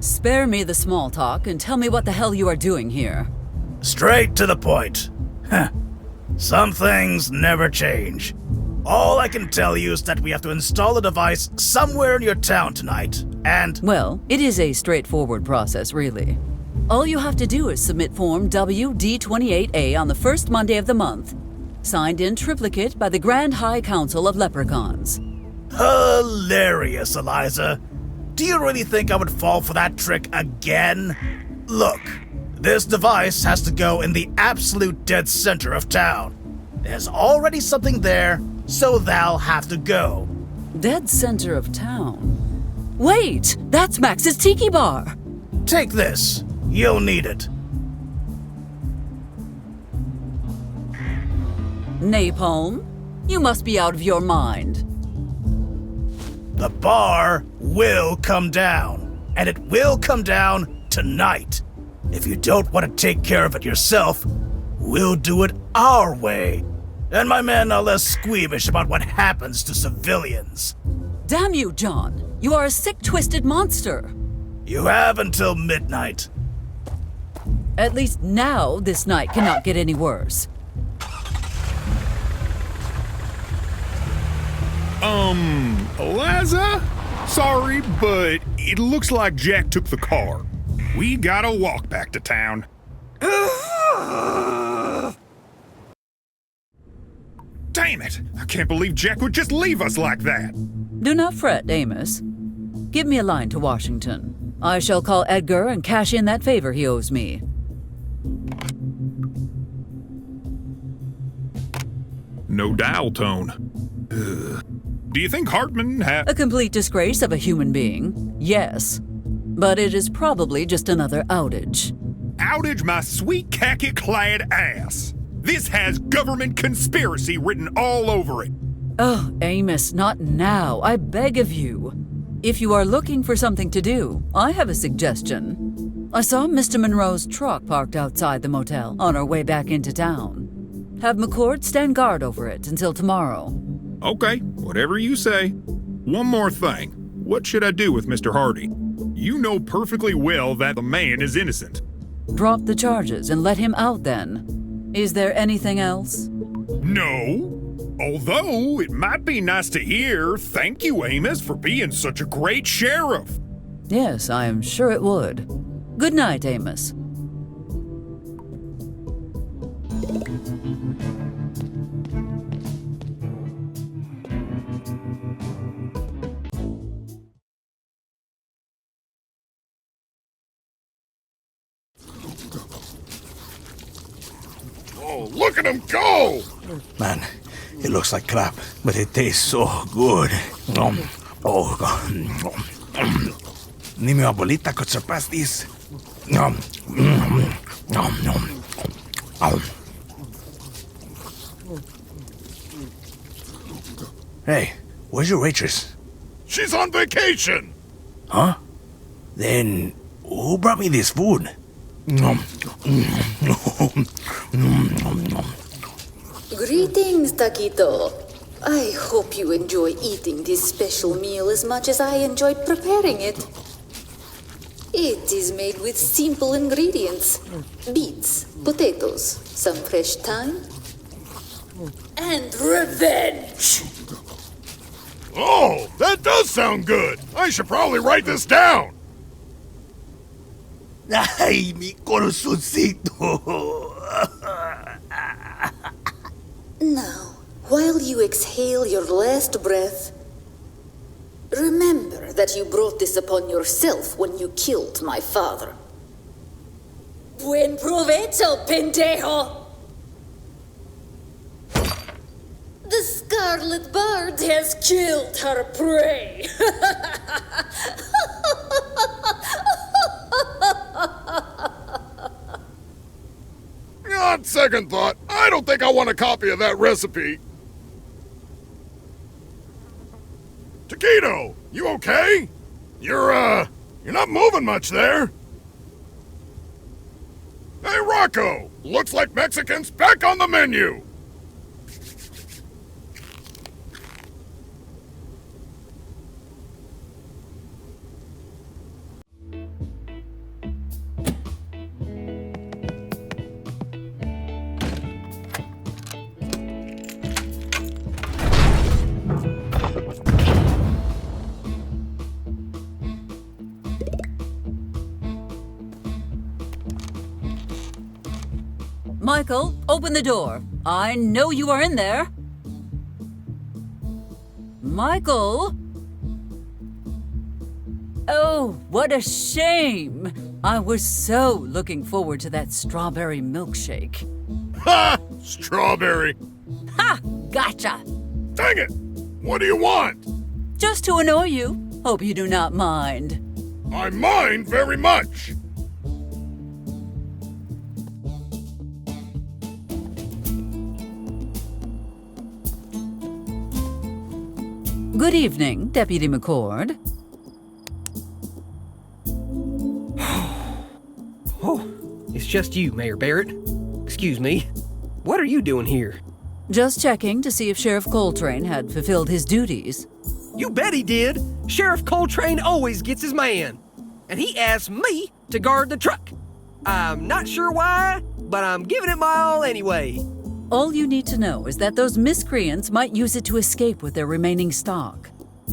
Spare me the small talk and tell me what the hell you are doing here. Straight to the point. Some things never change. All I can tell you is that we have to install a device somewhere in your town tonight, and... Well, it is a straightforward process, really. All you have to do is submit Form WD-28A on the first Monday of the month, signed in triplicate by the Grand High Council of Leprechauns. Hilarious, Eliza. Do you really think I would fall for that trick again? Look, this device has to go in the absolute dead center of town. There's already something there, so they'll have to go. Dead center of town? Wait! That's Max's Tiki Bar! Take this. You'll need it. Napalm? You must be out of your mind. The bar will come down, and it will come down tonight. If you don't want to take care of it yourself, we'll do it our way. And my men are less squeamish about what happens to civilians. Damn you, John. You are a sick, twisted monster. You have until midnight. At least now, this night cannot get any worse. Eliza? Sorry, but it looks like Jack took the car. We gotta walk back to town. Damn it! I can't believe Jack would just leave us like that! Do not fret, Amos. Give me a line to Washington. I shall call Edgar and cash in that favor he owes me. No dial tone. Ugh. Do you think Hartman A complete disgrace of a human being, yes. But it is probably just another outage. Outage my sweet khaki-clad ass! This has government conspiracy written all over it! Oh, Amos, not now. I beg of you. If you are looking for something to do, I have a suggestion. I saw Mr. Monroe's truck parked outside the motel on our way back into town. Have McCord stand guard over it until tomorrow. Okay, whatever you say. One more thing. What should I do with Mr. Hardy? You know perfectly well that the man is innocent. Drop the charges and let him out then. Is there anything else? No. Although, it might be nice to hear, thank you, Amos, for being such a great sheriff. Yes, I am sure it would. Good night, Amos. Oh, look at him go! Man, it looks like crap, but it tastes so good. Oh, God. Ni mi abuelita could surpass this. Hey, where's your waitress? She's on vacation! Huh? Then who brought me this food? Greetings, Taquito. I hope you enjoy eating this special meal as much as I enjoyed preparing it. It is made with simple ingredients. Beets, potatoes, some fresh thyme, and revenge! Oh, that does sound good! I should probably write this down! Ay, mi corazoncito. Now, while you exhale your last breath, remember that you brought this upon yourself when you killed my father. Buen provecho, pendejo! The Scarlet Bird has killed her prey! On second thought, I don't think I want a copy of that recipe. Taquito, you okay? You're not moving much there. Hey, Rocco, looks like Mexican's back on the menu. Michael, open the door. I know you are in there. Michael? Oh, what a shame. I was so looking forward to that strawberry milkshake. Ha! Strawberry. Ha! Gotcha. Dang it! What do you want? Just to annoy you. Hope you do not mind. I mind very much. Good evening, Deputy McCord. Oh, it's just you, Mayor Barrett. Excuse me. What are you doing here? Just checking to see if Sheriff Coltrane had fulfilled his duties. You bet he did. Sheriff Coltrane always gets his man. And he asked me to guard the truck. I'm not sure why, but I'm giving it my all anyway. All you need to know is that those miscreants might use it to escape with their remaining stock.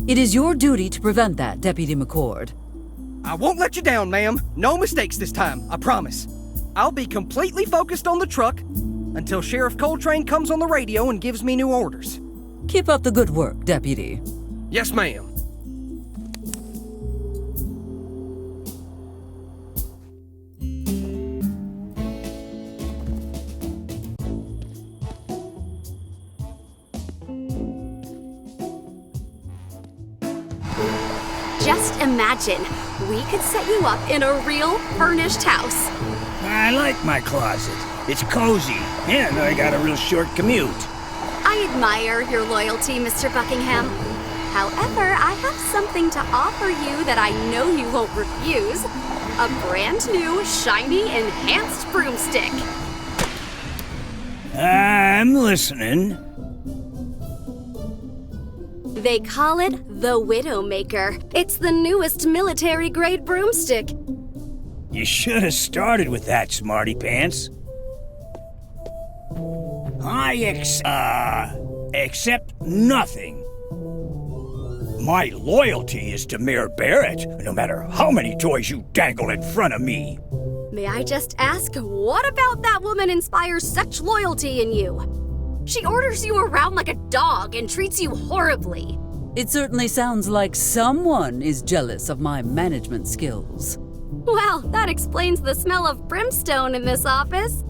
It is your duty to prevent that, Deputy McCord. I won't let you down, ma'am. No mistakes this time, I promise. I'll be completely focused on the truck until Sheriff Coltrane comes on the radio and gives me new orders. Keep up the good work, Deputy. Yes, ma'am. Just imagine, we could set you up in a real furnished house. I like my closet. It's cozy, and I got a real short commute. I admire your loyalty, Mr. Buckingham. However, I have something to offer you that I know you won't refuse. A brand new, shiny, enhanced broomstick. I'm listening. They call it the Widowmaker. It's the newest military-grade broomstick. You should have started with that, smarty pants. accept nothing. My loyalty is to Mayor Barrett, no matter how many toys you dangle in front of me. May I just ask, what about that woman inspires such loyalty in you? She orders you around like a dog and treats you horribly. It certainly sounds like someone is jealous of my management skills. Well, that explains the smell of brimstone in this office.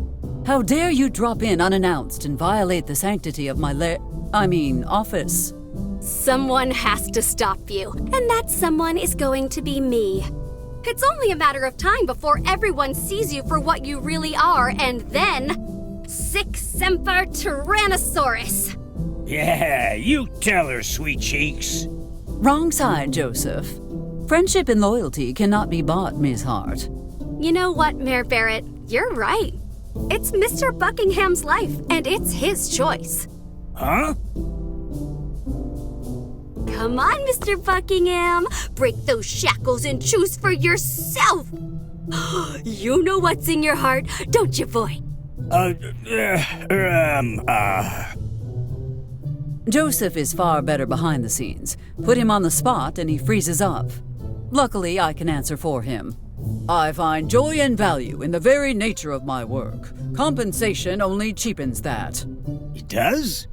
How dare you drop in unannounced and violate the sanctity of my office? Someone has to stop you, and that someone is going to be me. It's only a matter of time before everyone sees you for what you really are, and then... Sic Semper Tyrannosaurus! Yeah, you tell her, sweet cheeks. Wrong side, Joseph. Friendship and loyalty cannot be bought, Ms. Hart. You know what, Mayor Barrett? You're right. It's Mr. Buckingham's life, and it's his choice. Huh? Come on, Mr. Buckingham. Break those shackles and choose for yourself. You know what's in your heart, don't you, boy? Joseph is far better behind the scenes. Put him on the spot and he freezes up. Luckily, I can answer for him. I find joy and value in the very nature of my work. Compensation only cheapens that. It does?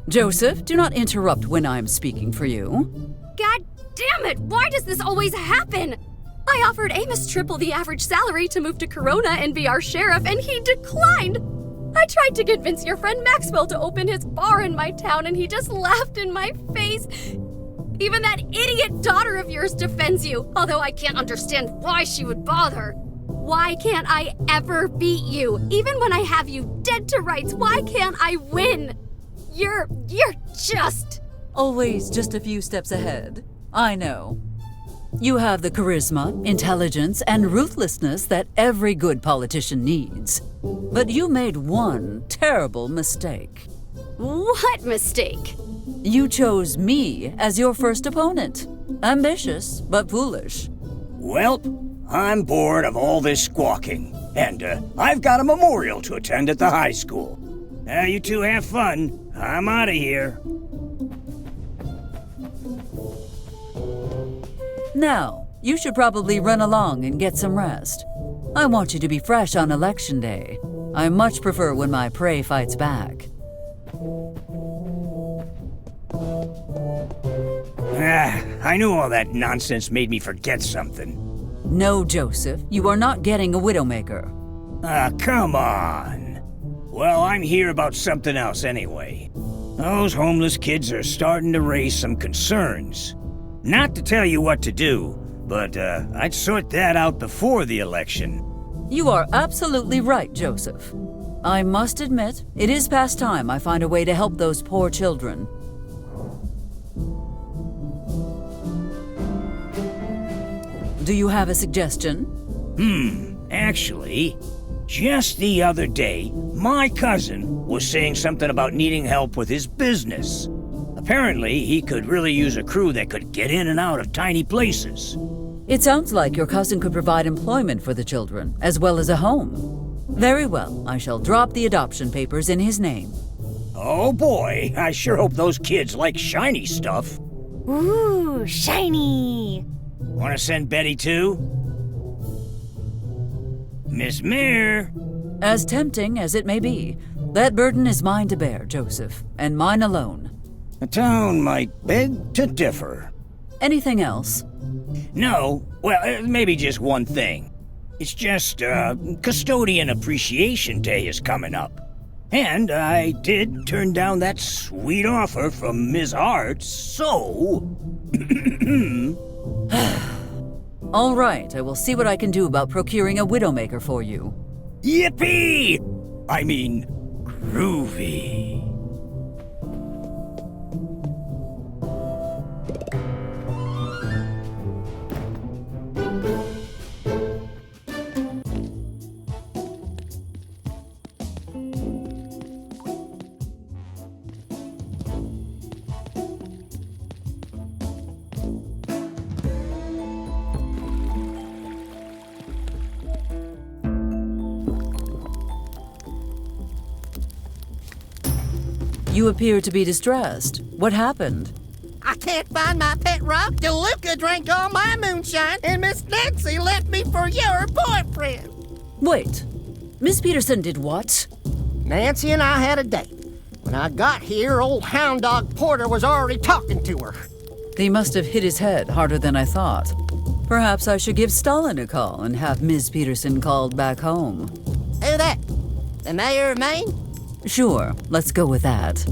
Joseph, do not interrupt when I'm speaking for you. God damn it! Why does this always happen? I offered Amos triple the average salary to move to Corona and be our sheriff, and he declined. I tried to convince your friend Maxwell to open his bar in my town, and he just laughed in my face. Even that idiot daughter of yours defends you, although I can't understand why she would bother. Why can't I ever beat you? Even when I have you dead to rights, why can't I win? You're just... Always just a few steps ahead. I know. You have the charisma, intelligence, and ruthlessness that every good politician needs. But you made one terrible mistake. What mistake? You chose me as your first opponent. Ambitious, but foolish. Welp, I'm bored of all this squawking. And I've got a memorial to attend at the high school. You two have fun. I'm out of here. Now, you should probably run along and get some rest. I want you to be fresh on election day. I much prefer when my prey fights back. I knew all that nonsense made me forget something. No, Joseph, you are not getting a widowmaker. Come on. Well, I'm here about something else anyway. Those homeless kids are starting to raise some concerns. Not to tell you what to do, but I'd sort that out before the election. You are absolutely right, Joseph. I must admit, it is past time I find a way to help those poor children. Do you have a suggestion? Actually, just the other day, my cousin was saying something about needing help with his business. Apparently, he could really use a crew that could get in and out of tiny places. It sounds like your cousin could provide employment for the children, as well as a home. Very well, I shall drop the adoption papers in his name. Oh boy, I sure hope those kids like shiny stuff. Ooh, shiny! Want to send Betty too? Miss Mayor? As tempting as it may be, that burden is mine to bear, Joseph, and mine alone. The town might beg to differ. Anything else? No, well, maybe just one thing. It's just, Custodian Appreciation Day is coming up. And I did turn down that sweet offer from Ms. Hart, so... All right, I will see what I can do about procuring a widowmaker for you. Yippee! I mean, groovy. You appear to be distressed. What happened? I can't find my pet rock. DeLuca drank all my moonshine, and Miss Nancy left me for your boyfriend. Wait. Miss Peterson did what? Nancy and I had a date. When I got here, old hound dog Porter was already talking to her. He must have hit his head harder than I thought. Perhaps I should give Stalin a call and have Ms. Peterson called back home. Who that? The mayor of Maine? Sure, let's go with that.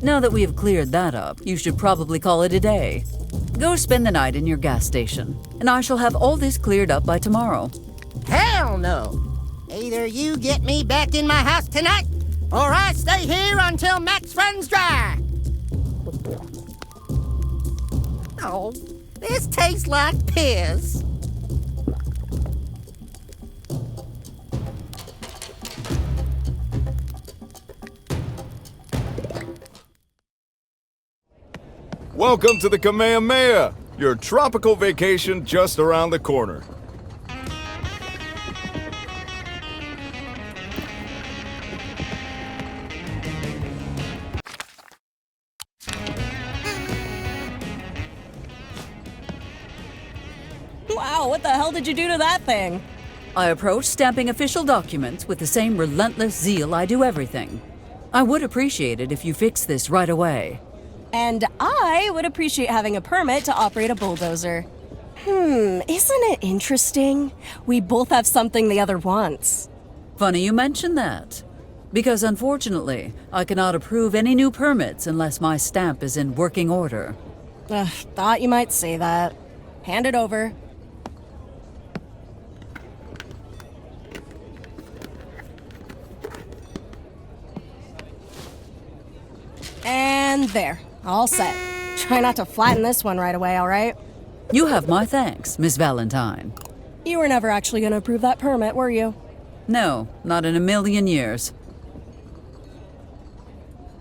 Now that we have cleared that up, you should probably call it a day. Go spend the night in your gas station, and I shall have all this cleared up by tomorrow. Hell no! Either you get me back in my house tonight, or I stay here until Max runs dry! Oh, this tastes like piss. Welcome to the Kamehameha, your tropical vacation just around the corner. Wow, what the hell did you do to that thing? I approach stamping official documents with the same relentless zeal I do everything. I would appreciate it if you fix this right away. And I would appreciate having a permit to operate a bulldozer. Isn't it interesting? We both have something the other wants. Funny you mention that. Because unfortunately, I cannot approve any new permits unless my stamp is in working order. Thought you might say that. Hand it over. And there. All set. Try not to flatten this one right away, all right? You have my thanks, Miss Valentine. You were never actually going to approve that permit, were you? No, not in a million years.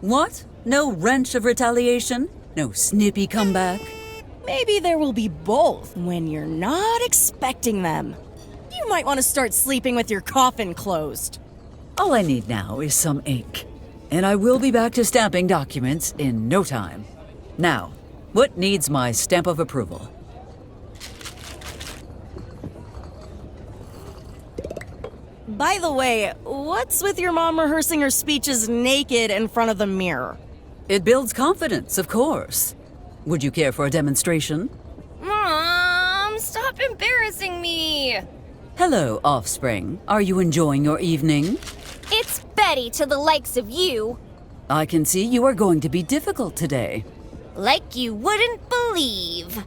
What? No wrench of retaliation? No snippy comeback? Maybe there will be both when you're not expecting them. You might want to start sleeping with your coffin closed. All I need now is some ink. And I will be back to stamping documents in no time. Now, what needs my stamp of approval? By the way, what's with your mom rehearsing her speeches naked in front of the mirror? It builds confidence, of course. Would you care for a demonstration? Mom, stop embarrassing me. Hello, offspring. Are you enjoying your evening? It's Betty to the likes of you. I can see you are going to be difficult today. Like you wouldn't believe.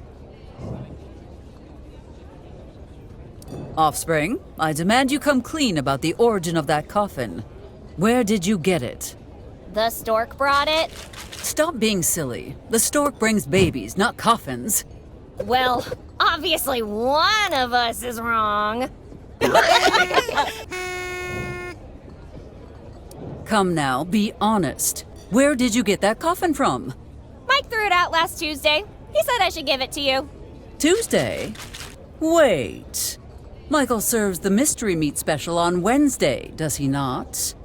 Offspring, I demand you come clean about the origin of that coffin. Where did you get it? The stork brought it. Stop being silly. The stork brings babies, not coffins. Well, obviously one of us is wrong. Come now, be honest. Where did you get that coffin from? Mike threw it out last Tuesday. He said I should give it to you. Tuesday? Wait. Michael serves the mystery meat special on Wednesday, does he not?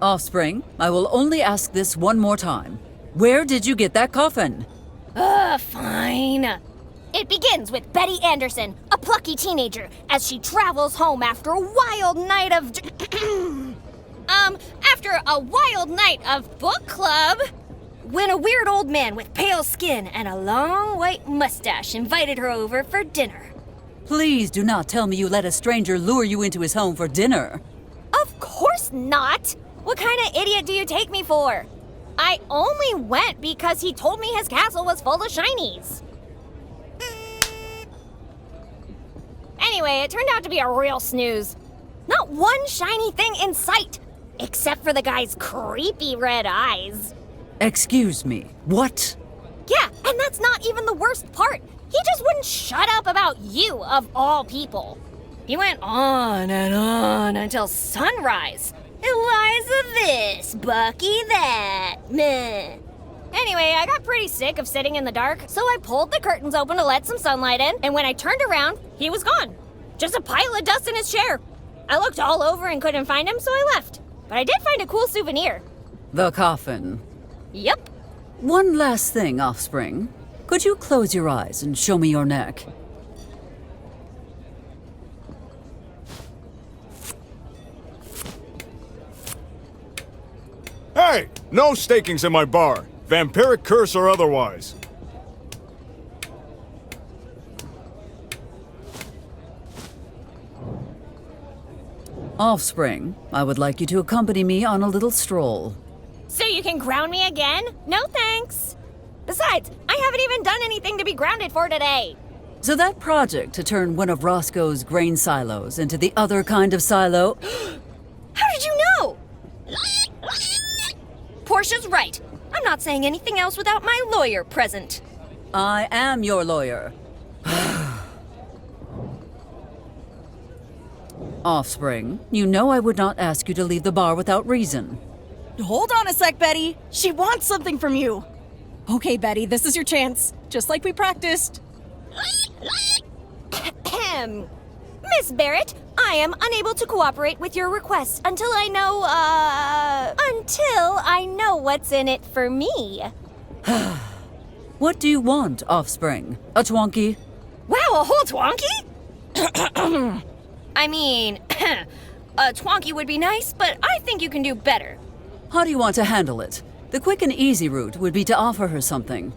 Offspring, I will only ask this one more time. Where did you get that coffin? Fine. It begins with Betty Anderson, a plucky teenager, as she travels home after a wild night of... after a wild night of book club, when a weird old man with pale skin and a long white mustache invited her over for dinner. Please do not tell me you let a stranger lure you into his home for dinner. Of course not! What kind of idiot do you take me for? I only went because he told me his castle was full of shinies. Anyway, it turned out to be a real snooze. Not one shiny thing in sight, except for the guy's creepy red eyes. Excuse me, what? Yeah, and that's not even the worst part. He just wouldn't shut up about you, of all people. He went on and on until sunrise. Eliza this, Bucky that, meh. Anyway, I got pretty sick of sitting in the dark, so I pulled the curtains open to let some sunlight in, and when I turned around, he was gone. Just a pile of dust in his chair. I looked all over and couldn't find him, so I left. but I did find a cool souvenir. The coffin. Yep. One last thing, Offspring. Could you close your eyes and show me your neck? Hey! No stakings in my bar. Vampiric curse or otherwise. Offspring, I would like you to accompany me on a little stroll. So you can ground me again? No thanks. Besides, I haven't even done anything to be grounded for today. So that project to turn one of Roscoe's grain silos into the other kind of silo... How did you know? Portia's right. I'm not saying anything else without my lawyer present. I am your lawyer. Offspring, you know I would not ask you to leave the bar without reason. Hold on a sec, Betty. She wants something from you. Okay, Betty, this is your chance. Just like we practiced. Miss Barrett, I am unable to cooperate with your request until I know what's in it for me. What do you want, Offspring? A twonky? Wow, a whole twonky? I mean, a twonky would be nice, but I think you can do better. How do you want to handle it? The quick and easy route would be to offer her something.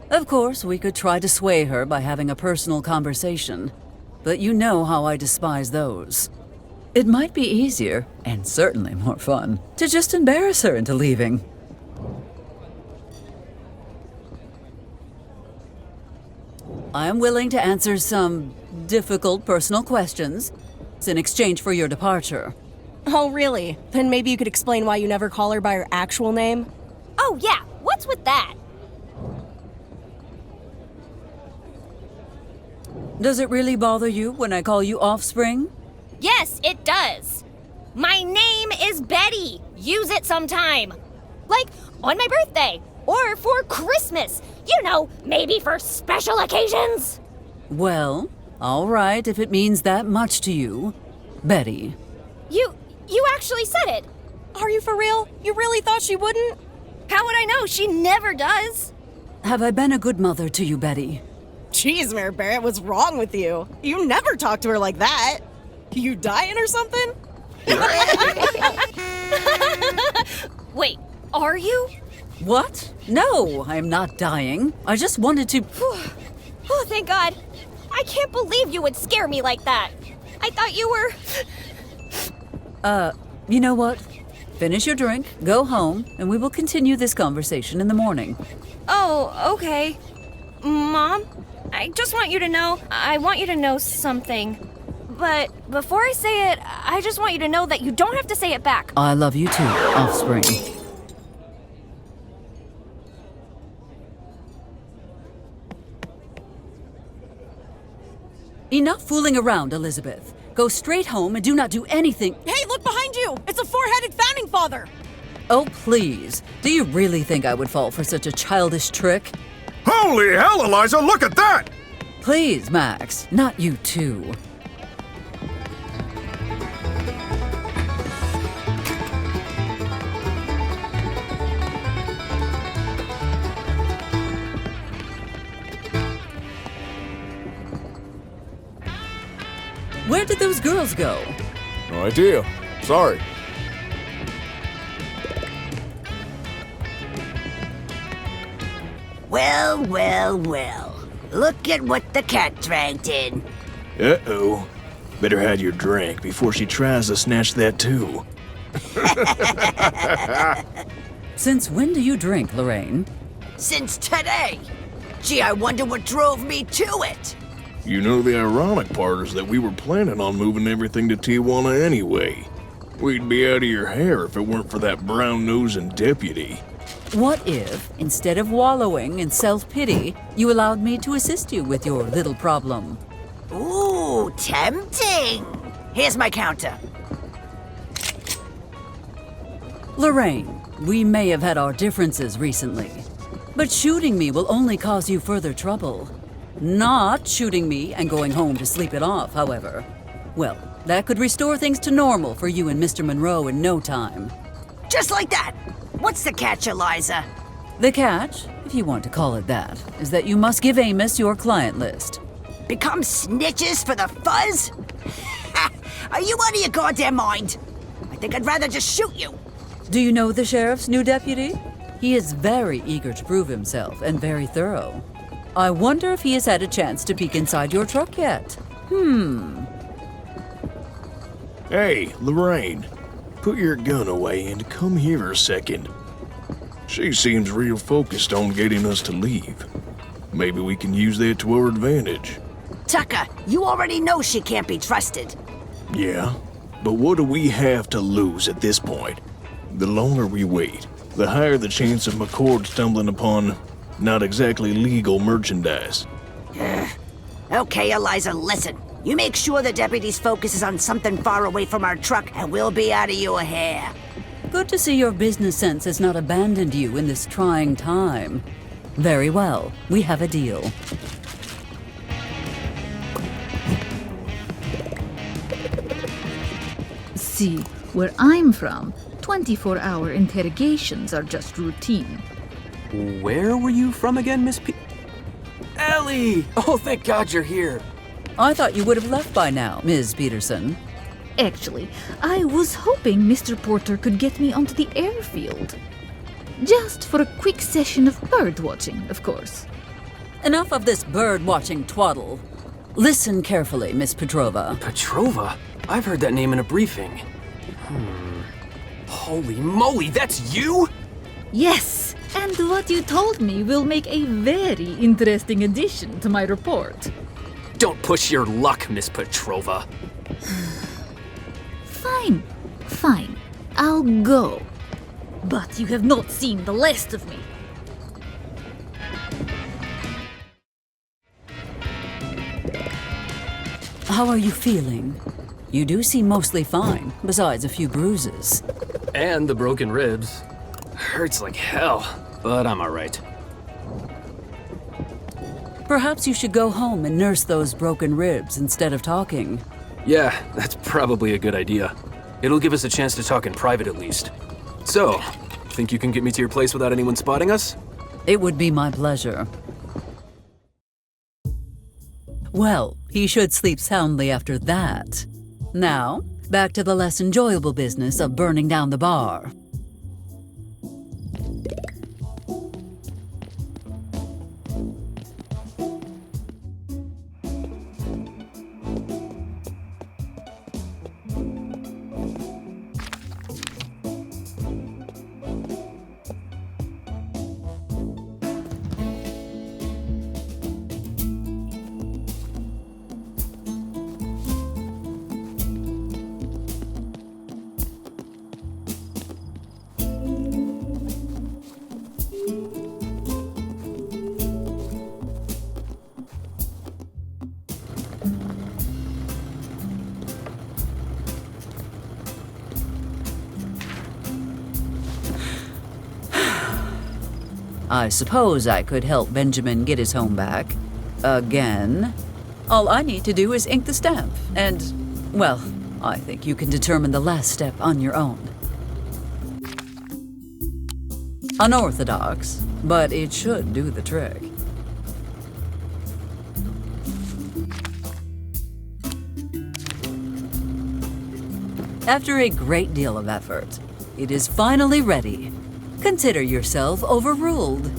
Of course, we could try to sway her by having a personal conversation. But you know how I despise those. It might be easier, and certainly more fun, to just embarrass her into leaving. I am willing to answer some difficult personal questions in exchange for your departure. Oh, really? Then maybe you could explain why you never call her by her actual name? Oh, yeah. What's with that? Does it really bother you when I call you Offspring? Yes, it does. My name is Betty. Use it sometime. Like on my birthday or for Christmas. You know, maybe for special occasions. Well, all right, if it means that much to you. Betty. You actually said it. Are you for real? You really thought she wouldn't? How would I know? She never does. Have I been a good mother to you, Betty? Jeez, Mayor Barrett, what's wrong with you? You never talk to her like that. You dying or something? Wait, are you? What? No, I am not dying. I just wanted to... Oh, thank God. I can't believe you would scare me like that. I thought you were... You know what? Finish your drink, go home, and we will continue this conversation in the morning. Oh, okay. Mom, I just want you to know, I want you to know something. But before I say it, I just want you to know that you don't have to say it back. I love you too, Offspring. Enough fooling around, Elizabeth. Go straight home and do not do anything. Hey, look behind you! It's a four-headed founding father! Oh, please. Do you really think I would fall for such a childish trick? Holy hell, Eliza, look at that! Please, Max, not you too. Where did those girls go? No idea. Sorry. Well, well, well. Look at what the cat dragged in. Uh-oh. Better have your drink before she tries to snatch that too. Since when do you drink, Lorraine? Since today. Gee, I wonder what drove me to it. You know, the ironic part is that we were planning on moving everything to Tijuana anyway. We'd be out of your hair if it weren't for that brown-nosing deputy. What if, instead of wallowing in self-pity, you allowed me to assist you with your little problem? Ooh, tempting. Here's my counter. Lorraine, we may have had our differences recently, but shooting me will only cause you further trouble. Not shooting me and going home to sleep it off, however. Well, that could restore things to normal for you and Mr. Monroe in no time. Just like that. What's the catch, Eliza? The catch, if you want to call it that, is that you must give Amos your client list. Become snitches for the fuzz? Are you out of your goddamn mind? I think I'd rather just shoot you. Do you know the sheriff's new deputy? He is very eager to prove himself and very thorough. I wonder if he has had a chance to peek inside your truck yet. Hey, Lorraine. Put your gun away and come here a second. She seems real focused on getting us to leave. Maybe we can use that to our advantage. Tucker, you already know she can't be trusted. Yeah, but what do we have to lose at this point? The longer we wait, the higher the chance of McCord stumbling upon not exactly legal merchandise. Okay, Eliza, listen. You make sure the deputy's focus is on something far away from our truck, and we'll be out of your hair. Good to see your business sense has not abandoned you in this trying time. Very well, we have a deal. See, where I'm from, 24-hour interrogations are just routine. Where were you from again, Miss P? Ellie! Oh, thank God you're here. I thought you would have left by now, Ms. Peterson. Actually, I was hoping Mr. Porter could get me onto the airfield. Just for a quick session of bird watching, of course. Enough of this bird-watching twaddle. Listen carefully, Miss Petrova. Petrova? I've heard that name in a briefing. Holy moly, that's you? Yes, and what you told me will make a very interesting addition to my report. Don't push your luck, Miss Petrova. Fine. I'll go. But you have not seen the last of me. How are you feeling? You do seem mostly fine, besides a few bruises. And the broken ribs. Hurts like hell, but I'm alright. Perhaps you should go home and nurse those broken ribs instead of talking. Yeah, that's probably a good idea. It'll give us a chance to talk in private at least. So, think you can get me to your place without anyone spotting us? It would be my pleasure. Well, he should sleep soundly after that. Now, back to the less enjoyable business of burning down the bar. I suppose I could help Benjamin get his home back. Again. All I need to do is ink the stamp, and, well, I think you can determine the last step on your own. Unorthodox, but it should do the trick. After a great deal of effort, it is finally ready. Consider yourself overruled.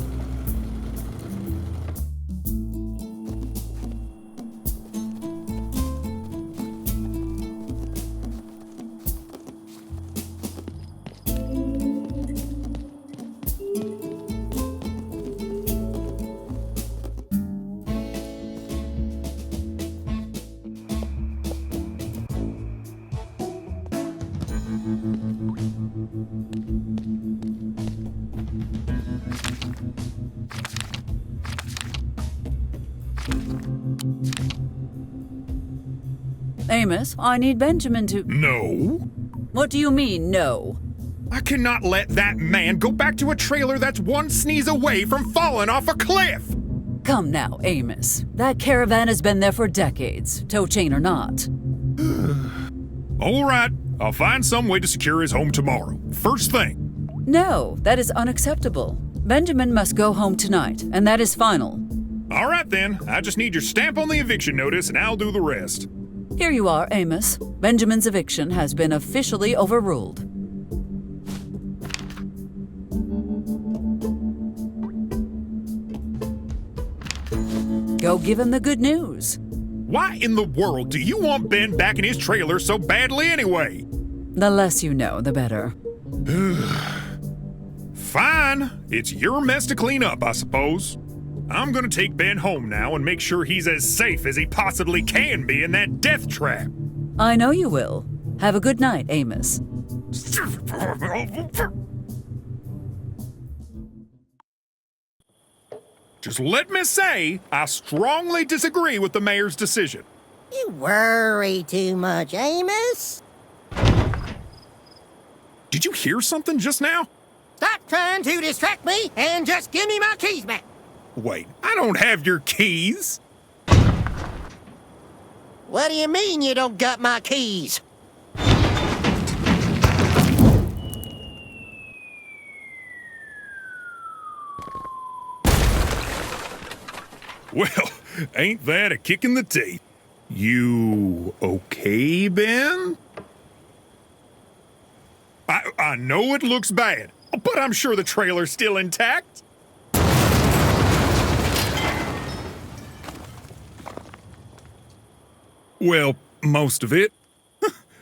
Amos, I need Benjamin to— No. What do you mean, no? I cannot let that man go back to a trailer that's one sneeze away from falling off a cliff! Come now, Amos. That caravan has been there for decades, tow chain or not. All right, I'll find some way to secure his home tomorrow. First thing. No, that is unacceptable. Benjamin must go home tonight, and that is final. All right then, I just need your stamp on the eviction notice and I'll do the rest. Here you are, Amos. Benjamin's eviction has been officially overruled. Go give him the good news. Why in the world do you want Ben back in his trailer so badly anyway? The less you know, the better. Fine. It's your mess to clean up, I suppose. I'm gonna take Ben home now and make sure he's as safe as he possibly can be in that death trap. I know you will. Have a good night, Amos. Just let me say, I strongly disagree with the mayor's decision. You worry too much, Amos. Did you hear something just now? Stop trying to distract me and just give me my keys back. Wait, I don't have your keys. What do you mean you don't got my keys? Well, ain't that a kick in the teeth? You okay, Ben? I know it looks bad, but I'm sure the trailer's still intact. Well, most of it.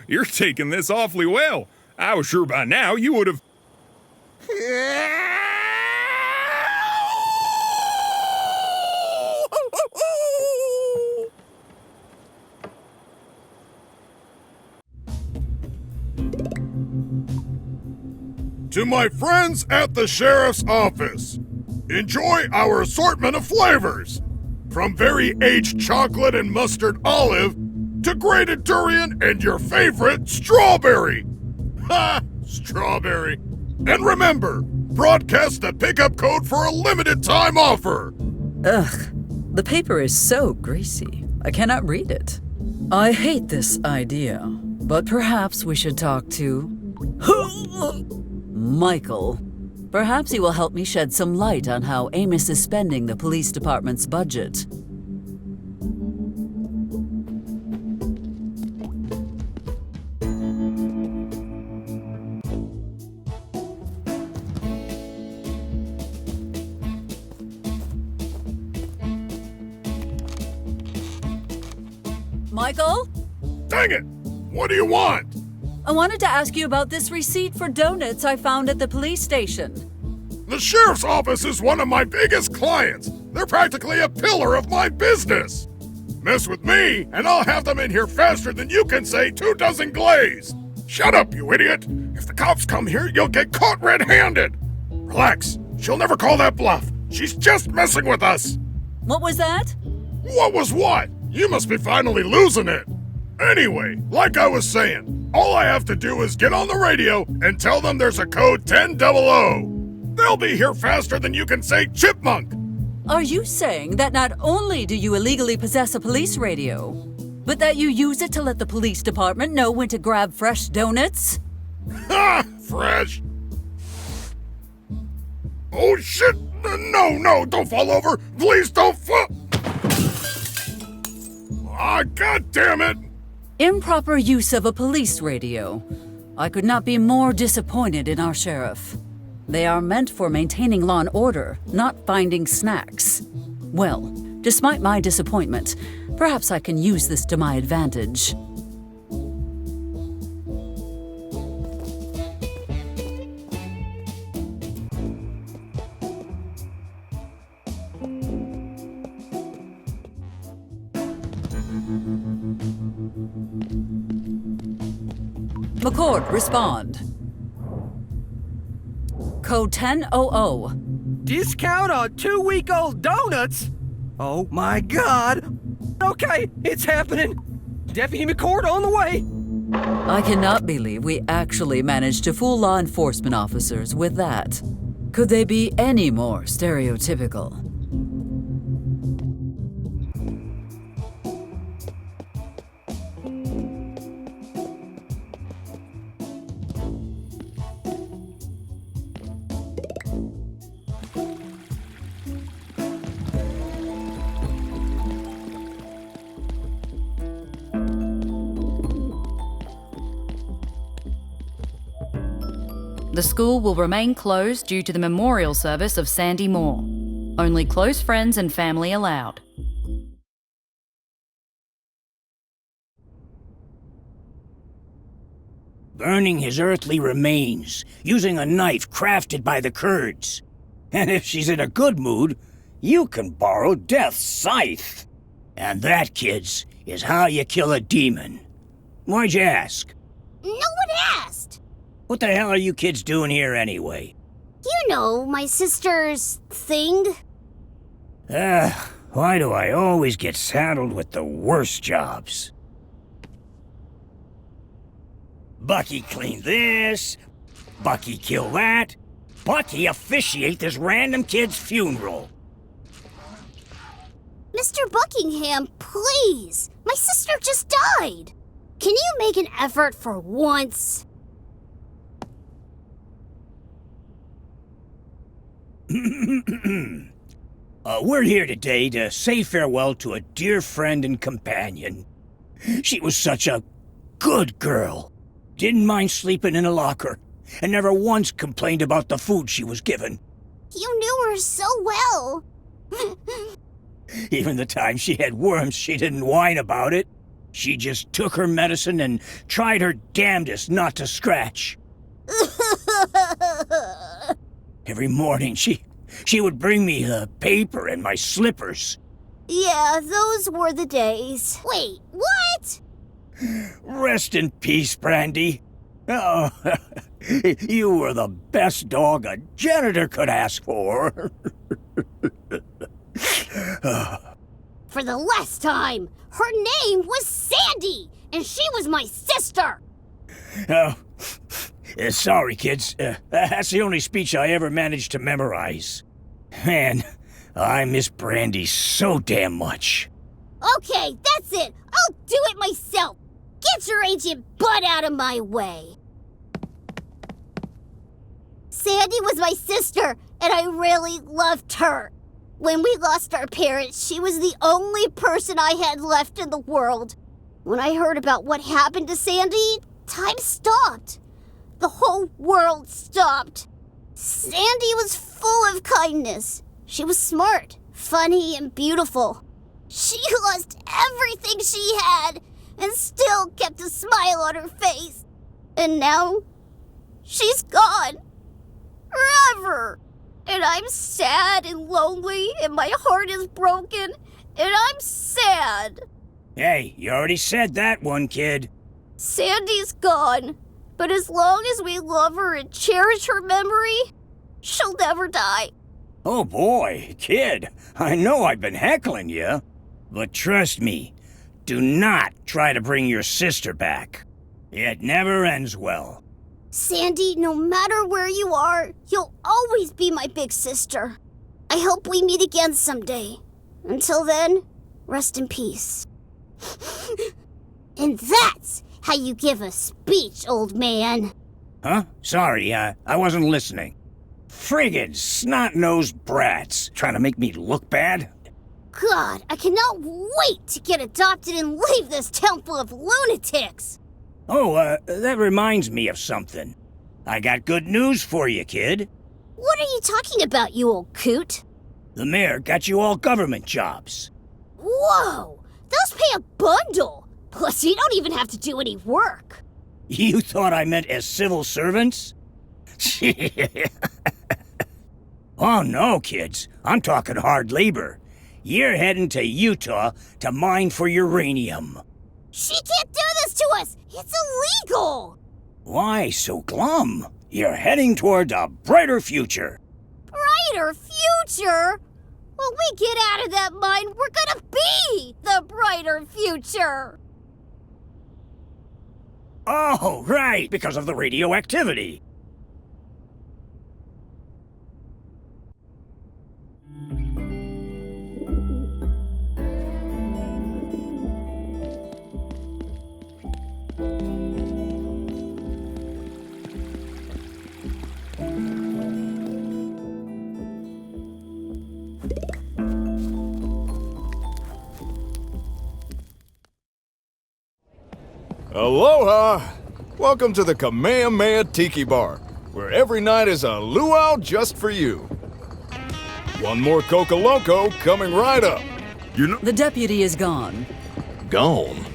You're taking this awfully well. I was sure by now you would have... To my friends at the sheriff's office, enjoy our assortment of flavors. From very aged chocolate and mustard olive to grated durian and your favorite strawberry. Ha! Strawberry. And remember, broadcast the pickup code for a limited time offer. Ugh, the paper is so greasy. I cannot read it. I hate this idea, but perhaps we should talk to Michael. Perhaps he will help me shed some light on how Amos is spending the police department's budget. Michael? Dang it! What do you want? I wanted to ask you about this receipt for donuts I found at the police station. The sheriff's office is one of my biggest clients. They're practically a pillar of my business. Mess with me, and I'll have them in here faster than you can say 2 dozen glazed. Shut up, you idiot. If the cops come here, you'll get caught red-handed. Relax. She'll never call that bluff. She's just messing with us. What was that? What was what? You must be finally losing it. Anyway, like I was saying, all I have to do is get on the radio and tell them there's a code 1000. They'll be here faster than you can say chipmunk. Are you saying that not only do you illegally possess a police radio, but that you use it to let the police department know when to grab fresh donuts? Ha! Fresh? Oh shit! No, don't fall over! Please don't fall! Ah, god damn it! Improper use of a police radio. I could not be more disappointed in our sheriff. They are meant for maintaining law and order, not finding snacks. Well, despite my disappointment, perhaps I can use this to my advantage. McCord, respond. Code 1000. Discount on 2-week-old donuts? Oh my god! Okay, it's happening! Deputy McCord on the way! I cannot believe we actually managed to fool law enforcement officers with that. Could they be any more stereotypical? The school will remain closed due to the memorial service of Sandy Moore. Only close friends and family allowed. Burning his earthly remains, using a knife crafted by the Kurds. And if she's in a good mood, you can borrow Death's scythe. And that, kids, is how you kill a demon. Why'd you ask? No one asked. What the hell are you kids doing here anyway? You know, my sister's thing. Why do I always get saddled with the worst jobs? Bucky clean this, Bucky kill that, Bucky officiate this random kid's funeral. Mr. Buckingham, please! My sister just died! Can you make an effort for once? We're here today to say farewell to a dear friend and companion. She was such a good girl. Didn't mind sleeping in a locker, and never once complained about the food she was given. You knew her so well. Even the time she had worms, she didn't whine about it. She just took her medicine and tried her damnedest not to scratch. Every morning, she would bring me the paper and my slippers. Yeah, those were the days. Wait, what? Rest in peace, Brandy. Oh, you were the best dog a janitor could ask for. For the last time, her name was Sandy, and she was my sister. Sorry, kids. That's the only speech I ever managed to memorize. Man, I miss Brandy so damn much. Okay, that's it. I'll do it myself. Get your ancient butt out of my way. Sandy was my sister, and I really loved her. When we lost our parents, she was the only person I had left in the world. When I heard about what happened to Sandy, time stopped. The whole world stopped. Sandy was full of kindness. She was smart, funny, and beautiful. She lost everything she had and still kept a smile on her face. And now, she's gone. Forever. And I'm sad and lonely, and my heart is broken, and I'm sad. Hey, you already said that one, kid. Sandy's gone, but as long as we love her and cherish her memory, she'll never die. Oh boy, kid, I know I've been heckling you, but trust me, do not try to bring your sister back. It never ends well. Sandy, no matter where you are, you'll always be my big sister. I hope we meet again someday. Until then, rest in peace. And that's how you give a speech, old man. Huh? Sorry, I wasn't listening. Friggin' snot-nosed brats trying to make me look bad? God, I cannot wait to get adopted and leave this town full of lunatics. Oh, that reminds me of something. I got good news for you, kid. What are you talking about, you old coot? The mayor got you all government jobs. Whoa! Those pay a bundle! Plus, you don't even have to do any work. You thought I meant as civil servants? Oh no, kids. I'm talking hard labor. You're heading to Utah to mine for uranium. She can't do this to us! It's illegal! Why so glum? You're heading toward a brighter future. Brighter future? When we get out of that mine, we're gonna be the brighter future! Oh, right, because of the radioactivity. Aloha! Welcome to the Kamehameha Tiki Bar. where every night is a luau just for you. One more Coca Loco coming right up. The deputy is gone. Gone?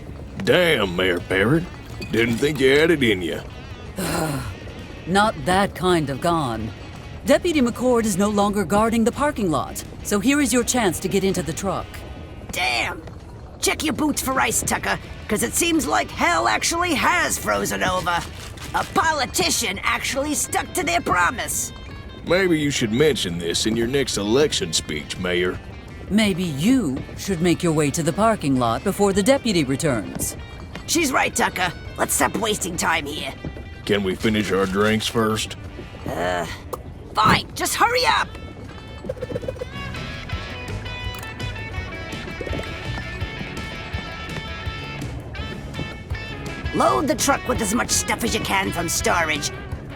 Damn, Mayor Barrett. Didn't think you had it in you. Not that kind of gone. Deputy McCord is no longer guarding the parking lot, so here is your chance to get into the truck. Damn! Check your boots for ice, Tucker, because it seems like hell actually has frozen over. A politician actually stuck to their promise. Maybe you should mention this in your next election speech, Mayor. Maybe you should make your way to the parking lot before the deputy returns. She's right, Tucker. Let's stop wasting time here. Can we finish our drinks first? Fine. Just hurry up. Load the truck with as much stuff as you can from storage,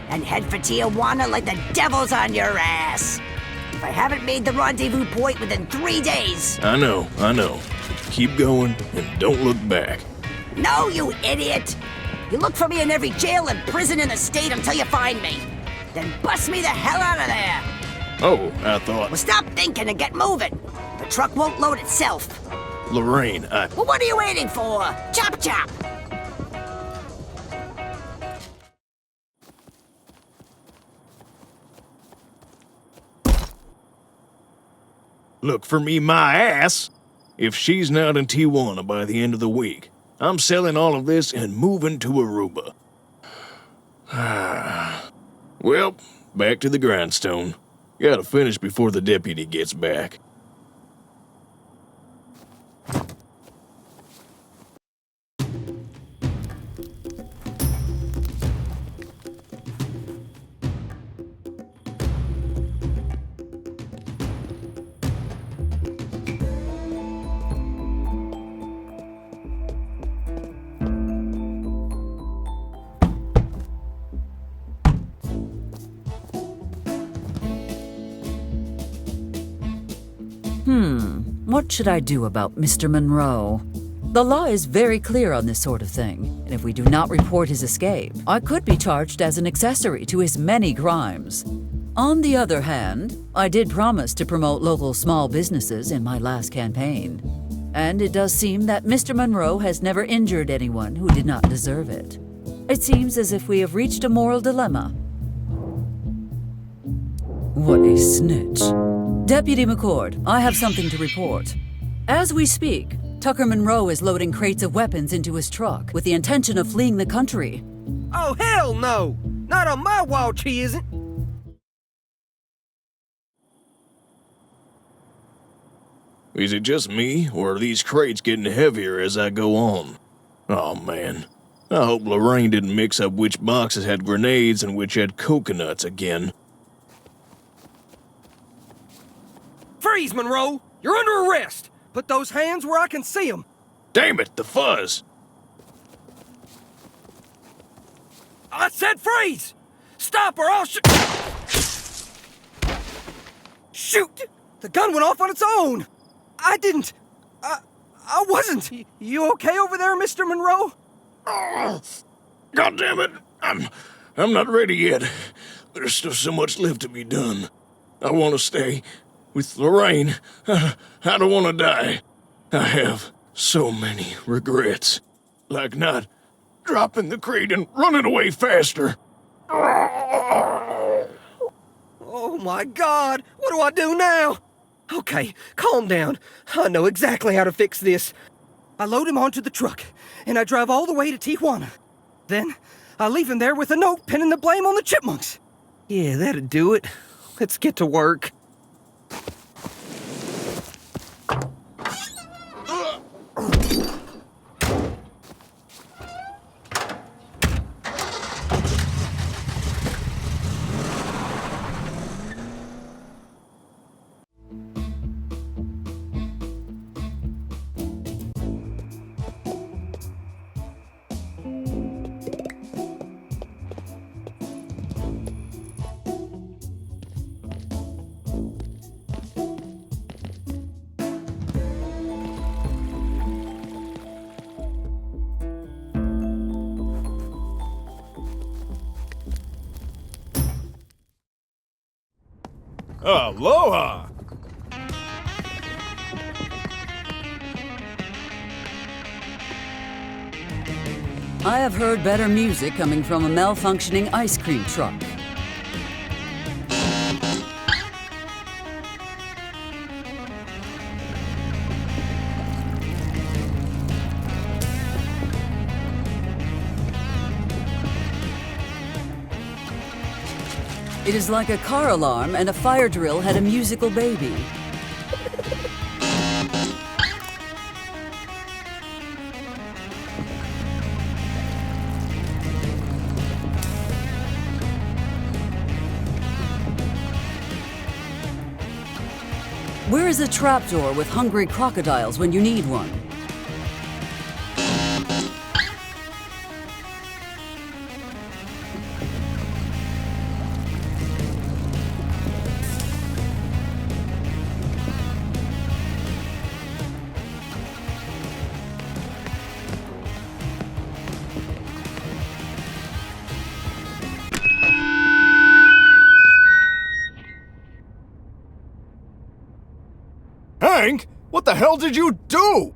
and head for Tijuana like the devil's on your ass. If I haven't made the rendezvous point within 3 days... I know. Keep going and don't look back. No, you idiot! You look for me in every jail and prison in the state until you find me. Then bust me the hell out of there! Oh, I thought... Well, stop thinking and get moving. The truck won't load itself. Lorraine, Well, what are you waiting for? Chop chop! Look for me, my ass! If she's not in Tijuana by the end of the week, I'm selling all of this and moving to Aruba. Well, back to the grindstone. Gotta finish before the deputy gets back. What should I do about Mr. Monroe? The law is very clear on this sort of thing, and if we do not report his escape, I could be charged as an accessory to his many crimes. On the other hand, I did promise to promote local small businesses in my last campaign, and it does seem that Mr. Monroe has never injured anyone who did not deserve it. It seems as if we have reached a moral dilemma. What a snitch. Deputy McCord, I have something to report. As we speak, Tucker Monroe is loading crates of weapons into his truck with the intention of fleeing the country. Oh, hell no! Not on my watch, he isn't! Is it just me, or are these crates getting heavier as I go on? Oh man, I hope Lorraine didn't mix up which boxes had grenades and which had coconuts again. Freeze, Monroe! You're under arrest! Put those hands where I can see them! Damn it, the fuzz! I said freeze! Stop or I'll shoot! Shoot! The gun went off on its own! I didn't... I wasn't... You okay over there, Mr. Monroe? Oh, God damn it! I'm not ready yet. There's still so much left to be done. I want to stay with Lorraine. I don't want to die. I have so many regrets. Like not dropping the crate and running away faster. Oh my God! What do I do now? Okay, calm down. I know exactly how to fix this. I load him onto the truck, and I drive all the way to Tijuana. Then, I leave him there with a note pinning the blame on the chipmunks. Yeah, that'd do it. Let's get to work. Aloha! I have heard better music coming from a malfunctioning ice cream truck. It is like a car alarm and a fire drill had a musical baby. Where is a trapdoor with hungry crocodiles when you need one? Hank, what the hell did you do?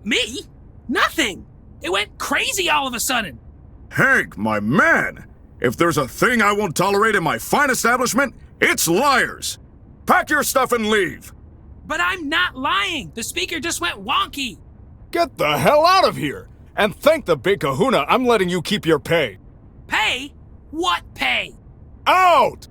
Me? Nothing. It went crazy all of a sudden. Hank, my man! If there's a thing I won't tolerate in my fine establishment, it's liars! Pack your stuff and leave! But I'm not lying. The speaker just went wonky. Get the hell out of here! And thank the big kahuna I'm letting you keep your pay. Pay? What pay? Out!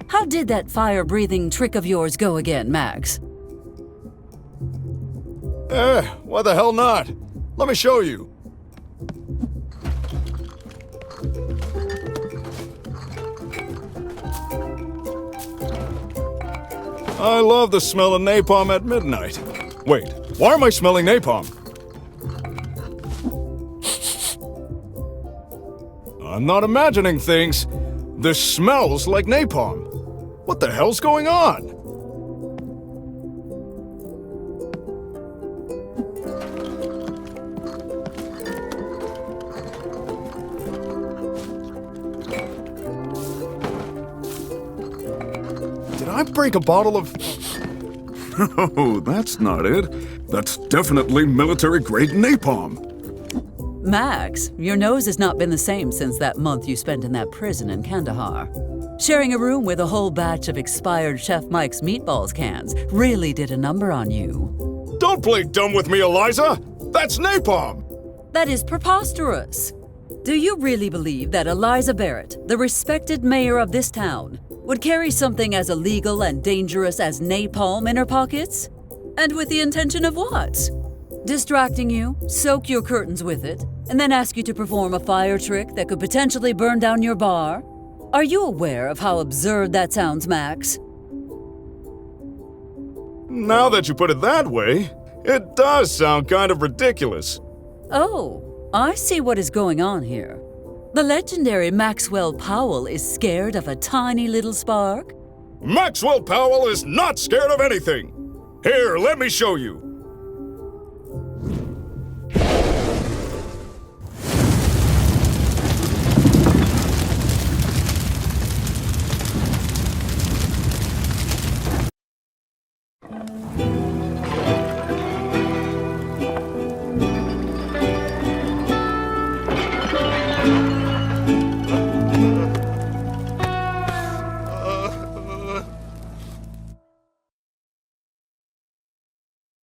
How did that fire-breathing trick of yours go again, Max? Why the hell not? Let me show you. I love the smell of napalm at midnight. Wait, why am I smelling napalm? I'm not imagining things. This smells like napalm. What the hell's going on? Did I break a bottle of... Oh, that's not it. That's definitely military-grade napalm. Max, your nose has not been the same since that month you spent in that prison in Kandahar. Sharing a room with a whole batch of expired Chef Mike's meatballs cans really did a number on you. Don't play dumb with me, Eliza! That's napalm! That is preposterous. Do you really believe that Eliza Barrett, the respected mayor of this town, would carry something as illegal and dangerous as napalm in her pockets? And with the intention of what? Distracting you, soak your curtains with it, and then ask you to perform a fire trick that could potentially burn down your bar? Are you aware of how absurd that sounds, Max? Now that you put it that way, it does sound kind of ridiculous. Oh, I see what is going on here. The legendary Maxwell Powell is scared of a tiny little spark? Maxwell Powell is not scared of anything! Here, let me show you.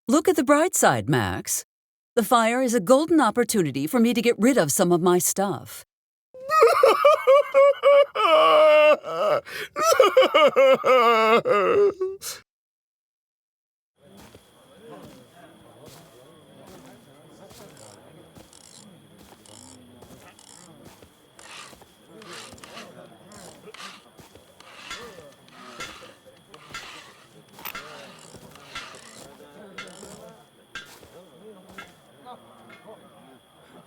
Look at the bright side, Max. The fire is a golden opportunity for me to get rid of some of my stuff.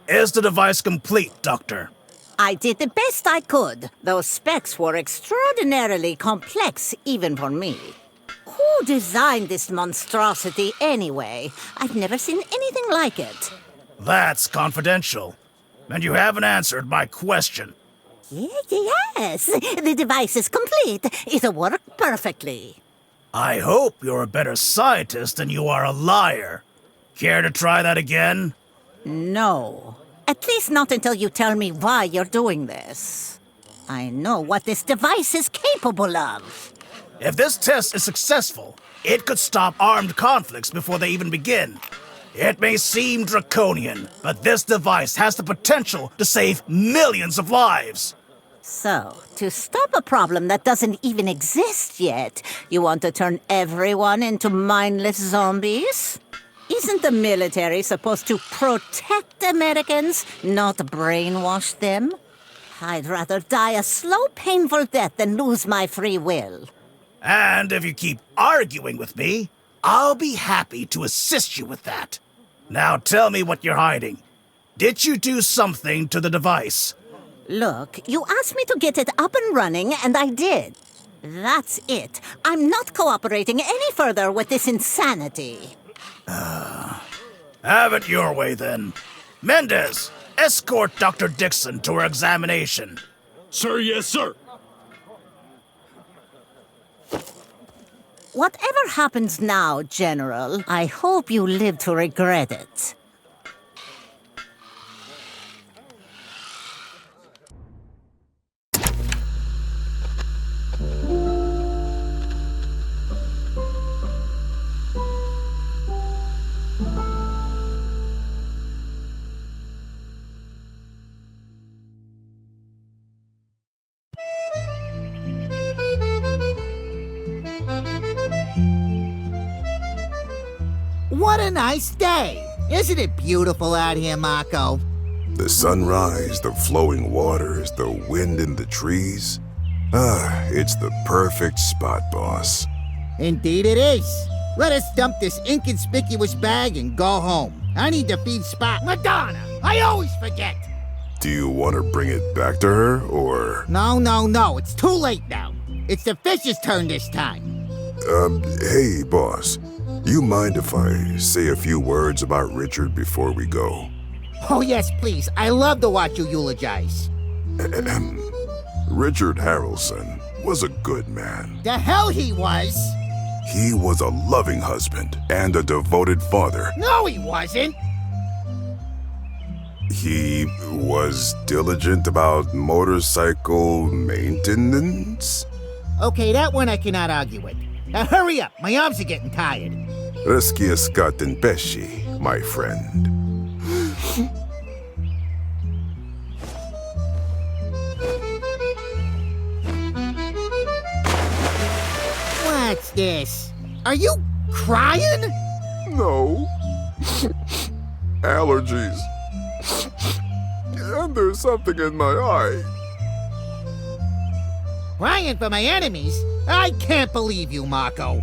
Is the device complete, Doctor? I did the best I could. Those specs were extraordinarily complex, even for me. Who designed this monstrosity anyway? I've never seen anything like it. That's confidential. And you haven't answered my question. Yes, the device is complete. It'll work perfectly. I hope you're a better scientist than you are a liar. Care to try that again? No. At least not until you tell me why you're doing this. I know what this device is capable of. If this test is successful, it could stop armed conflicts before they even begin. It may seem draconian, but this device has the potential to save millions of lives. So, to stop a problem that doesn't even exist yet, you want to turn everyone into mindless zombies? Isn't the military supposed to protect Americans, not brainwash them? I'd rather die a slow, painful death than lose my free will. And if you keep arguing with me, I'll be happy to assist you with that. Now tell me what you're hiding. Did you do something to the device? Look, you asked me to get it up and running, and I did. That's it. I'm not cooperating any further with this insanity. Have it your way, then. Mendez, escort Dr. Dixon to her examination. Sir, yes, sir. Whatever happens now, General, I hope you live to regret it. What a nice day! Isn't it beautiful out here, Marco? The sunrise, the flowing waters, the wind in the trees. It's the perfect spot, boss. Indeed it is. Let us dump this inconspicuous bag and go home. I need to feed Spot. Madonna! I always forget! Do you want to bring it back to her, or...? No. It's too late now. It's the fish's turn this time. Hey, boss. You mind if I say a few words about Richard before we go? Oh, yes, please. I love to watch you eulogize. Richard Harrelson was a good man. The hell he was! He was a loving husband and a devoted father. No, he wasn't! He was diligent about motorcycle maintenance? Okay, that one I cannot argue with. Now hurry up, my arms are getting tired. Resquiescat in pesci, my friend. What's this? Are you crying? No. Allergies. And there's something in my eye. Crying for my enemies? I can't believe you, Marco.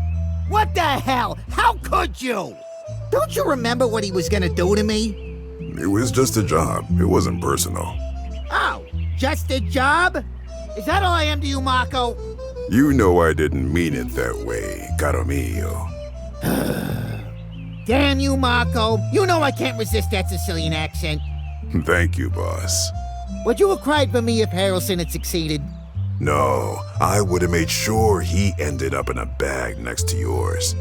What the hell? How could you? Don't you remember what he was gonna do to me? It was just a job. It wasn't personal. Oh, just a job? Is that all I am to you, Marco? You know I didn't mean it that way, caro mio. Damn you, Marco. You know I can't resist that Sicilian accent. Thank you, boss. Would you have cried for me if Harrelson had succeeded? No, I would have made sure he ended up in a bag next to yours.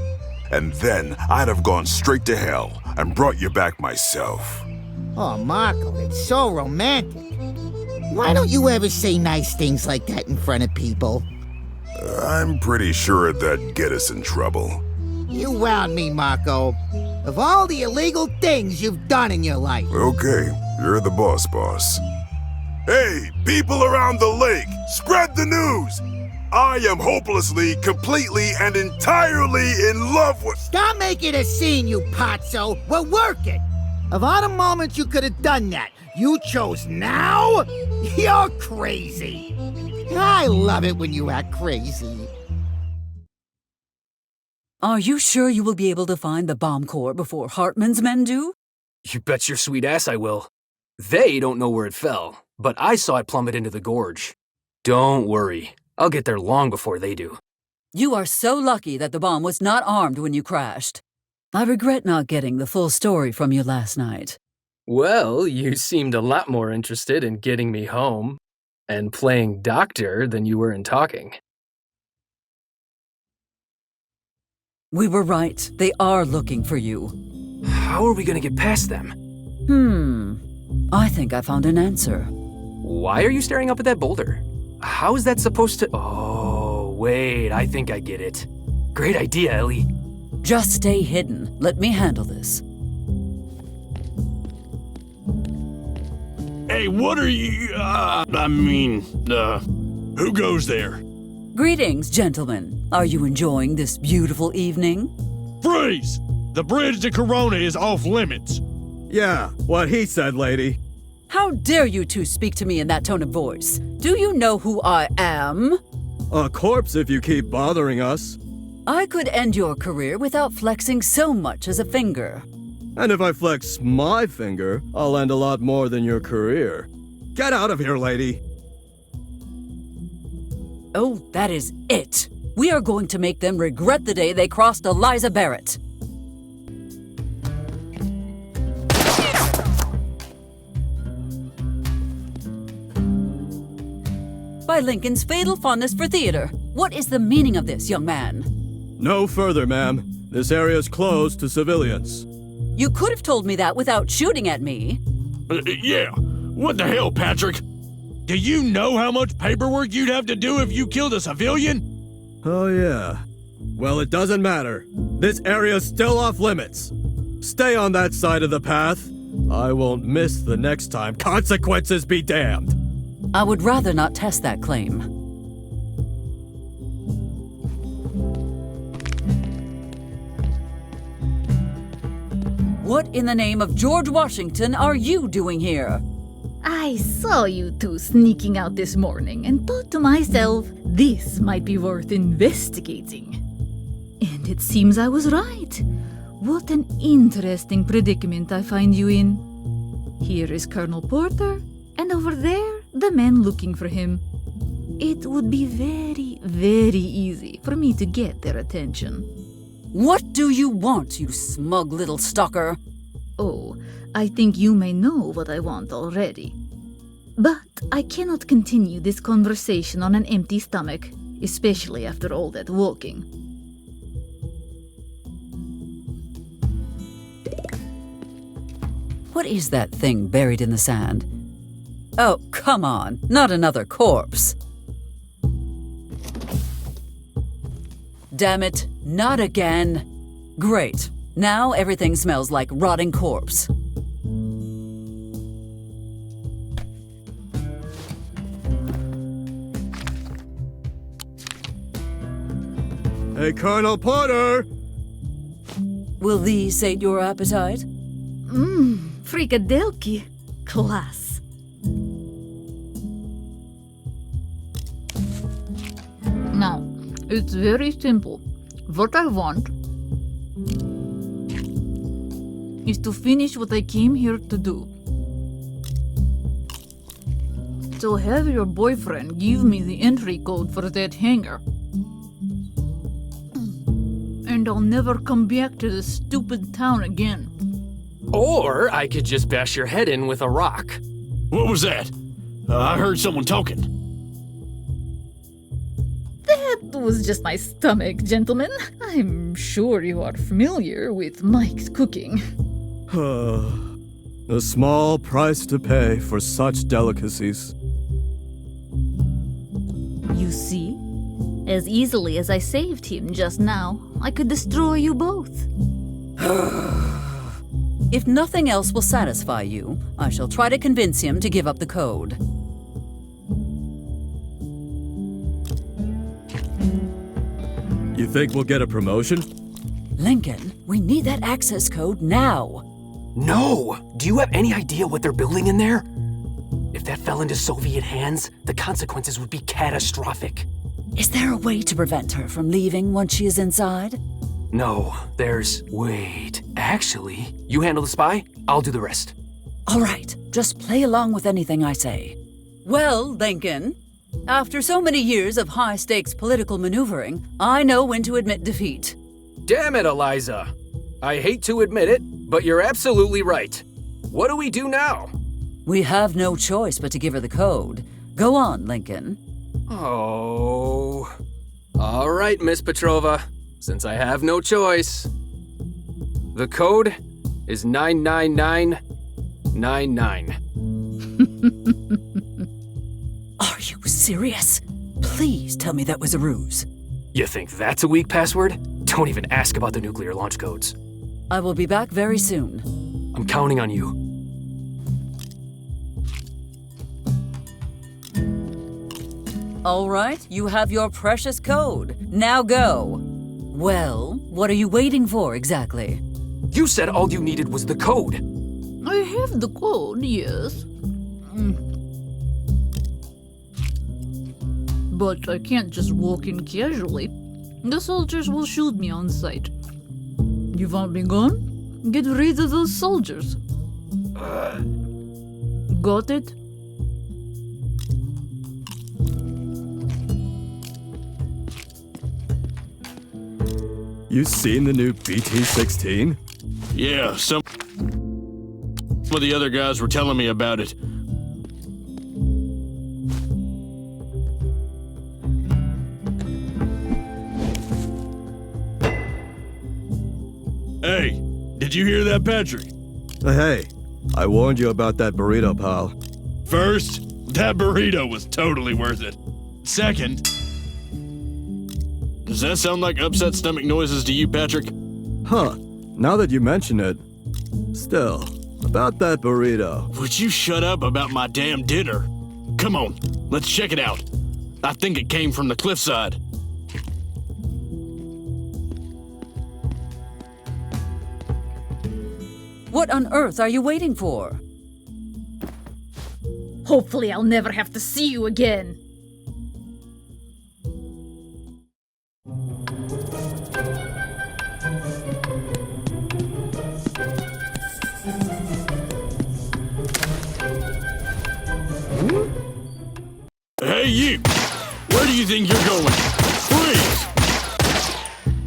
And then I'd have gone straight to hell and brought you back myself. Oh, Marco, it's so romantic. Why don't you ever say nice things like that in front of people? I'm pretty sure that'd get us in trouble. You wound me, Marco. Of all the illegal things you've done in your life. Okay, you're the boss. Hey, people around the lake, spread the news! I am hopelessly, completely, and entirely in love with... Stop making a scene, you potso! We're working! Of all the moments you could have done that, you chose now? You're crazy! I love it when you act crazy. Are you sure you will be able to find the bomb core before Hartman's men do? You bet your sweet ass I will. They don't know where it fell, but I saw it plummet into the gorge. Don't worry, I'll get there long before they do. You are so lucky that the bomb was not armed when you crashed. I regret not getting the full story from you last night. Well, you seemed a lot more interested in getting me home and playing doctor than you were in talking. We were right. They are looking for you. How are we gonna get past them? I think I found an answer. Why are you staring up at that boulder? How is that supposed to... Oh, wait, I think I get it. Great idea, Ellie. Just stay hidden. Let me handle this. Hey, what are you... who goes there? Greetings, gentlemen. Are you enjoying this beautiful evening? Freeze! The bridge to Corona is off limits. Yeah, what he said, lady. How dare you two speak to me in that tone of voice? Do you know who I am? A corpse if you keep bothering us. I could end your career without flexing so much as a finger. And if I flex my finger, I'll end a lot more than your career. Get out of here, lady. Oh, that is it. We are going to make them regret the day they crossed Eliza Barrett. By Lincoln's fatal fondness for theater. What is the meaning of this, young man? No further, ma'am. This area is closed to civilians. You could have told me that without shooting at me. Yeah. What the hell, Patrick? Do you know how much paperwork you'd have to do if you killed a civilian? Oh, yeah. Well, it doesn't matter. This area's still off limits. Stay on that side of the path. I won't miss the next time. Consequences be damned. I would rather not test that claim. What in the name of George Washington are you doing here? I saw you two sneaking out this morning and thought to myself, this might be worth investigating. And it seems I was right. What an interesting predicament I find you in. Here is Colonel Porter, and over there, the men looking for him. It would be very, very easy for me to get their attention. What do you want, you smug little stalker? Oh, I think you may know what I want already. But I cannot continue this conversation on an empty stomach, especially after all that walking. What is that thing buried in the sand? Oh, come on, not another corpse. Damn it, not again. Great, now everything smells like rotting corpse. Hey, Colonel Porter! Will these sate your appetite? Frikadelki. Class. Now, it's very simple. What I want is to finish what I came here to do. So have your boyfriend give me the entry code for that hangar. And I'll never come back to this stupid town again. Or I could just bash your head in with a rock. What was that? I heard someone talking. That was just my stomach, gentlemen. I'm sure you are familiar with Mike's cooking. A small price to pay for such delicacies. You see? As easily as I saved him just now, I could destroy you both. If nothing else will satisfy you, I shall try to convince him to give up the code. You think we'll get a promotion? Lincoln, we need that access code now. No! Do you have any idea what they're building in there? If that fell into Soviet hands, the consequences would be catastrophic. Is there a way to prevent her from leaving once she is inside? No, there's... Wait. Actually, you handle the spy, I'll do the rest. All right, just play along with anything I say. Well, Lincoln, after so many years of high-stakes political maneuvering, I know when to admit defeat. Damn it, Eliza. I hate to admit it, but you're absolutely right. What do we do now? We have no choice but to give her the code. Go on, Lincoln. Oh. All right, Miss Petrova. Since I have no choice. The code is 99999. Are you serious? Please tell me that was a ruse. You think that's a weak password? Don't even ask about the nuclear launch codes. I will be back very soon. I'm counting on you. All right, you have your precious code. Now go. Well, what are you waiting for exactly? You said all you needed was the code. I have the code, yes. But I can't just walk in casually. The soldiers will shoot me on sight. You want me gone? Get rid of those soldiers. Got it? You seen the new BT-16? Yeah, some of the other guys were telling me about it. Hey, did you hear that, Patrick? Hey, I warned you about that burrito, pal. First, that burrito was totally worth it. Second, does that sound like upset stomach noises to you, Patrick? Huh, now that you mention it. Still, about that burrito. Would you shut up about my damn dinner? Come on, let's check it out. I think it came from the cliffside. What on earth are you waiting for? Hopefully I'll never have to see you again. Hey, you! Where do you think you're going? Freeze!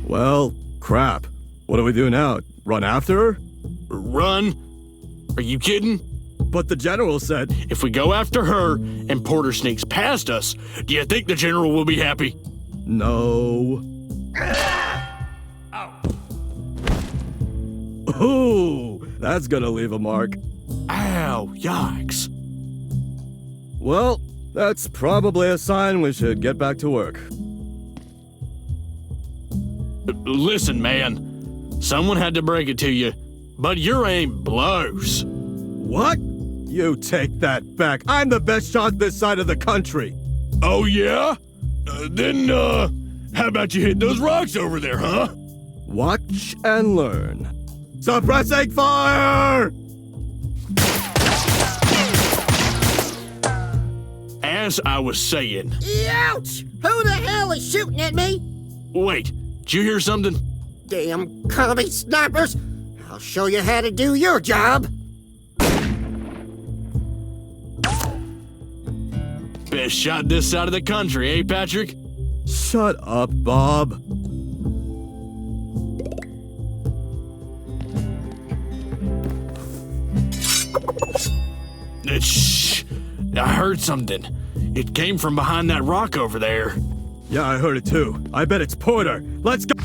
Well, crap. What do we do now? Run after her? Run? Are you kidding? But the general said... If we go after her and Porter sneaks past us, do you think the general will be happy? No. Ooh, that's gonna leave a mark. Ow, yikes. Well, that's probably a sign we should get back to work. Listen, man. Someone had to break it to you, but your aim blows. What? You take that back. I'm the best shot this side of the country. Oh, yeah? Then, how about you hit those rocks over there, huh? Watch and learn. Suppressing fire! As I was saying... Ouch! Who the hell is shooting at me? Wait, did you hear something? Damn commie snipers! I'll show you how to do your job! Best shot this side of the country, eh, Patrick? Shut up, Bob. Shh! I heard something. It came from behind that rock over there. Yeah, I heard it too. I bet it's Porter. Let's go!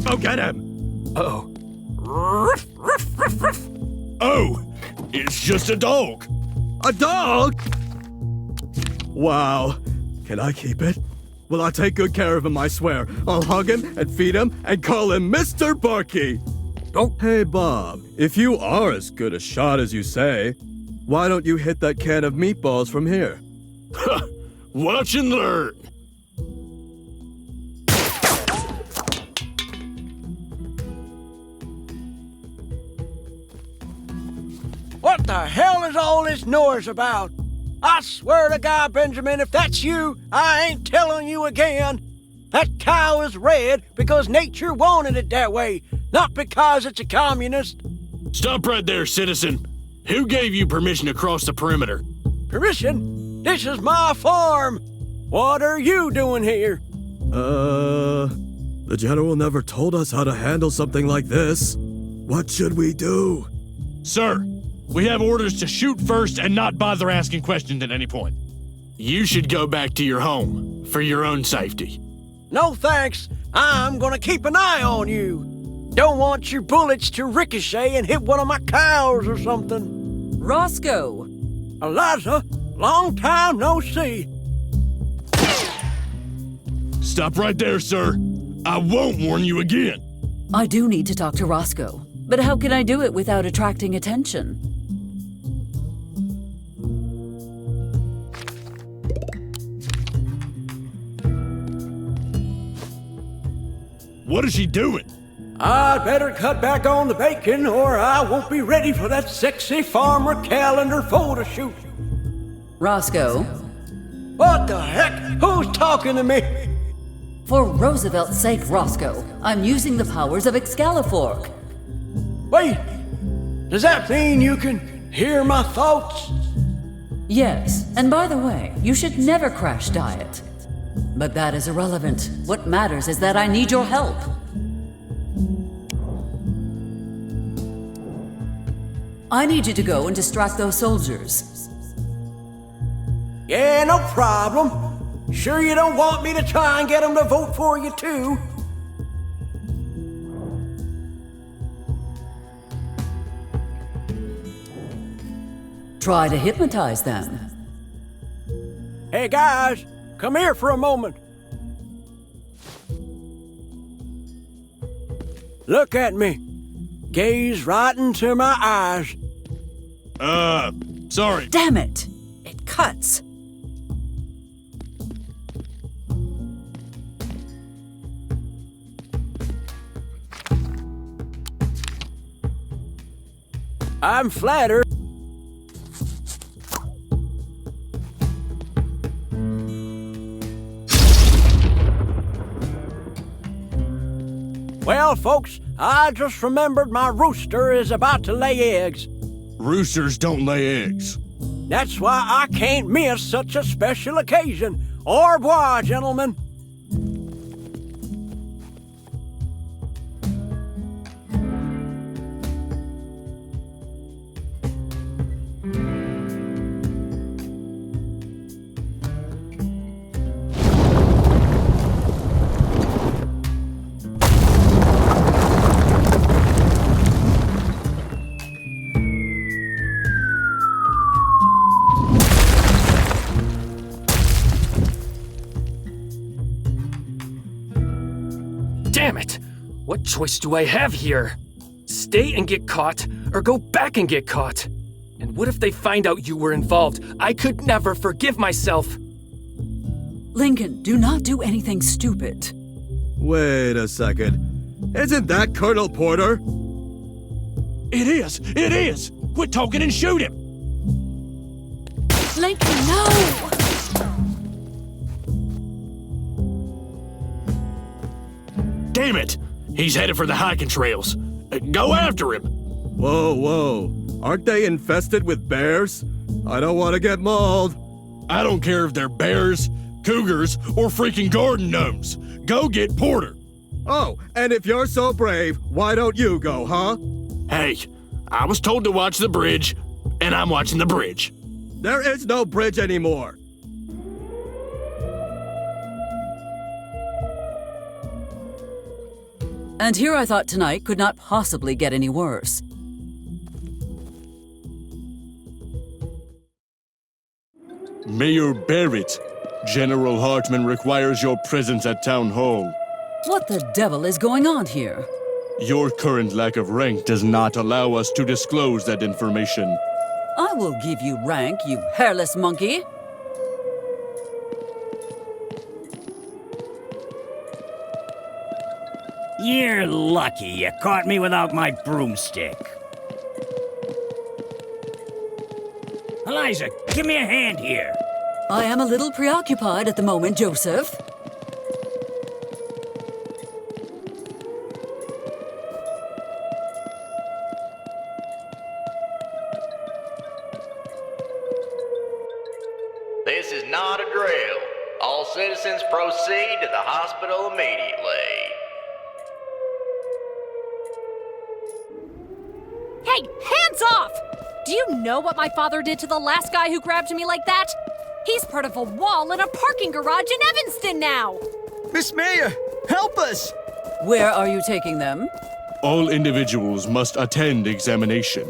Go get him! Uh-oh. Oh! It's just a dog! A dog? Wow. Can I keep it? Well, I'll take good care of him, I swear. I'll hug him and feed him and call him Mr. Barky. Oh. Hey, Bob, if you are as good a shot as you say, why don't you hit that can of meatballs from here? Watch and learn. What the hell is all this noise about? I swear to God, Benjamin, if that's you, I ain't telling you again. That cow is red because nature wanted it that way, not because it's a communist. Stop right there, citizen. Who gave you permission to cross the perimeter? Permission? This is my farm. What are you doing here? The General never told us how to handle something like this. What should we do? Sir, we have orders to shoot first and not bother asking questions at any point. You should go back to your home for your own safety. No thanks. I'm gonna keep an eye on you. Don't want your bullets to ricochet and hit one of my cows or something. Roscoe! Eliza, long time no see. Stop right there, sir. I won't warn you again. I do need to talk to Roscoe, but how can I do it without attracting attention? What is she doing? I'd better cut back on the bacon or I won't be ready for that sexy farmer calendar photo shoot. Roscoe? What the heck? Who's talking to me? For Roosevelt's sake, Roscoe, I'm using the powers of Excalibur. Wait, does that mean you can hear my thoughts? Yes, and by the way, you should never crash diet. But that is irrelevant. What matters is that I need your help. I need you to go and distract those soldiers. Yeah, no problem. Sure you don't want me to try and get them to vote for you too? Try to hypnotize them. Hey guys, come here for a moment. Look at me. Gaze right into my eyes. Sorry. Damn it! It cuts. I'm flattered. Well, folks, I just remembered my rooster is about to lay eggs. Roosters don't lay eggs. That's why I can't miss such a special occasion. Au revoir, gentlemen. Damn it! What choice do I have here? Stay and get caught, or go back and get caught? And what if they find out you were involved? I could never forgive myself! Lincoln, do not do anything stupid. Wait a second. Isn't that Colonel Porter? It is! It is! Quit talking and shoot him! Lincoln, no! Damn it! He's headed for the hiking trails. Go after him! Whoa, whoa. Aren't they infested with bears? I don't want to get mauled. I don't care if they're bears, cougars, or freaking garden gnomes. Go get Porter. Oh, and if you're so brave, why don't you go, huh? Hey, I was told to watch the bridge, and I'm watching the bridge. There is no bridge anymore. And here I thought tonight could not possibly get any worse. Mayor Barrett, General Hartman requires your presence at Town Hall. What the devil is going on here? Your current lack of rank does not allow us to disclose that information. I will give you rank, you hairless monkey. You're lucky you caught me without my broomstick. Eliza, give me a hand here. I am a little preoccupied at the moment, Joseph. not a drill. All citizens proceed to the hospital immediately. Hey, hands off! Do you know what my father did to the last guy who grabbed me like that? He's part of a wall in a parking garage in Evanston now! Miss Mayor, help us! Where are you taking them? All individuals must attend examination.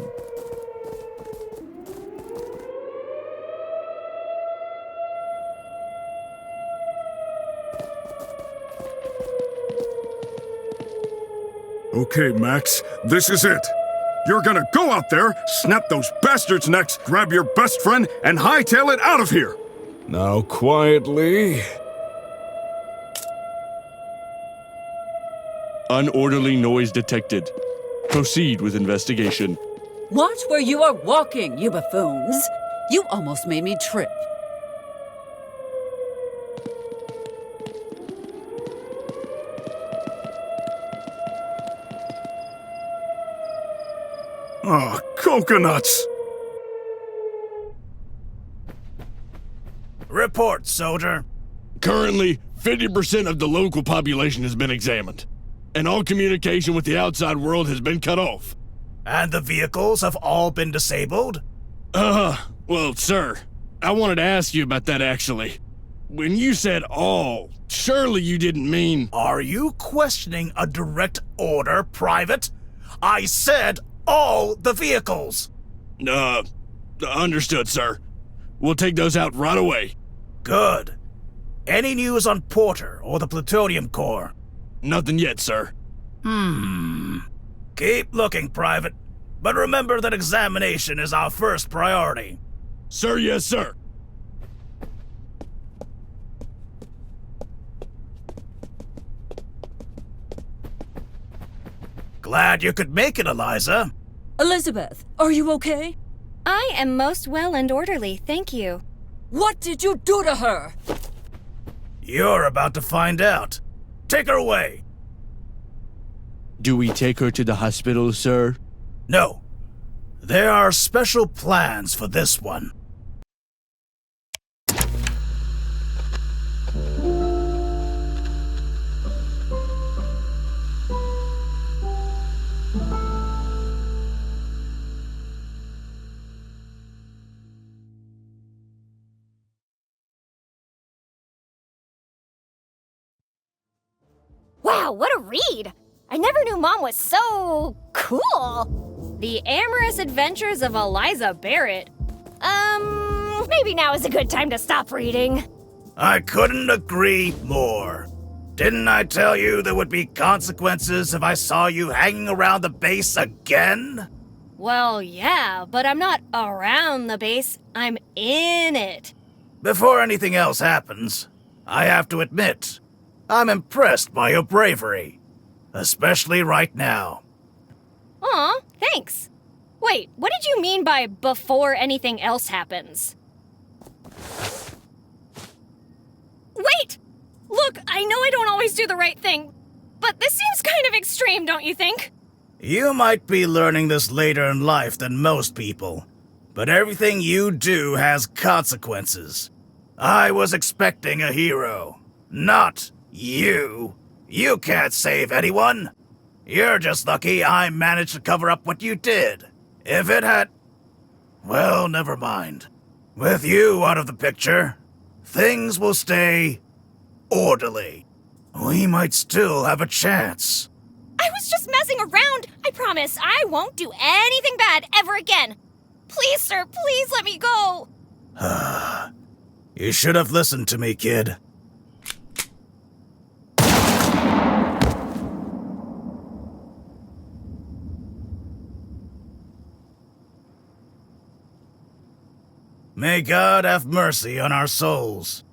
Okay, Max, this is it. You're gonna go out there, snap those bastards' necks, grab your best friend, and hightail it out of here! Now, quietly. Unorderly noise detected. Proceed with investigation. Watch where you are walking, you buffoons. You almost made me trip. Oh, coconuts! Report, soldier. Currently, 50% of the local population has been examined, and all communication with the outside world has been cut off. And the vehicles have all been disabled? Well, sir, I wanted to ask you about that actually. When you said all, surely you didn't mean... Are you questioning a direct order, Private? I said all the vehicles! Understood, sir. We'll take those out right away. Good. Any news on Porter or the Plutonium Core? Nothing yet, sir. Keep looking, Private. But remember that examination is our first priority. Sir, yes, sir. Glad you could make it, Eliza. Elizabeth, are you okay? I am most well and orderly, thank you. What did you do to her? You're about to find out. Take her away. Do we take her to the hospital, sir? No. There are special plans for this one. Wow, what a read! I never knew Mom was so cool. The Amorous Adventures of Eliza Barrett. Maybe now is a good time to stop reading. I couldn't agree more. Didn't I tell you there would be consequences if I saw you hanging around the base again? Well, yeah, but I'm not around the base, I'm in it. Before anything else happens, I have to admit, I'm impressed by your bravery. Especially right now. Aw, thanks. Wait, what did you mean by before anything else happens? Wait! Look, I know I don't always do the right thing, but this seems kind of extreme, don't you think? You might be learning this later in life than most people, but everything you do has consequences. I was expecting a hero, not you. You can't save anyone. You're just lucky I managed to cover up what you did. If it had... Well, never mind. With you out of the picture, things will stay orderly. We might still have a chance. I was just messing around. I promise I won't do anything bad ever again. Please, sir, please let me go. You should have listened to me, kid. May God have mercy on our souls.